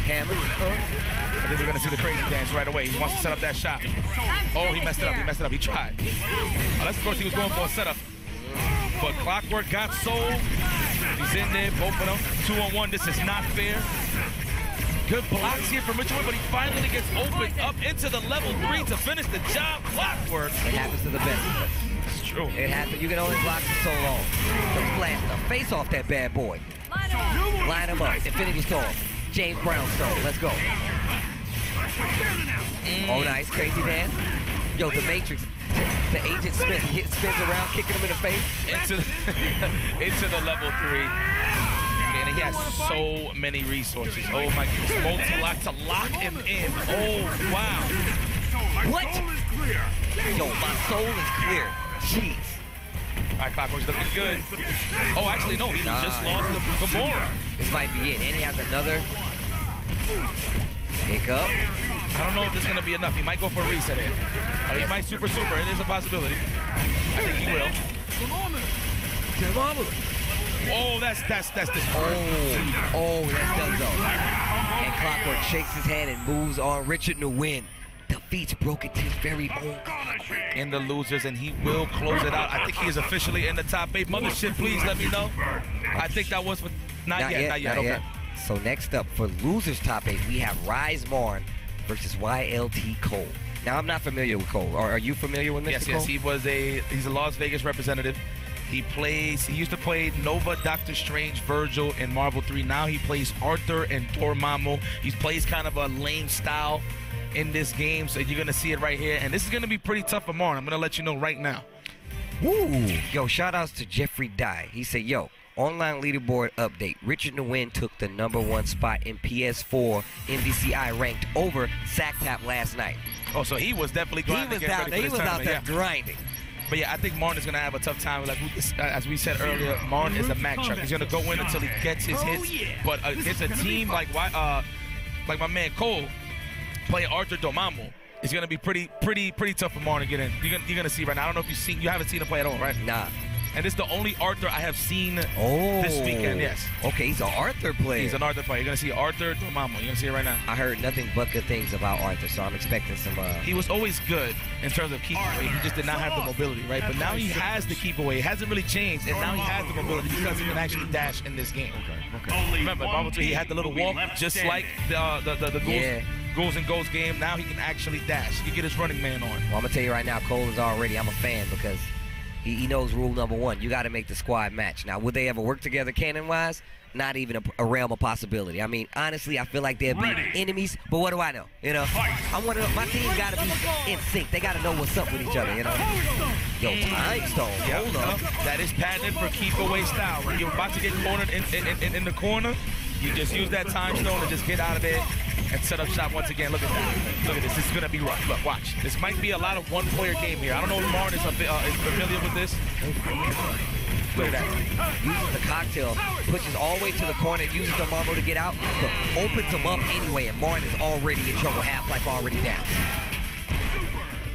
Speaker 7: Hammer.
Speaker 1: I think we're gonna see the crazy dance right away. He wants to set up that shot. Oh, he messed it up. He messed it up. He tried. Unless, of course, he was going for a setup. But Clockwork got sold. He's in there, both of them. 2-on-1. This is not fair. Good blocks here from Richard, but he finally gets opened up into the level 3 to finish the job. Clockwork.
Speaker 7: It happens to the best of us.
Speaker 1: It's true.
Speaker 7: It happens. You can only block for so long. Let's blast him. Face off that bad boy. Line him up. Infinity Storm. James Brownstone. Let's go. Oh, nice. Crazy dance. Yo, the Matrix. The Agent Smith. He spins around, kicking him in the face.
Speaker 1: Into the level 3. And he has so many resources. Oh my goodness. Multi-lock to lock him in. Oh, wow.
Speaker 7: What? Yo, my soul is clear. Jeez.
Speaker 1: All right, Clockwork's looking good. Oh, actually, no. He just lost the Gamora.
Speaker 7: This might be it. And he has another hiccup.
Speaker 1: I don't know if this is going to be enough. He might go for a reset here. He might super. It is a possibility. I think he will. Oh, that's this.
Speaker 7: Oh, that's done though. And Clockwork shakes his hand and moves on. Richard to win. Defeats Broken T's very own
Speaker 1: in the losers, and he will close it out. I think he is officially in the top 8. Mothership, please let me know. I think that was with not yet. Okay.
Speaker 7: So next up for losers top 8, we have Rise Marn versus YLT Cole. Now I'm not familiar with Cole. Are you familiar with Mr. Cole?
Speaker 1: Yes. He's a Las Vegas representative. He used to play Nova, Doctor Strange, Virgil in Marvel 3. Now he plays Arthur and Dormammu. He plays kind of a lame style in this game, so you're gonna see it right here. And this is gonna be pretty tough for Marn. I'm gonna let you know right now.
Speaker 7: Woo! Yo, shout outs to Jeffrey Dye. He said, yo, online leaderboard update. Richard Nguyen took the #1 spot in PS4 MVCI ranked over Sacktap last night.
Speaker 1: Oh, so he was definitely grinding.
Speaker 7: He was out there grinding.
Speaker 1: But yeah, I think Marn is going to have a tough time. Like as we said earlier, Marn is a Mack truck. He's going to go in until he gets his hits. But against a team like my man Cole, playing Arthur Dormammu, it's going to be pretty tough for Marn to get in. You're going to see right now. I don't know if you haven't seen him play at all, right?
Speaker 7: Nah.
Speaker 1: And this is the only Arthur I have seen this weekend, yes.
Speaker 7: Okay, he's an Arthur player.
Speaker 1: He's an Arthur player. You're going to see Arthur Dormammu. You're going to see it right now.
Speaker 7: I heard nothing but good things about Arthur, so I'm expecting some...
Speaker 1: He was always good in terms of keeping away. He just did not have the mobility, right? But now he has the keep away. It hasn't really changed, and now he has the mobility because he can actually dash in this game. Okay. Remember, Marvel 2, he had the little walk, just like the Ghouls.
Speaker 7: Yeah.
Speaker 1: goes and goes game. Now he can actually dash. He can get his running man on.
Speaker 7: Well, I'm going to tell you right now, Cole is already, I'm a fan because he knows rule number one. You got to make the squad match. Now, would they ever work together canon-wise? Not even a realm of possibility. I mean, honestly, I feel like they'll be enemies, but what do I know? You know, my team got to be in sync. They got to know what's up with each other, you know? Yo, Time Stone, hold up.
Speaker 1: That is patented for keep away style. When you're about to get cornered in the corner, you just use that Time Stone to just get out of there and set up shop once again. Look at that. Look at this. This is going to be rough. Look, watch. This might be a lot of one-player game here. I don't know if Martin is familiar with this. Look at that.
Speaker 7: Uses the cocktail, pushes all the way to the corner, uses the Mambo to get out, but opens him up anyway, and Martin is already in trouble, half-life already down.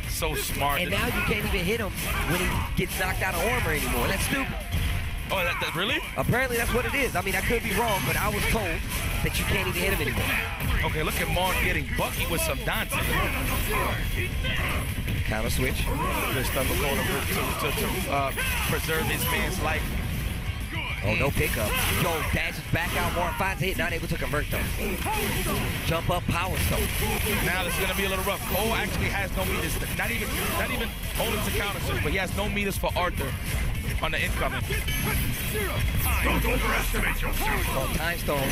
Speaker 1: So smart.
Speaker 7: And now you can't even hit him when he gets knocked out of armor anymore. That's stupid.
Speaker 1: Oh, that really?
Speaker 7: Apparently that's what it is. I mean, I could be wrong, but I was told that you can't even hit him anymore.
Speaker 1: Okay, look at Martin getting bucky with some Dante.
Speaker 7: Counter switch.
Speaker 1: Good stuff to preserve his man's life.
Speaker 7: Oh, no pickup. Yo, dashes back out. Martin finds a hit, not able to convert though. Jump up, power stone.
Speaker 1: Now this is gonna be a little rough. Cole actually has no meters. Not even holding to counter switch, but he has no meters for Arthur on the incoming.
Speaker 4: Don't overestimate yourself.
Speaker 7: Oh, Time Stone.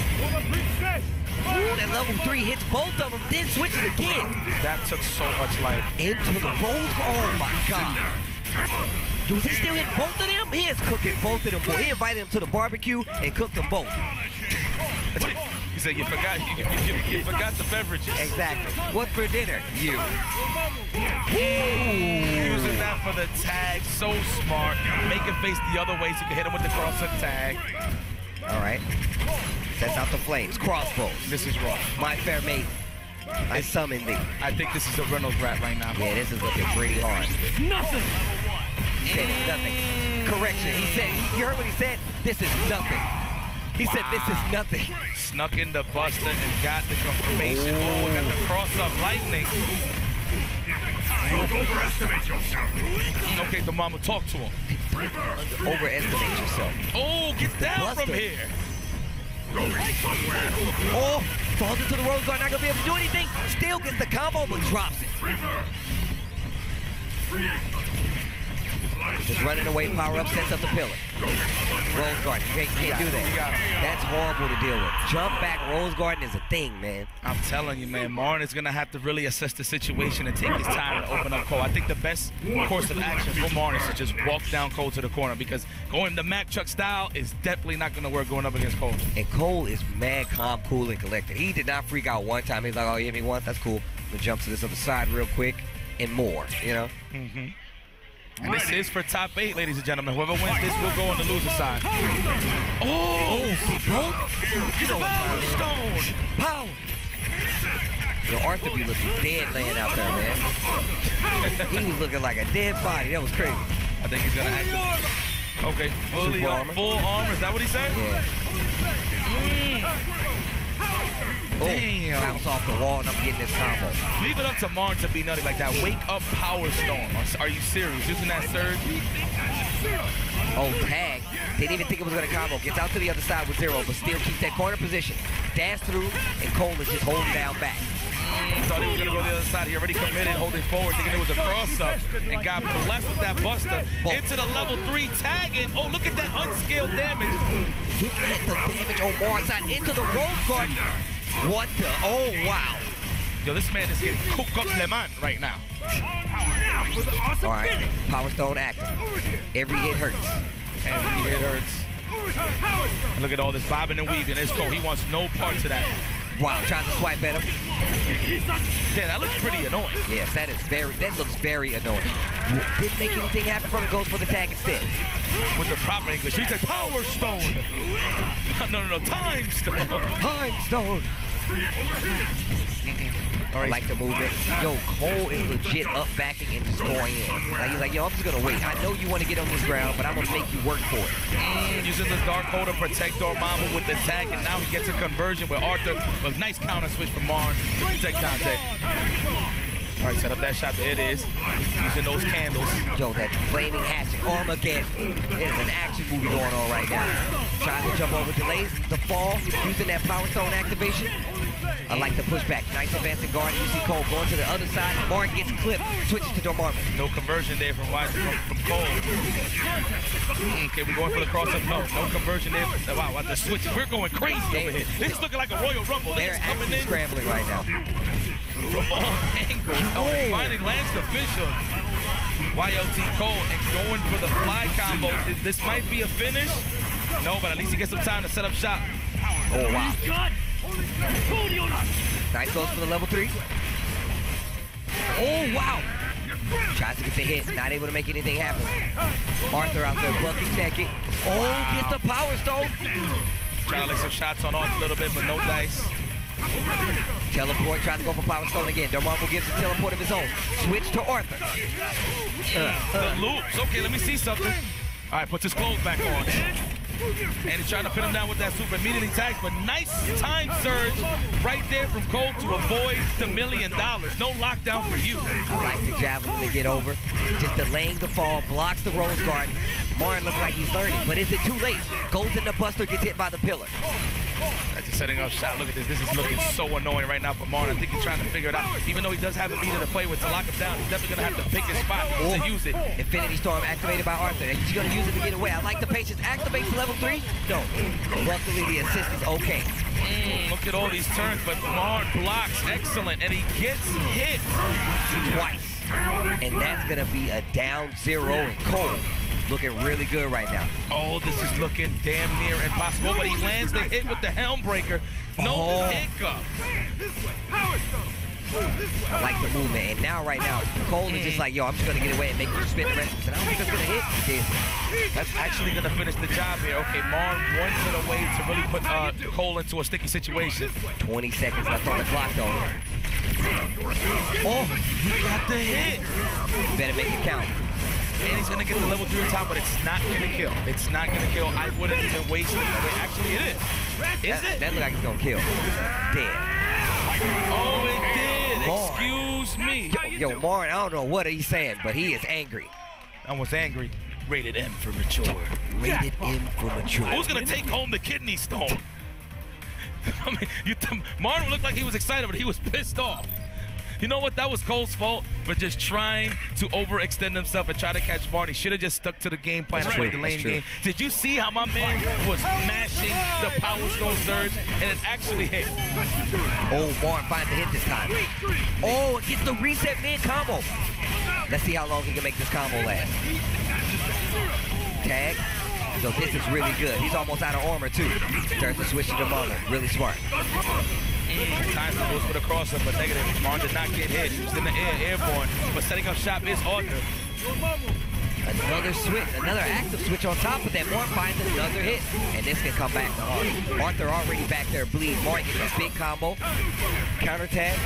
Speaker 7: Ooh, that level 3 hits both of them, then switches again.
Speaker 1: That took so much life.
Speaker 7: Into the rolls. Oh my God. Dude, he still hit both of them? He is cooking both of them. Boy, he invited them to the barbecue and cooked them both.
Speaker 1: He said you forgot the beverages.
Speaker 7: Exactly. What for dinner? You.
Speaker 1: Using that for the tag, so smart. Make him face the other way so you can hit him with the cross-up tag.
Speaker 7: All right. Sets out the flames. Crossbows.
Speaker 1: This is wrong.
Speaker 7: My fair maiden, I summon thee.
Speaker 1: I think this is a Reynolds rap right now.
Speaker 7: Yeah, this is looking pretty hard.
Speaker 4: Nothing.
Speaker 7: He said it's nothing. Correction. He said, you heard what he said? This is nothing. He said this is nothing.
Speaker 1: Snuck in the buster and got the confirmation. Oh, got the cross-up lightning.
Speaker 4: Don't overestimate yourself.
Speaker 1: Okay, the mama, talk to him.
Speaker 7: Overestimate yourself.
Speaker 1: Oh, get down from here.
Speaker 7: Oh, falls into the Rose Guard, not gonna be able to do anything. Still gets the combo, but drops it. Just running away, power up, sets up the pillar. Rose Garden, you can't do that. That's horrible to deal with. Jump back, Rose Garden is a thing, man.
Speaker 1: I'm telling you, man, Martin is going to have to really assess the situation and take his time to open up Cole. I think the best course of action for Martin is to just walk down Cole to the corner because going the Mack Truck style is definitely not going to work going up against Cole.
Speaker 7: And Cole is mad, calm, cool, and collected. He did not freak out one time. He's like, oh, you hit me once? That's cool. I'm going to jump to this other side real quick and more, you know?
Speaker 1: Mm-hmm. And this is for top 8, ladies and gentlemen. Whoever wins this will go on the loser side. Oh, Power Stone.
Speaker 7: Power. Yo, Arthur be looking dead laying out there, man. He was looking like a dead body. That was crazy.
Speaker 1: I think he's going to act. Okay, fully full armor. Is that what he said?
Speaker 7: Yeah.
Speaker 1: Damn.
Speaker 7: Bounce off the wall and I'm getting this combo.
Speaker 1: Leave it up to Martin to be nutty like that. Wake up Power Stone. Are you serious? Using that surge?
Speaker 7: Oh, tag. Didn't even think it was going to combo. Gets out to the other side with 0, but still keeps that corner position. Dash through, and Cole is just holding down back.
Speaker 1: Thought he was going to go to the other side. He already committed, holding forward, thinking it was a cross-up, and got blessed with that buster. Into the level 3 tagging. Oh, look at that unscaled damage.
Speaker 7: Look at the damage on Martin's side. Into the Rose Garden. What the? Oh, wow.
Speaker 1: Yo, this man is getting cooked up Le Mans right now.
Speaker 7: All right, Power Stone active. Every hit hurts.
Speaker 1: Every hit hurts. Look at all this bobbing and weaving. Let's go. He wants no parts of that.
Speaker 7: Wow, trying to swipe at him.
Speaker 1: Yeah, that looks pretty annoying.
Speaker 7: Yes, that looks very annoying. Didn't make anything happen from it, goes for the tag instead.
Speaker 1: With the proper English, he said Power Stone. No, Time Stone.
Speaker 7: Time Stone. I like the movement. Yo, Cole is legit up backing and just going in. Like, he's like, yo, I'm just gonna wait. I know you want to get on this ground, but I'm gonna make you work for it.
Speaker 1: Using the Dark Hole to protect Dormammu with the tag, and now he gets a conversion with Arthur. With a nice counter switch from Marn to protect Dante. All right, set up that shot. There it is. Using those candles.
Speaker 7: Yo, that flaming hatchet Armageddon. There's an action movie going on right now. Trying to jump over delays, the fall, using that Power Stone activation. I like the pushback. Nice advancing guard. You see Cole going to the other side. Martin gets clipped. Switches to Dormammu.
Speaker 1: No conversion there from Cole. Okay, we're going for the cross-up. No conversion there. Wow, the switch. We're going crazy over here. This is looking like a Royal Rumble.
Speaker 7: They're actually scrambling right now.
Speaker 1: From all angles. Oh, finally lands the fish on YLT Cole and going for the fly combo. This might be a finish. No, but at least he gets some time to set up shop.
Speaker 7: Oh, wow. Nice goes for the level 3. Oh, wow. Tries to get the hit. Not able to make anything happen. Arthur out there bucking, checking. Oh, gets the power stone.
Speaker 1: Trying to lay some shots on Arthur a little bit, but no dice.
Speaker 7: Teleport, tries to go for power stone again. Dormammu gives a teleport of his own. Switch to Arthur.
Speaker 1: The loops. Okay, let me see something. All right, puts his clothes back on. And he's trying to pin him down with that super. Immediately tags, but nice time surge right there from Cole to avoid the $1 million. No lockdown for you.
Speaker 7: I like the javelin to get over. Just delaying the fall, blocks the Rose Guard. Martin looks like he's learning, but is it too late? Goes in the buster, gets hit by the pillar.
Speaker 1: That's just setting up shot. Look at this. This is looking so annoying right now for Martin. I think he's trying to figure it out. Even though he does have a meter to play with to lock him down, he's definitely going to have to pick his spot to use it.
Speaker 7: Infinity Storm activated by Arthur. He's going to use it to get away. I like the patience. Activates to level 3. No. Luckily, the assist is okay.
Speaker 1: Look at all these turns, but Martin blocks. Excellent. And he gets hit
Speaker 7: twice. And that's going to be a down 0 in Cole. Looking really good right now.
Speaker 1: Oh, this is looking damn near impossible, but he lands the hit with the helm breaker. No hiccup.
Speaker 7: I like the movement, and now right now, Cole is just like, yo, I'm just gonna get away and make you spin the rest. And I don't think that's gonna hit.
Speaker 1: That's actually gonna finish the job here. Okay, Marn 1 hit away to really put Cole into a sticky situation.
Speaker 7: 20 seconds left on the clock though.
Speaker 1: Oh, he got the hit.
Speaker 7: Better make it count.
Speaker 1: And he's gonna get the level 3 on top, but it's not gonna kill. It's not gonna kill. I wouldn't even waste it. Wait, actually, it is. Is it?
Speaker 7: That looks like it's gonna kill. Dead.
Speaker 1: Oh, it did.
Speaker 7: Marn.
Speaker 1: Excuse me.
Speaker 7: Yo, Marn, I don't know what he's saying, but he is angry.
Speaker 1: I was angry. Rated M for mature.
Speaker 7: Rated M for mature.
Speaker 1: Who's gonna take home the kidney stone? I mean, Martin looked like he was excited, but he was pissed off. You know what? That was Cole's fault for just trying to overextend himself and try to catch Martin. He should have just stuck to the game plan and played the lane game. Did you see how my man was mashing the Power Stone surge and it actually hit?
Speaker 7: Oh, Martin finds the hit this time. Oh, it gets the reset mid-combo. Let's see how long he can make this combo last. Tag. So this is really good. He's almost out of armor, too. Turns to switch to the mono. Really smart.
Speaker 1: Time goes for the crosser, but negative. Marn did not get hit. He was in the air, airborne. But setting up shop is Arthur.
Speaker 7: Another switch, another active switch on top of that. Martin finds another hit, and this can come back to Arthur. Arthur already back there bleeding. Martin gets a big combo. Counter tag.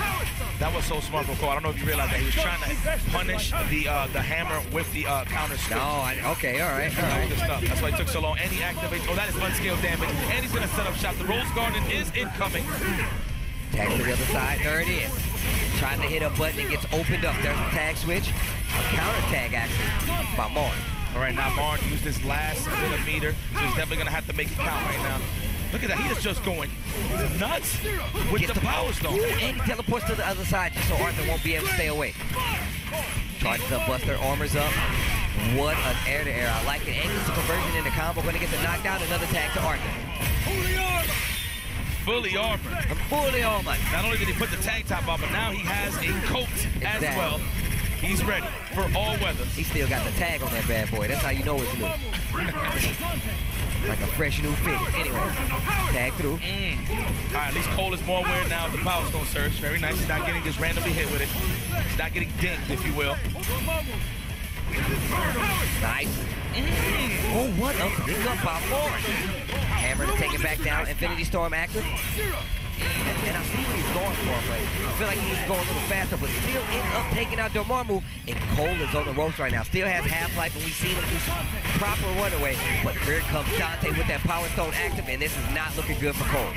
Speaker 1: That was so smart from Cole. I don't know if you realize that he was trying to punish the hammer with the counter switch.
Speaker 7: No, okay, all right.
Speaker 1: That's why he took so long. And he activates. Oh, that is unscaled damage. And he's going to set up shop. The Rose Garden is incoming.
Speaker 7: Tag to the other side. There it is. Trying to hit a button. It gets opened up. There's a tag switch. A counter tag, actually, by Marn.
Speaker 1: All right, now Marn used his last bit of meter, so he's definitely going to have to make it count right now. Look at that. He is just going nuts with the Power Stone.
Speaker 7: And he teleports to the other side just so Arthur won't be able to stay away. Charges up, Buster, armors up. What an air-to-air. I like it. Angles the conversion in the combo. Going to get the knockdown. Another tag to Arthur.
Speaker 1: Fully armored.
Speaker 7: Fully armored.
Speaker 1: Not only did he put the tank top on, but now he has a coat as well. He's ready for all weathers.
Speaker 7: He still got the tag on that bad boy. That's how you know it's new. Like a fresh new fit. Anyway, tag through.
Speaker 1: All right, at least Cole is more aware now of the Power Stone surge. Very nice. He's not getting just randomly hit with it. He's not getting dinged, if you will.
Speaker 7: Nice. Oh, what a pickup by Martin. Hammer to take it back down. Infinity Storm active. And I see what he's going for, but I feel like he's going a little faster, but still ends up taking out Dormammu. And Cole is on the ropes right now. Still has half-life, and we've seen him do some proper runaway. But here comes Dante with that Power Stone active, and this is not looking good for Cole.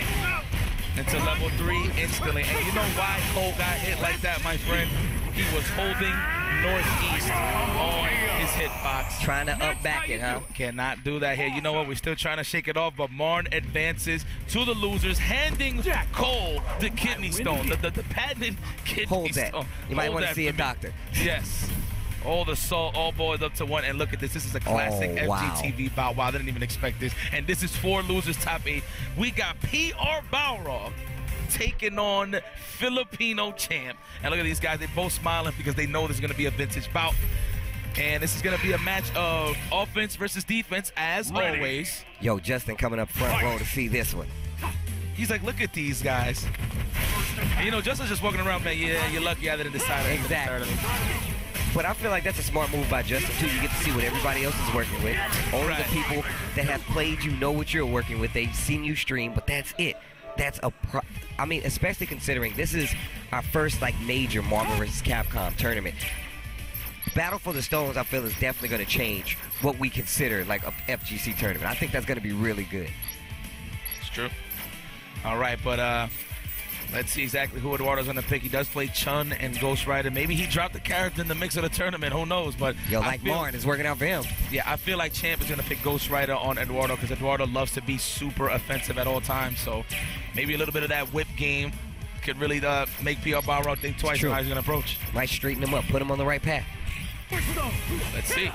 Speaker 1: Into level 3 instantly. And you know why Cole got hit like that, my friend? He was holding northeast on his hitbox.
Speaker 7: Trying to up back it, huh?
Speaker 1: Cannot do that here. You know what? We're still trying to shake it off, but Marn advances to the losers, handing Cole the kidney stone, the patented kidney
Speaker 7: Hold that.
Speaker 1: stone.
Speaker 7: You might
Speaker 1: Hold
Speaker 7: want to
Speaker 1: that
Speaker 7: see a
Speaker 1: for me.
Speaker 7: doctor.
Speaker 1: Yes. All the salt, all boiled up to one. And look at this. This is a classic FGTV bout. Wow, I didn't even expect this. And this is 4 losers top 8. We got PR-Balrog taking on Filipino champ. And look at these guys. They're both smiling because they know this is going to be a vintage bout. And this is going to be a match of offense versus defense, as always.
Speaker 7: Yo, Justin coming up front row to see this one.
Speaker 1: He's like, look at these guys. And, you know, Justin's just walking around, man, yeah, you're lucky I didn't decide.
Speaker 7: Exactly. But I feel like that's a smart move by Justin, too. You get to see what everybody else is working with. Only the people that have played you know what you're working with. They've seen you stream, but that's it. That's I mean, especially considering this is our first, like, major Marvel vs. Capcom tournament. Battle for the Stones, I feel, is definitely going to change what we consider, like, a FGC tournament. I think that's going to be really good.
Speaker 1: It's true. All right, but let's see exactly who Eduardo's going to pick. He does play Chun and Ghost Rider. Maybe he dropped the character in the mix of the tournament. Who knows? But
Speaker 7: yo, like Marn, it's working out for him.
Speaker 1: Yeah, I feel like Champ is going to pick Ghost Rider on Eduardo because Eduardo loves to be super offensive at all times. So maybe a little bit of that whip game could really make PR-Balrog think twice on how he's going to approach.
Speaker 7: Might straighten him up, put him on the right path.
Speaker 1: Let's see.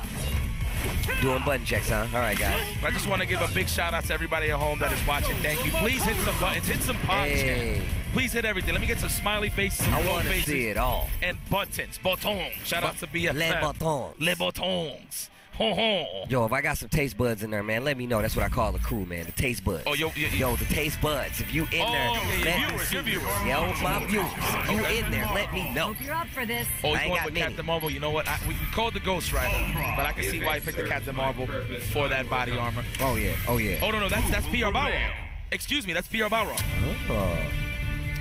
Speaker 7: Doing button checks, huh? All right, guys.
Speaker 1: I just want to give a big shout out to everybody at home that is watching. Thank you. Please hit some buttons, hit some pods.
Speaker 7: Hey.
Speaker 1: Please hit everything. Let me get some smiley faces.
Speaker 7: I want to see it all.
Speaker 1: And buttons. Botons. Shout out to BFF.
Speaker 7: Les Botons.
Speaker 1: Les Botons. Ho ho.
Speaker 7: Yo, if I got some taste buds in there, man, let me know. That's what I call the crew, man. The taste buds.
Speaker 1: Oh, yo,
Speaker 7: the taste buds. If you in there, let me see.
Speaker 1: Viewers.
Speaker 7: Yo, my viewers. If you in there, let me know.
Speaker 3: Hope you're up for this.
Speaker 1: Oh,
Speaker 7: I
Speaker 1: he's
Speaker 7: ain't
Speaker 1: going
Speaker 7: got
Speaker 1: with
Speaker 7: many.
Speaker 1: Captain Marvel. You know what? We called the Ghost Rider, but I can see why he picked the Captain Marvel for that body armor.
Speaker 7: Oh, yeah. Oh, yeah.
Speaker 1: Oh, no, that's PR-Balrog. Excuse me, that's PR-Balrog.
Speaker 7: Oh.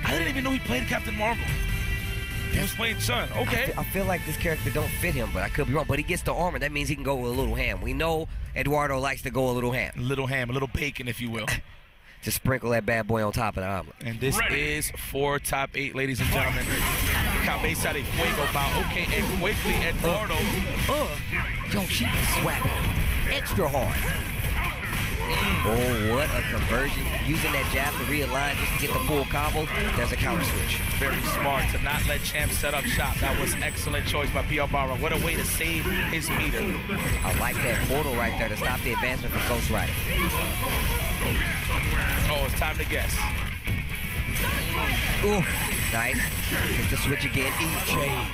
Speaker 1: I didn't even know he played Captain Marvel. He was playing Chun. Okay.
Speaker 7: I feel like this character don't fit him, but I could be wrong. But he gets the armor. That means he can go with a little ham. We know Eduardo likes to go a little ham.
Speaker 1: A little ham, a little bacon, if you will.
Speaker 7: Just sprinkle that bad boy on top of the omelet.
Speaker 1: And this is 4 top 8, ladies and gentlemen. Cabeza de Fuego bout. Okay, and quickly, Eduardo.
Speaker 7: Yo, she was swapping extra hard. Oh, what a conversion. Using that jab to realign just to get the full combo. There's a counter switch.
Speaker 1: Very smart to not let Champ set up shop. That was excellent choice by PR-Balrog. What a way to save his meter.
Speaker 7: I like that portal right there to stop the advancement from Ghost Rider.
Speaker 1: Oh, it's time to guess.
Speaker 7: Ooh, nice. Hit the switch again. E-chain.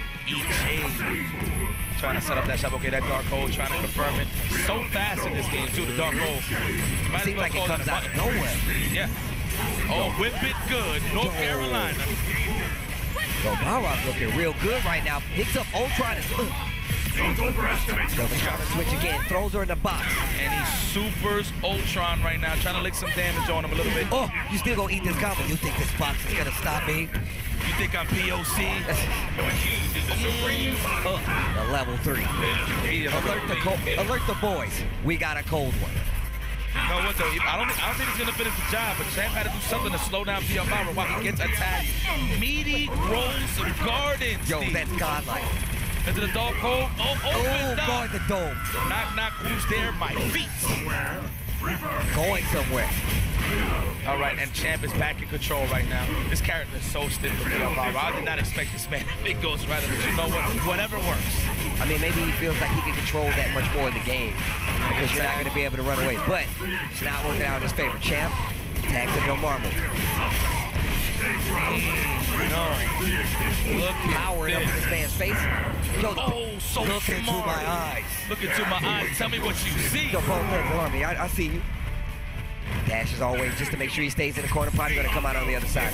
Speaker 1: Trying to set up that shop. Okay, that dark hole, trying to confirm it. So fast in this game, too, the dark hole.
Speaker 7: Seems like it comes out of nowhere.
Speaker 1: Yeah. Oh, whip it good. North Carolina.
Speaker 7: Yo, Balrog looking real good right now. Picks up Ultron.
Speaker 4: Don't overestimate
Speaker 7: Does the counter switch again. Throws her in the box.
Speaker 1: And he supers Ultron right now, trying to lick some damage on him a little bit.
Speaker 7: Oh, you still gonna eat this combo. You think this box is gonna stop me?
Speaker 1: You think I'm POC?
Speaker 7: The level 3. Alert the boys. We got a cold one.
Speaker 1: You know what though? I don't think he's gonna finish the job, but Champ had to do something to slow down PR-Balrog while he gets attacked. Meaty Rose Gardens.
Speaker 7: Yo, that's godlike.
Speaker 1: Into the dog hole.
Speaker 7: Oh, guard the dome.
Speaker 1: Knock, who's there? My feet.
Speaker 7: Going somewhere.
Speaker 1: All right, and Champ is back in control right now. This character is so stiff for PR-Balrog. I did not expect this man to big Ghost Rider, but you know what? Whatever works.
Speaker 7: I mean, maybe he feels like he can control that much more in the game because you're not going to be able to run away. But it's not working out in his favor. Champ tags him no marble.
Speaker 1: No. Look
Speaker 7: Power up in this man's face. Yo,
Speaker 1: so
Speaker 7: look
Speaker 1: smart.
Speaker 7: into my eyes.
Speaker 1: Look into my eyes. Tell me what you see.
Speaker 7: Yo, Army, I see you. Dash as always, just to make sure he stays in the corner. Probably going to come out on the other side.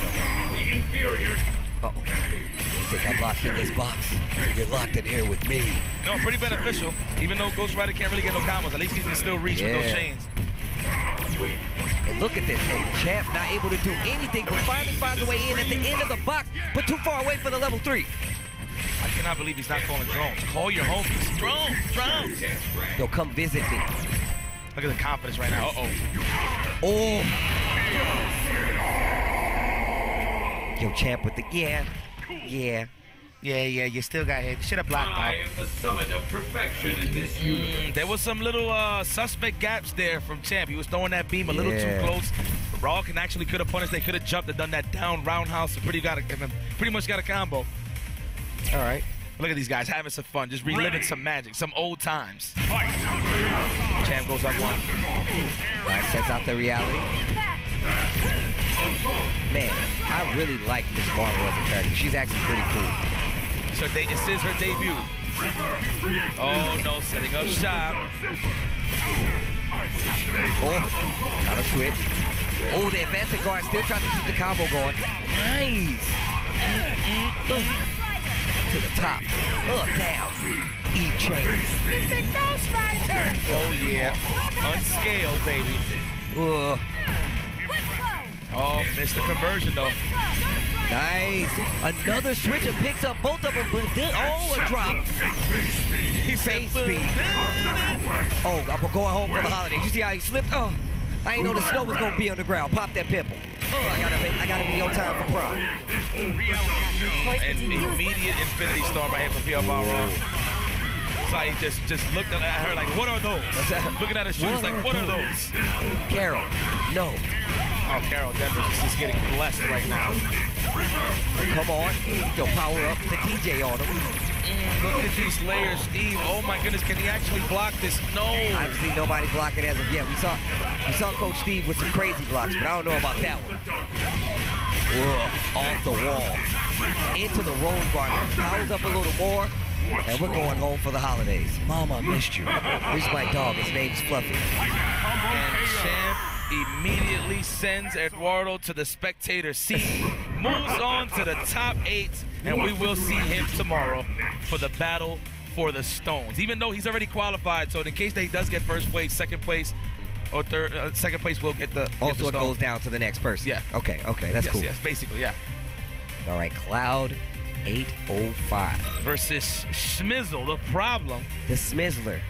Speaker 7: Uh-oh. You think I'm locked in this box? You're locked in here with me.
Speaker 1: No, pretty beneficial. Even though Ghost Rider can't really get no combos, at least he can still reach with those chains.
Speaker 7: And look at this. Hey, Champ not able to do anything, but finally finds a way in at the end of the box, but too far away for the level 3.
Speaker 1: I cannot believe he's not calling drones. Call your homies. Drones.
Speaker 7: Yo, come visit me.
Speaker 1: Look at the confidence right now.
Speaker 7: Oh. Yo, Champ with the, yeah.
Speaker 1: Yeah, you still got hit. You should have blocked
Speaker 4: I
Speaker 1: that.
Speaker 4: am the summit of perfection in this universe.
Speaker 1: There was some little suspect gaps there from Champ. He was throwing that beam a little too close. Raw can actually could have punished. They could have jumped and done that down roundhouse and pretty much got a combo.
Speaker 7: All right.
Speaker 1: Look at these guys having some fun, just reliving some magic, some old times. Champ goes up one.
Speaker 7: Black sets out the reality. Man, I really like this Marvel as a character. She's actually pretty cool.
Speaker 1: So this is her debut. Oh no, setting up shop.
Speaker 7: Oh, not a switch. Oh, the advancing guard still trying to keep the combo going. Nice. To the top. Down. E-chain.
Speaker 1: Oh yeah. Unscaled, baby. Oh, missed the conversion though.
Speaker 7: Nice. Another switch and picks up both of them. But then, a drop. Face speed. Oh, I'm going home for the holidays. You see how he slipped? Oh, I ain't know the snow was going to be on the ground. Pop that pimple. Oh, I gotta be on time for prom.
Speaker 1: An immediate Infinity Storm right here from PR-Balrog. So he just looked at her like, what are those? Looking at her shoes like, what are those?
Speaker 7: Carol, no.
Speaker 1: Oh, Carol Denver's just getting blessed right now.
Speaker 7: Come on, he'll power up the TJ on him.
Speaker 1: Look at these layers, Steve. Oh my goodness, can he actually block this? No.
Speaker 7: I've seen nobody block it as of yet. We saw Coach Steve with some crazy blocks, but I don't know about that one. Off the wall. Into the Rose Garden. Powers up a little more. And we're going home for the holidays. Mama, I missed you. Here's my dog. His name's Fluffy.
Speaker 1: And Champ immediately sends Eduardo to the spectator seat, moves on to the top 8, and we will see him tomorrow for the battle for the Stones. Even though he's already qualified, so in case that he does get first place, second place, or third, second place will get the
Speaker 7: Also, it goes down to the next person.
Speaker 1: Yeah.
Speaker 7: Okay, that's cool.
Speaker 1: Yes, basically, yeah.
Speaker 7: All right, Cloud 805
Speaker 1: versus Schmizzle, the problem.
Speaker 7: The Smizzler.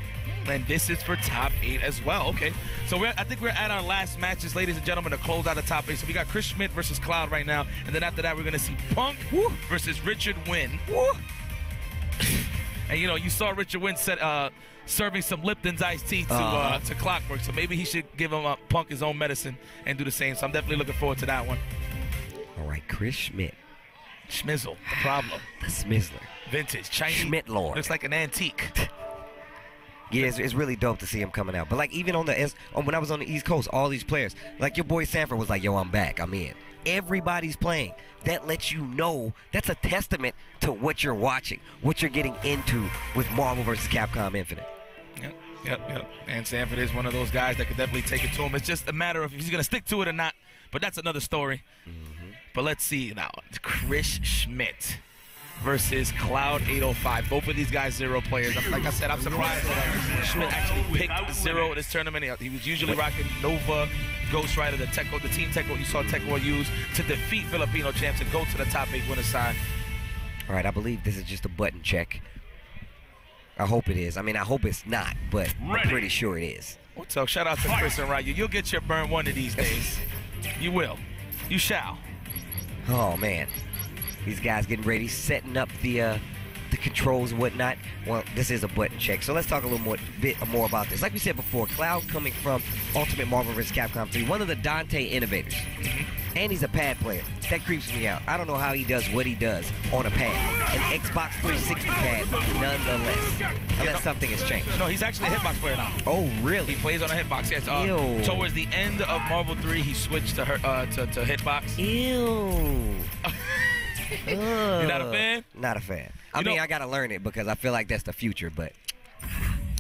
Speaker 1: And this is for top 8 as well. Okay, so I think we're at our last matches, ladies and gentlemen, to close out the top 8. So we got Chris Schmidt versus Cloud right now, and then after that we're gonna see Punk versus Richard Wynn. And you saw Richard Wynn serving some Lipton's iced tea to Clockwork, so maybe he should give him Punk his own medicine and do the same. So I'm definitely looking forward to that one.
Speaker 7: All right, Chris Schmidt.
Speaker 1: Schmizzle, the problem.
Speaker 7: The Smizzler.
Speaker 1: Vintage, Chinese.
Speaker 7: Schmidt Lord.
Speaker 1: Looks like an antique.
Speaker 7: Yeah, it's really dope to see him coming out. But like even when I was on the East Coast, all these players, like your boy Sanford was like, yo, I'm back, I'm in. Everybody's playing. That lets you know, that's a testament to what you're watching, what you're getting into with Marvel vs. Capcom Infinite.
Speaker 1: Yep. And Sanford is one of those guys that could definitely take it to him. It's just a matter of if he's going to stick to it or not. But that's another story. But let's see now. Chris Schmidt versus Cloud 805. Both of these guys 0 players. Like I said, I'm surprised that Schmidt actually picked 0 in this tournament. He was usually rocking Nova, Ghost Rider, the team Tecco you saw Tecco use to defeat Filipino champs and go to the top 8 winner side.
Speaker 7: All right, I believe this is just a button check. I hope it is. I mean, I hope it's not, but I'm pretty sure it is.
Speaker 1: So shout out to Chris and Ryu. You'll get your burn one of these days. You will. You shall.
Speaker 7: Oh, man. These guys getting ready, setting up the controls and whatnot. Well, this is a button check, so let's talk a bit more about this. Like we said before, Cloud coming from Ultimate Marvel vs. Capcom 3, one of the Dante innovators. And he's a pad player. That creeps me out. I don't know how he does what he does on a pad. An Xbox 360 pad, nonetheless. Unless something has changed.
Speaker 1: No, he's actually a hitbox player now.
Speaker 7: Oh, really?
Speaker 1: He plays on a hitbox, yes. Towards the end of Marvel 3, he switched to hitbox.
Speaker 7: Ew.
Speaker 1: You're not a fan?
Speaker 7: Not a fan. I mean, I gotta learn it because I feel like that's the future, but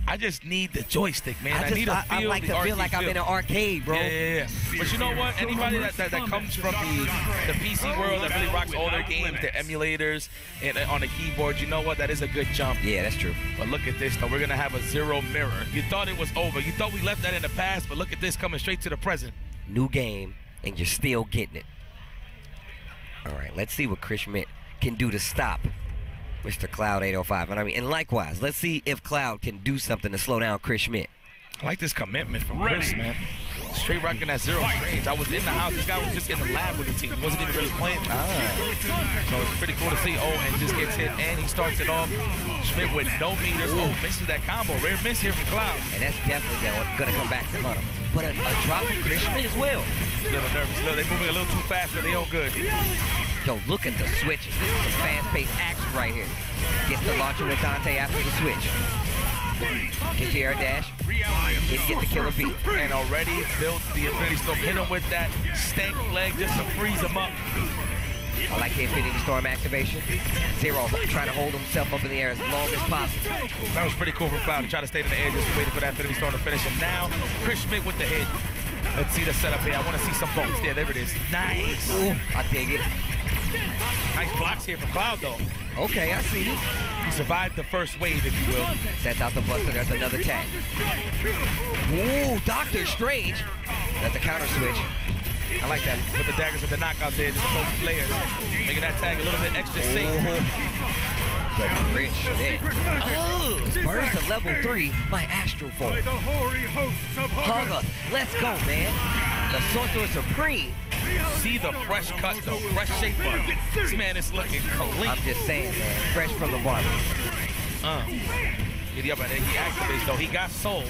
Speaker 1: I just need the joystick, man. I need
Speaker 7: I like to feel like I'm in an arcade, bro.
Speaker 1: Yeah. But you know what? Anybody that comes from the PC world that really rocks all their games, their emulators, and on the keyboard, you know what? That is a good jump.
Speaker 7: Yeah, that's true.
Speaker 1: But look at this, though. We're gonna have a 0 mirror. You thought it was over. You thought we left that in the past, but look at this coming straight to the present.
Speaker 7: New game, and you're still getting it. All right, let's see what Chris Schmidt can do to stop Mr. Cloud 805. And likewise, let's see if Cloud can do something to slow down Chris Schmidt.
Speaker 1: I like this commitment from Chris, man. Straight rocking that zero range. I was in the house. This guy was just in the lab with the team. He wasn't even really playing. So it's pretty cool to see. Oh, and just gets hit, and he starts it off. Schmidt with no meters. Oh, misses that combo. Rare miss here from Cloud.
Speaker 7: And that's definitely going to come back to hunt him. But a drop from Chris Schmidt as well.
Speaker 1: A little nervous. They're moving a little too fast, but they all good.
Speaker 7: Yo, look at the switches. This is some fast-paced action right here. Gets the launcher with Dante after the switch. Get the air dash. Didn't get the killer beat.
Speaker 1: And already built the Infinity Storm. Hit him with that stank leg just to freeze him up.
Speaker 7: I like the Infinity Storm activation. Zero trying to hold himself up in the air as long as possible.
Speaker 1: That was pretty cool from Cloud. He tried to stay in the air, just waiting for that Infinity Storm to finish him. Now, Chris Schmidt with the hit. Let's see the setup here. I want to see some bolts. There it is. Nice.
Speaker 7: Ooh, I dig it.
Speaker 1: Nice blocks here from Cloud, though.
Speaker 7: Okay, I see.
Speaker 1: He survived the first wave, if you will.
Speaker 7: Sets out the buster. There's another tag. Ooh, Doctor Strange. That's a counter switch. I like that.
Speaker 1: Put the daggers of the knockout there, just close players. Making that tag a little bit extra safe.
Speaker 7: Rich shit. Oh, burst to level 3 by Astral Form. Hugger, let's go, man. The Sorcerer Supreme.
Speaker 1: See the fresh cut, though. Fresh shape up. This man is looking clean.
Speaker 7: I'm just saying, man. Fresh from the barber.
Speaker 1: Get up, and then he activates, though. He got soul.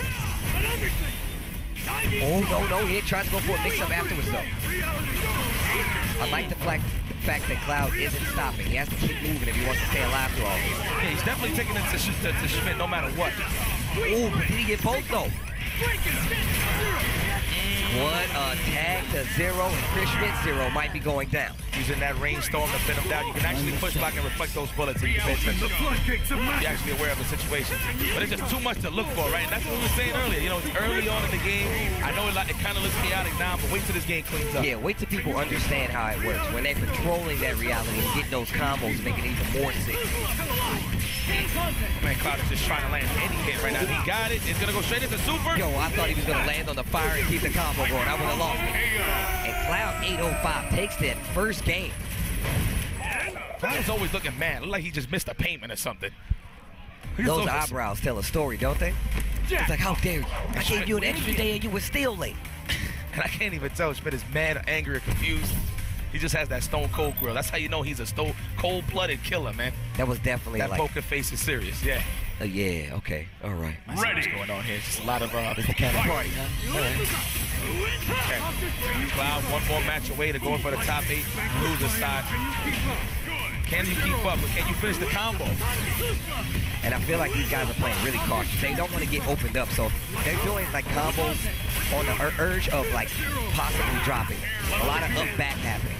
Speaker 7: Oh, no. He tried to go for a mix-up afterwards, though. I like the fact that Cloud isn't stopping. He has to keep moving if he wants to stay alive through all this.
Speaker 1: Yeah, he's definitely taking it to Schmidt no matter what.
Speaker 7: Oh, but did he get both, though? What a tag to Zero, and Chris Schmidt Zero might be going down.
Speaker 1: Using that range storm to pin him down. You can actually push back and reflect those bullets if you pay attention. You're actually aware of the situation. But it's just too much to look for, right? And that's what we were saying earlier. You know, early on in the game, I know it kind of looks chaotic now, but wait till this game cleans up.
Speaker 7: Yeah, wait till people understand how it works. When they're controlling that reality and getting those combos, make it even more sick.
Speaker 1: Man, Cloud is just trying to land any hit right now. He got it. It's going to go straight into super.
Speaker 7: Yo, I thought he was going to land on the fire and keep the combo going. I would have lost it. And Cloud 805 takes that first game.
Speaker 1: Cloud's always looking mad. Look like he just missed a payment or something.
Speaker 7: Those eyebrows tell a story, don't they? It's like, how dare you? I gave you an extra day and you were still late.
Speaker 1: And I can't even tell Schmidt is mad, angry, or confused. He just has that stone cold grill. That's how you know he's a cold-blooded killer, man.
Speaker 7: That was definitely
Speaker 1: that
Speaker 7: like...
Speaker 1: poker face is serious, yeah.
Speaker 7: Yeah, okay, all right.
Speaker 1: What's going on here? It's just a lot of...
Speaker 7: It's the kind of party, huh? All right.
Speaker 1: Okay. Cloud, one more match away to go for the top 8 loser side. Can you keep up, but can you finish the combo?
Speaker 7: And I feel like these guys are playing really cautious. They don't want to get opened up, so they're doing like combos on the urge of like possibly dropping. A lot of up back happening.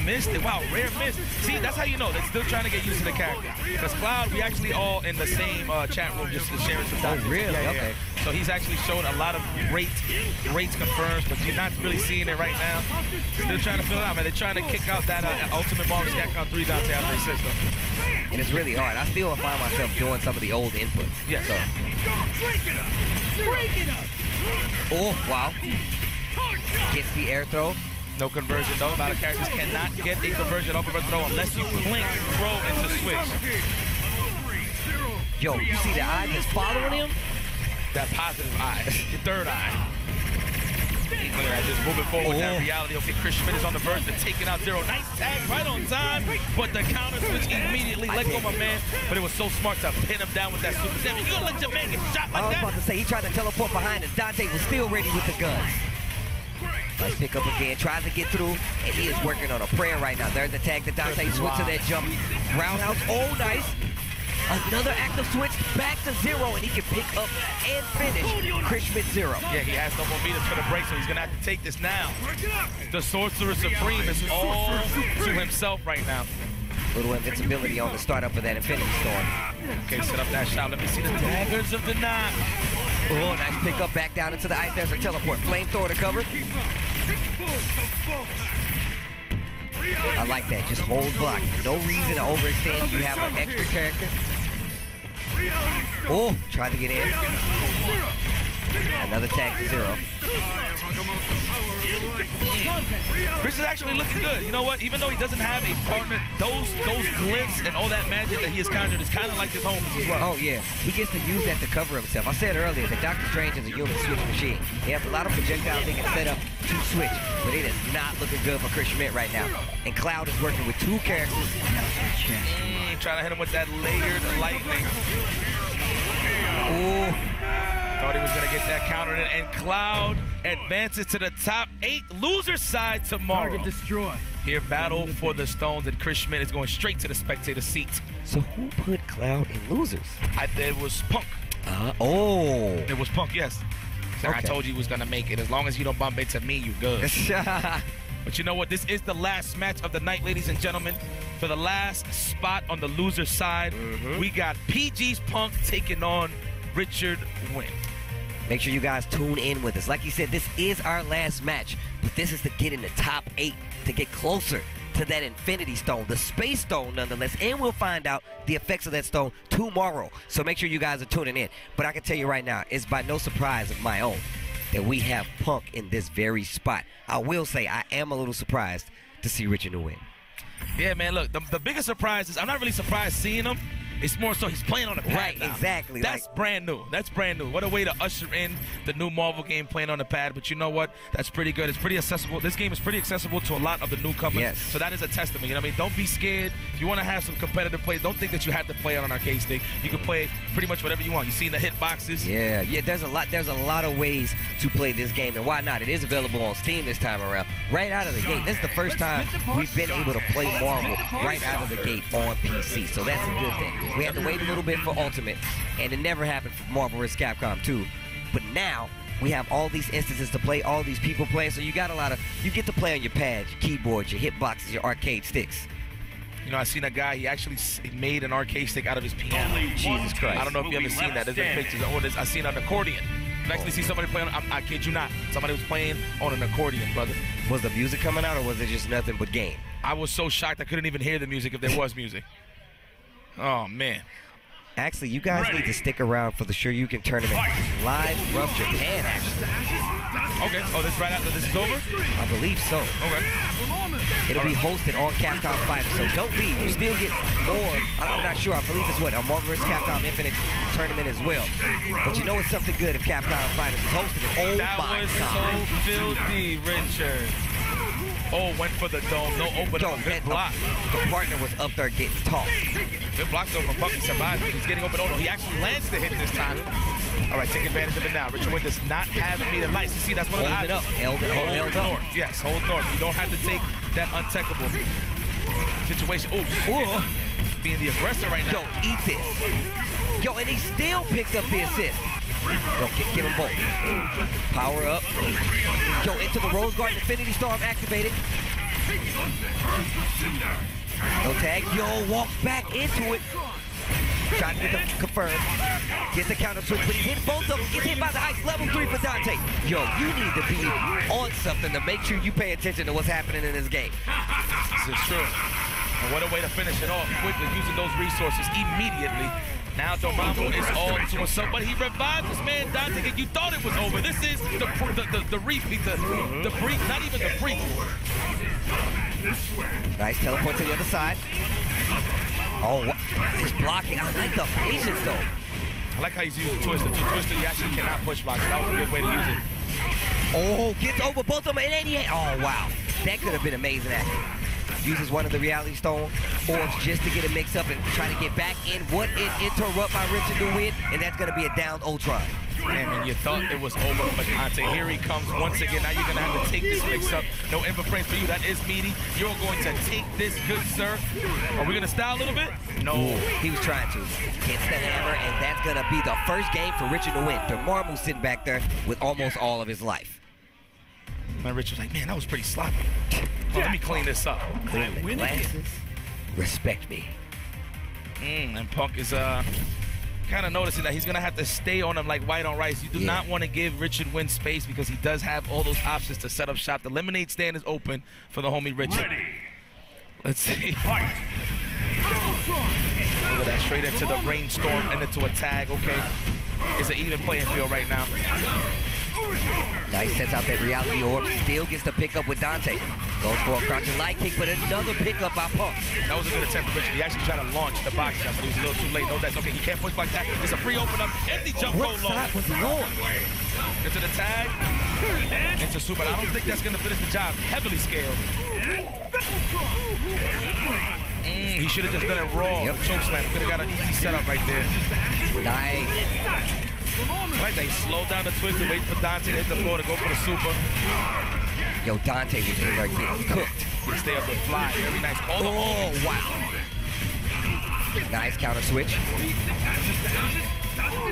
Speaker 1: Missed it. Wow, rare miss. See, that's how you know they're still trying to get used to the character. Because Cloud, we actually all in the same chat room just sharing some documents.
Speaker 7: Oh, really?
Speaker 1: Yeah,
Speaker 7: okay.
Speaker 1: Yeah. So he's actually showing a lot of rates confirmed, but you're not really seeing it right now. Still trying to fill it out, man. They're trying to kick out that Ultimate Marvel's Capcom 3 Dante out of their system.
Speaker 7: And it's really hard. I still find myself doing some of the old inputs.
Speaker 1: Yeah.
Speaker 7: So. Oh, wow. Gets the air throw.
Speaker 1: No conversion, though. A lot of characters cannot get a conversion off of a throw unless you blink, throw, into switch.
Speaker 7: Yo, you see the eye just following him?
Speaker 1: That positive eye. Your third eye. Look at that, just moving forward with that reality. Okay, Chris Schmidt is on the verge of taking out Zero. Nice tag right on time, but the counter switch immediately let go, my man. But it was so smart to pin him down with that super. Damn, you gonna let your man get shot like that?
Speaker 7: I was about to say, he tried to teleport behind and Dante was still ready with the gun. Nice pick up again, tries to get through, and he is working on a prayer right now. There's the tag to Dante, switch to that jump. Roundhouse, oh nice. Another active switch, back to Zero, and he can pick up and finish Chris Schmidt Zero.
Speaker 1: Yeah, he has no more meters for the break, so he's gonna have to take this now. The Sorcerer Supreme is all to himself right now.
Speaker 7: Little invincibility on the startup of that Infinity Storm.
Speaker 1: Okay, set up that shot. Let me see the daggers of the knock.
Speaker 7: Oh, nice pick up back down into the ice. There's a teleport. Flamethrower to cover. I like that. Just hold block. No reason to overextend. You have an extra character. Oh, tried to get in. Another tag to 0.
Speaker 1: Chris is actually looking good. You know what? Even though he doesn't have a partner, those glyphs and all that magic that he has conjured is kind of like his homies as well.
Speaker 7: Oh, yeah. He gets to use that to cover himself. I said earlier that Doctor Strange is a human switch machine. He has a lot of projectiles he can set up to switch, but it is not looking good for Chris Schmidt right now. And Cloud is working with 2 characters.
Speaker 1: Trying to hit him with that layered lightning.
Speaker 7: Ooh.
Speaker 1: Thought he was going to get that counter in, and Cloud advances to the top 8 loser side tomorrow.
Speaker 6: Target destroy.
Speaker 1: Here, battle for the stones, and Chris Schmidt is going straight to the spectator seat.
Speaker 7: So who put Cloud in losers?
Speaker 1: It was Punk.
Speaker 7: Oh.
Speaker 1: It was Punk, yes. So
Speaker 7: Okay.
Speaker 1: I told you he was going to make it. As long as you don't bump into me, you good. But you know what? This is the last match of the night, ladies and gentlemen. For the last spot on the loser side, we got PG's Punk taking on Richard Wynn.
Speaker 7: Make sure you guys tune in with us. Like you said, this is our last match, but this is to get in the top 8, to get closer to that Infinity Stone, the Space Stone nonetheless, and we'll find out the effects of that stone tomorrow. So make sure you guys are tuning in. But I can tell you right now, it's by no surprise of my own that we have Punk in this very spot. I will say I am a little surprised to see Richard win.
Speaker 1: Yeah, man, look, the biggest surprise is I'm not really surprised seeing him. It's more so he's playing on the pad
Speaker 7: Right,
Speaker 1: now.
Speaker 7: exactly.
Speaker 1: That's brand new. That's brand new. What a way to usher in the new Marvel game playing on the pad. But you know what? That's pretty good. It's pretty accessible. This game is pretty accessible to a lot of the newcomers.
Speaker 7: Yes.
Speaker 1: So that is a testament. You know what I mean? Don't be scared. If you want to have some competitive play, don't think that you have to play it on an arcade stick. You can play pretty much whatever you want. You seen the hit boxes?
Speaker 7: Yeah, there's a lot of ways to play this game, and why not? It is available on Steam this time around. Right out of the gate. This is the first time we've been able to play Marvel right out of the gate on PC. So that's a good thing. We had to wait a little bit for Ultimate, and it never happened for Marvel vs. Capcom 2. But now we have all these instances to play, all these people playing, so you got you get to play on your pads, your keyboards, your hitboxes, your arcade sticks.
Speaker 1: You know, I seen a guy, he actually made an arcade stick out of his piano.
Speaker 7: Jesus Christ.
Speaker 1: I don't know if you ever seen that. There's been pictures. I seen an accordion. You actually see somebody playing, I kid you not, somebody was playing on an accordion, brother.
Speaker 7: Was the music coming out, or was it just nothing but game?
Speaker 1: I was so shocked I couldn't even hear the music if there was music. Oh, man.
Speaker 7: Actually, you guys need to stick around for the Shoryuken tournament live from Japan, actually.
Speaker 1: Okay. Oh, this right after this is over?
Speaker 7: I believe so.
Speaker 1: Okay.
Speaker 7: It'll be hosted on Capcom Fighter, so don't leave. You still get more. I'm not sure. I believe it's what, a Marvel vs. Capcom Infinite tournament as well. But you know it's something good if Capcom Fighter is hosted. Oh,
Speaker 1: That
Speaker 7: my
Speaker 1: was
Speaker 7: God.
Speaker 1: so filthy, Richard. Oh, went for the dome. No open. Good block.
Speaker 7: The partner was up there getting tossed.
Speaker 1: Good block though from Bucky survived. He's getting open. Oh no, he actually lands the hit this time. All right, take advantage of it now. Richard Wynn does not have immediate lights. You see, that's one of the
Speaker 7: Hold it up.
Speaker 1: options.
Speaker 7: Held up.
Speaker 1: North. Yes, hold north. You don't have to take that untechable situation. Oh, being the aggressor right now.
Speaker 7: Yo, eat this. Yo, and he still picks up the assist. Yo, give him both. Power up. Yo, into the Rose Garden Infinity Storm activated. No tag. Yo, walks back into it. Trying to get them confirmed. Gets the counter switch, but he hit both of them. Gets hit by the ice. Level 3 for Dante. Yo, you need to be on something to make sure you pay attention to what's happening in this game.
Speaker 1: This is true. And what a way to finish it off quickly, using those resources immediately. Now Dormammu is all to himself, but he revived this man Dante, and you thought it was over. This is the repeat, the brief, not even the brief.
Speaker 7: Nice teleport to the other side. Oh, he's blocking. I like the patience, though.
Speaker 1: I like how he's using Twister. Twister, you actually cannot push block. That was a good way to use it.
Speaker 7: Oh, gets over both of them in 88. Oh, wow. That could have been amazing, actually. Uses one of the Reality Stone orbs just to get a mix-up and try to get back in. What is interrupt by Richard to win, and that's going to be a downed Ultron.
Speaker 1: Man, you thought it was over for Dante. Here he comes once again. Now you're going to have to take this mix-up. No info frames for you. That is meaty. You're going to take this, good sir. Are we going to style a little bit? No.
Speaker 7: Ooh, he was trying to. Hits the hammer, and that's going to be the first game for Richard to win. Dormammu sitting back there with almost all of his life.
Speaker 1: Man, Richard's like, man, that was pretty sloppy. Oh, let me clean this up.
Speaker 7: Clean the glasses. Respect me.
Speaker 1: And Punk is kind of noticing that he's going to have to stay on him like white on rice. You do not want to give Richard Wynn space because he does have all those options to set up shop. The lemonade stand is open for the homie Richard. Let's see. Look at that, straight into the rainstorm and into a tag. Okay. it's an even playing field right now.
Speaker 7: Nice, sets out that reality orb. Still gets the pickup with Dante. Goes for a crouching light kick, but another pickup by Punk.
Speaker 1: That was a good attempt for Richard. He actually tried to launch the box jump, but he was a little too late. No, that's okay. He can't push like that. It's a free open up. Empty jump roll low.
Speaker 7: What side was he on?
Speaker 1: Into the tag. Into super. I don't think that's going to finish the job. Heavily scaled. He should have just done it raw.
Speaker 7: Yep.
Speaker 1: Choke slam. Could have got an easy setup right there.
Speaker 7: Nice.
Speaker 1: Right, they slowed down the twist and wait for Dante to hit the floor to go for the super.
Speaker 7: Yo, Dante was in there getting cooked.
Speaker 1: He stay up and fly. Very nice.
Speaker 7: Oh, wow. Nice counter switch.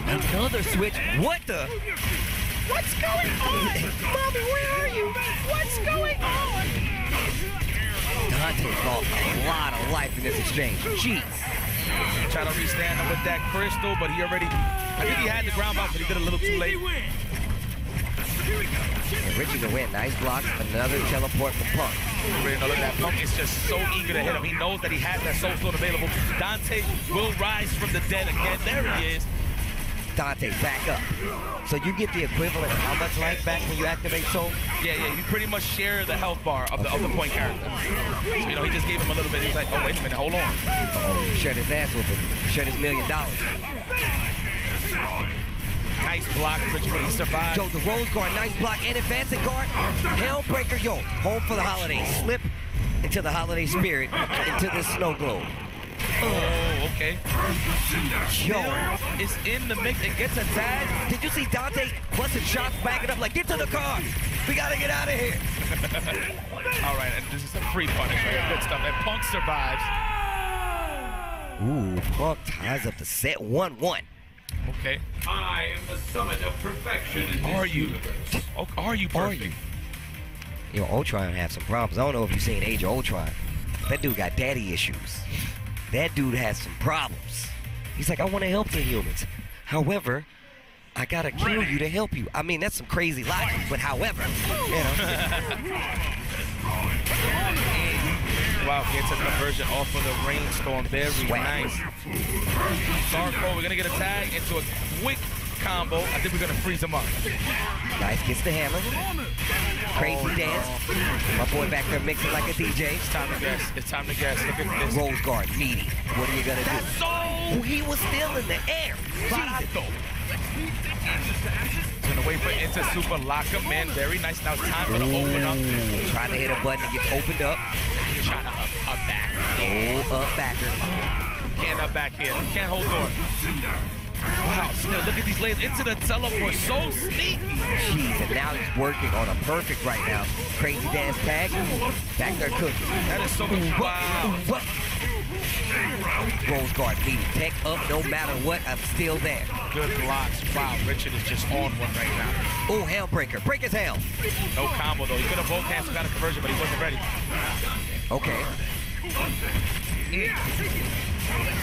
Speaker 7: Another switch. What the? What's going on? Mommy, where are you? What's going on? Dante lost a lot of life in this exchange. Jeez.
Speaker 1: Trying to restand him with that crystal, but he already, I think he had the ground out, but he did a little too late.
Speaker 7: And Richie to win. Nice block. Another teleport from Punk.
Speaker 1: Look at that. Punk is just so eager to hit him. He knows that he has that soul stone available. Dante will rise from the dead again. There he is.
Speaker 7: Dante, back up. So you get the equivalent of how much life back when you activate soul?
Speaker 1: Yeah, you pretty much share the health bar of the point character. So, you know, he just gave him a little bit. He was like, oh, wait a minute, hold on.
Speaker 7: Oh, shut his ass with it. Shut his $1 million.
Speaker 1: Nice block, Richard, but he survived.
Speaker 7: Yo, the Rose Guard, nice block and advancing guard. Hellbreaker, yo, home for the holidays. Slip into the holiday spirit, into the snow globe.
Speaker 1: Oh, okay.
Speaker 7: Yo,
Speaker 1: it's in the mix. It gets a tag.
Speaker 7: did you see Dante busting shots, backing up like, get to the car. We got to get out of here.
Speaker 1: All right, and this is a free punish. Right? Good stuff. And Punk survives.
Speaker 7: Ooh, Punk ties up the set 1-1.
Speaker 1: Okay.
Speaker 4: I am the summit of perfection in this
Speaker 1: Are you?
Speaker 4: universe.
Speaker 1: Oh, are you perfect?
Speaker 7: Yo, Ultron have some problems. I don't know if you've seen Age of Ultron. That dude got daddy issues. That dude has some problems. He's like, I want to help the humans. However, I gotta kill you to help you. I mean, that's some crazy logic, but however, you know.
Speaker 1: Wow, gets a conversion off of the rainstorm. Very nice. Sarko, we're gonna get a tag into a quick combo. I think we're gonna freeze him up.
Speaker 7: Nice, gets the hammer. Crazy dance. My boy back there mixing like a DJ.
Speaker 1: It's time to guess. It's time to guess. Look at this.
Speaker 7: Rose Guard, meaty. What are you gonna do?
Speaker 1: So
Speaker 7: Oh, he was still in the air.
Speaker 1: barato. Gonna wait for Inter Super, lock him in. Very nice. Now it's time for the open up.
Speaker 7: Trying to hit a button to get opened up.
Speaker 1: Trying to up back.
Speaker 7: Oh, up backer.
Speaker 1: Can't up back here. Can't hold on. Wow, still look at these lanes into the teleport. So sneaky.
Speaker 7: Jeez, and now he's working on a perfect right now. Crazy dance tag. Back there cooking.
Speaker 1: That is so much. Wow.
Speaker 7: What? Rose Guard meeting. Tech up no matter what. I'm still there.
Speaker 1: Good blocks. Wow, Richard is just on one right now.
Speaker 7: Oh, Hellbreaker. Break his hell.
Speaker 1: No combo though. He could have both hands got a conversion, but he wasn't ready.
Speaker 7: Okay.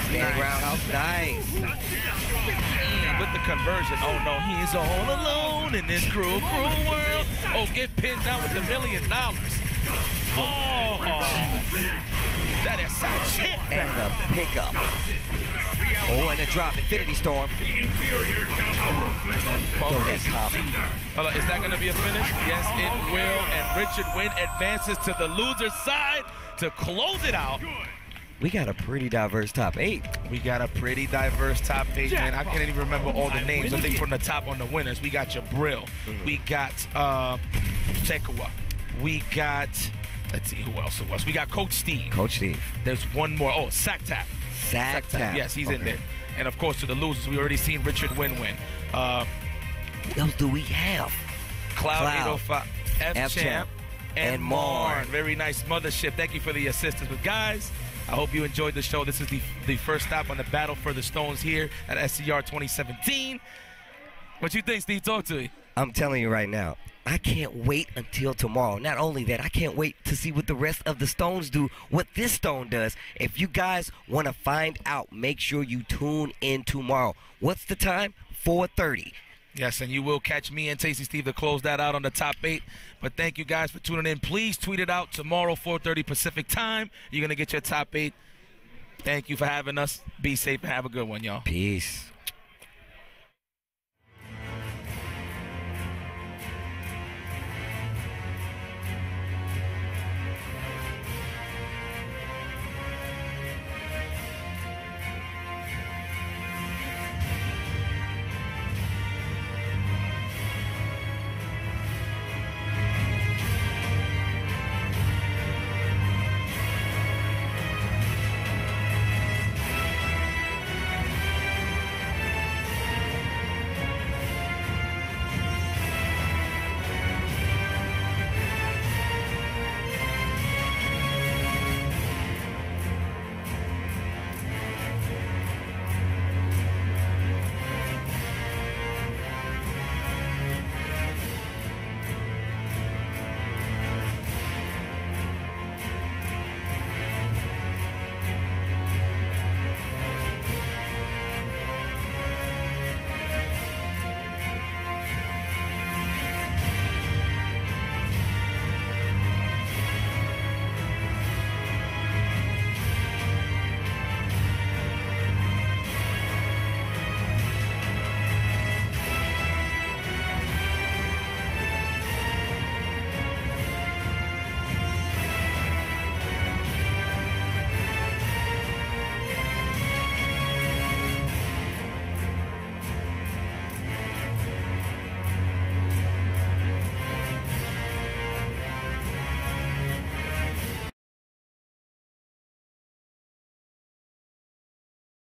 Speaker 7: Standing roundhouse. Nice.
Speaker 1: With the conversion. Oh no, he's all alone in this cruel, cruel world. Oh, get pinned down with $1 million. Oh, that is such shit.
Speaker 7: And the pickup. Oh, and a drop. Infinity Storm. Oh, that's tough.
Speaker 1: Is that going to be a finish? Yes, it will. And Richard Wynn advances to the loser's side to close it out.
Speaker 7: We got a pretty diverse top 8.
Speaker 1: We got a pretty diverse top 8, man. I can't even remember all the names. I think from the top on the winners, we got Jabril. We got Tekua. We got, let's see, who else it was? We got Coach Steve.
Speaker 7: Coach Steve.
Speaker 1: There's one more. Oh, Sactap.
Speaker 7: Sactap.
Speaker 1: Yes, he's in there. And, of course, to the losers, we already seen Richard Wynn win.
Speaker 7: What else do we have?
Speaker 1: Cloud 805, Fchamp, and Marn.
Speaker 7: Marn.
Speaker 1: Very nice mothership. Thank you for the assistance. But, guys, I hope you enjoyed the show. This is the first stop on the Battle for the Stones here at SCR 2017. What you think, Steve? Talk to me.
Speaker 7: I'm telling you right now, I can't wait until tomorrow. Not only that, I can't wait to see what the rest of the Stones do, what this Stone does. If you guys want to find out, make sure you tune in tomorrow. What's the time? 4:30.
Speaker 1: Yes, and you will catch me and Tasty Steve to close that out on the top 8. But thank you guys for tuning in. Please tweet it out tomorrow, 4:30 Pacific time. You're going to get your top 8. Thank you for having us. Be safe and have a good one, y'all.
Speaker 7: Peace.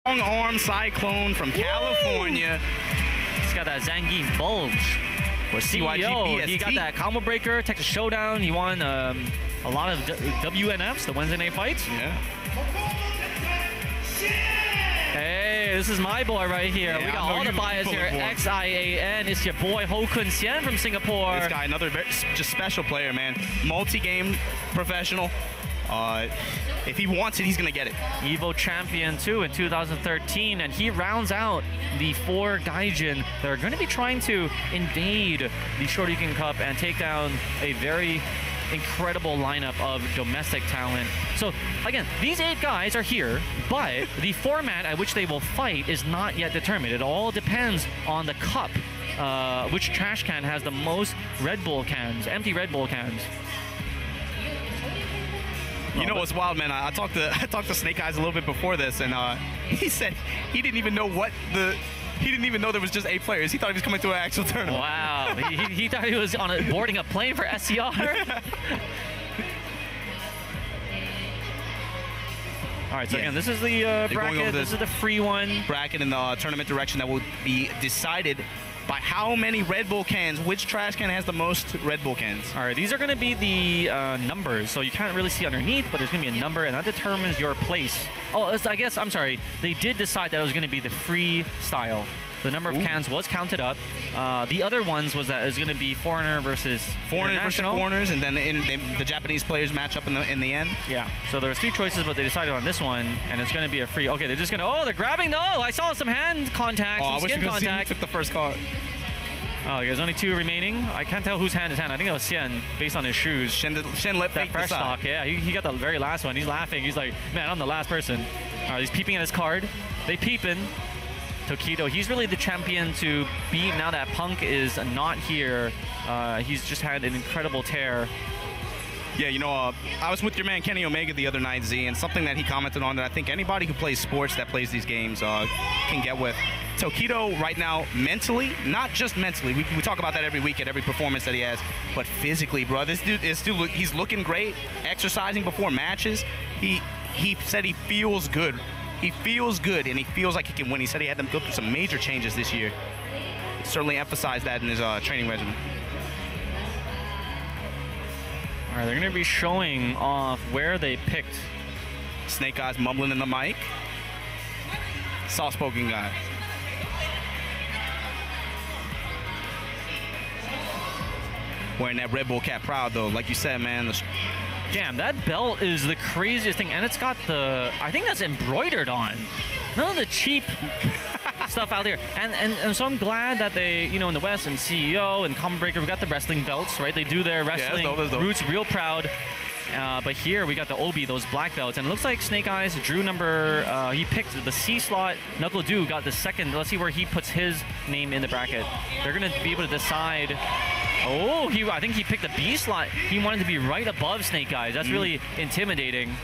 Speaker 8: Long arm Cyclone from California.
Speaker 9: He's got that Zangief bulge.
Speaker 8: Or CYG.
Speaker 9: He got that combo breaker, Texas Showdown. He won a lot of WNFs, the Wednesday night fights.
Speaker 8: Yeah.
Speaker 9: Hey, this is my boy right here.
Speaker 8: Yeah,
Speaker 9: we got all the bias here. XIAN. It's your boy Ho Kun Sian from Singapore.
Speaker 8: This guy, another just special player, man. Multi-game professional. If he wants it, he's going to get it.
Speaker 9: Evo champion, too, in 2013, and he rounds out the 4 Gaijin that are going to be trying to invade the Shoryuken Cup and take down a very incredible lineup of domestic talent. So, again, these 8 guys are here, but the format at which they will fight is not yet determined. It all depends on the cup, which trash can has the most Red Bull cans, empty Red Bull cans.
Speaker 8: You know what's wild, man? I talked to Snake Eyes a little bit before this, and he said he didn't even know he didn't even know there was just 8 players. He thought he was coming to an actual tournament.
Speaker 9: Wow, he thought he was boarding a plane for SCR. All right, so again, this is the bracket. This is the free one.
Speaker 8: Bracket in the tournament direction that will be decided by how many Red Bull cans, which trash can has the most Red Bull cans.
Speaker 9: All right, these are going to be the numbers, so you can't really see underneath, but there's going to be a number, and that determines your place. Oh, I guess, I'm sorry, they did decide that it was going to be the free style. The number of cans was counted up. The other ones was that it was going to be foreigner versus
Speaker 8: foreigners, and then the Japanese players match up in the end.
Speaker 9: Yeah. So there's 3 choices, but they decided on this one, and it's going to be a free. Okay, they're just going to. Oh, they're grabbing. No, I saw some hand contact, some skin contact.
Speaker 8: Who took the first card.
Speaker 9: Oh, there's only 2 remaining. I can't tell whose hand is hand. I think it was Xian, based on his shoes.
Speaker 8: Shen let
Speaker 9: that fresh talk. Yeah, he got the very last one. He's laughing. He's like, man, I'm the last person. All right, he's peeping at his card. They peeping. Tokido, he's really the champion to beat now that Punk is not here. He's just had an incredible tear.
Speaker 8: Yeah, you know, I was with your man Kenny Omega the other night, Z, and something that he commented on that I think anybody who plays sports that plays these games can get with. Tokido right now, mentally, not just mentally, we talk about that every week at every performance that he has, but physically, bro, this dude, he's looking great, exercising before matches. He said he feels good. He feels good, and he feels like he can win. He said he had to go through some major changes this year. He certainly emphasized that in his training regimen.
Speaker 9: All right, they're going to be showing off where they picked.
Speaker 8: Snake Eyes mumbling in the mic. Soft-spoken guy. Wearing that Red Bull cap proud, though. Like you said, man.
Speaker 9: Damn, that belt is the craziest thing, and it's got I think that's embroidered on. None of the cheap stuff out there. And so I'm glad that they, you know, in the West and CEO and Common Breaker, we got the wrestling belts, right? They do their wrestling roots real proud. But here we got the Obi, those black belts, and it looks like Snake Eyes drew number, he picked the C slot. Knuckle Dew got the second. Let's see where he puts his name in the bracket. They're going to be able to decide. Oh, I think he picked the B slot. He wanted to be right above Snake Eyes. That's really intimidating.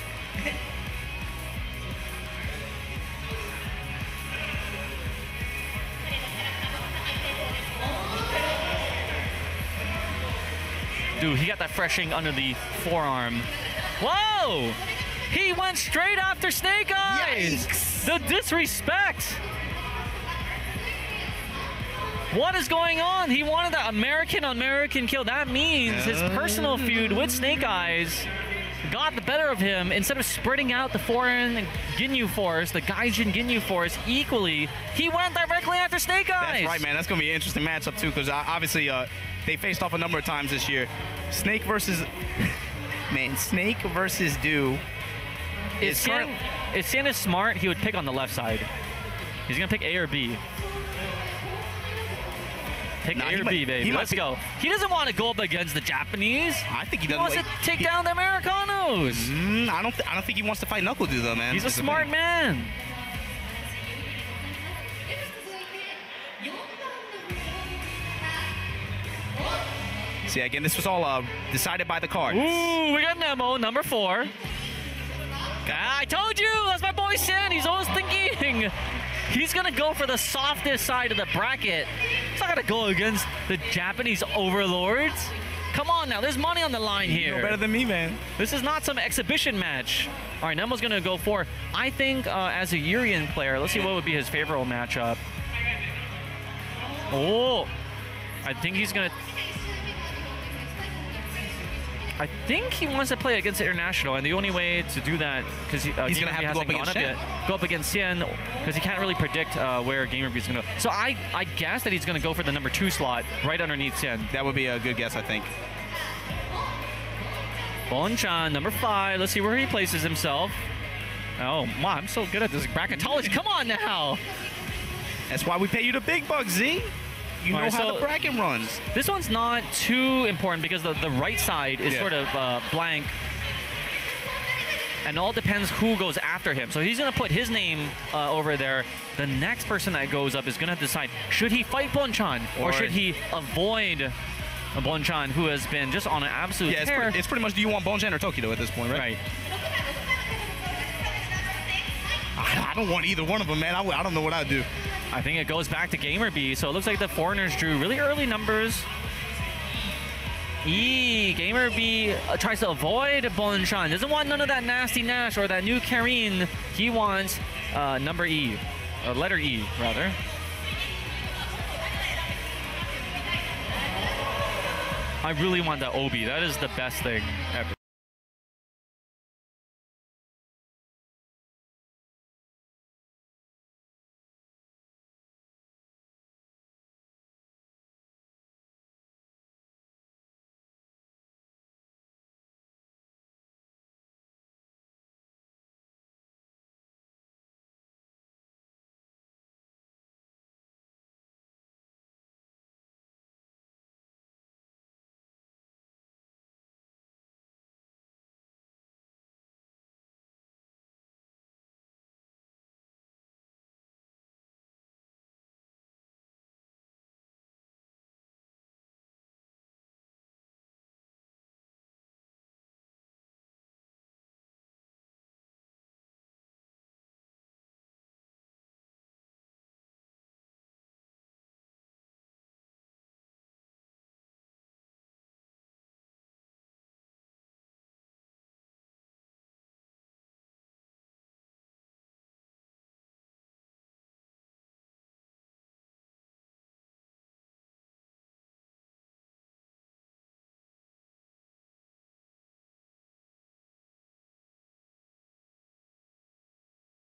Speaker 9: Dude, he got that freshing under the forearm. Whoa! He went straight after Snake Eyes! Yikes. The disrespect! What is going on? He wanted the American kill. That means his personal feud with Snake Eyes got the better of him. Instead of spreading out the foreign Ginyu Force, the Gaijin Ginyu Force equally, he went directly after Snake Eyes.
Speaker 8: That's right, man. That's going to be an interesting matchup, too, because obviously they faced off a number of times this year. Snake versus... man, Snake versus Dew.
Speaker 9: If Sian is smart, he would pick on the left side. He's going to pick A or B. Pick A or B, baby. Let's go. He doesn't want to go up against the Japanese.
Speaker 8: I think he doesn't.
Speaker 9: He wants to take down the Americanos.
Speaker 8: I don't think he wants to fight Knuckle Dew, though, man.
Speaker 9: He's a smart man.
Speaker 8: See, again, this was all decided by the cards.
Speaker 9: Ooh, we got Nemo, number 4. I told you, that's my boy Sin. He's always thinking. He's going to go for the softest side of the bracket. He's not going to go against the Japanese overlords. Come on now, there's money on the line here.
Speaker 8: You know better than me, man.
Speaker 9: This is not some exhibition match. All right, Nemo's going to go for, I think, as a Urian player, let's see what would be his favorable matchup. Oh, I think he's going to... I think he wants to play against International, and the only way to do that, because he's going to have to go up against Xian, because he can't really predict where GamerB is going to go. So I guess that he's going to go for the number 2 slot right underneath Xian.
Speaker 8: That would be a good guess, I think.
Speaker 9: Bonchan, number 5. Let's see where he places himself. Oh, wow, I'm so good at this bracketology. Come on now.
Speaker 8: That's why we pay you the big bucks, Z. You know how the bracket runs.
Speaker 9: This one's not too important because the right side is sort of blank. And it all depends who goes after him. So he's going to put his name over there. The next person that goes up is going to have to decide, should he fight Bonchan or should he avoid Bonchan, who has been just on an absolute tear?
Speaker 8: It's pretty much, do you want Bonchan or Tokido at this point, right?
Speaker 9: Right.
Speaker 8: I don't want either one of them, man. I don't know what I'd do.
Speaker 9: I think it goes back to GamerB. So it looks like the foreigners drew really early numbers. GamerB tries to avoid Bonchan. Doesn't want none of that nasty Nash or that new Karin. He wants number E, or letter E, rather. I really want that Obi. That is the best thing ever.